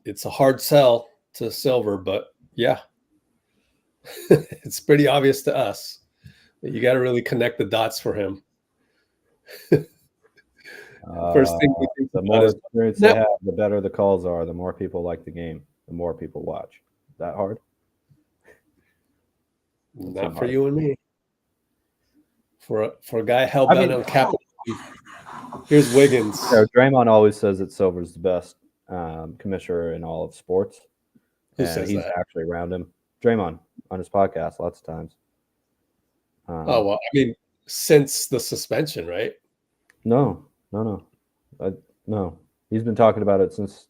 it's a hard sell to Silver, but yeah, it's pretty obvious to us. You got to really connect the dots for him. First thing we think the more experience they have, the better the calls are. The more people like the game, the more people watch. Is that hard? Not for you and me. For a guy hell-bent on capital. Here's Wiggins. Draymond always says that Silver's the best commissioner in all of sports. Who says he's that? actually around him. Draymond on his podcast lots of times. Since the suspension, right? No. He's been talking about it since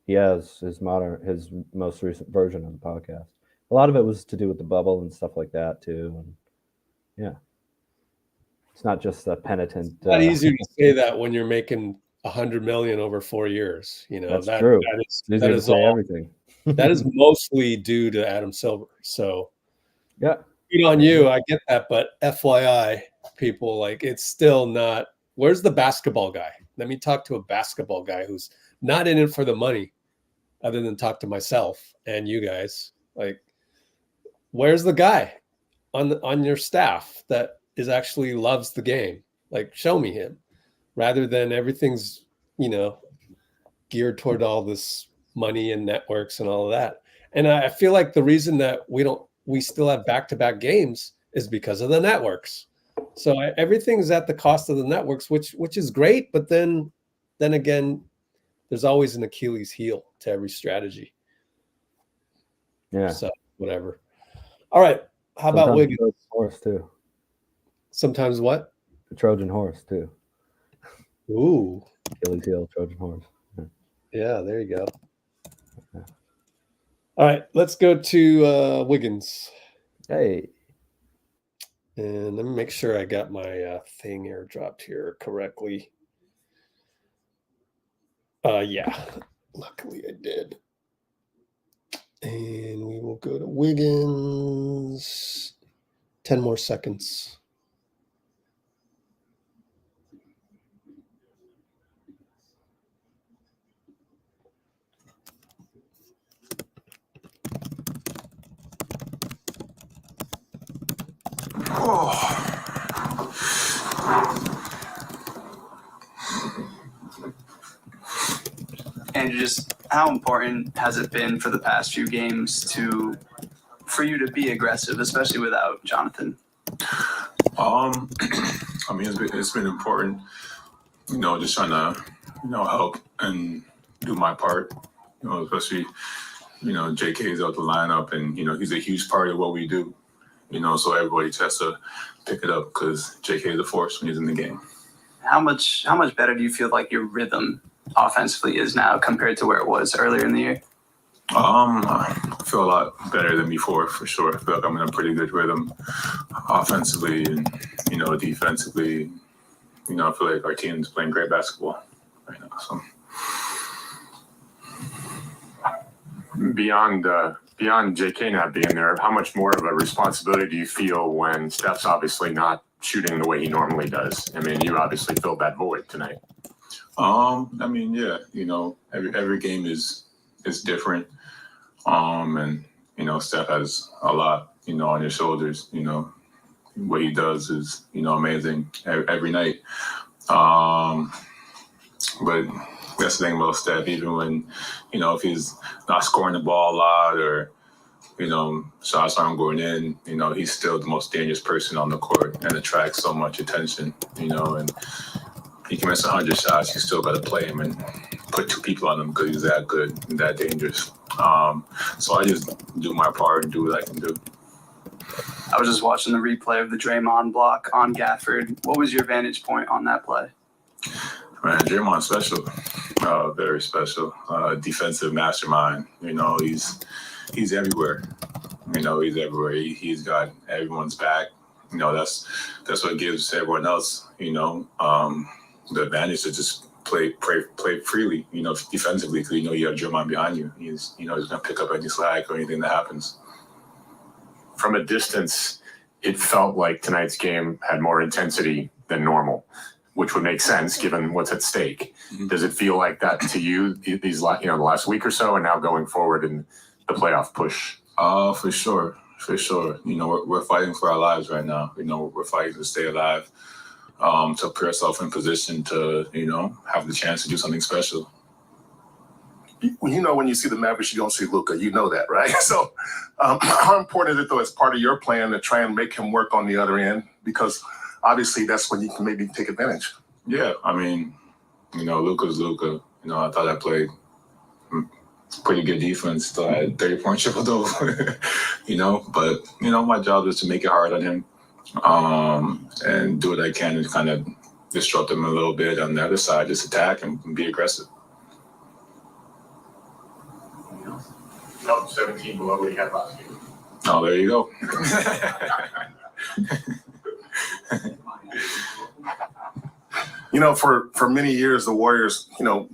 he has his most recent version of the podcast. A lot of it was to do with the bubble and stuff like that too. And yeah, it's not just a penitent. It's not easier to say that when you're making $100 million over 4 years. That's true. That is all, everything. That is mostly due to Adam Silver. So yeah, good on you. I get that, but FYI, people, it's still not. Where's the basketball guy? Let me talk to a basketball guy who's not in it for the money, other than talk to myself and you guys. Where's the guy on your staff that actually loves the game? Show me him, rather than everything's, geared toward all this money and networks and all of that. And I feel like the reason that we still have back-to-back games is because of the networks. So everything's at the cost of the networks, which is great. But then again, there's always an Achilles heel to every strategy. Yeah. So whatever. All right. How about Wiggins? Trojan horse too. Sometimes what? The Trojan horse too. Ooh. Achilles heel, Trojan horse. Yeah, there you go. Yeah. All right, let's go to Wiggins. Hey. And let me make sure I got my thing airdropped here correctly. Yeah, luckily I did. And we will go to Wiggins. 10 more seconds. Andrew, just how important has it been for the past few games for you to be aggressive, especially without Jonathan? I mean, it's been important, just trying to, help and do my part, especially, JK's out the lineup and, he's a huge part of what we do, so everybody has to pick it up because JK is a force when he's in the game. How much better do you feel like your rhythm offensively is now compared to where it was earlier in the year? I feel a lot better than before, for sure. I feel like I'm in a pretty good rhythm offensively and, defensively. I feel like our team is playing great basketball right now. So beyond JK not being there, how much more of a responsibility do you feel when Steph's obviously not shooting the way he normally does? I mean, you obviously filled that void tonight. I mean, yeah, every game is different. And, Steph has a lot, on his shoulders, what he does is, amazing every night. But that's the thing about Steph, even when, if he's not scoring the ball a lot or, shots aren't going in, he's still the most dangerous person on the court and attracts so much attention, and he can miss 100 shots, you still got to play him and put two people on him because he's that good and that dangerous. So I just do my part and do what I can do. I was just watching the replay of the Draymond block on Gafford. What was your vantage point on that play? Man, Draymond's special, very special. Defensive mastermind. He's everywhere. He's everywhere. He's got everyone's back. That's what gives everyone else. The advantage to just play freely. Defensively, because you have Draymond behind you. He's gonna pick up any slack or anything that happens. From a distance, it felt like tonight's game had more intensity than normal, which would make sense given what's at stake. Mm-hmm. Does it feel like that to you these the last week or so, and now going forward in the playoff push? For sure. We're fighting for our lives right now. We're fighting to stay alive, to put ourselves in position to have the chance to do something special. When you see the Mavericks, you don't see Luka. You know that, right? So how important is it, though, as part of your plan to try and make him work on the other end? Because obviously that's when you can maybe take advantage. Yeah, I mean, Luka's Luka. I thought I played pretty good defense. Still had 30-point triple-double, But, my job is to make it hard on him and do what I can to kind of disrupt him a little bit. On the other side, just attack and be aggressive. 17 below what he had last game. Oh, there you go. For many years, the Warriors, you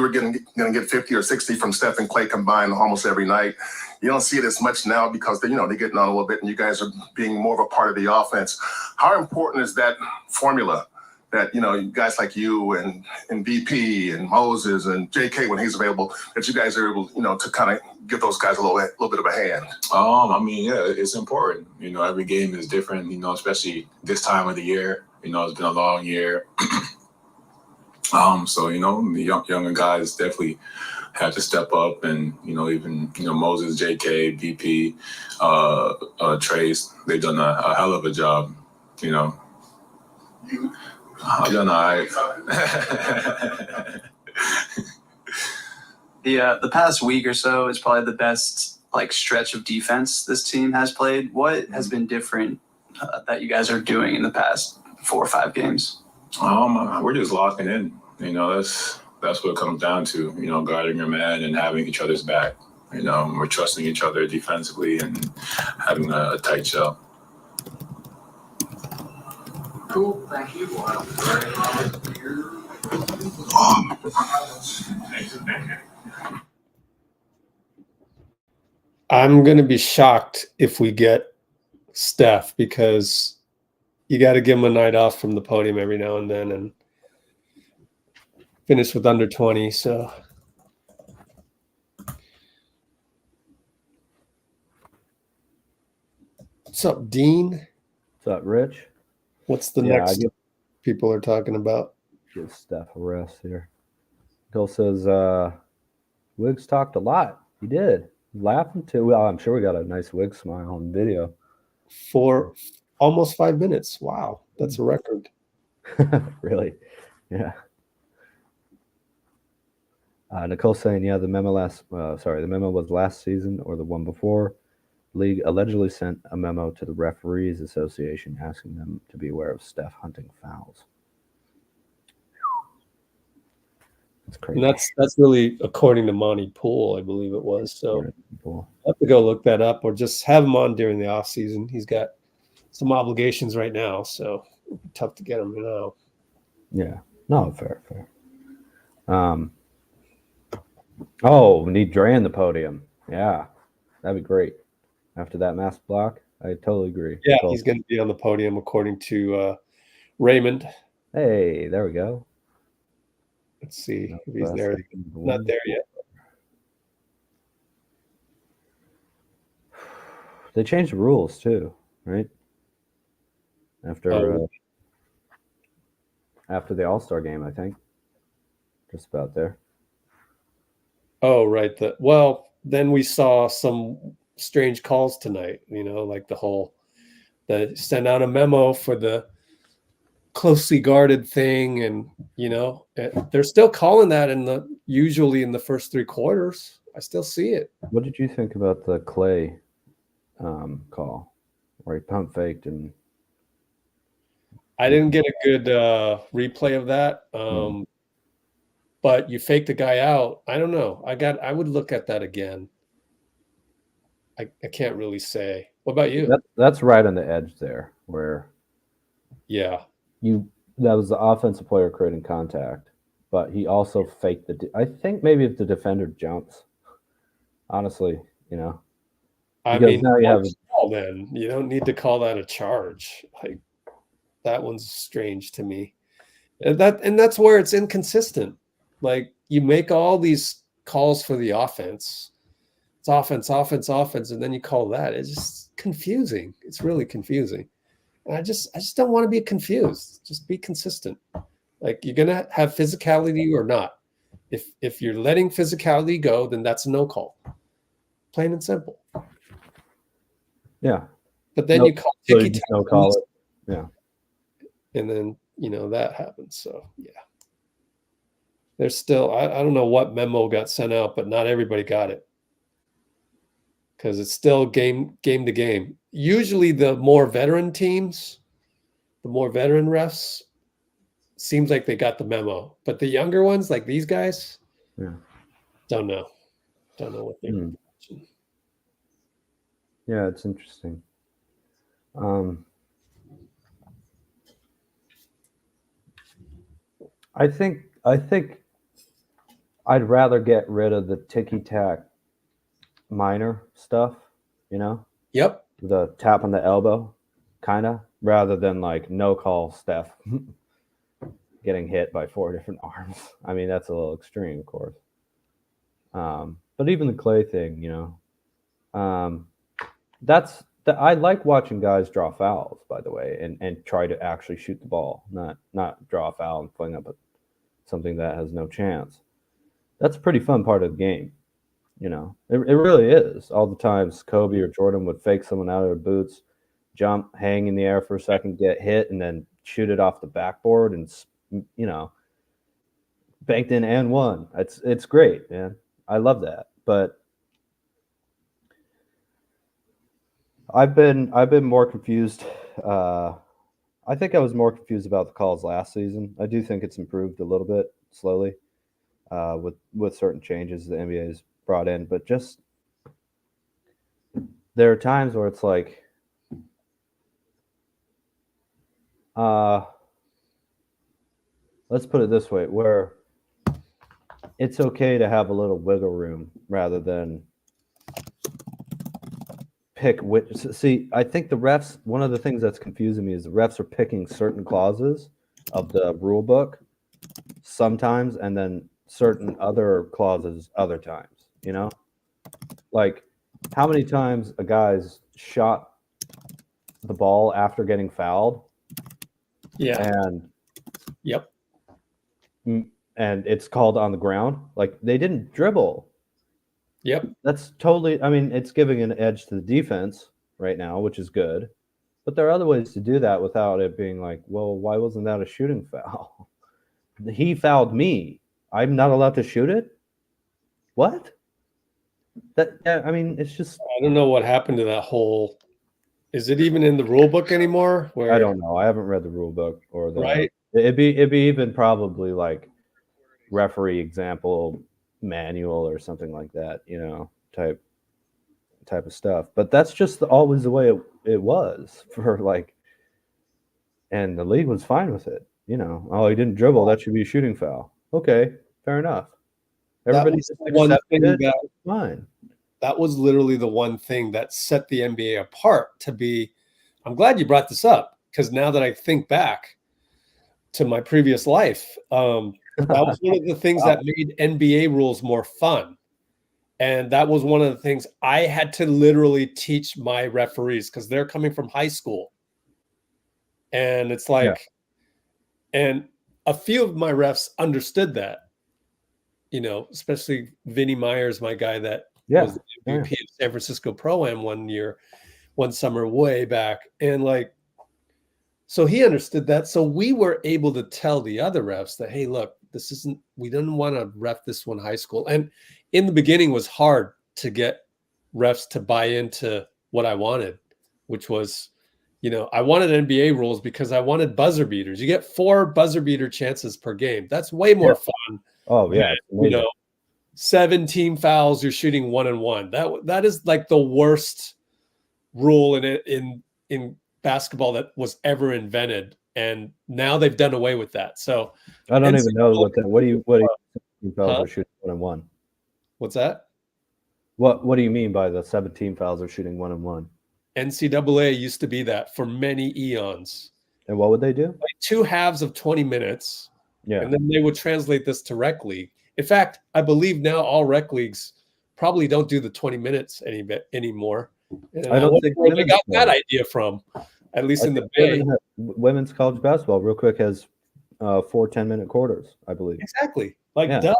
were going to get 50 or 60 from Steph and Klay combined almost every night. You don't see it as much now because they're getting on a little bit and you guys are being more of a part of the offense. How important is that formula that, guys like you and VP and Moses and JK, when he's available, that you guys are able, to kind of give those guys a little bit of a hand? I mean, yeah, it's important. Every game is different, especially this time of the year. It's been a long year. So the younger guys definitely have to step up, and even Moses, JK, BP, Trace, they've done a hell of a job. I've done all right. The past week or so is probably the best stretch of defense this team has played. What has been different that you guys are doing in the past 4 or 5 games? We're just locking in. That's what it comes down to. Guarding your man and having each other's back. We're trusting each other defensively and having a tight shell. Cool, thank you. I'm going to be shocked if we get Steph, because you got to give him a night off from the podium every now and then and finish with under 20. So what's up, Dean? What's up, Rich? What's the next people are talking about? Give Steph a rest here. Bill says Wiggs talked a lot. He did. Laughing too. Well, I'm sure we got a nice Wiggs smile on video. For almost 5 minutes. Wow, that's a record. Really? Yeah. Nicole's saying, yeah, the memo was last season or the one before. League allegedly sent a memo to the Referees Association asking them to be aware of Steph hunting fouls. That's crazy. And that's really according to Monty Poole, I believe it was. So I'll have to go look that up, or just have him on during the off season. He's got some obligations right now, so it'd be tough to get him now. Yeah. No, fair. We need Dre on the podium. Yeah. That'd be great. After that mass block, I totally agree. Yeah, he's going to be on the podium according to Raymond. Hey, there we go. Let's see if he's there. Not there yet. They changed the rules too, right? After the All-Star game, I think. Just about there. Oh, right. Well, then we saw some strange calls tonight, like the send out a memo for the closely guarded thing, and they're still calling that usually in the first 3 quarters. I still see it. What did you think about the Klay call where he pump faked? And I didn't get a good replay of that, but you faked the guy out. I don't know. I would look at that again. I can't really say. What about you? That's right on the edge there, where that was the offensive player creating contact, but he also faked I think maybe if the defender jumps, honestly, I mean, now you have then you don't need to call that a charge. Like, that one's strange to me. And that's where it's inconsistent. Like, you make all these calls for the offense. It's offense, and then you call that. It's just confusing. It's really confusing. And I just don't want to be confused. Just be consistent. Like, you're gonna have physicality or not. If you're letting physicality go, then that's a no call. Plain and simple. Yeah. But then you call ticky no call it. Yeah. And then that happens. So yeah. There's still I don't know what memo got sent out, but not everybody got it. Because it's still game to game. Usually the more veteran teams, the more veteran refs, seems like they got the memo. But the younger ones, like these guys, don't know. Don't know what they're watching. Yeah, it's interesting. I think I'd rather get rid of the ticky-tack minor stuff, Yep. The tap on the elbow, kind of, rather than like no call Steph getting hit by 4 different arms. I mean, that's a little extreme, of course. But even the Klay thing, I like watching guys draw fouls, by the way, and try to actually shoot the ball, not draw a foul and fling up something that has no chance. That's a pretty fun part of the game. You know, it really is. All the times Kobe or Jordan would fake someone out of their boots, jump, hang in the air for a second, get hit, and then shoot it off the backboard and, you know, banked in and one. It's great, man. I love that. But I've been more confused. I think I was more confused about the calls last season. I do think it's improved a little bit slowly with certain changes the NBA has brought in, but just there are times where it's like, let's put it this way, where it's okay to have a little wiggle room rather than pick which. See, I think the refs, one of the things that's confusing me is the refs are picking certain clauses of the rule book sometimes and then certain other clauses other times, you know? Like, how many times a guy's shot the ball after getting fouled? Yeah. And yep. And it's called on the ground. Like, they didn't dribble. Yep. That's totally, I mean, it's giving an edge to the defense right now, which is good. But there are other ways to do that without it being like, well, why wasn't that a shooting foul? He fouled me. I'm not allowed to shoot it? What? I mean, it's just, I don't know what happened to that whole. Is it even in the rule book anymore? Where I don't know. I haven't read the rule book or the right. It'd be even probably like referee example manual or something like that, you know, type of stuff. But that's just always the way it was for like, and the league was fine with it. You know, oh, he didn't dribble. That should be a shooting foul. Okay, fair enough. Everybody just accepted it. Fine. That was literally the one thing that set the NBA apart to be. I'm glad you brought this up because now that I think back to my previous life, that was one of the things that made NBA rules more fun. And that was one of the things I had to literally teach my referees because they're coming from high school. And it's like, and a few of my refs understood that, you know, especially Vinny Myers, my guy that was the MVP of San Francisco Pro-Am one summer way back. And like, so he understood that. So we were able to tell the other refs that, hey, look, this isn't, we didn't want to ref this one high school. And in the beginning was hard to get refs to buy into what I wanted, which was, you know, I wanted NBA rules because I wanted buzzer beaters. You get 4 buzzer beater chances per game. That's way more fun. Oh yeah. Than, you know, 7 team fouls, you're shooting 1-on-1. That is like the worst rule in basketball that was ever invented. And now they've done away with that. So I don't even know what that. What do you fouls are shooting 1-on-1? What's that? What do you mean by the 17 fouls are shooting 1-on-1? NCAA used to be that for many eons. And what would they do? Like 2 halves of 20 minutes. Yeah. And then they would translate this to rec league. In fact, I believe now all rec leagues probably don't do the 20 minutes anymore. And I don't think where they got that idea from, at least in the Bay. Women's college basketball, real quick, has 4 10-minute quarters, I believe. Exactly. Like, duh.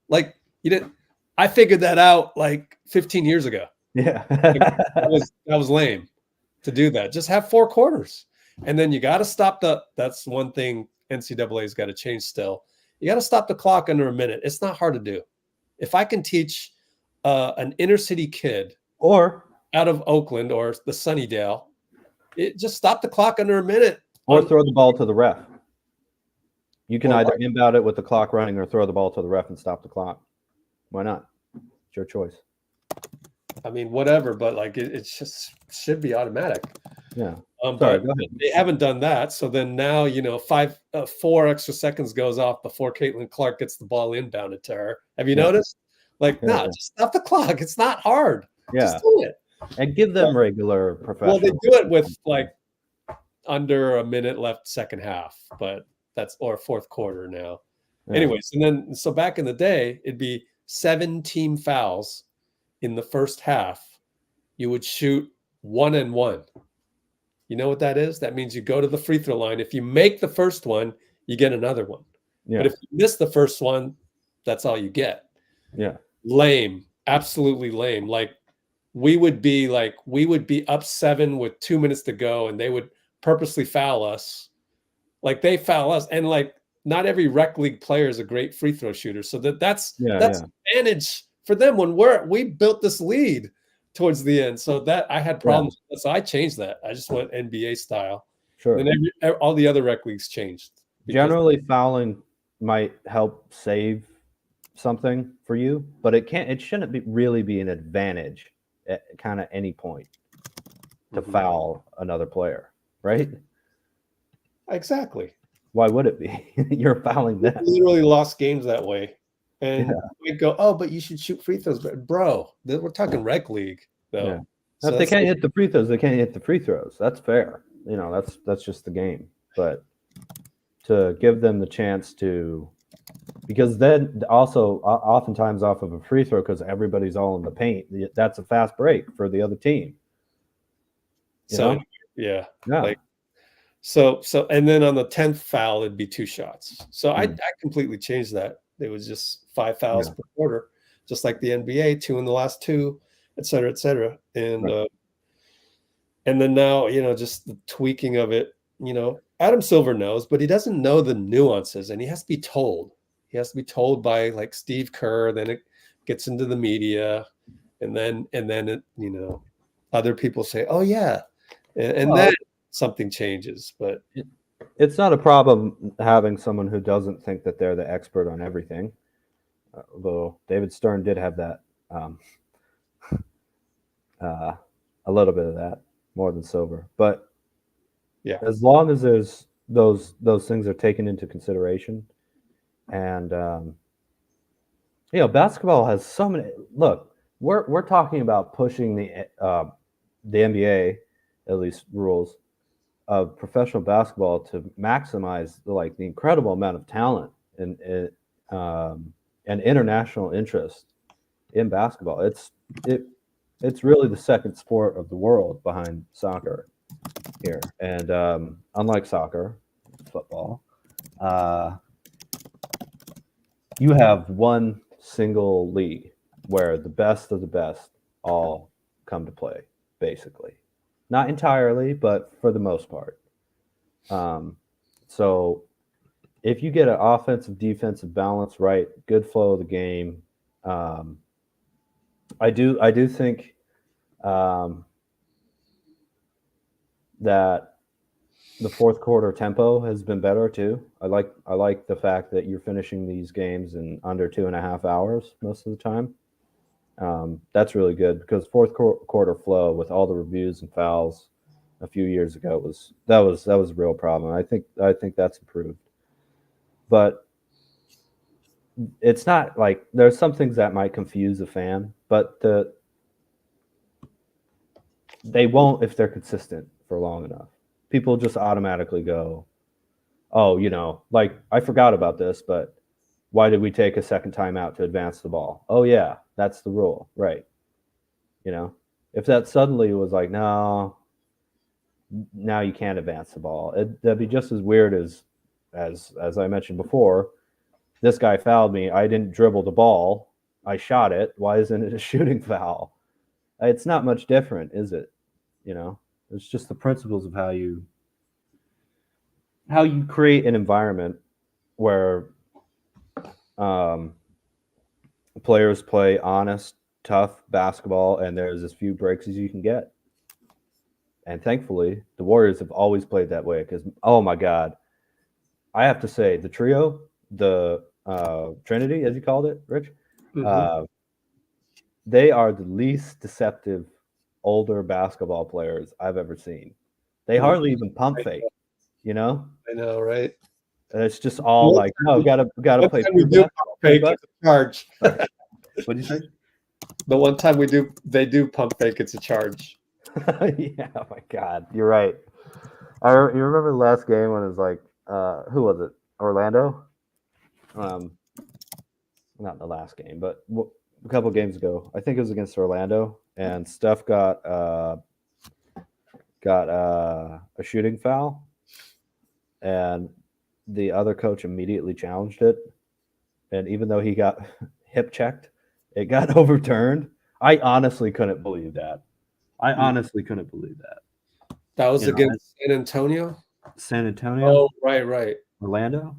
Like, you didn't. I figured that out like 15 years ago. Yeah. that was lame to do that. Just have 4 quarters. And then you got to stop that's one thing NCAA's got to change still. You got to stop the clock under a minute. It's not hard to do. If I can teach an inner city kid or out of Oakland or the Sunnydale, just stop the clock under a minute. Or throw the ball to the ref. You can either inbound it with the clock running or throw the ball to the ref and stop the clock. Why not? It's your choice. I mean, whatever, but like it just should be automatic. Yeah. But they haven't done that. So then now, you know, 4 extra seconds goes off before Caitlin Clark gets the ball inbounded to her. Have you noticed? Like, just stop the clock. It's not hard. Yeah. Just do it. And give them regular professional. Well, they do it with like under a minute left second half, but or fourth quarter now. Yeah. Anyways, and then so back in the day, it'd be 7 team fouls in the first half. You would shoot 1-and-1. You know what that is? That means you go to the free throw line. If you make the first one, you get another one. Yeah. But if you miss the first one, that's all you get. Yeah. Lame. Absolutely lame. Like we would be up 7 with 2 minutes to go, and they would purposely foul us. Like they foul us, and like not every rec league player is a great free throw shooter. So that's advantage for them when we built this lead towards the end. So that I had problems. So I changed that. I just went NBA style. Sure. And then all the other rec leagues changed. Generally, fouling might help save something for you, but it shouldn't really be an advantage at kind of any point to foul another player, right? Exactly. Why would it be? You're fouling them. We literally lost games that way. And we go, oh, but you should shoot free throws. But bro, we're talking rec league though. Yeah. So if they can't hit the free throws, they can't hit the free throws. That's fair. That's just the game. But to give them the chance to, because then also oftentimes off of a free throw, because everybody's all in the paint, that's a fast break for the other team. So and then on the 10th foul, it'd be 2 shots. So I completely changed that. It was just 5 fouls per quarter, just like the NBA, 2 in the last 2, et cetera, et cetera. And then now, just the tweaking of it, Adam Silver knows, but he doesn't know the nuances, and he has to be told. He has to be told by like Steve Kerr, then it gets into the media, and then it, other people say, oh yeah. And then something changes, but it's not a problem having someone who doesn't think that they're the expert on everything. Although David Stern did have that, a little bit of that, more than Silver. But yeah, as long as there's those things are taken into consideration, and basketball has so many. Look, we're talking about pushing the NBA, at least, rules of professional basketball to maximize the incredible amount of talent and international interest in basketball. It's really the second sport of the world behind soccer here. And unlike soccer, football, you have one single league where the best of the best all come to play, basically. Not entirely, but for the most part. So if you get an offensive, defensive balance right, good flow of the game, I do think that the fourth quarter tempo has been better too. I like the fact that you're finishing these games in under 2.5 hours most of the time. That's really good, because fourth quarter flow with all the reviews and fouls a few years ago was a real problem. I think that's improved, but it's not like there's some things that might confuse a fan, but they won't if they're consistent for long enough. People just automatically go, oh, like I forgot about this, but why did we take a second timeout to advance the ball? Oh yeah, that's the rule, right? If that suddenly was like, no, now you can't advance the ball, that'd be just as weird as I mentioned before. This guy fouled me. I didn't dribble the ball. I shot it. Why isn't it a shooting foul? It's not much different, is it? It's just the principles of how you create an environment where players play honest, tough basketball, and there's as few breaks as you can get. And thankfully, the Warriors have always played that way, because, oh my God, I have to say, the trio, the Trinity, as you called it, Rich, they are the least deceptive older basketball players I've ever seen. They hardly even pump fake, I know, right? And it's just all like, no, gotta play. We do pump fake, it's a charge. What did you say? The one time they do pump fake, it's a charge. Yeah, oh my God, you're right. You remember the last game when it was like, who was it? Orlando? Not the last game, but a couple games ago. I think it was against Orlando, and Steph got a shooting foul, and the other coach immediately challenged it, and even though he got hip checked, it got overturned. I honestly couldn't believe that. I honestly couldn't believe that. That was You know, against San Antonio. San Antonio. Oh, right. Orlando.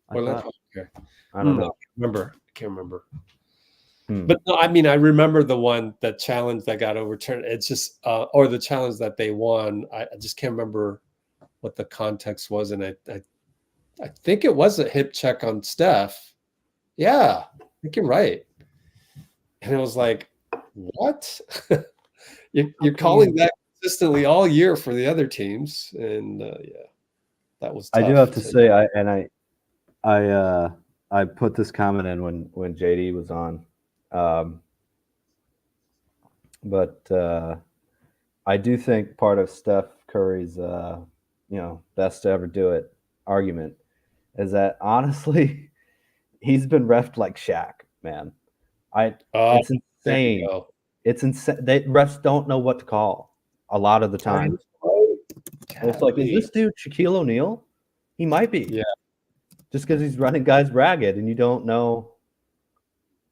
Orlando. Okay. I don't I know. can't remember. Hmm. But no, I mean, I remember the one, that challenge that got overturned. It's just, or the challenge that they won. I just can't remember what the context was, and I think it was a hip check on Steph. Yeah, I think you're right. And it was like, what? you're calling that consistently all year for the other teams, and yeah, that was tough. I do have to say, I put this comment in when JD was on, but I do think part of Steph Curry's best to ever do it argument is that honestly he's been reffed like Shaq, man. It's insane. It's insane. Refs don't know what to call a lot of the time. It's like, is this dude Shaquille O'Neal? He might be. Yeah. Just because he's running guys ragged and you don't know.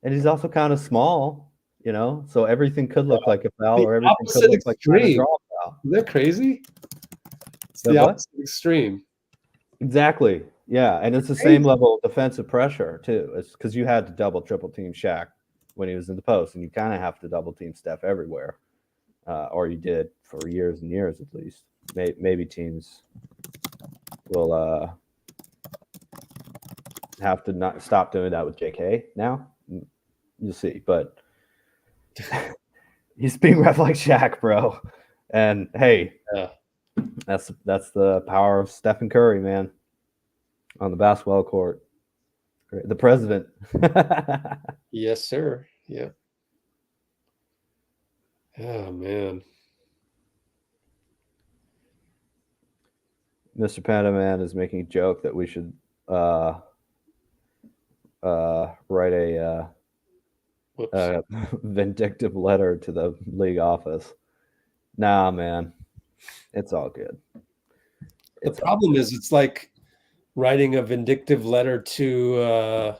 And he's also kind of small, so everything could look like a foul, or everything could look like trying to draw a foul. Isn't that crazy? It's the opposite extreme. Exactly. Yeah. And it's the same level of defensive pressure, too. It's because you had to double, triple team Shaq when he was in the post, and you kind of have to double team Steph everywhere. Or you did for years and years at least. Maybe teams will have to not stop doing that with JK now. You'll see, but he's being ref like Shaq, bro. And hey, that's the power of Stephen Curry, man, on the basketball court. The president. Yes, sir. Yeah. Oh man. Mr. Panda Man is making a joke that we should write a vindictive letter to the league office. Nah, man, it's all good. The problem is, it's like writing a vindictive letter to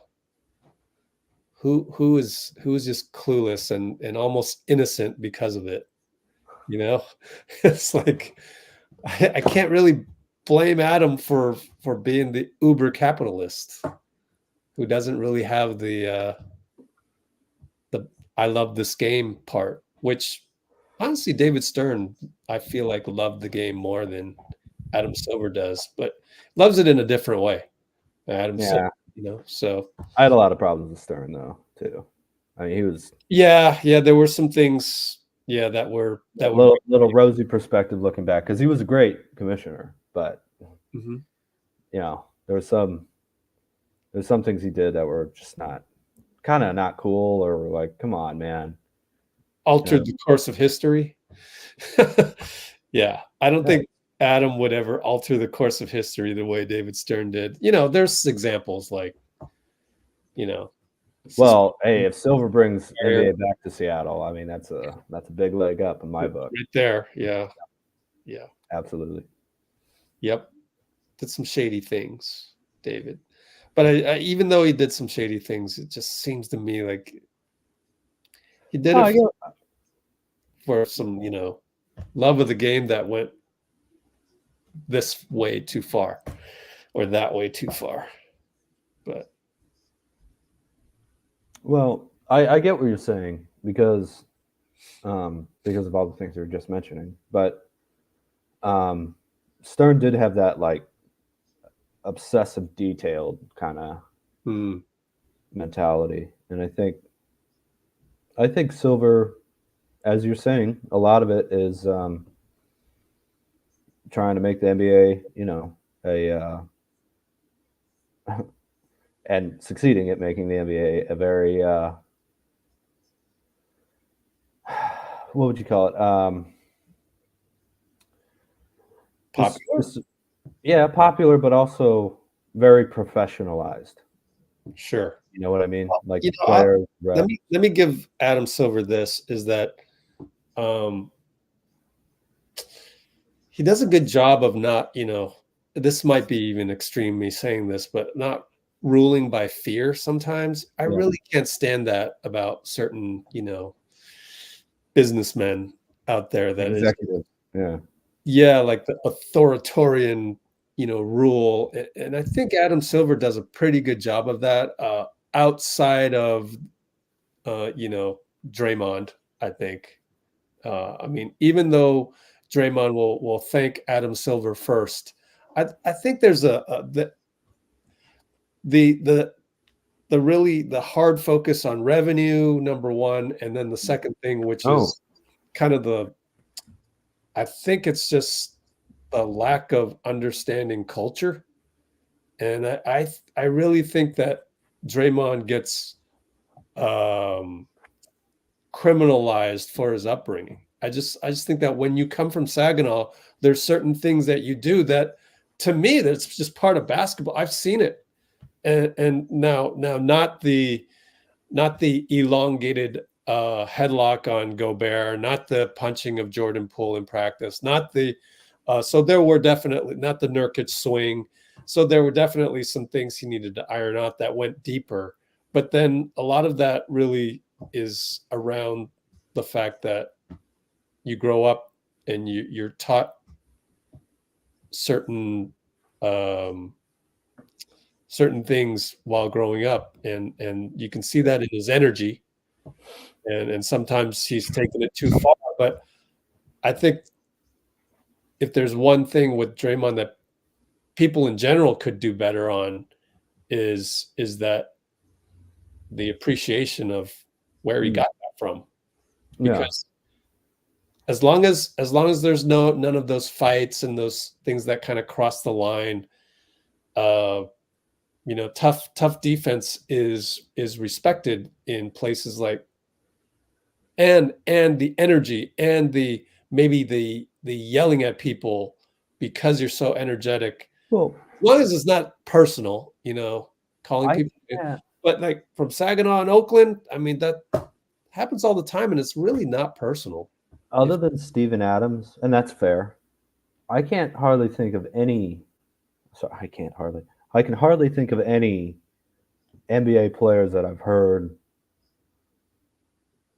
who is just clueless and almost innocent because of it. It's like I can't really blame Adam for being the uber capitalist who doesn't really have the I love this game part, which honestly David Stern, I feel like, loved the game more than Adam Silver does, but loves it in a different way. Adam Silver, so I had a lot of problems with Stern though too. I mean, he was there were some things that were little rosy perspective looking back, because he was a great commissioner, but there's some things he did that were just not cool, or were like, come on, man. Altered the course of history. Yeah, I don't think Adam would ever alter the course of history the way David Stern did. There's examples like, well, hey, if Silver brings NBA back to Seattle, I mean, that's a big leg up in my book. Right there. Yeah. Absolutely. Yep. Did some shady things, David. But I even though he did some shady things, it just seems to me like he did it for some, love of the game that went this way too far or that way too far. But well, I get what you're saying because of all the things you were just mentioning, but Stern did have that like obsessive detailed kind of mentality, and I think Silver, as you're saying, a lot of it is trying to make the NBA, and succeeding at making the NBA a very what would you call it? Popular? Popular, but also very professionalized. Sure. You know what I mean? Like players. Let me give Adam Silver this, is that he does a good job of not, this might be even extreme me saying this, but not ruling by fear sometimes. I Yeah. really can't stand that about certain, businessmen out there that is, Executive. Yeah. yeah, like the authoritarian, rule. And I think Adam Silver does a pretty good job of that, outside of, Draymond, I think. I mean, even though Draymond will thank Adam Silver first, I think there's the really the hard focus on revenue, number one, and then the second thing, which is kind of I think it's just a lack of understanding culture. And I really think that Draymond gets criminalized for his upbringing. I just think that when you come from Saginaw, there's certain things that you do that, to me, that's just part of basketball. I've seen it, and now not the elongated headlock on Gobert, not the punching of Jordan Poole in practice, not the so there were definitely not the Nurkic swing. So there were definitely some things he needed to iron out that went deeper. But then a lot of that really is around the fact that you grow up and you're taught certain things while growing up, and you can see that in his energy, and sometimes he's taken it too far. But I think if there's one thing with Draymond that people in general could do better on is that the appreciation of where he got that from. Because as long as there's none of those fights and those things that kind of cross the line, tough defense is respected in places like, and the energy and the yelling at people because you're so energetic. Well, as long as it's not personal, calling people. But like from Saginaw and Oakland, I mean, that happens all the time, and it's really not personal. Other than Steven Adams, and that's fair, I can hardly think of any NBA players that I've heard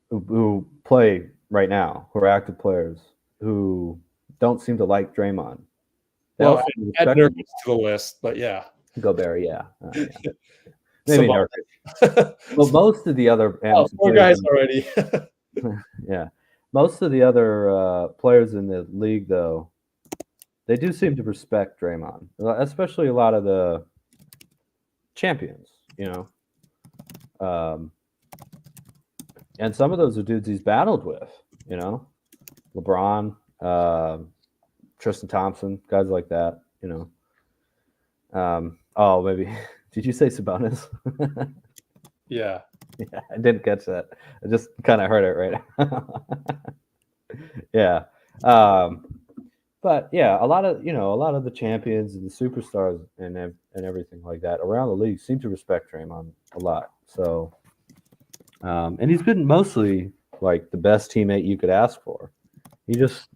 who play right now, who are active players, who don't seem to like Draymond. Well, add Nurkic to the list, but yeah. Gobert, yeah. Maybe Nurkic. But most of the other four guys already. Yeah. Most of the other players in the league, though, they do seem to respect Draymond, especially a lot of the champions, and some of those are dudes he's battled with, LeBron, Tristan Thompson, guys like that, maybe did you say Sabonis? Yeah. Yeah, I didn't catch that. I just kind of heard it right now. Yeah. But yeah, a lot of the champions and the superstars and everything like that around the league seem to respect Draymond a lot. So, and he's been mostly like the best teammate you could ask for. He just,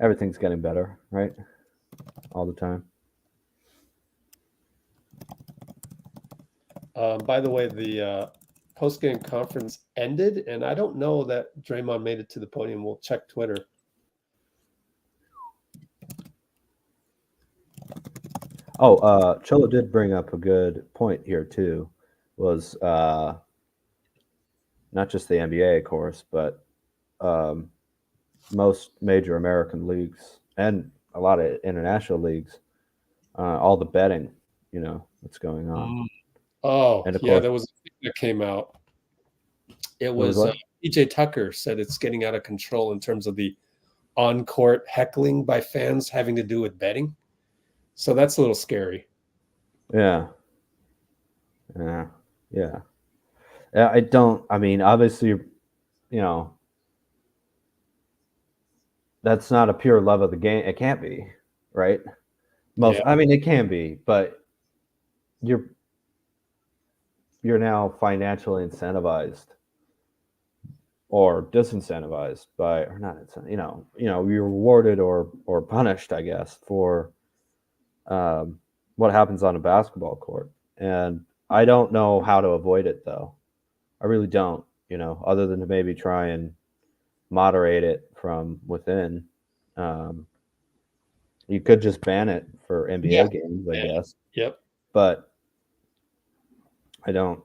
everything's getting better, right? All the time. By the way, the post-game conference ended, and I don't know that Draymond made it to the podium. We'll check Twitter. Cholo did bring up a good point here too. Was not just the NBA, of course, but most major American leagues and a lot of international leagues, all the betting, what's going on. And there was a thing that came out. It was PJ Tucker said it's getting out of control in terms of the on-court heckling by fans having to do with betting. So that's a little scary. Yeah. I mean, obviously, that's not a pure love of the game. It can't be, right? I mean, it can be, but you're now financially incentivized or disincentivized by, or not, you're rewarded or punished, I guess, for what happens on a basketball court. And I don't know how to avoid it, though. I really don't, other than to maybe try and moderate it from within. You could just ban it for NBA games, I guess. Yep. But I don't,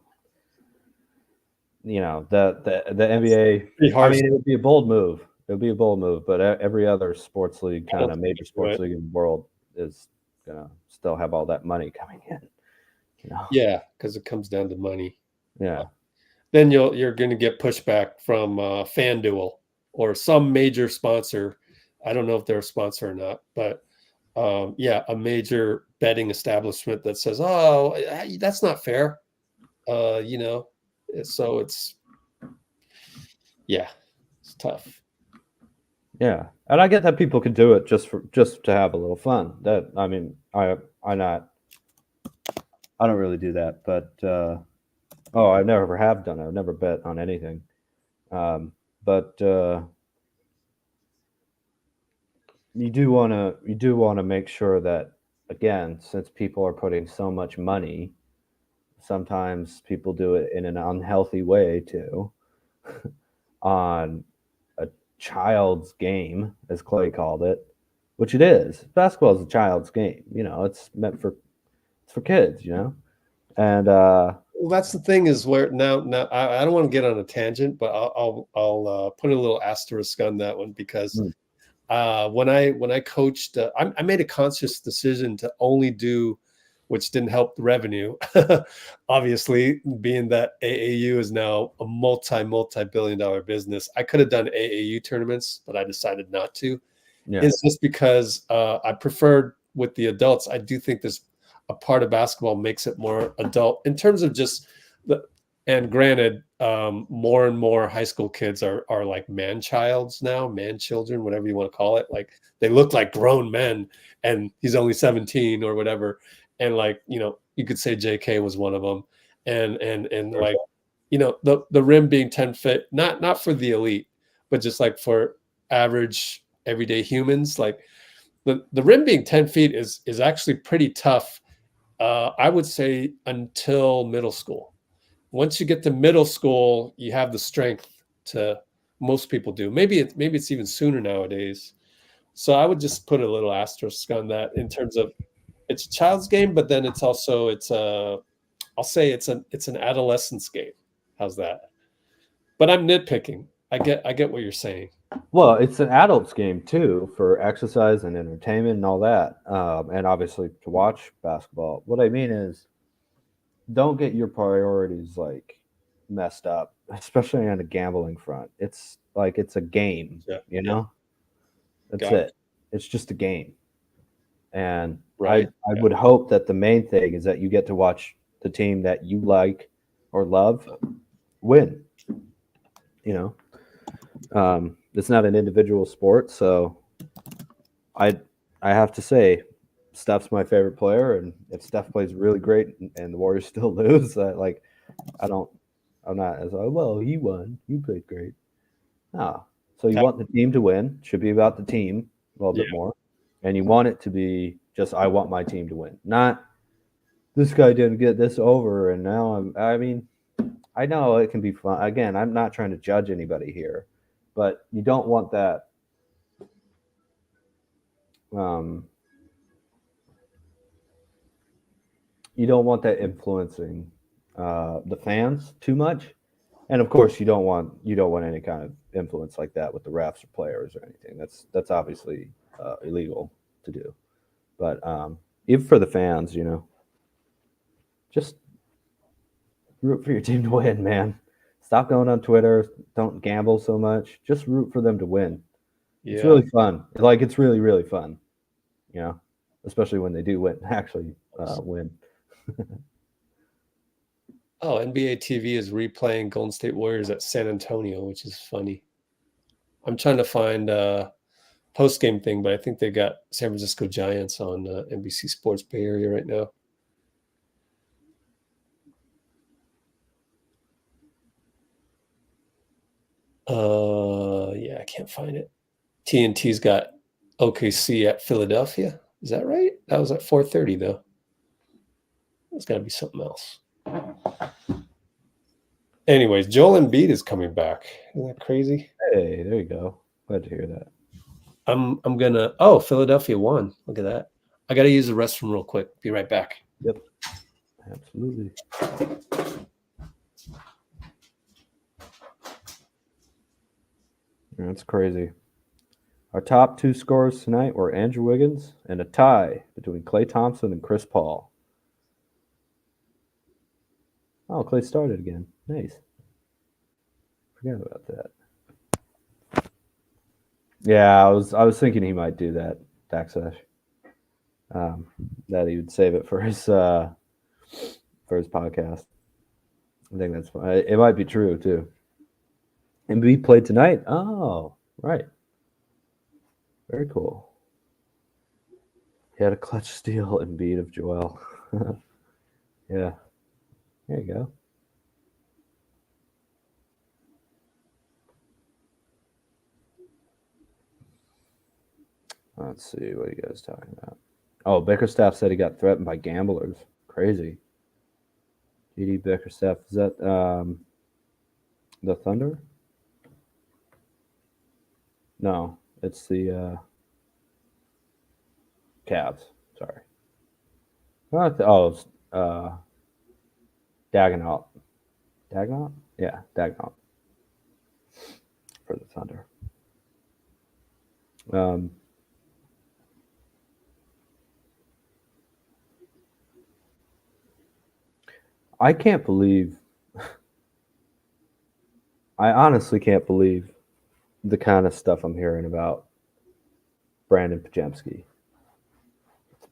the NBA, I mean, it would be a bold move. It would be a bold move, but every other sports league, kind of major sports league in the world, is going to still have all that money coming in. Yeah, because it comes down to money. Yeah. Then you're going to get pushback from FanDuel or some major sponsor. I don't know if they're a sponsor or not, but a major betting establishment that says, "Oh, that's not fair," So it's tough. Yeah, and I get that people could do it just to have a little fun. That, I mean, I don't really do that, but I never have done it. I've never bet on anything, but you do want to make sure that, again, since people are putting so much money, sometimes people do it in an unhealthy way too, on a child's game, as Clay called it, which it is. Basketball is a child's game. It's meant for kids. And well, that's the thing, is where now I don't want to get on a tangent, but I'll put a little asterisk on that one, because when I coached, I made a conscious decision to only do, which didn't help the revenue, obviously, being that AAU is now a multi-billion-dollar business. I could have done AAU tournaments, but I decided not to. Yeah. It's just because I preferred with the adults. I do think there's a part of basketball makes it more adult in terms of just and granted, more and more high school kids are like man-children, whatever you want to call it. Like, they look like grown men, and he's only 17 or whatever. And you could say JK was one of them. And the rim being 10 feet, not for the elite, but just like for average everyday humans, like the rim being 10 feet is actually pretty tough. I would say until middle school. Once you get to middle school, you have the strength to, most people do. Maybe it's even sooner nowadays. So I would just put a little asterisk on that in terms of, it's a child's game, but then it's also, I'll say it's an adolescence game. How's that? But I'm nitpicking. I get what you're saying. Well, it's an adult's game too, for exercise and entertainment and all that, and obviously to watch basketball. What I mean is, don't get your priorities messed up, especially on a gambling front. It's a game, That's it. It's just a game. And I would hope that the main thing is that you get to watch the team that you like or love win. It's not an individual sport, so I have to say, Steph's my favorite player, and if Steph plays really great and the Warriors still lose, I'm not as well, he won, you played great. No. So you want the team to win. Should be about the team a little bit more. And you want it to be just, I want my team to win. Not, this guy didn't get this over, and now I know it can be fun. Again, I'm not trying to judge anybody here, but you don't want that influencing the fans too much. And of course, you don't want any kind of influence like that with the refs or players or anything. That's obviously illegal to do. But even for the fans, just root for your team to win, man. Stop going on Twitter. Don't gamble so much. Just root for them to win. Yeah. It's really fun. It's really, really fun. Especially when they do win. Actually, win. Oh, NBA TV is replaying Golden State Warriors at San Antonio, which is funny. I'm trying to find a post-game thing, but I think they got San Francisco Giants on NBC Sports Bay Area right now. Yeah, I can't find it. TNT's got OKC at Philadelphia. Is that right? That was at 4:30 though. There's got to be something else. Anyways, Joel Embiid is coming back. Isn't that crazy? Hey, there you go. Glad to hear that. I'm gonna. Oh, Philadelphia won. Look at that. I got to use the restroom real quick. Be right back. Yep. Absolutely. That's crazy. Our top 2 scorers tonight were Andrew Wiggins and a tie between Klay Thompson and Chris Paul. Oh, Klay started again. Nice. Forgot about that. Yeah, I was thinking he might do that backslash. That he would save it for his podcast. I think that's fine. It might be true too. Embiid played tonight. Oh, right. Very cool. He had a clutch steal Embiid of Joel. Yeah. There you go. Let's see. What are you guys talking about? Oh, Bickerstaff said he got threatened by gamblers. Crazy. TJD Bickerstaff. Is that the Thunder? No, it's the Cavs. Sorry. It's Dagnall. Dagnall? Yeah, Dagnall. For the Thunder. I can't believe, I honestly can't believe the kind of stuff I'm hearing about Brandon Pajemski.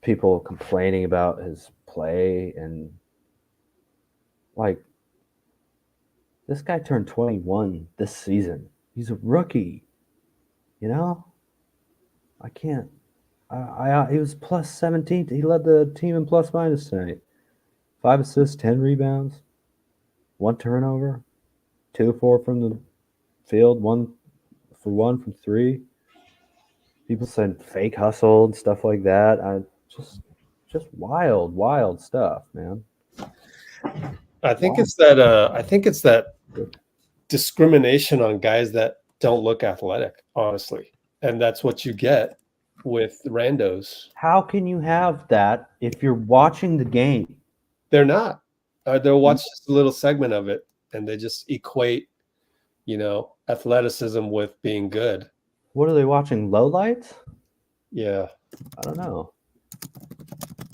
People complaining about his play and like, this guy turned 21 this season. He's a rookie, you know? I can't. He was plus 17. He led the team in plus minus tonight. 5 assists, 10 rebounds, 1 turnover, 2 of 4 from the field, 1 for 1 from 3. People said fake hustle and stuff like that. Just wild stuff, man. I think it's that discrimination on guys that don't look athletic, honestly. And that's what you get with randos. How can you have that if you're watching the game? They're not. They'll watch just a little segment of it and they just equate, athleticism with being good. What are they watching? Lowlights? Yeah. I don't know.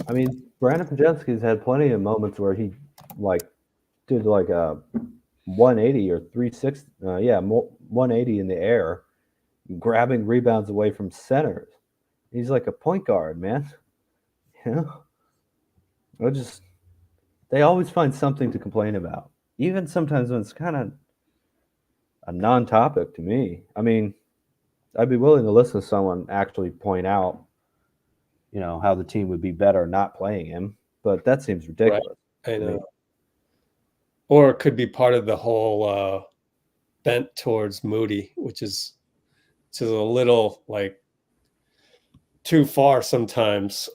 I mean, Brandon Pajemski's had plenty of moments where he did like a 180 or 360. 180 in the air, grabbing rebounds away from centers. He's like a point guard, man. They always find something to complain about, even sometimes when it's kind of a non-topic to me. I mean, I'd be willing to listen to someone actually point out, how the team would be better not playing him, but that seems ridiculous. Right. I know. Or it could be part of the whole bent towards Moody, which is a little like too far sometimes.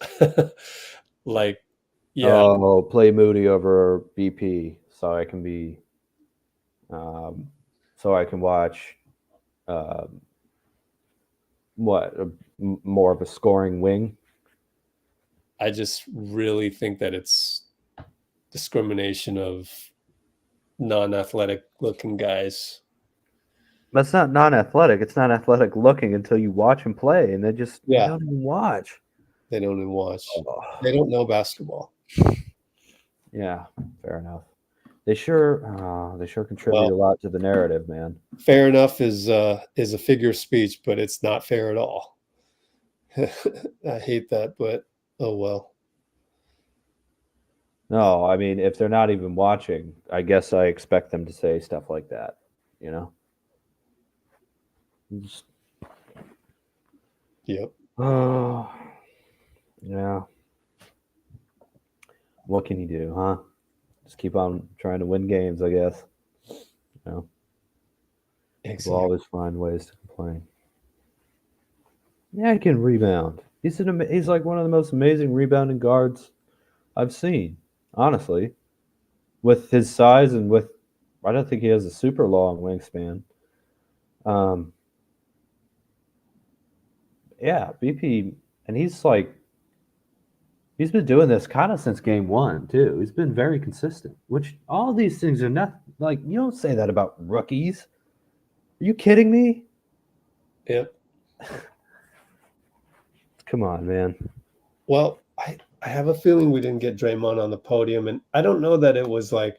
Oh, play Moody over BP so I can be so I can watch more of a scoring wing. I just really think that it's discrimination of non-athletic looking guys. That's not non-athletic. It's not athletic looking until you watch him play, and they don't even watch. They don't even watch. Oh. They don't know basketball. Yeah, fair enough. They sure contribute a lot to the narrative, man. Fair enough is a figure of speech, but it's not fair at all. I hate that, but oh well. No, I mean, if they're not even watching, I guess I expect them to say stuff like that, Yep. Oh, yeah. What can you do, huh? Just keep on trying to win games, I guess. We'll always find ways to complain. Yeah, he can rebound. He's like one of the most amazing rebounding guards I've seen, honestly. With his size and I don't think he has a super long wingspan. Yeah, BP, and he's been doing this kind of since game one too. He's been very consistent. Which all these things are not like you don't say that about rookies. Are you kidding me? Yep. Come on, man. Well, I have a feeling we didn't get Draymond on the podium, and I don't know that it was like,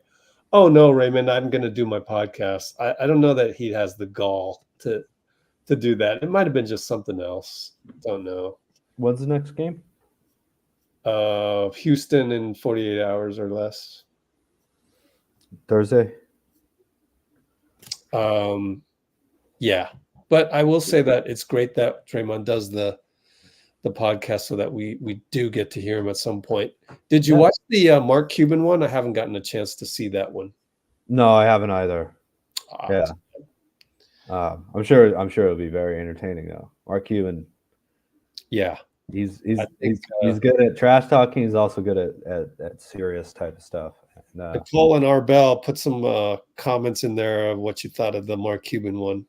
oh no, Raymond, I'm going to do my podcast. I don't know that he has the gall to do that. It might have been just something else. Don't know. When's the next game? Houston in 48 hours or less. Thursday. Yeah, but I will say that it's great that Draymond does the podcast so that we do get to hear him at some point. Did you watch the Mark Cuban one? I haven't gotten a chance to see that one. No, I haven't either. Yeah. I'm sure it'll be very entertaining though. Mark Cuban. Yeah. He's good at trash talking. He's also good at serious type of stuff. And, Nicole and Arbel put some comments in there of what you thought of the Mark Cuban one.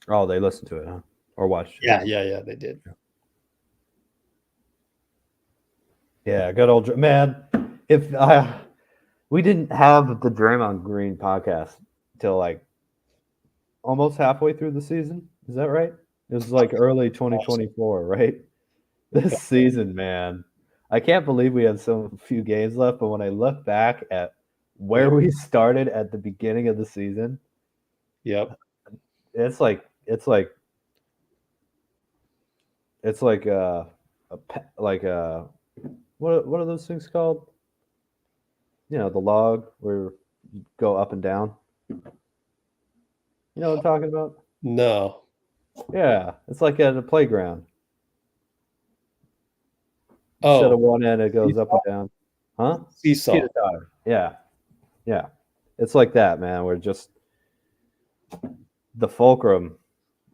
Oh, they listened to it, huh? Or watched it? Yeah, they did. Yeah, good old man. If we didn't have the Draymond Green podcast till like almost halfway through the season, is that right? It was like early 2024, right? This season, man, I can't believe we have so few games left. But when I look back at where we started at the beginning of the season, yep, it's like what are those things called? You know, the log where you go up and down. You know what I'm talking about? No. Yeah, it's like at a playground. Instead of one end, it goes up and down. Huh? Seesaw. Yeah. It's like that, man. We're just the fulcrum,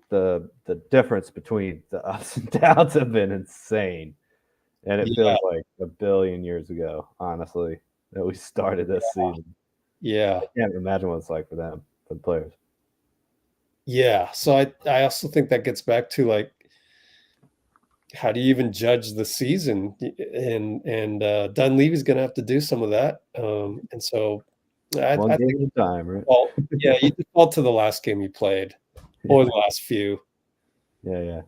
the difference between the ups and downs have been insane. And it feels like a billion years ago, honestly, that we started this season. Yeah. I can't imagine what it's like for them, for the players. Yeah. So I also think that gets back to like, how do you even judge the season? And Dunleavy's going to have to do some of that. And so I think at a time, right? Well, yeah, you default to the last game you played or the last few. Yeah.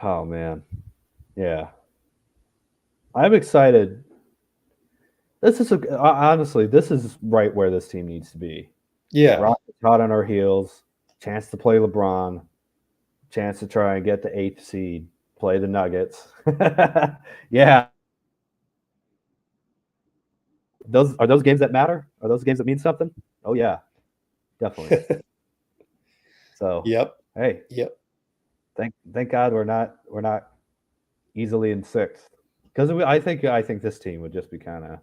Oh man. Yeah. I'm excited. This is honestly, this is right where this team needs to be. Yeah. Rockets hot on our heels, chance to play LeBron, chance to try and get the 8th seed, play the Nuggets. Yeah. Are those games that matter? Are those games that mean something? Oh yeah. Definitely. So Yep. Hey. Yep. Thank God we're not easily in 6th. Because I think this team would just be kind of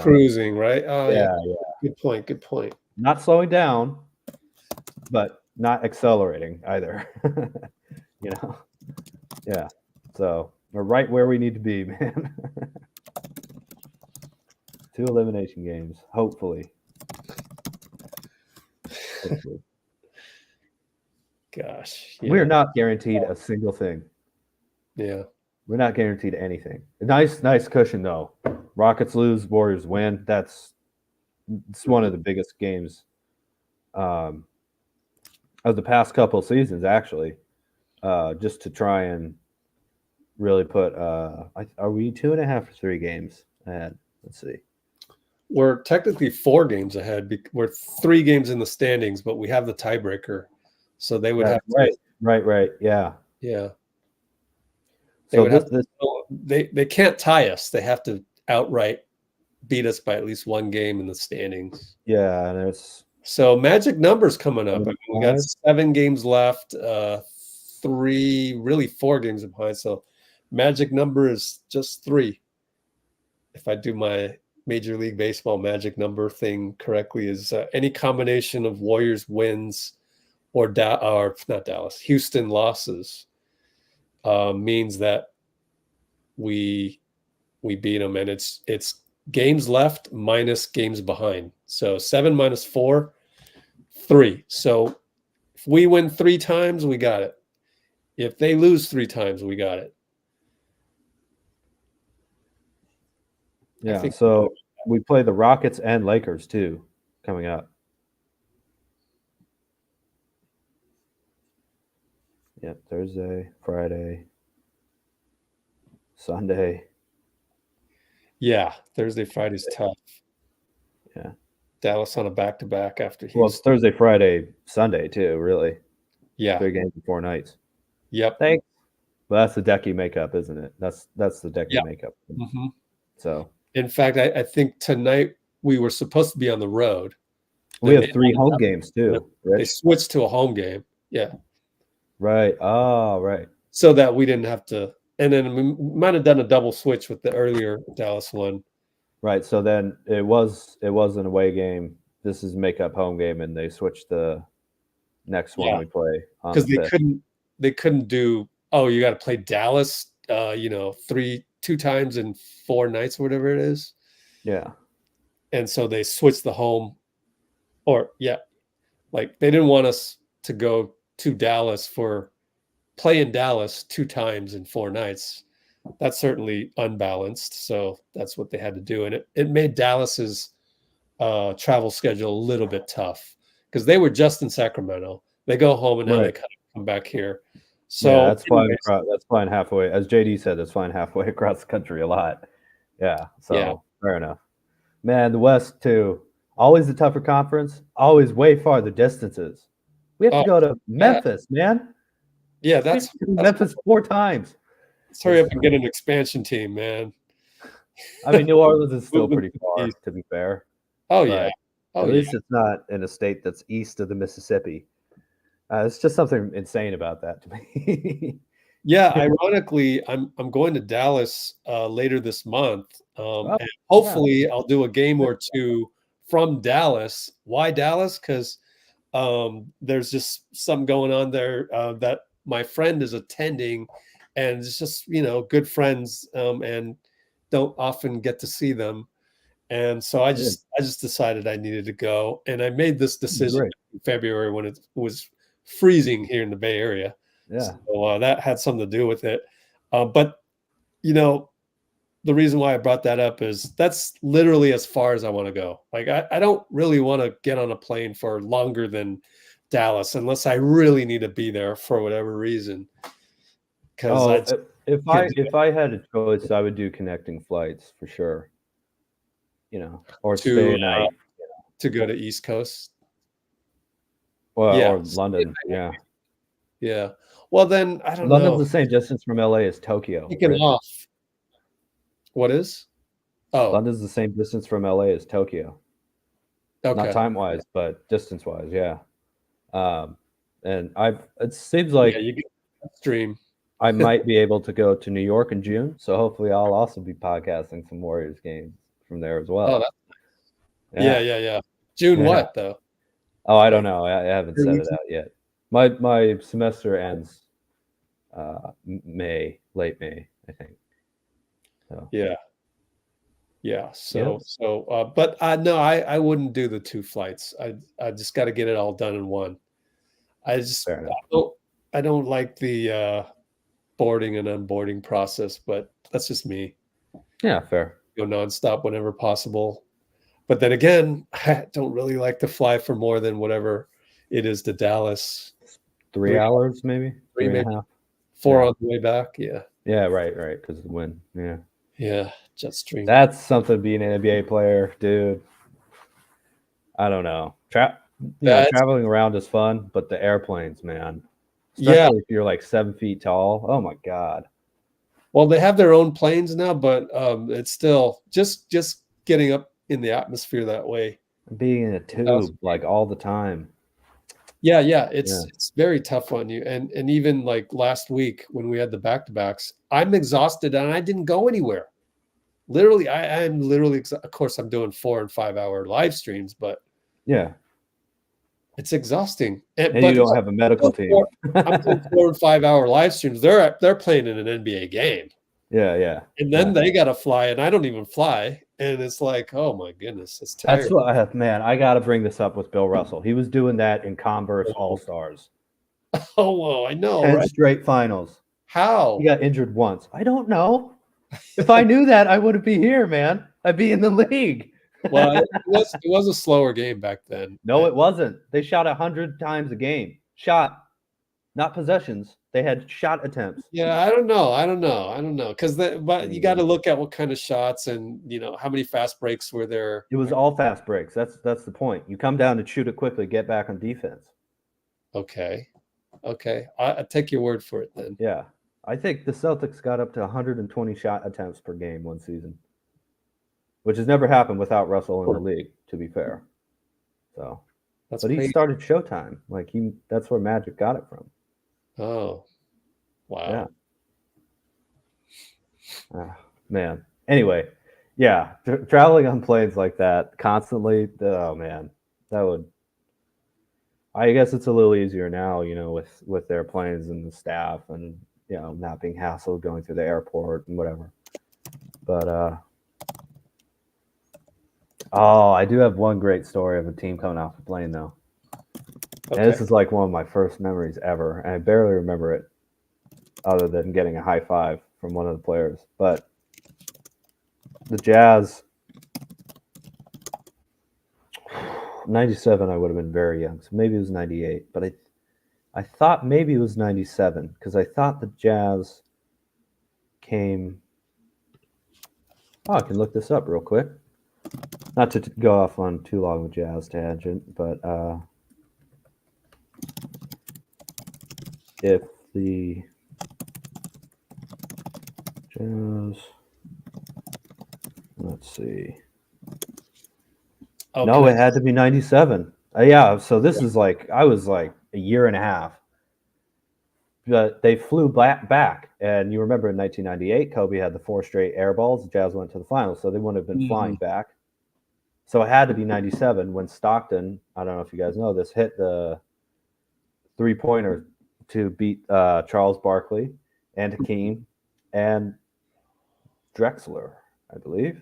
cruising, right? Oh yeah. Good point. Not slowing down, but not accelerating either. You know? Yeah. So we're right where we need to be, man. 2 elimination games, hopefully. Gosh. We're not guaranteed a single thing. Yeah. We're not guaranteed anything. Nice cushion though. Rockets lose, Warriors win. It's one of the biggest games of the past couple of seasons, actually. Just to try and really put are we 2.5 or 3 games ahead? Let's see. We're technically 4 games ahead. We're 3 games in the standings, but we have the tiebreaker. So they would have to, right. Yeah. They would have to, they can't tie us. They have to outright beat us by at least 1 game in the standings. Yeah, and so magic numbers coming up. I mean, we got 7 games left, 4 games behind. So magic number is just 3. If I do my Major League Baseball magic number thing correctly is any combination of Warriors wins or not Dallas, Houston losses means that we beat them, and it's games left minus games behind. So 7 minus 4, 3. So if we win 3 times, we got it. If they lose 3 times, we got it. Yeah. So we play the Rockets and Lakers too coming up. Yeah, Thursday, Friday, Sunday. Yeah, Thursday, Friday's tough. Yeah. Dallas on a back-to-back after Houston. Well, it's Thursday, Friday, Sunday too, really. Yeah. 3 games in 4 nights. Yep. Thanks. Well, that's the Decky makeup, isn't it? That's the Decky makeup. Mm-hmm. So, in fact, I think tonight we were supposed to be on the road. We have 3 home games too. They switched to a home game. Yeah. Right. Oh, right. So that we didn't have to, and then we might have done a double switch with the earlier Dallas one. Right. So then it was an away game. This is makeup home game, and they switched the next one we play on because the 5th. they couldn't do. Oh, you got to play Dallas. 2 times in 4 nights or whatever it is. Yeah. And so they switched the home, like they didn't want us to go to Dallas for play in Dallas 2 times in 4 nights. That's certainly unbalanced. So that's what they had to do. And it made Dallas's travel schedule a little bit tough because they were just in Sacramento. They go home and now they kind of come back here. So yeah, that's flying halfway. As JD said, that's flying halfway across the country a lot. Yeah. So fair enough. Man, the West too. Always the tougher conference, always way farther distances. We have to go to Memphis, man. Yeah, that's Memphis 4 times. Let's hurry up and get an expansion team, man. I mean, New Orleans is still pretty far, to be fair. Oh, yeah. At least it's not in a state that's east of the Mississippi. It's just something insane about that to me. Yeah, ironically, I'm going to Dallas later this month. And hopefully I'll do a game or 2 from Dallas. Why Dallas? Because there's just something going on there that my friend is attending, and it's just good friends and don't often get to see them. And so I just decided I needed to go, and I made this decision in February when it was freezing here in the Bay Area. Yeah. So that had something to do with it. But the reason why I brought that up is that's literally as far as I want to go. Like I don't really want to get on a plane for longer than Dallas unless I really need to be there for whatever reason. Because if I had a choice, I would do connecting flights for sure. Or stay a night. To go to East Coast. Well, or London. Yeah. Yeah. Well, then I don't know. London's the same distance from LA as Tokyo. Taking off. What is? Oh, London's the same distance from LA as Tokyo. Okay. Not time wise, but distance wise, yeah. And it seems like you get stream. I might be able to go to New York in June, so hopefully I'll also be podcasting some Warriors games from there as well. Oh, yeah. June what though? Oh, I don't know. I haven't set it out yet. My semester ends late May, I think. So. Yeah. So, but no, I wouldn't do the 2 flights. I just got to get it all done in one. I don't like the boarding and unboarding process, but that's just me. Yeah, fair. Go nonstop whenever possible. But then again, I don't really like to fly for more than whatever it is to Dallas. 3 hours, maybe? 3 maybe. and a half. 4 on the way back. Yeah. Yeah, right. Because of the wind. Yeah. Yeah. Jet stream. That's something being an NBA player, dude. I don't know. Traveling around is fun, but the airplanes, man. Especially if you're like 7 feet tall. Oh my God. Well, they have their own planes now, but it's still just getting up in the atmosphere that way. Being in a tube like all the time. Yeah. It's very tough on you. And even like last week when we had the back-to-backs, I'm exhausted and I didn't go anywhere. literally, I'm literally, of course, I'm doing 4 and 5 hour live streams, but Yeah. it's exhausting. And But you don't have a medical team. I'm doing 4 and 5 hour live streams. They're playing in an NBA game. Yeah. And then they got to fly, and I don't even fly. And it's like, oh my goodness, it's tired. That's what, man, I got to bring this up with Bill Russell. He was doing that in Converse All-Stars. Oh, well, I know, 10 right? straight finals. How? He got injured once. I don't know. If I knew that, I wouldn't be here, man. I'd be in the league. Well, it was a slower game back then. No, it wasn't. They shot 100 times a game. Shot, not possessions. They had shot attempts. Yeah, I don't know. But you got to look at what kind of shots and how many fast breaks were there. It was all fast breaks. That's the point. You come down and shoot it quickly, get back on defense. Okay. I take your word for it then. Yeah. I think the Celtics got up to 120 shot attempts per game one season, which has never happened without Russell in the league, to be fair. So, but crazy. He started Showtime. Like that's where Magic got it from. Oh, wow. Yeah. Man. Anyway, yeah, traveling on planes like that constantly. Oh man, that would. I guess it's a little easier now, with their planes and the staff and not being hassled going through the airport and whatever. But I do have one great story of a team coming off the plane though. Okay. And this is like one of my first memories ever, and I barely remember it, other than getting a high five from one of the players. But the Jazz. 97, I would have been very young, so maybe it was 98. But I thought maybe it was 97 because I thought the Jazz came. Oh, I can look this up real quick. Not to go off on too long of a Jazz tangent, but if the Jazz, let's see. Okay. No, it had to be 97. Yeah, so this is like, I was like a year and a half. But they flew back. And you remember in 1998, Kobe had the 4 straight air balls. The Jazz went to the finals, so they wouldn't have been flying back. So it had to be 97 when Stockton, I don't know if you guys know this, hit the 3-pointer to beat Charles Barkley and Hakeem and Drexler, I believe.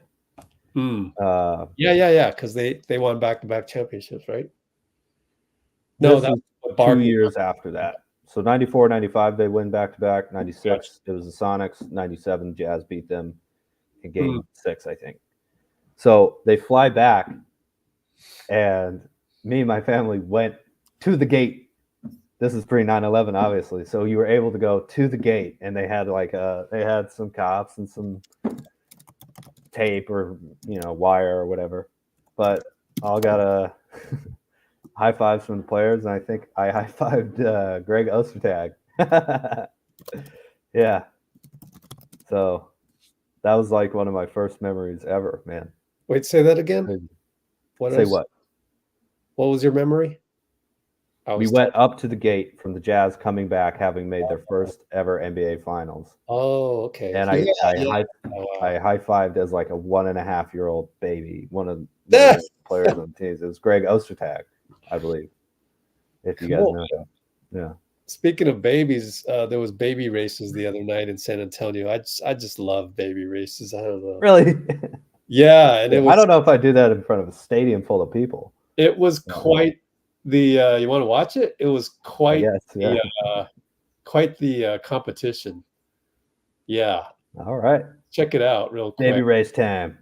Yeah, because they won back-to-back championships, right? No, that was 2 years after that. So 94, 95, they win back-to-back. 96, it was the Sonics. 97, Jazz beat them in game 6, I think. So they fly back, and me and my family went to the gate. This is pre 9/11, obviously. So you were able to go to the gate, and they had they had some cops and some tape or wire or whatever, but all got a high fives from the players, and I think I high-fived Greg Ostertag. Yeah, so that was like one of my first memories ever, man. Wait, say that again. What was your memory? We went up to the gate from the Jazz coming back, having made their first ever NBA Finals. Oh, okay. And I high-fived as like a 1.5-year-old baby, one of the players on the teams. It was Greg Ostertag, I believe, if you guys know that. Yeah. Speaking of babies, there was baby races the other night in San Antonio. I just love baby races. I don't know. Really? Yeah, and I don't know if I do that in front of a stadium full of people. It was quite the. You want to watch it? It was quite quite the competition. Yeah. All right. Check it out real quick. Baby race time.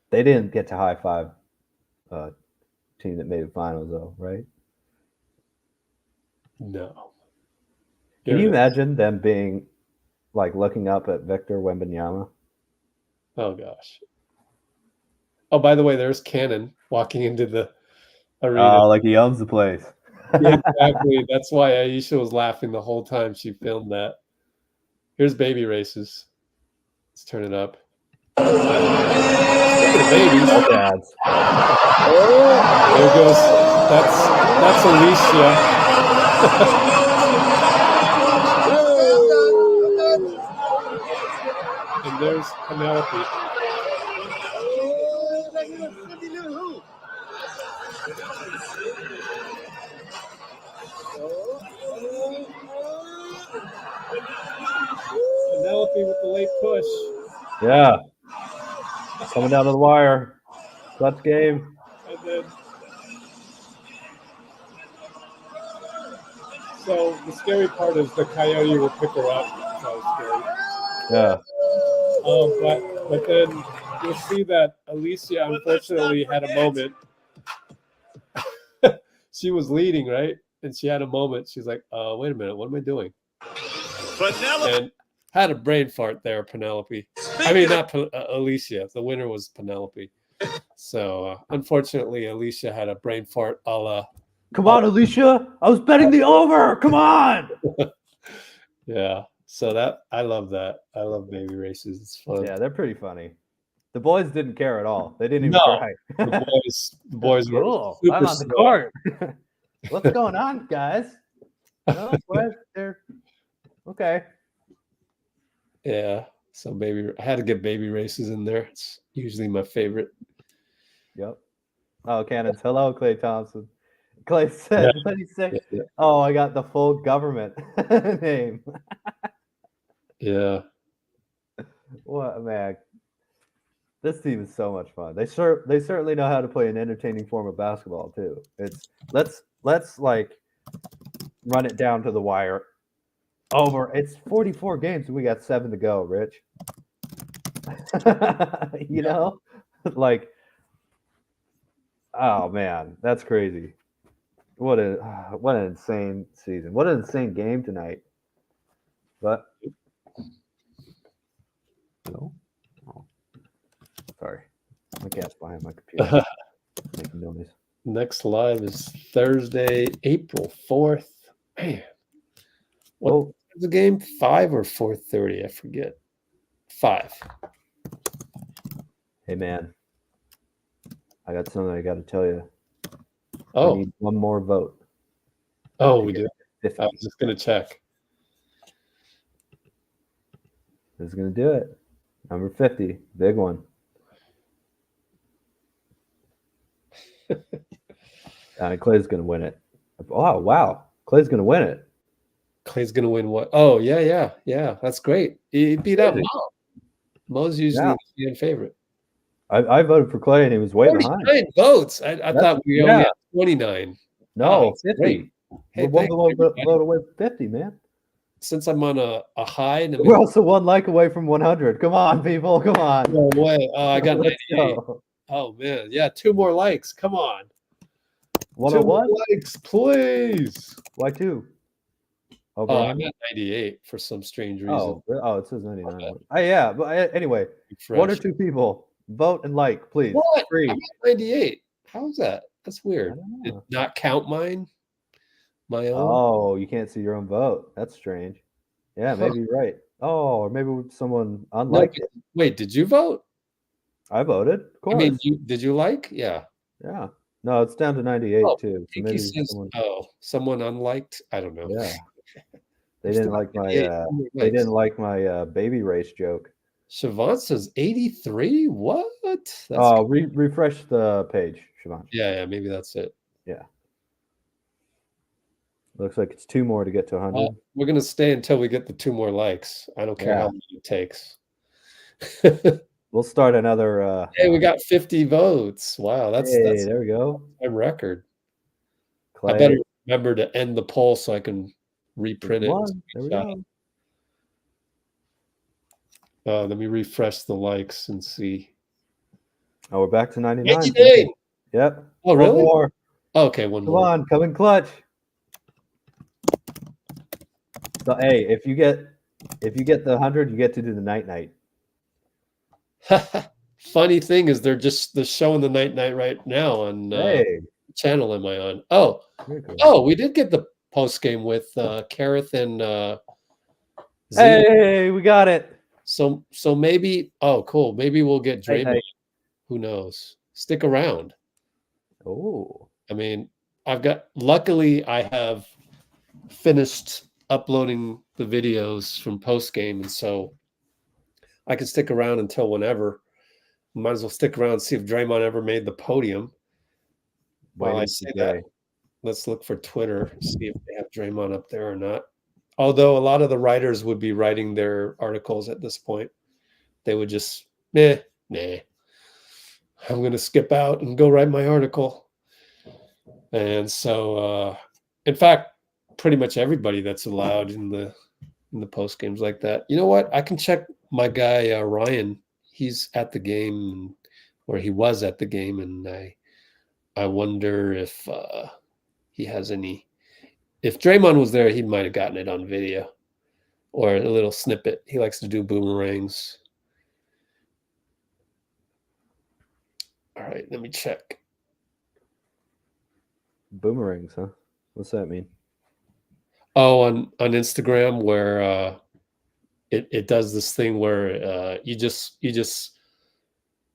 They didn't get to high five a team that made the finals, though, right? No. Can you imagine them being like looking up at Victor Wembanyama? Oh gosh. Oh, by the way, there's Cannon walking into the arena. Oh, like he owns the place. Yeah, exactly. That's why Aisha was laughing the whole time she filmed that. Here's baby races. Let's turn it up. Speaking of babies. Dads. There goes. That's Alicia. And there's Penelope. Penelope with the late push. Yeah. Coming down to the wire. Clutch game. And then, so the scary part is the Coyote will pick her up. That was scary. Yeah. But then you'll see that Alicia unfortunately had a moment. She was leading, right? And she had a moment. She's like, wait a minute, what am I doing? And had a brain fart there, Penelope. I mean, not Alicia. The winner was Penelope. So unfortunately, Alicia had a brain fart a la. Come on, Alicia. I was betting the over. Come on. Yeah. So that I love that. I love baby races. It's fun. Yeah, they're pretty funny. The boys didn't care at all. They didn't even No. try. The boys were cool. super I'm on the slow. court. What's going on, guys? No, they're okay. Yeah. So I had to get baby races in there. It's usually my favorite. Yep. Oh, Cannons. Hello, Clay Thompson. Clay said, Yeah. what did he say? Yeah. Oh, I got the full government name. Yeah. What, man. This team is so much fun. They certainly know how to play an entertaining form of basketball too. It's let's like run it down to the wire. Over. It's 44 games and we got 7 to go, Rich. You know? Like, oh man, that's crazy. What an insane season. What an insane game tonight. But no. Oh. Sorry. My cat's behind my computer. Making noise. Next live is Thursday, April 4th. Man. What is the game? 5 or 4:30? I forget. 5. Hey man. I got something I gotta tell you. Oh. We need one more vote. Oh, we do. I was just gonna check. This is gonna do it. Number 50, big one. Clay's gonna win it. Oh wow, Clay's gonna win it. Clay's gonna win what? Oh yeah. That's great. He beat out Mo. Mo's usually the fan favorite. I voted for Clay and he was way behind. 49 votes. I thought we only had 29. No, Oh, 50. great. Hey, We're one thanks, vote away from 50, man. Since I'm on a high, We're also 1 like away from 100. Come on, people. Come on. No way. Oh, I got Let's 98. go. Oh man, yeah, 2 more likes. Come on. 101? 2 more likes, please. Why 2? Oh, I'm at 98 for some strange reason. Oh, it says 99. Yeah, but anyway, Refresh. 1 or 2 people vote and like, please. What? Free. I'm at 98. How's that? That's weird. Did not count mine. My own. Oh, you can't see your own vote. That's strange. Yeah, maybe you're right. Oh, or maybe someone unliked it. Wait, did you vote? I voted. Of course. I mean, did you like? Yeah. Yeah. No, it's down to 98 too. So Pinky maybe says, someone unliked. I don't know. Yeah. They didn't like my baby race joke. Siobhan says 83. What? That's refresh the page, Siobhan. Yeah, maybe that's it. Yeah. Looks like it's 2 more to get to 100. We're gonna stay until we get the 2 more likes. I don't care how long it takes. We'll start another. Hey, we got 50 votes. Wow, that's there we go. A record. Clay. I better remember to end the poll so I can reprint it. There we go. Let me refresh the likes and see. Oh, we're back to 99. 99. Yep. Oh, really? 1 more. Okay, 1 more. Come on, come in clutch. So hey, if you get the 100, you get to do the night. Funny thing is they're showing the night right now on channel am I on? Oh, we did get the post game with Kareth and Z. Hey, we got it. So maybe cool. Maybe we'll get Draymond. Who knows? Stick around. Oh. I mean, luckily I have finished uploading the videos from post game, and so I can stick around until whenever. Might as well stick around and see if Draymond ever made the podium. While I say that, let's look for Twitter, see if they have Draymond up there or not. although a lot of the writers would be writing their articles at this point, they would just, nah, I'm going to skip out and go write my article. And so, in fact, pretty much everybody that's allowed in the post games like that. You know what? I can check my guy Ryan. He's at the game, or he was at the game, and I wonder if he has any. If Draymond was there, he might have gotten it on video or a little snippet. He likes to do boomerangs. All right, let me check. Boomerangs, huh? What's that mean? Oh, on Instagram, where it does this thing where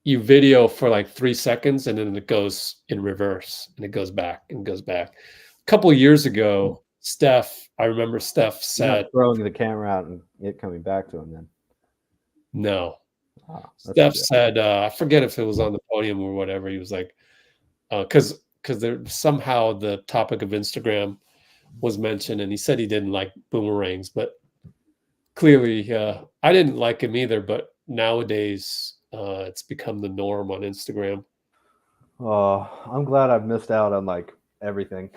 you video for like 3 seconds and then it goes in reverse and it goes back and goes back. A couple of years ago, I remember Steph said, not throwing the camera out and it coming back to him then. No. Steph said, I forget if it was on the podium or whatever. He was like, because there somehow the topic of Instagram was mentioned, and he said he didn't like boomerangs, but clearly I didn't like him either. But nowadays it's become the norm on Instagram. I'm glad I've missed out on like everything.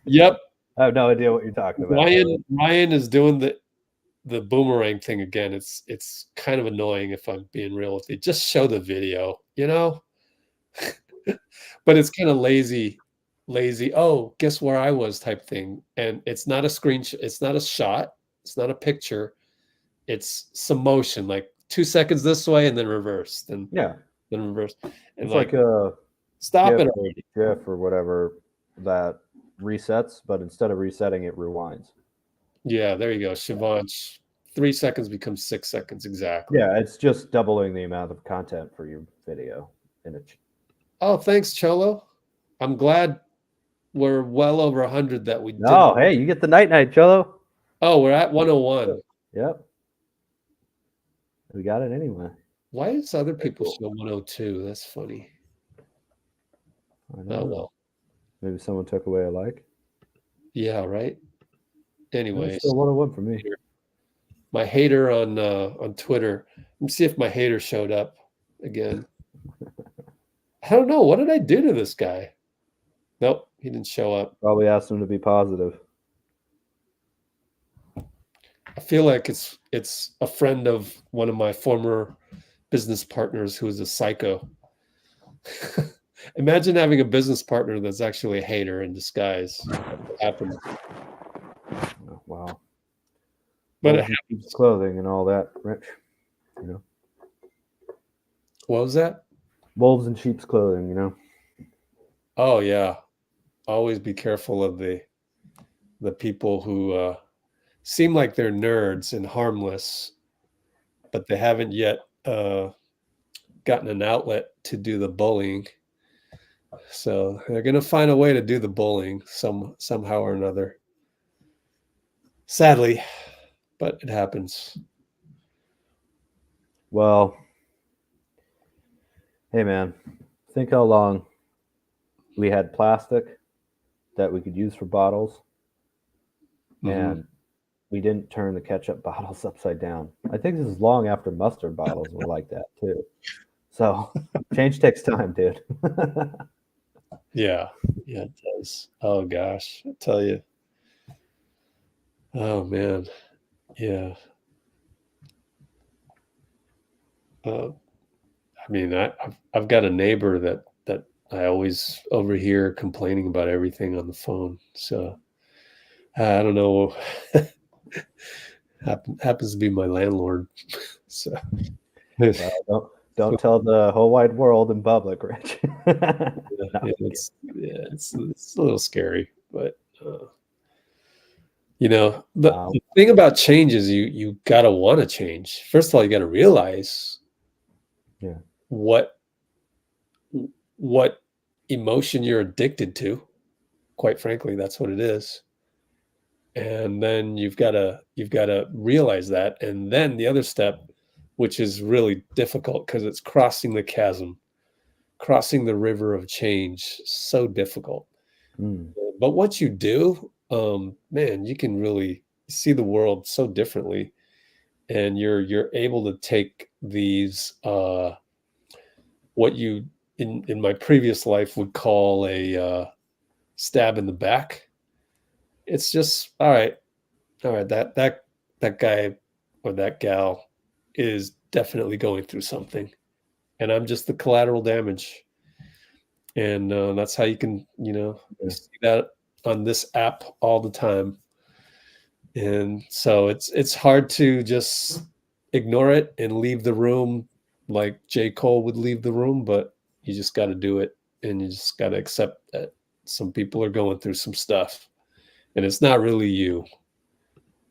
Yep. I have no idea what you're talking about. Ryan is doing the boomerang thing again. It's kind of annoying if I'm being real with you. Just show the video, but it's kind of lazy. Oh, guess where I was type thing. And it's not a screenshot. It's not a shot. It's not a picture. It's some motion, like 2 seconds this way and then reverse. Then reverse. And it's like a stop it GIF or whatever that resets, but instead of resetting, it rewinds. Yeah, there you go. Shivansh. 3 seconds becomes 6 seconds exactly. Yeah, it's just doubling the amount of content for your video. Oh, thanks, Cholo. I'm glad we're well over 100 that we did. Oh, hey, you get the night, Cholo. Oh, we're at 101. Yep. We got it anyway. Why does other people show 102? That's funny. I know. Oh, well. Maybe someone took away a like. Yeah, right? Anyways. Still 101 for me. My hater on Twitter. Let me see if my hater showed up again. I don't know. What did I do to this guy? Nope, he didn't show up. Probably asked him to be positive. I feel like it's a friend of one of my former business partners who is a psycho. Imagine having a business partner that's actually a hater in disguise. What happened? Oh, wow. But it happens. Clothing and all that, Rich. What was that? Wolves in sheep's clothing, Oh yeah. Always be careful of the people who seem like they're nerds and harmless, but they haven't yet gotten an outlet to do the bullying. So they're gonna find a way to do the bullying somehow or another. Sadly, but it happens. Well, hey man, think how long we had plastic that we could use for bottles, and we didn't turn the ketchup bottles upside down. I think this is long after mustard bottles were like that too. So change takes time, dude. Yeah, it does. Oh gosh, I tell you. Oh man, yeah. I mean, I've got a neighbor that I always overhear complaining about everything on the phone. So I don't know. Happens to be my landlord. So well, don't tell the whole wide world in public, Rich. It's a little scary, but the thing about change is you gotta want to change. First of all, you got to realize what emotion you're addicted to. Quite frankly, that's what it is. And then you've got to realize that. And then the other step, which is really difficult because it's crossing the chasm, crossing the river of change, so difficult. But once you do, man, you can really see the world so differently, and you're able to take these what you in my previous life would call a stab in the back. It's just all right, that guy or that gal is definitely going through something, and I'm just the collateral damage. And that's how you can, see that on this app all the time. And so it's hard to just ignore it and leave the room like J. Cole would leave the room, but you just got to do it, and you just got to accept that some people are going through some stuff, and it's not really you.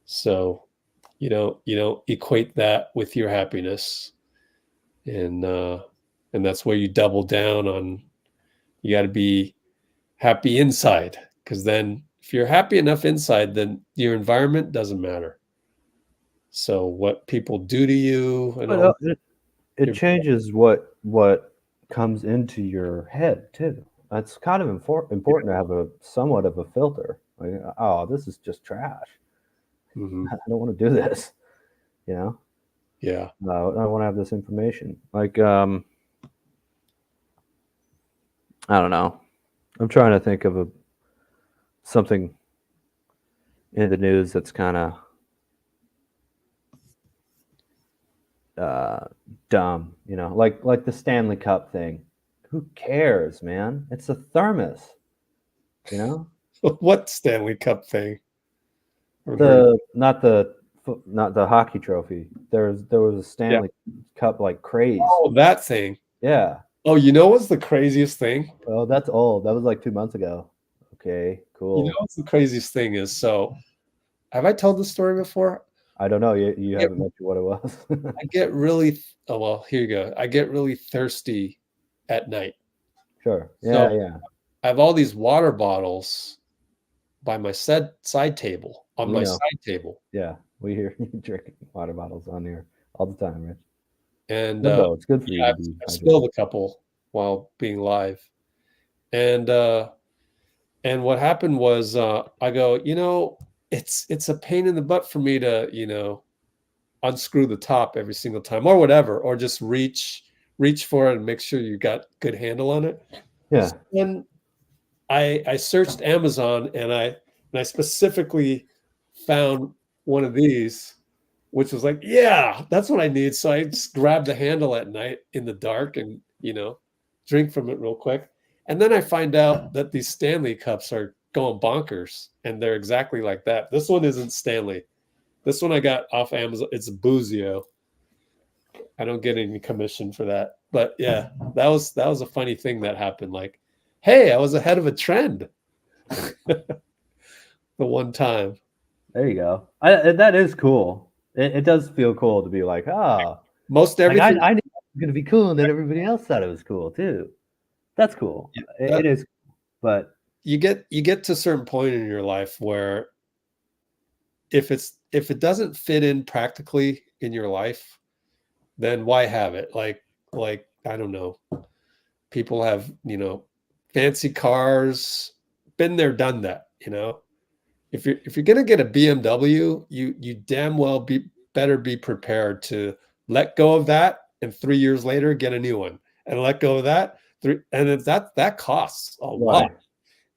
So you don't equate that with your happiness, and that's where you double down on. You got to be happy inside, because then if you're happy enough inside, then your environment doesn't matter. So what people do to you, and all, it changes what comes into your head too. That's kind of important to have a somewhat of a filter. Like, oh, this is just trash. I don't want to do this. Yeah. No, I want to have this information. Like, I don't know. I'm trying to think of something in the news that's kind of dumb, like the Stanley Cup thing. Who cares, man? It's a thermos, What Stanley Cup thing? Not the hockey trophy. There was a Stanley Cup like craze. Oh, that thing. Yeah. Oh, what's the craziest thing? Oh, that's old. That was like 2 months ago. Okay, cool. What's the craziest thing is? So, have I told this story before? I don't know. You haven't mentioned what it was. I get really here you go. I get really thirsty at night. Sure. Yeah, So, yeah. I have all these water bottles by my side table on my side table. Yeah, we hear you drinking water bottles on here all the time, Rich. And it's good for you. I've spilled a couple while being live, and what happened was I go, it's a pain in the butt for me to unscrew the top every single time or whatever, or just reach for it and make sure you got good handle on it. Yeah. And I searched Amazon, and I specifically found one of these, which was like, yeah, that's what I need. So I just grabbed the handle at night in the dark and, drink from it real quick. And then I find out that these Stanley Cups are going bonkers, and they're exactly like that. This one isn't Stanley. This one I got off Amazon. It's Boozio. I don't get any commission for that. But yeah, that was a funny thing that happened. Like, hey, I was ahead of a trend. The one time. There you go. That is cool. It does feel cool to be like, most everything. I knew it was going to be cool, and then everybody else thought it was cool too. That's cool. It is, but you get to a certain point in your life where if it doesn't fit in practically in your life, then why have it? Like I don't know. People have fancy cars, been there, done that. If you're gonna get a BMW, you damn well better be prepared to let go of that, and 3 years later get a new one, and let go of that. And that costs a lot.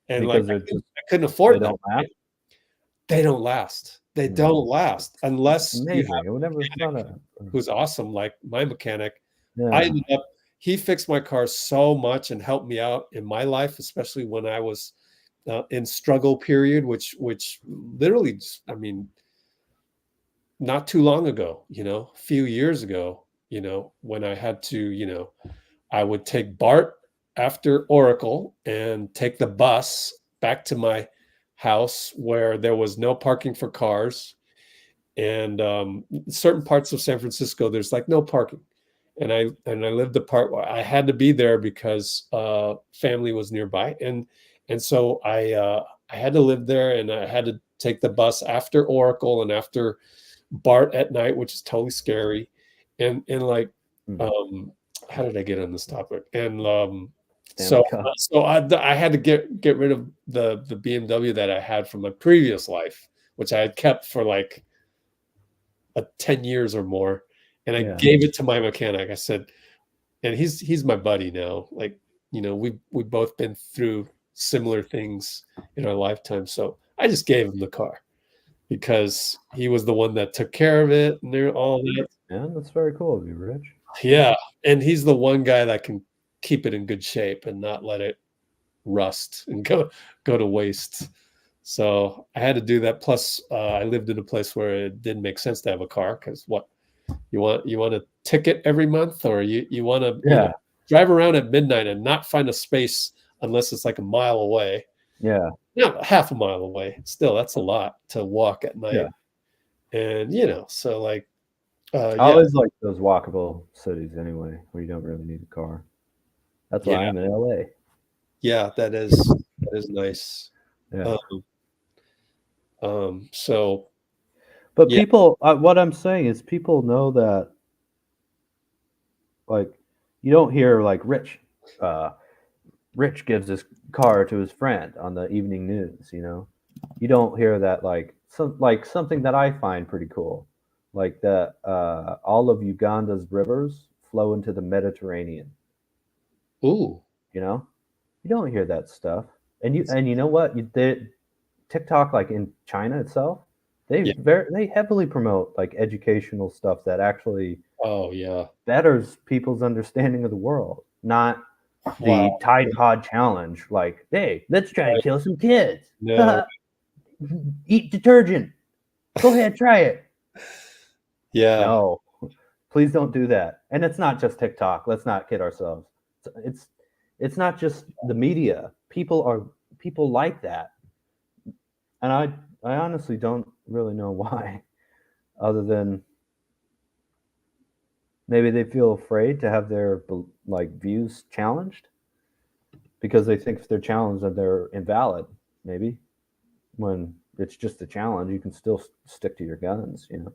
And because I couldn't afford they that. don't last? They don't last. They don't last unless you Amazing. have who's awesome, like my mechanic. Yeah. I ended up, he fixed my car so much and helped me out in my life, especially when I was in struggle period, which literally, not too long ago, a few years ago, when I had to, I would take BART after Oracle and take the bus back to my house where there was no parking for cars. And certain parts of San Francisco, there's like no parking. And I lived the part where I had to be there because family was nearby. And so I had to live there, and I had to take the bus after Oracle and after BART at night, which is totally scary. And like, how did I get on this topic? And Stanley So, Cup. I had to get rid of the BMW that I had from my previous life, which I had kept for like 10 years or more, and I Yeah. gave it to my mechanic. I said, and he's my buddy now. Like, you know, we've both been through similar things in our lifetime. So I just gave him the car because he was the one that took care of it and all that. Yeah, that's very cool of you, Rich. Yeah, and he's the one guy that can keep it in good shape and not let it rust and go to waste. So I had to do that. Plus, I lived in a place where it didn't make sense to have a car because what you want a ticket every month, or you want to drive around at midnight and not find a space unless it's like a mile away. Yeah. Yeah, half a mile away. Still, that's a lot to walk at night. Yeah. And you know, so like, I always like those walkable cities anyway, where you don't really need a car. That's why I'm in LA. Yeah, that is nice. Yeah. So, but people, what I'm saying is, people know that, like, you don't hear like Rich gives his car to his friend on the evening news. You know, you don't hear that like something that I find pretty cool, like that all of Uganda's rivers flow into the Mediterranean. Ooh, you know, you don't hear that stuff, and you know what? TikTok, like in China itself, they heavily promote like educational stuff that actually betters people's understanding of the world, not the Tide Pod challenge. Like, hey, let's try and kill some kids. No. Eat detergent. Go ahead, try it. Yeah. No, please don't do that. And it's not just TikTok. Let's not kid ourselves. It's not just the media. People like that. And I honestly don't really know why, other than maybe they feel afraid to have their like views challenged because they think if they're challenged that they're invalid. Maybe when it's just a challenge, you can still stick to your guns, you know.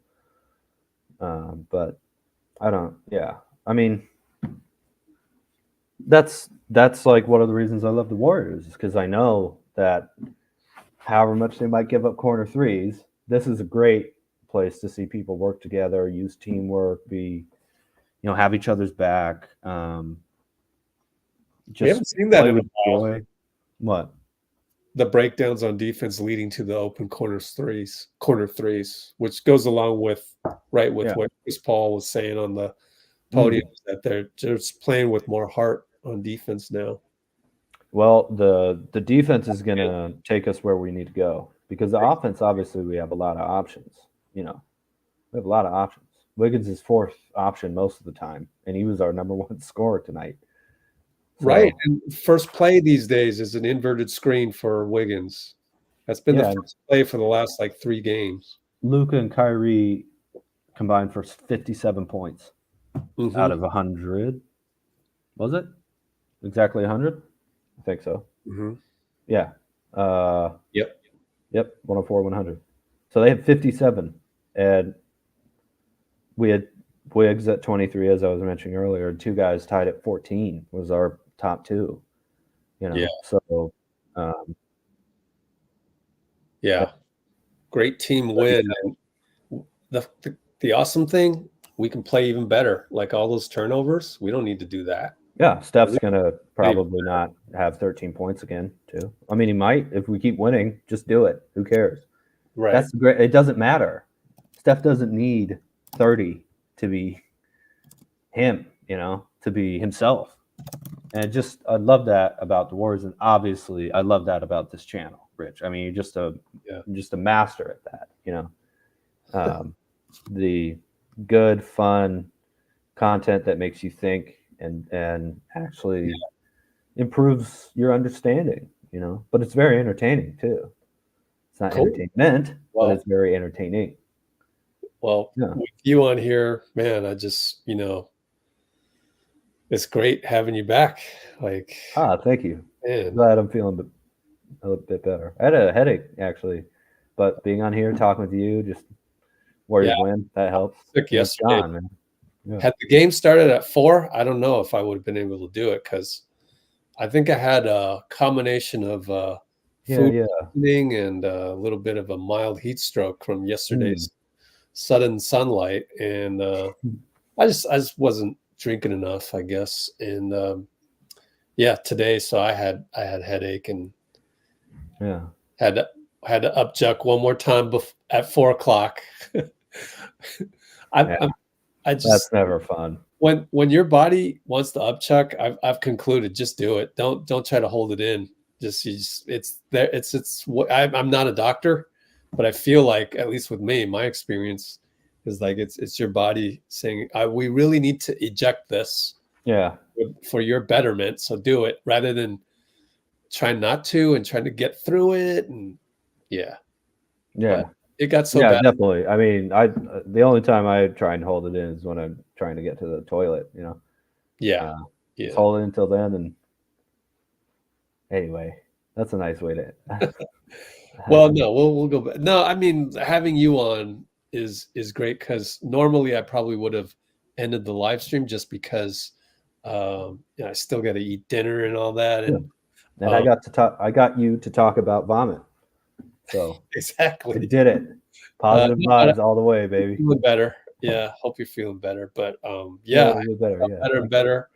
But I don't. Yeah, I mean, that's like one of the reasons I love the Warriors, is because I know that however much they might give up corner threes, this is a great place to see people work together, use teamwork, have each other's back. We haven't seen that in a while. What? The breakdowns on defense leading to the open corner threes, which goes along with what Chris Paul was saying on the podium, that they're just playing with more heart on defense now. Well, the defense is going to take us where we need to go, because the offense, obviously, we have a lot of options. You know, we have a lot of options. Wiggins is fourth option most of the time, and he was our number one scorer tonight. So, right. And first play these days is an inverted screen for Wiggins. That's been the first play for the last like 3 games. Luka and Kyrie combined for 57 points out of 100. Was it exactly 100? I think so. Yeah. Yep. 104, 100. So they had 57, and we had Wiggs at 23, as I was mentioning earlier. 2 guys tied at 14 was our top 2. You know. So. Great team win. And the awesome thing, we can play even better. Like all those turnovers, we don't need to do that. Yeah, Steph's going to probably not have 13 points again, too. I mean, he might. If we keep winning, just do it. Who cares? Right. That's great. It doesn't matter. Steph doesn't need 30 to be him, to be himself. And I love that about the Warriors, and obviously I love that about this channel, Rich. I mean, you're just a master at that, the good, fun content that makes you think and actually improves your understanding, but it's very entertaining too. It's not entertainment, but it's very entertaining. Well, with you on here, man, I just, it's great having you back. Like, thank you. Man. Glad I'm feeling a little bit better. I had a headache actually, but being on here talking with you, just Warriors win, that helps. Sick yesterday. Had the game started at 4, I don't know if I would have been able to do it, because I think I had a combination of food poisoning and a little bit of a mild heat stroke from yesterday's sudden sunlight, and I just wasn't drinking enough, I guess. And yeah, today, so I had headache and had to upchuck one more time at 4 o'clock. I just, that's never fun. When your body wants to upchuck, I've concluded, just do it. Don't try to hold it in. It's there. I'm not a doctor, but I feel like, at least with me, my experience is like it's your body saying, we really need to eject this. Yeah. For your betterment. So do it rather than trying not to and trying to get through it. And yeah. But it got so bad. Definitely. I mean, the only time I try and hold it in is when I'm trying to get to the toilet, you know? Yeah. Just hold it until then. And anyway, that's a nice way to. Well, no, we'll go back. No, I mean, having you on is great, because normally I probably would have ended the live stream just because I still got to eat dinner and all that. And I got you to talk about vomit. So exactly, I did it. Positive vibes all the way, baby. Feeling better. Yeah, hope you're feeling better. But better and better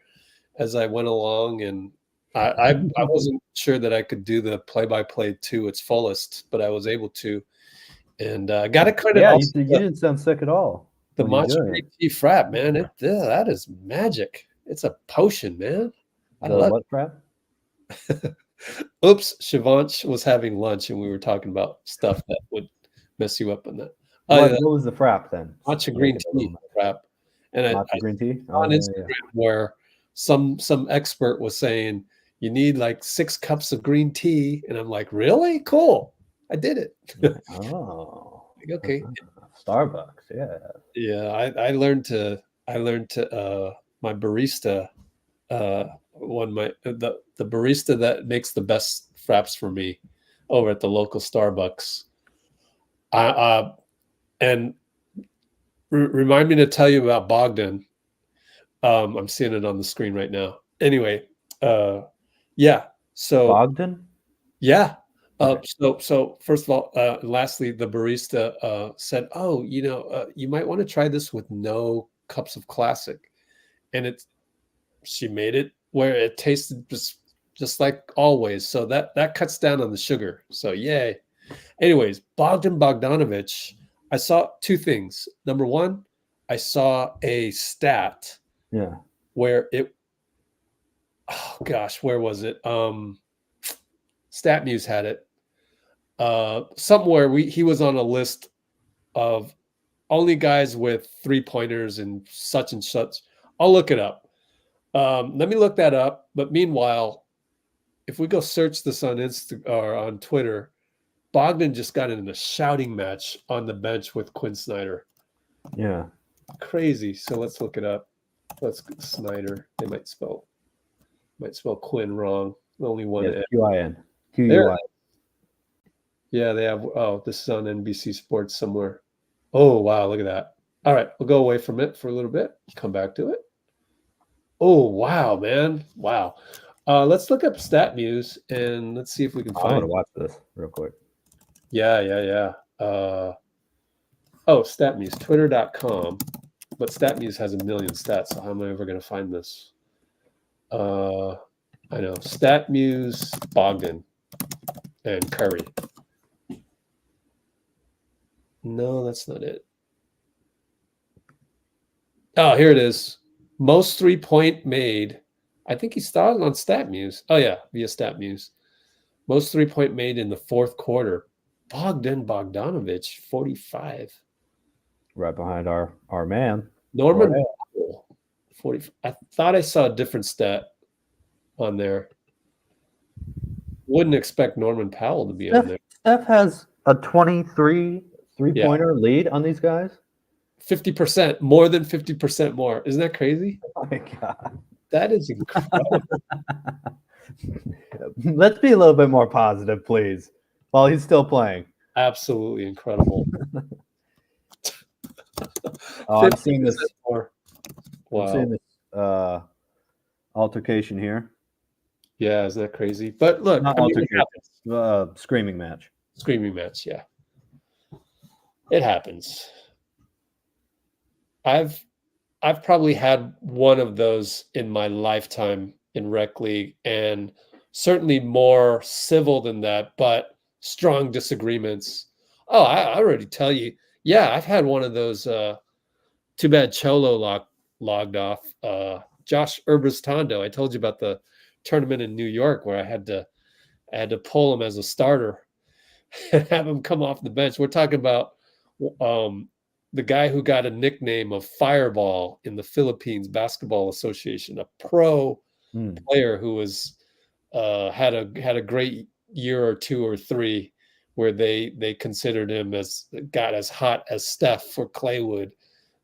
as I went along, and I wasn't sure that I could do the play-by-play to its fullest, but I was able to, and I got to credit. Yeah, you didn't sound sick at all. The matcha green tea frap, man, that is magic. It's a potion, man. I love what frap? Oops, Shivansh was having lunch and we were talking about stuff that would mess you up on that. What was the frap then? Matcha green tea frap. And matcha green tea? On Instagram, where some expert was saying you need like 6 cups of green tea, and I'm like, really? Cool. I did it. Oh. Like, okay. Starbucks, yeah. Yeah, I learned to my barista the barista that makes the best fraps for me over at the local Starbucks. And remind me to tell you about Bogdan. I'm seeing it on the screen right now. Anyway, yeah. So Bogdan? Yeah. So first of all, lastly, the barista said, "Oh, you might want to try this with no cups of classic," and she made it where it tasted just like always. So that cuts down on the sugar. So yay. Anyways, Bogdan Bogdanovic, I saw 2 things. Number 1, I saw a stat. Yeah. Where where was it? StatMuse had it. Somewhere he was on a list of only guys with 3-pointers and such. I'll look it up. Let me look that up. But meanwhile, if we go search this on or on Twitter, Bogdan just got in a shouting match on the bench with Quinn Snyder. Yeah. Crazy. So let's look it up. Snyder. They might spell Quinn wrong. Only one. Yes, Quin. Quin. Yeah, they have. Oh, this is on NBC Sports somewhere. Oh, wow. Look at that. All right. We'll go away from it for a little bit. Come back to it. Oh, wow, man. Wow. Let's look up StatMuse and let's see if we can find. I want to watch this real quick. Yeah. StatMuse, twitter.com. But StatMuse has a million stats, so how am I ever going to find this? I know. StatMuse, Bogdan, and Curry. No, that's not it. Oh, here it is. Most 3-point made. I think he started on StatMuse. Oh, yeah, via StatMuse. Most 3-point made in the 4th quarter. Bogdan Bogdanovic, 45. Right behind our man. Norman Powell, 40. I thought I saw a different stat on there. Wouldn't expect Norman Powell to be on there. Steph has a 23 3-pointer lead on these guys. 50%, more than 50% more. Isn't that crazy? Oh my God. That is incredible. Let's be a little bit more positive, please, while he's still playing. Absolutely incredible. I'm seeing this. More. Wow. I'm seeing this altercation here. Yeah, isn't that crazy? But look, Not I mean, it altercation, happens. screaming match. Screaming match, yeah. It happens. I've probably had one of those in my lifetime in rec league, and certainly more civil than that, but strong disagreements. Oh, I already tell you. Yeah, I've had one of those. Too bad Cholo logged off. Josh Urbistando. I told you about the tournament in New York where I had to pull him as a starter and have him come off the bench. We're talking about the guy who got a nickname of Fireball in the Philippines Basketball Association, a pro player who was had a great year or two or three where they considered him as got as hot as Steph for Claywood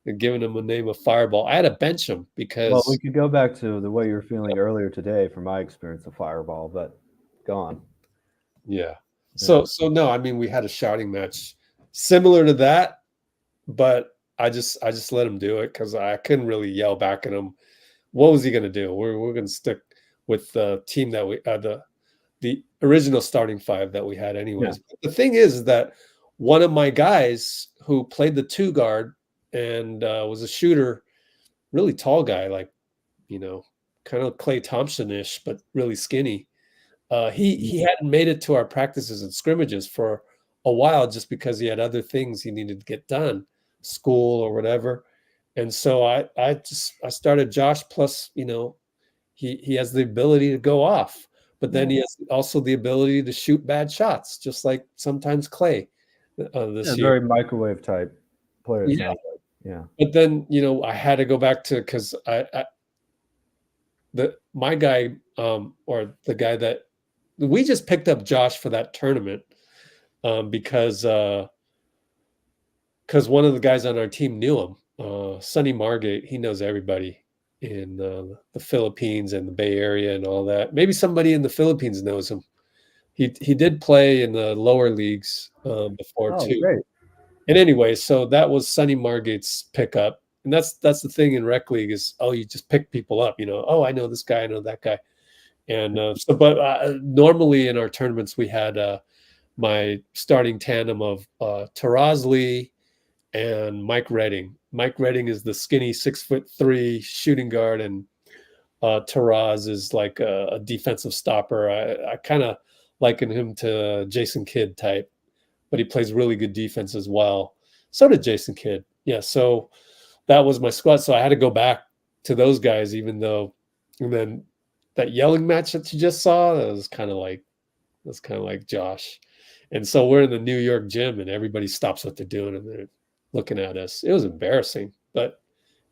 and giving him a name of Fireball. I had to bench him because Well, we could go back to the way you were feeling earlier today from my experience of Fireball, but go on. yeah. So no, I mean we had a shouting match similar to that, but I just let him do it because I couldn't really yell back at him. What was he going to do? We're going to stick with the team that we the original starting five that we had anyways. But the thing is that one of my guys who played the 2 guard and was a shooter, really tall guy, like, you know, kind of Klay Thompson-ish, but really skinny. He hadn't made it to our practices and scrimmages for a while just because he had other things he needed to get done, school or whatever. And so I started Josh, plus, you know, he has the ability to go off, but then he has also the ability to shoot bad shots, just like sometimes Klay this year. Very microwave type player. Yeah. Yeah. But then, you know, I had to go back to, because my guy, or the guy that we just picked up Josh for that tournament, because one of the guys on our team knew him, Sonny Margate. He knows everybody in the Philippines and the Bay Area and all that. Maybe somebody in the Philippines knows him. He did play in the lower leagues before too. Great. And anyway, so that was Sonny Margate's pickup. And that's the thing in rec league is, oh, you just pick people up, you know, oh, I know this guy, I know that guy. And but normally in our tournaments, we had my starting tandem of Taraz Lee and Mike Redding. Mike Redding is the skinny 6'3" shooting guard, and Taraz is like a defensive stopper. I kind of liken him to Jason Kidd type, but he plays really good defense as well. So did Jason Kidd. Yeah, so that was my squad. So I had to go back to those guys, even though, and then that yelling match that you just saw, that was kind of like Josh. And so we're in the New York gym and everybody stops what they're doing and they're looking at us. It was embarrassing, but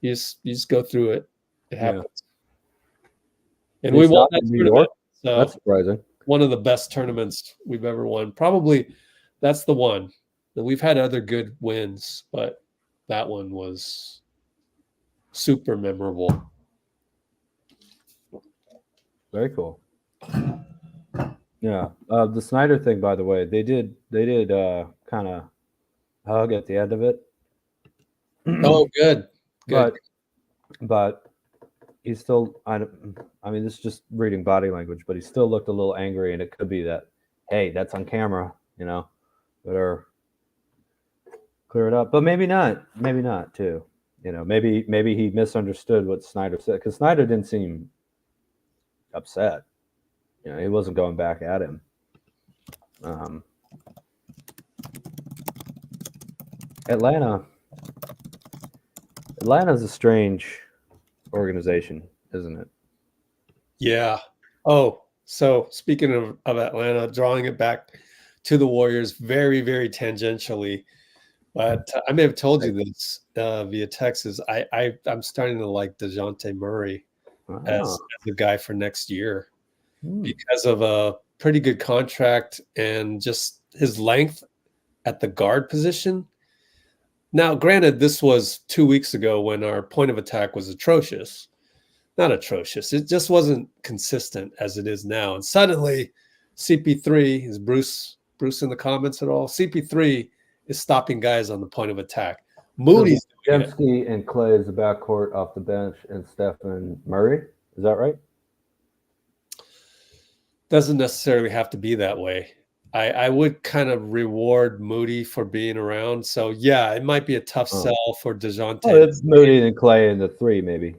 you just go through it. It happens. And we won that tournament. So that's surprising. One of the best tournaments we've ever won. Probably that's the one. And we've had other good wins, but that one was super memorable. Very cool. Yeah. The Snyder thing, by the way, they did kind of hug at the end of it. Oh, good. But he's still, I mean, this is just reading body language, but he still looked a little angry, and it could be that, hey, that's on camera, you know, better clear it up. But maybe not too. You know, maybe he misunderstood what Snyder said, because Snyder didn't seem upset. You know, he wasn't going back at him. Atlanta's a strange organization, isn't it? Yeah. Oh, so speaking of Atlanta, drawing it back to the Warriors very, very tangentially, but I may have told you this via text. I'm starting to like DeJounte Murray as a guy for next year because of a pretty good contract and just his length at the guard position. Now, granted, this was 2 weeks ago when our point of attack was atrocious. Not atrocious. It just wasn't consistent as it is now. And suddenly, CP3, is Bruce in the comments at all? CP3 is stopping guys on the point of attack. Moody's Dembski and Klay is the backcourt off the bench, and Steph and Murray. Is that right? Doesn't necessarily have to be that way. I would kind of reward Moody for being around. So yeah, it might be a tough sell for DeJounte. Oh, it's Moody and Klay in the 3, maybe.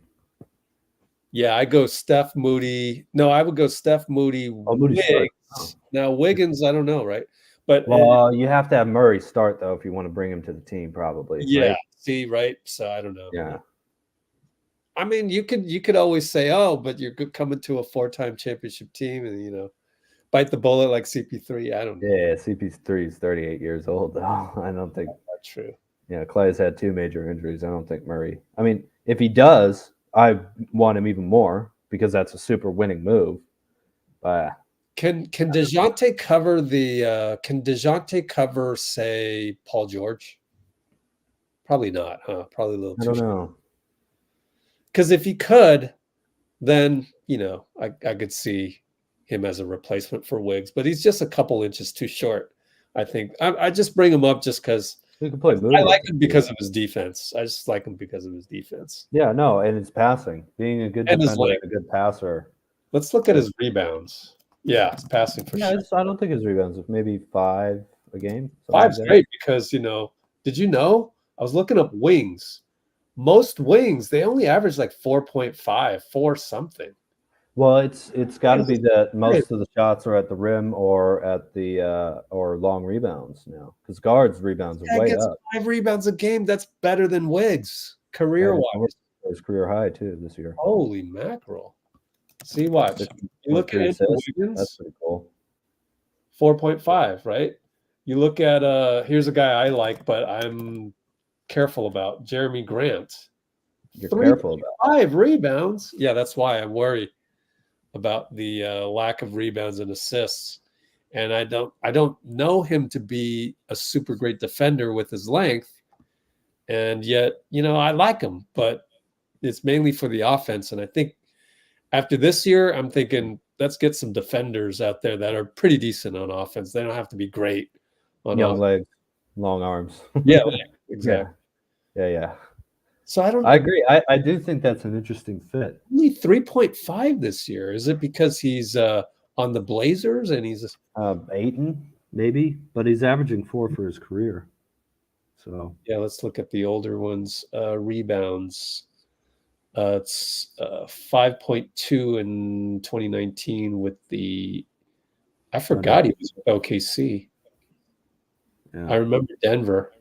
Yeah, I go Steph, Moody. No, I would go Steph, Moody, Moody Wiggs. start. Oh. Now Wiggins, I don't know, right? But well, you have to have Murray start though if you want to bring him to the team, probably. Yeah. Right? See, right? So I don't know. Yeah. I mean, you could always say, oh, but you're coming to a 4-time championship team, and bite the bullet like CP3. I don't know. Yeah, CP3 is 38 years old though. I don't think that's true. Yeah, Clay's had 2 major injuries. I don't think Murray. I mean, if he does, I want him even more because that's a super winning move. But Can DeJounte cover the? Can DeJounte cover, say, Paul George? Probably not, huh? Probably a little too. I don't know. Because if he could, then I could see him as a replacement for Wiggs, but he's just a couple inches too short. I think I just bring him up just because he can play. I like him because of his defense. I just like him because of his defense. Yeah, no, and his passing, being a good defender and a good passer. Let's look at his rebounds. Yeah, his passing for sure. I don't think his rebounds is maybe 5 a game. 5's great because did you know? I was looking up wings. Most wings, they only average like 4.5, 4 something. Well, it's got to be that most of the shots are at the rim or at the or long rebounds now, because guards rebounds are way up. 5 rebounds a game. That's better than Wiggs career-wise. His career high too this year. Holy mackerel! See, watch. You look at Wiggins. That's pretty cool. 4.5, right? You look at here's a guy I like, but I'm careful about, Jeremy Grant. You're careful about 5 rebounds. Yeah, that's why I'm worried about the lack of rebounds and assists. And I don't know him to be a super great defender with his length. And yet, I like him, but it's mainly for the offense. And I think after this year, I'm thinking let's get some defenders out there that are pretty decent on offense. They don't have to be great on young offense. legs, long arms. Yeah, exactly. Yeah. So I agree. I do think that's an interesting fit. Only 3.5 this year. Is it because he's on the Blazers and he's Ayton maybe, but he's averaging 4 for his career. So yeah, let's look at the older ones. Rebounds. It's 5.2 in 2019 with the. I forgot he was with OKC. Yeah. I remember Denver.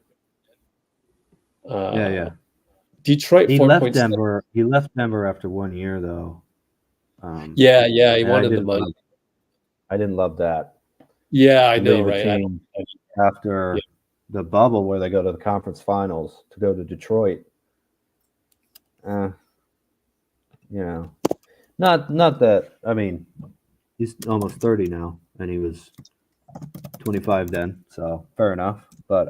Yeah. Detroit. He left Denver. He left Denver after 1 year, though. Yeah. He wanted the money. I didn't love that. Yeah, I know, right? After the bubble, where they go to the conference finals, to go to Detroit. Not that. I mean, he's almost 30 now, and he was 25 then, so fair enough. But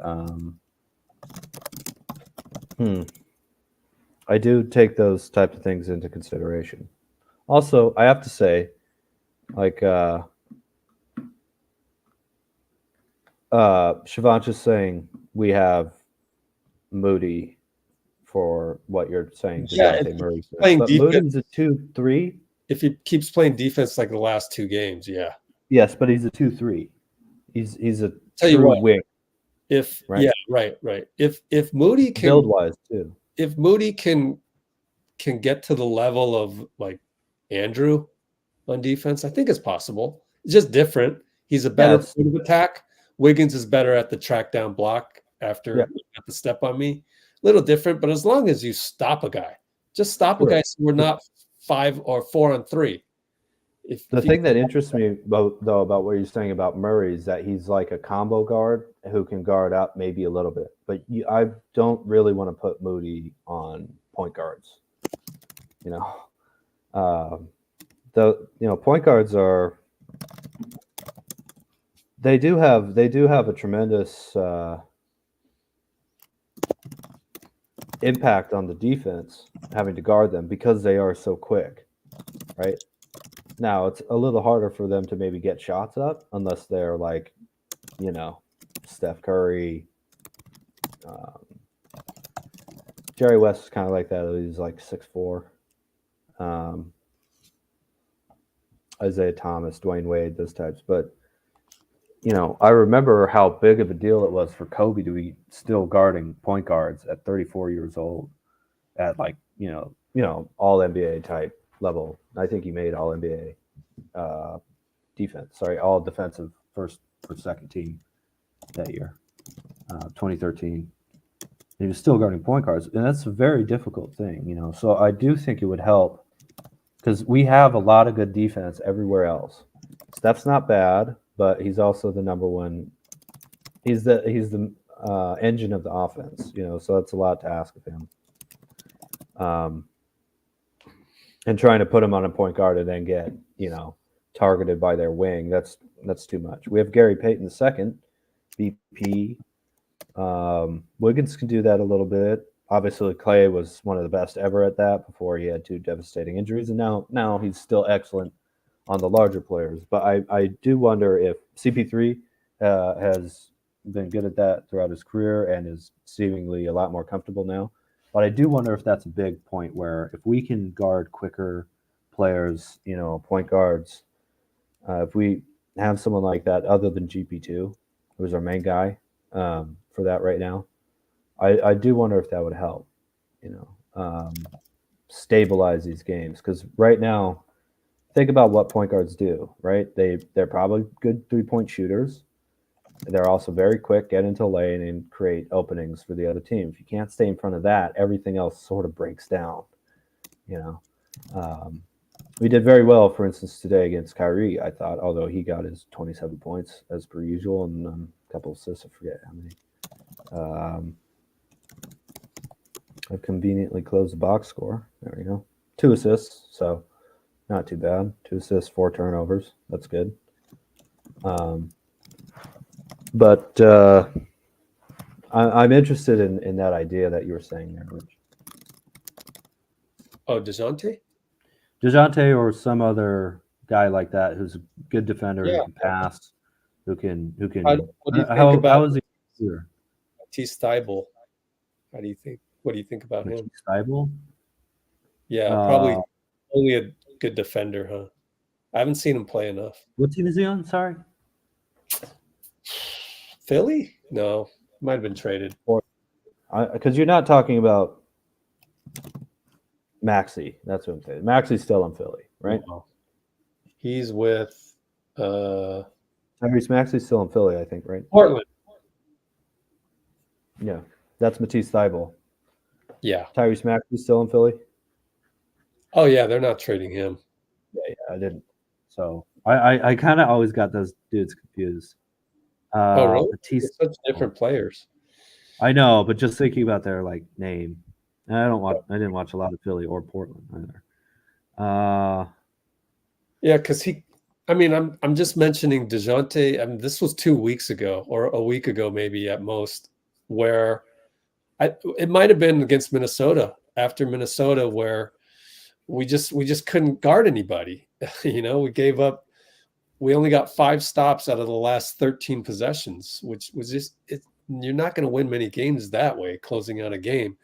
I do take those type of things into consideration. Also, I have to say, like Shivansh is saying, we have Moody for what you're saying. Yeah, but Moody's a 2-3. If he keeps playing defense like the last 2 games, yeah. Yes, but he's a 2-3. He's a Tell you true what, wing. Yeah, right. If Moody can build wise too. If Moody can get to the level of like Andrew on defense, I think it's possible. It's just different. He's a better point of attack. Wiggins is better at the track down block after at the step on me. Little different, but as long as you stop a guy, just stop a guy so we're not 5 or 4 on 3. The thing that interests me about what you're saying about Murray is that he's like a combo guard who can guard up maybe a little bit, but I don't really want to put Moody on point guards. Point guards are they do have a tremendous impact on the defense, having to guard them because they are so quick, right? Now, it's a little harder for them to maybe get shots up unless they're like, Steph Curry. Jerry West is kind of like that. He's like 6'4". Isaiah Thomas, Dwayne Wade, those types. But I remember how big of a deal it was for Kobe to be still guarding point guards at 34 years old, at like all NBA type level. I think he made all NBA defense. Sorry, all defensive first or second team that year, 2013. He was still guarding point guards, and that's a very difficult thing, So I do think it would help because we have a lot of good defense everywhere else. Steph's not bad, but he's also the number one. He's the engine of the offense, So that's a lot to ask of him. And trying to put him on a point guard and then get targeted by their wing, that's too much. We have Gary Payton II, VP. Wiggins can do that a little bit. Obviously, Klay was one of the best ever at that before he had 2 devastating injuries, and now he's still excellent on the larger players. But I do wonder if CP3 has been good at that throughout his career and is seemingly a lot more comfortable now. But I do wonder if that's a big point where if we can guard quicker players, point guards, if we have someone like that other than GP2, who's our main guy for that right now, I do wonder if that would help, stabilize these games. Because right now, think about what point guards do, right? They're probably good 3-point shooters. They're also very quick, get into lane and create openings for the other team. If you can't stay in front of that, everything else sort of breaks down, We did very well, for instance, today against Kyrie, I thought, although he got his 27 points as per usual and a couple assists, I forget how many. I conveniently closed the box score. There we go. 2 assists, so not too bad. 2 assists, 4 turnovers. That's good. But I'm interested in that idea that you were saying there, Rich. Oh, DeJounte? DeJounte or some other guy like that who's a good defender, Yeah. who can pass, who can. What do you think How about is he here? Matisse Thybulle? What do you think about him? Thybulle? Yeah, probably only a good defender, huh? I haven't seen him play enough. What team is he on? Sorry. Philly? No, might have been traded. Because you're not talking about Maxey. That's what I'm saying. Maxey's still in Philly, right? No. He's with Tyrese Maxey's still in Philly, I think, right? Portland. Yeah, that's Matisse Thybulle. Yeah. Tyrese Maxey's still in Philly? Oh, yeah, they're not trading him. Yeah, I didn't. So I kind of always got those dudes confused. Oh, really? Matisse, They're such different players. I know, but just thinking about their name, and I didn't watch a lot of Philly or Portland either. Yeah, because I'm just mentioning DeJounte. I mean, this was 2 weeks ago or a week ago, maybe at most, where it might have been against Minnesota, after Minnesota, where we just couldn't guard anybody. We gave up. We only got 5 stops out of the last 13 possessions, which was just you're not going to win many games that way, closing out a game.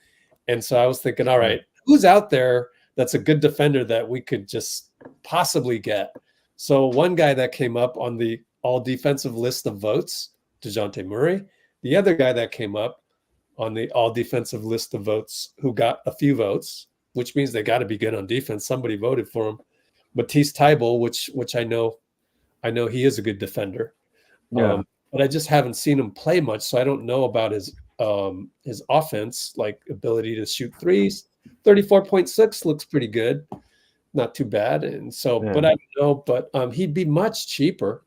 And so I was thinking, all right, who's out there that's a good defender that we could just possibly get? So one guy that came up on the all defensive list of votes, DeJounte Murray. The other guy that came up on the all defensive list of votes who got a few votes, which means they got to be good on defense. Somebody voted for him. Matisse Thybulle, which I know he is a good defender. Yeah. But I just haven't seen him play much, so I don't know about his offense, like ability to shoot threes. 34.6 looks pretty good, not too bad. And so, but I don't know. But he'd be much cheaper.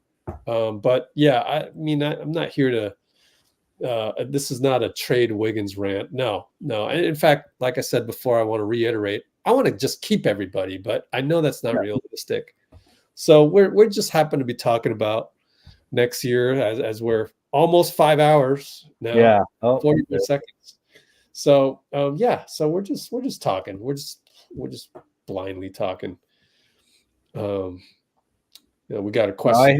But yeah, I'm not here to. This is not a trade Wiggins rant. No. And in fact, like I said before, I want to reiterate. I want to just keep everybody, but I know that's not realistic. So we're just happen to be talking about next year as we're almost 5 hours now. Yeah. 40 seconds. So so we're just talking. We're just blindly talking. We got a question. I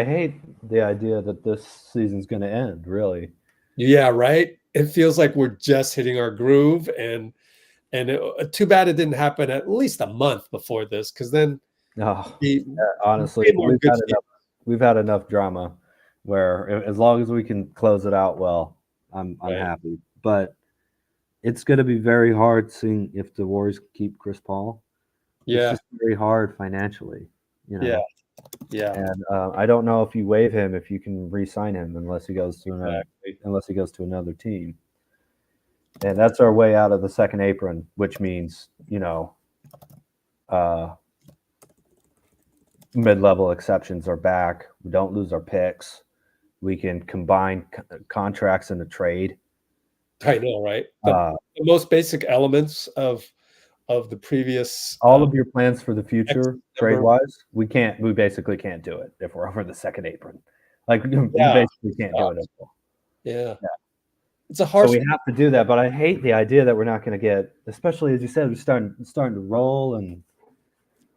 hate the idea that this season's going to end, really. Yeah, right. It feels like we're just hitting our groove, and too bad it didn't happen at least a month before this, because then No, He- honestly, way more good we've had enough drama where as long as we can close it out well, I'm Right. happy. But it's going to be very hard seeing if the Warriors keep Chris Paul. It's Yeah. just very hard financially, you know. Yeah. Yeah. And I don't know if you waive him if you can re-sign him unless he goes to another team. And that's our way out of the second apron, which means, you know, mid-level exceptions are back. We don't lose our picks. We can combine contracts in a trade. I know, right? The most basic elements of the previous all of your plans for the future X trade number- wise, we basically can't do it if we're over the second apron. Like we Yeah. basically can't do it at all. Yeah. It's a hard So we have to do that, but I hate the idea that we're not going to get, especially as you said, we're starting to roll and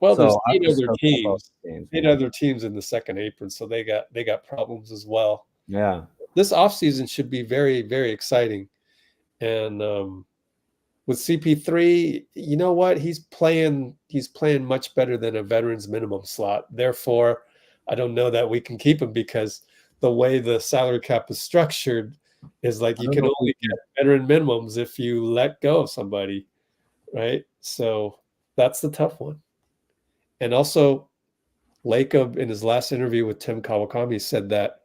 Well, so there's I'm 8 just other so teams. about games, 8 man. other teams in the second apron, so they got problems as well. Yeah. This offseason should be very, very exciting. And with CP3, you know what? He's playing much better than a veterans minimum slot. Therefore, I don't know that we can keep him because the way the salary cap is structured is like you don't can know if only get veteran minimums if you let go of somebody, right? So that's the tough one. And also, Lacob in his last interview with Tim Kawakami said that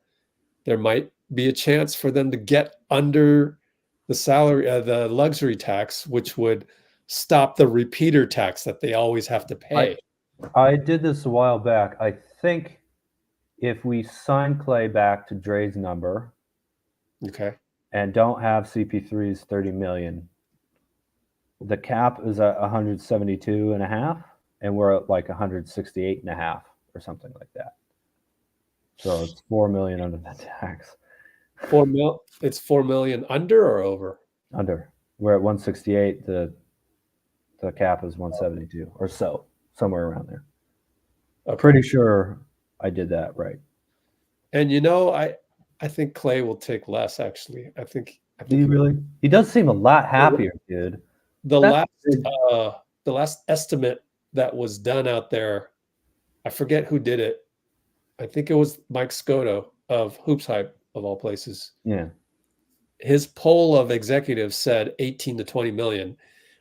there might be a chance for them to get under the salary, the luxury tax, which would stop the repeater tax that they always have to pay. I did this a while back. I think if we sign Klay back to Dre's number, Okay. and don't have CP3's 30 million, the cap is at 172 and a half, and we're at like 168 and a half or something like that. So it's 4 million under the tax. It's 4 million under or over? Under. We're at 168. The cap is 172 or so, somewhere around there. Okay. Pretty sure I did that right. And you know, I think Klay will take less. Actually, I think He does seem a lot happier, dude. the last estimate that was done out there, I forget who did it. I think it was Mike Scotto of Hoops Hype of all places. Yeah. His poll of executives said 18 to 20 million.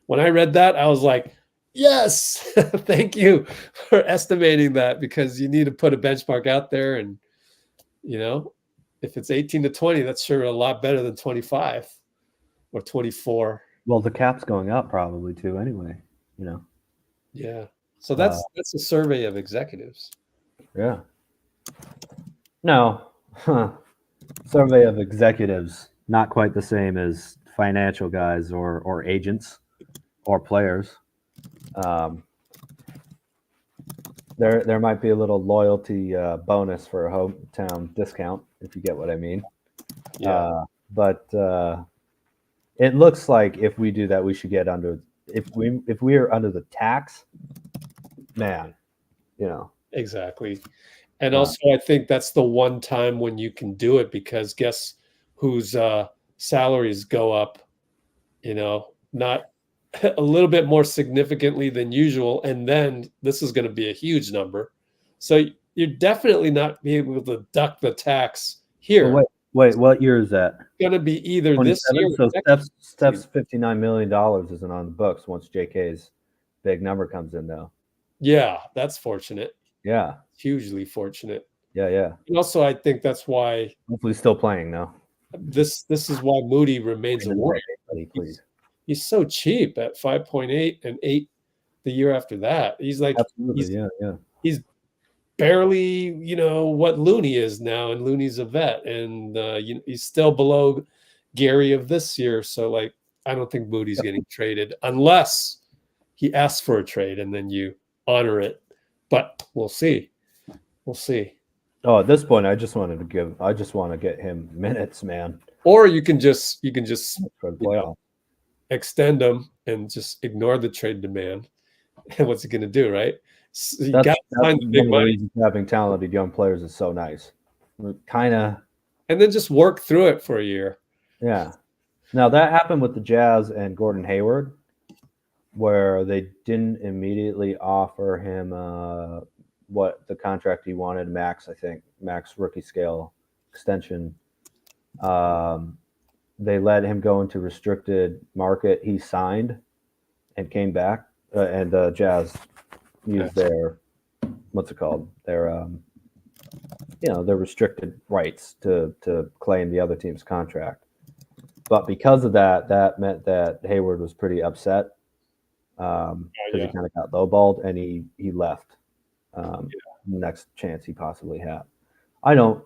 When I read that, I was like, yes, thank you for estimating that, because you need to put a benchmark out there. And, you know, if it's 18 to 20, that's sure a lot better than 25 or 24. Well, the cap's going up probably too anyway, you know. Yeah. So that's a survey of executives. Yeah. No. Survey of executives, not quite the same as financial guys or agents or players. There might be a little loyalty bonus for a hometown discount, if you get what I mean. Yeah. But it looks like if we do that, we should get under. If we are under the tax, man, you know. Exactly. And also, I think that's the one time when you can do it, because guess whose salaries go up, you know, not a little bit more significantly than usual. And then this is going to be a huge number. So you're definitely not be able to deduct the tax here. Well, wait, what year is that? It's going to be either this 27? year So or next Steph's $59 million isn't on the books once JK's big number comes in, though. Yeah, that's fortunate. Yeah. Hugely fortunate. Yeah. And also, I think that's why Hopefully still playing though. this is why Moody remains a Warrior. Please. He's so cheap at 5.8 and 8 the year after that. He's like, absolutely, he's barely, you know, what Looney is now, and Looney's a vet, and he's still below Gary of this year. So, like, I don't think Moody's getting traded unless he asks for a trade and then you honor it. But we'll see. We'll see. Oh, at this point, I just want to get him minutes, man. Or you can just for the playoff. Extend them and just ignore the trade demand. And what's he going to do, right? You got to find the big money. Having talented young players is so nice. Kind of. And then just work through it for a year. Yeah. Now that happened with the Jazz and Gordon Hayward. where they didn't immediately offer him what the contract he wanted, max, I think, max rookie scale extension. They let him go into restricted market. He signed and came back, and Jazz used their, what's it called? Their their restricted rights to claim the other team's contract. But because of that, that meant that Hayward was pretty upset because he kind of got lowballed, and he left next chance he possibly had. I don't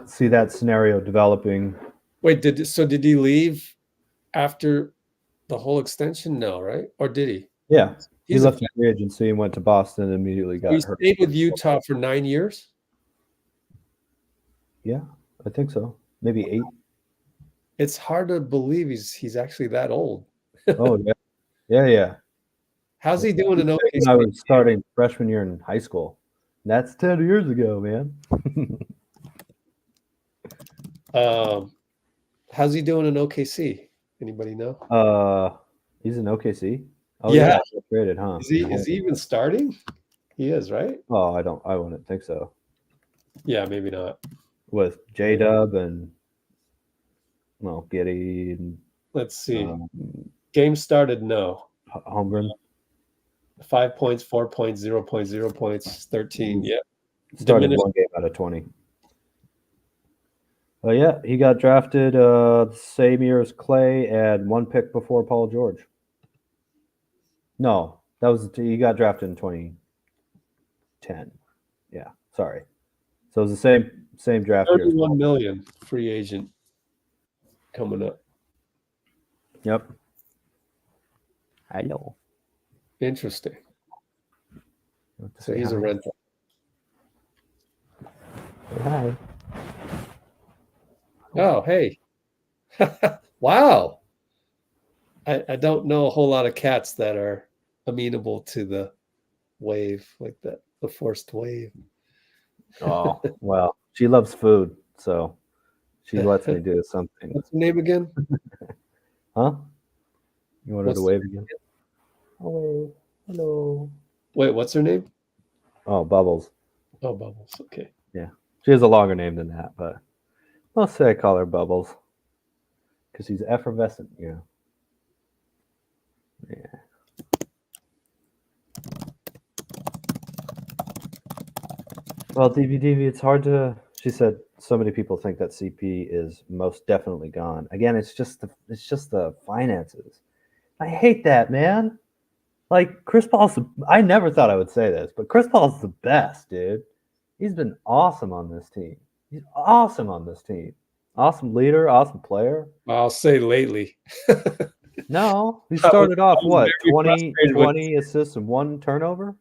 see that scenario developing. Wait, did he leave after the whole extension? No, right? Or did he? Yeah, he left the free agency and went to Boston and immediately got hurt. He stayed with Utah for 9 years? Yeah, I think so. Maybe 8. It's hard to believe he's actually that old. Oh, yeah. How's he doing in OKC? I was starting freshman year in high school. That's 10 years ago, man. How's he doing in OKC? Anybody know? He's in OKC. Oh yeah, traded, huh? Is he even starting? He is, right? Oh, I wouldn't think so. Yeah, maybe not. With J-Dub and Giddy and let's see. Game started, no. Holmgren. 5 points, 4 points, 0 points, 0 points, 13. Yeah. Started one game out of 20. Yeah, he got drafted the same year as Klay and 1 pick before Paul George. No, he got drafted in 2010. Yeah, sorry. So it was the same draft year. 31 million free agent coming up. Yep. Hello. Interesting. So he's a rental. Hi. Oh, hey. Wow. I don't know a whole lot of cats that are amenable to the wave like that, the forced wave. Oh, well, she loves food, so she lets me do something. What's her name again? Huh? You want her to wave again? Hello. Wait, what's her name? Oh, Bubbles. Oh, Bubbles. Okay. Yeah. She has a longer name than that, but I'll say I call her Bubbles because she's effervescent, Yeah. Well, DVDV, it's hard to. She said so many people think that CP is most definitely gone. Again, it's just the finances. I hate that, man. Like Chris Paul's. I never thought I would say this, but Chris Paul's the best, dude. He's been awesome on this team. He's awesome on this team. Awesome leader, awesome player. I'll say lately. No, he started off what 20 assists and 1 turnover.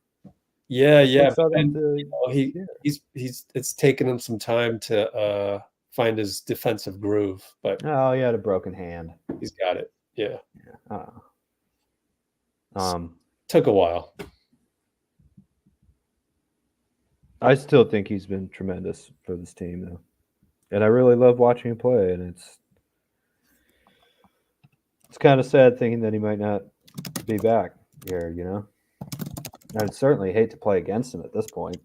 Yeah. He's it's taken him some time to find his defensive groove, but he had a broken hand. He's got it. Yeah. Took a while. I still think he's been tremendous for this team, though, and I really love watching him play. And it's kind of sad thinking that he might not be back here. I'd certainly hate to play against him at this point,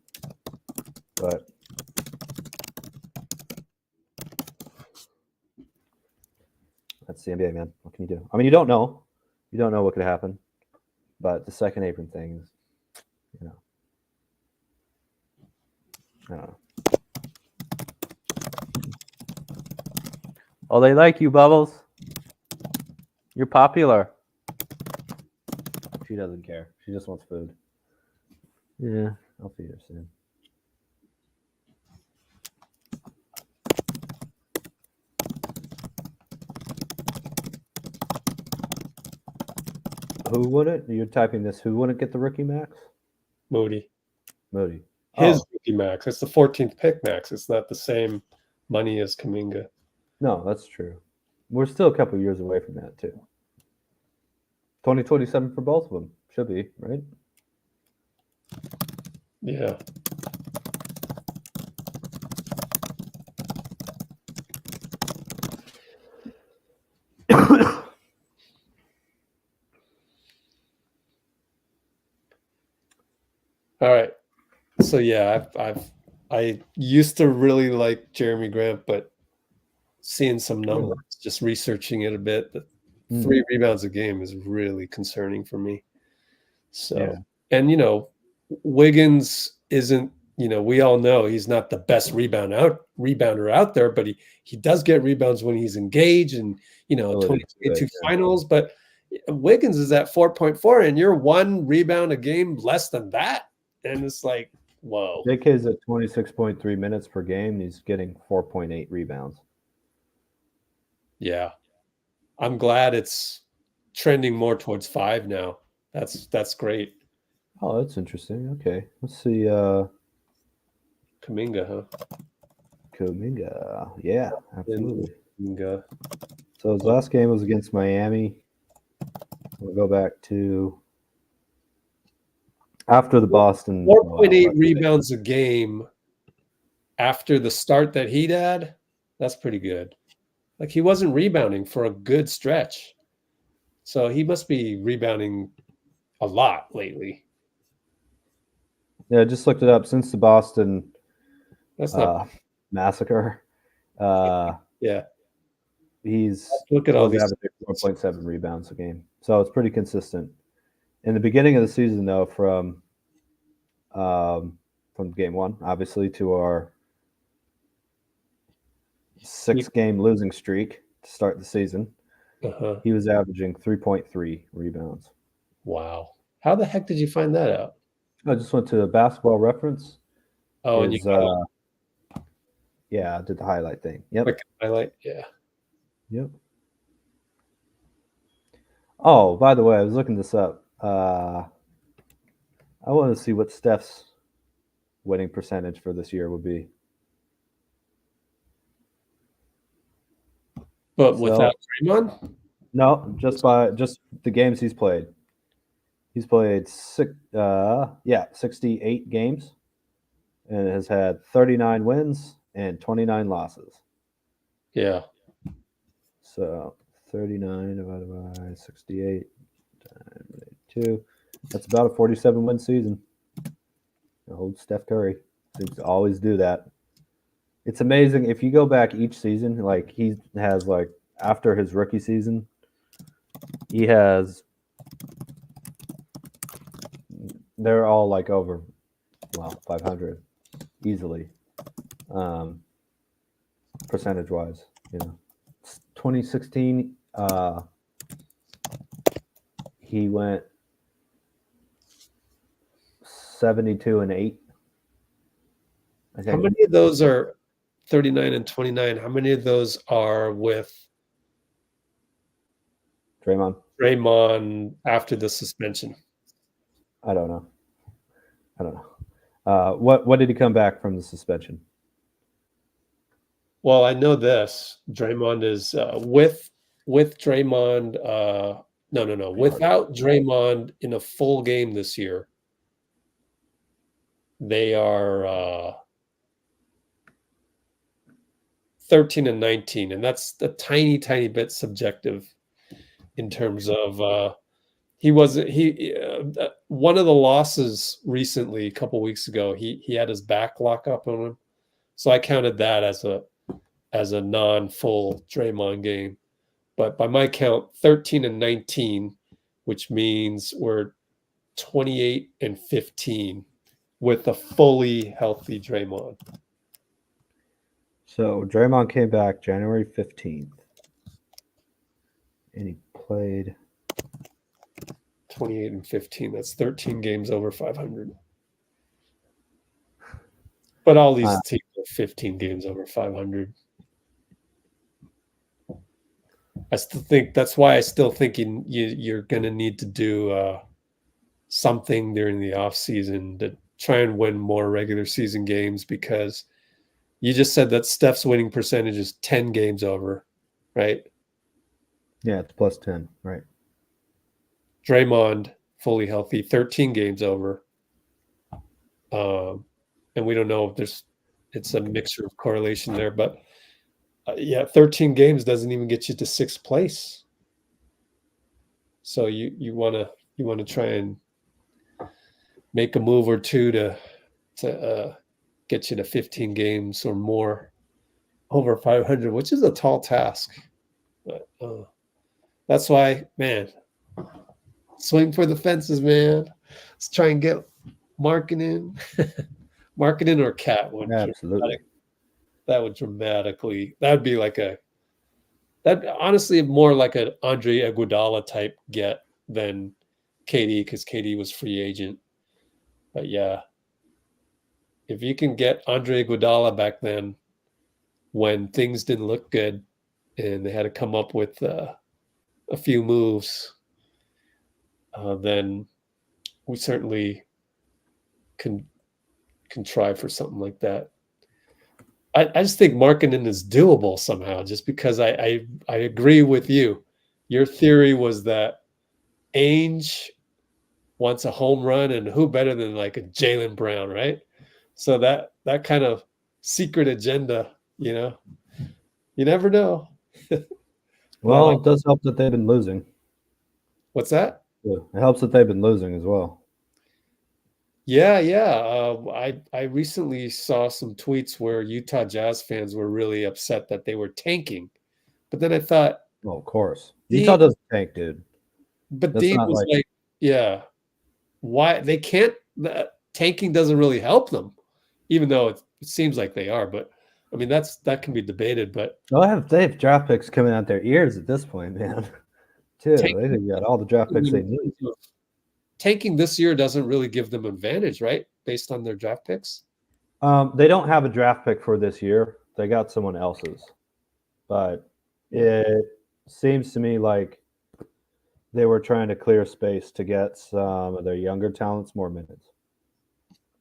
but that's the NBA, man. What can you do? I mean, you don't know what could happen, but the second apron thing is, I don't know. Oh, they like you, Bubbles. You're popular. She doesn't care. She just wants food. Yeah, I'll feed her soon. Who wouldn't? You're typing this. Who wouldn't get the rookie max? Moody. His rookie max. It's the 14th pick max. It's not the same money as Kuminga. No, that's true. We're still a couple years away from that, too. 2027 for both of them. Should be, right? Yeah. All right. So yeah, I used to really like Jeremy Grant, but seeing some numbers, just researching it a bit, the 3 rebounds a game is really concerning for me. So, Yeah. and Wiggins isn't, we all know he's not the best rebounder out there, but he does get rebounds when he's engaged and 2022 finals. But Wiggins is at 4.4, and you're 1 rebound a game less than that, and it's like, whoa. JK's at 26.3 minutes per game. And he's getting 4.8 rebounds. Yeah, I'm glad it's trending more towards 5 now. That's great. Oh, that's interesting. Okay, let's see. Kuminga, huh? Kuminga, yeah, absolutely. Kuminga. So his last game was against Miami. We'll go back to after the Boston. 4.8 rebounds a game after the start that he'd had. That's pretty good. Like, he wasn't rebounding for a good stretch. So he must be rebounding a lot lately. Yeah, I just looked it up since the Boston massacre. Yeah. He's look at all these 4.7 rebounds a game. So it's pretty consistent. In the beginning of the season, though, from game 1, obviously, to our 6-game losing streak to start the season, he was averaging 3.3 rebounds. Wow. How the heck did you find that out? I just went to Basketball Reference. Oh, and yeah, I did the highlight thing. Yep. Quick highlight, yeah. Yep. Oh, by the way, I was looking this up. I want to see what Steph's winning percentage for this year would be. But without Draymond? No, just the games he's played. He's played 68 games and has had 39 wins and 29 losses. Yeah. So 39 divided by 68 times 2. That's about a 47-win season. Old Steph Curry seems to always do that. It's amazing if you go back each season. Like, he has, like, after his rookie season, he has. They're all like over, 500 easily, percentage wise. 2016, he went 72-8. How many of those are 39 and 29? How many of those are with Draymond after the suspension? I don't know. What did he come back from the suspension? Well, I know this. Draymond is with Draymond. No. Without Draymond in a full game this year, they are 13 and 19, and that's a tiny bit subjective in terms of one of the losses recently, a couple weeks ago, he had his back lock up on him, so I counted that as a non-full Draymond game. But by my count, 13 and 19, which means we're 28 and 15 with a fully healthy Draymond. So Draymond came back January 15th, and he played 28 and 15. That's 13 games over 500. But all these teams are 15 games over 500. I still think that's why I still think you're going to need to do something during the off season to try and win more regular season games, because you just said that Steph's winning percentage is 10 games over, right? Yeah, it's plus 10, right? Draymond, fully healthy, 13 games over. And we don't know if it's a mixture of correlation there, but 13 games doesn't even get you to 6th place. So you want to try and make a move or two to get you to 15 games or more over 500, which is a tall task. But that's why, man, swing for the fences, man. Let's try and get marketing, marketing or cat would Absolutely. that would dramatically. That'd be like that honestly more like an Andre Iguodala type get than KD, because KD was free agent. But yeah, if you can get Andre Iguodala back then, when things didn't look good, and they had to come up with a few moves, then we certainly can try for something like that. I just think marketing is doable somehow, just because I agree with you. Your theory was that Ainge wants a home run, and who better than like a Jaylen Brown, right? So that kind of secret agenda, you never know. Well, it does help that they've been losing. What's that? Yeah, it helps that they've been losing as well. Yeah. I recently saw some tweets where Utah Jazz fans were really upset that they were tanking, but then I thought, well, of course, Utah doesn't tank, dude. But Dean was like, yeah, why they can't? Tanking doesn't really help them, even though it seems like they are. But I mean, that can be debated. But they have draft picks coming out their ears at this point, man. Too, they've got all the draft picks they need. Tanking this year doesn't really give them advantage, right? Based on their draft picks. They don't have a draft pick for this year. They got someone else's, but it seems to me like they were trying to clear space to get some of their younger talents more minutes.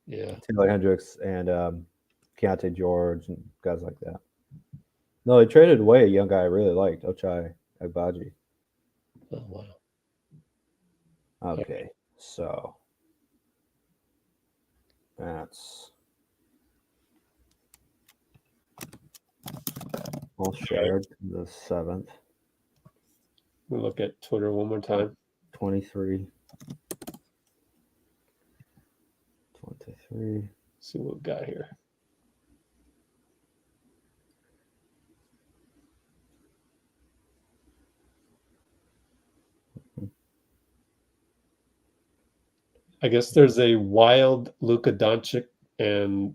Yeah, Taylor Hendricks and Keontae George and guys like that. No, they traded away a young guy I really liked, Ochai Agbaji. Oh wow. Okay, so that's all shared the 7th. We'll look at Twitter one more time. 23. See what we got here. I guess there's a wild Luka Doncic and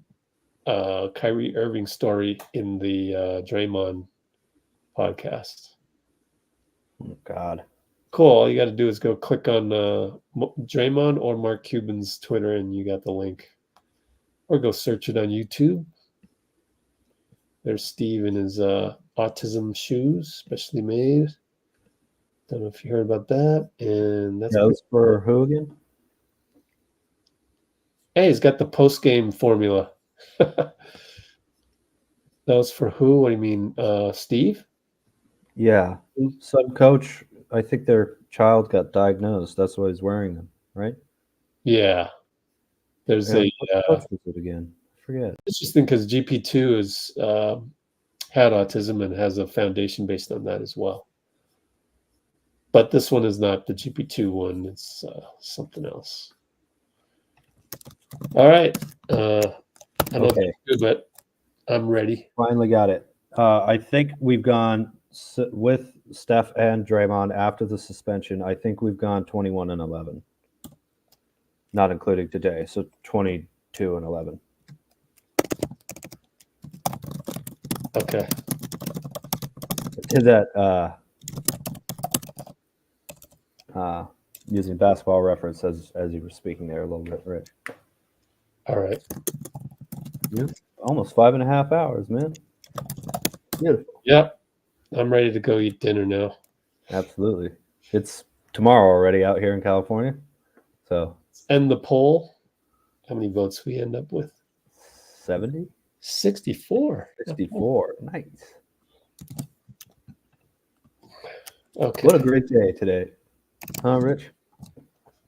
Kyrie Irving story in the Draymond podcast. Oh, God. Cool. All you got to do is go click on Draymond or Mark Cuban's Twitter, and you got the link. Or go search it on YouTube. There's Steve in his autism shoes, specially made. Don't know if you heard about that. And that's for who again? Hey, he's got the post-game formula. That was for who? What do you mean, Steve? Yeah. Some coach, I think their child got diagnosed. That's why he's wearing them, right? Yeah. There's what coach was it again? I forget. Interesting because GP2 is had autism and has a foundation based on that as well. But this one is not the GP2 one. It's something else. All right. I don't know if it's good, but I'm ready. Finally got it. I think we've gone with Steph and Draymond after the suspension. I think we've gone 21-11, not including today. So 22-11. Okay. I did that using basketball reference as you were speaking there a little bit, Rich. All right. Yeah, almost 5.5 hours, man. Beautiful. Yep. I'm ready to go eat dinner now. Absolutely. It's tomorrow already out here in California. So end the poll. How many votes we end up with? 70? 64. 64. Nice. Okay. What a great day today. Huh, Rich?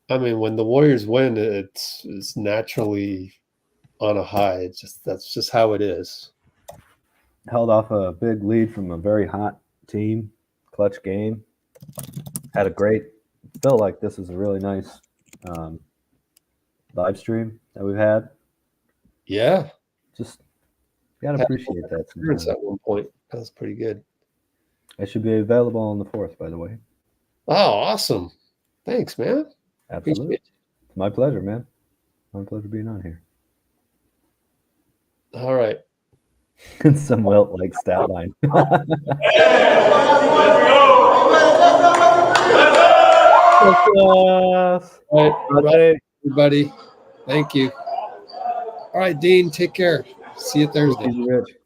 I mean, when the Warriors win, it's naturally on a high. That's just how it is. Held off a big lead from a very hot team. Clutch game. Felt like this is a really nice live stream that we've had. Yeah. Just gotta appreciate that sometimes. At one point. That was pretty good. I should be available on the 4th, by the way. Oh, awesome. Thanks, man. Absolutely. Appreciate It's my pleasure, man. My pleasure being on here. All right. Some Wilt like stat line. All right, everybody. Thank you. All right, Dean, take care. See you Thursday. Rich.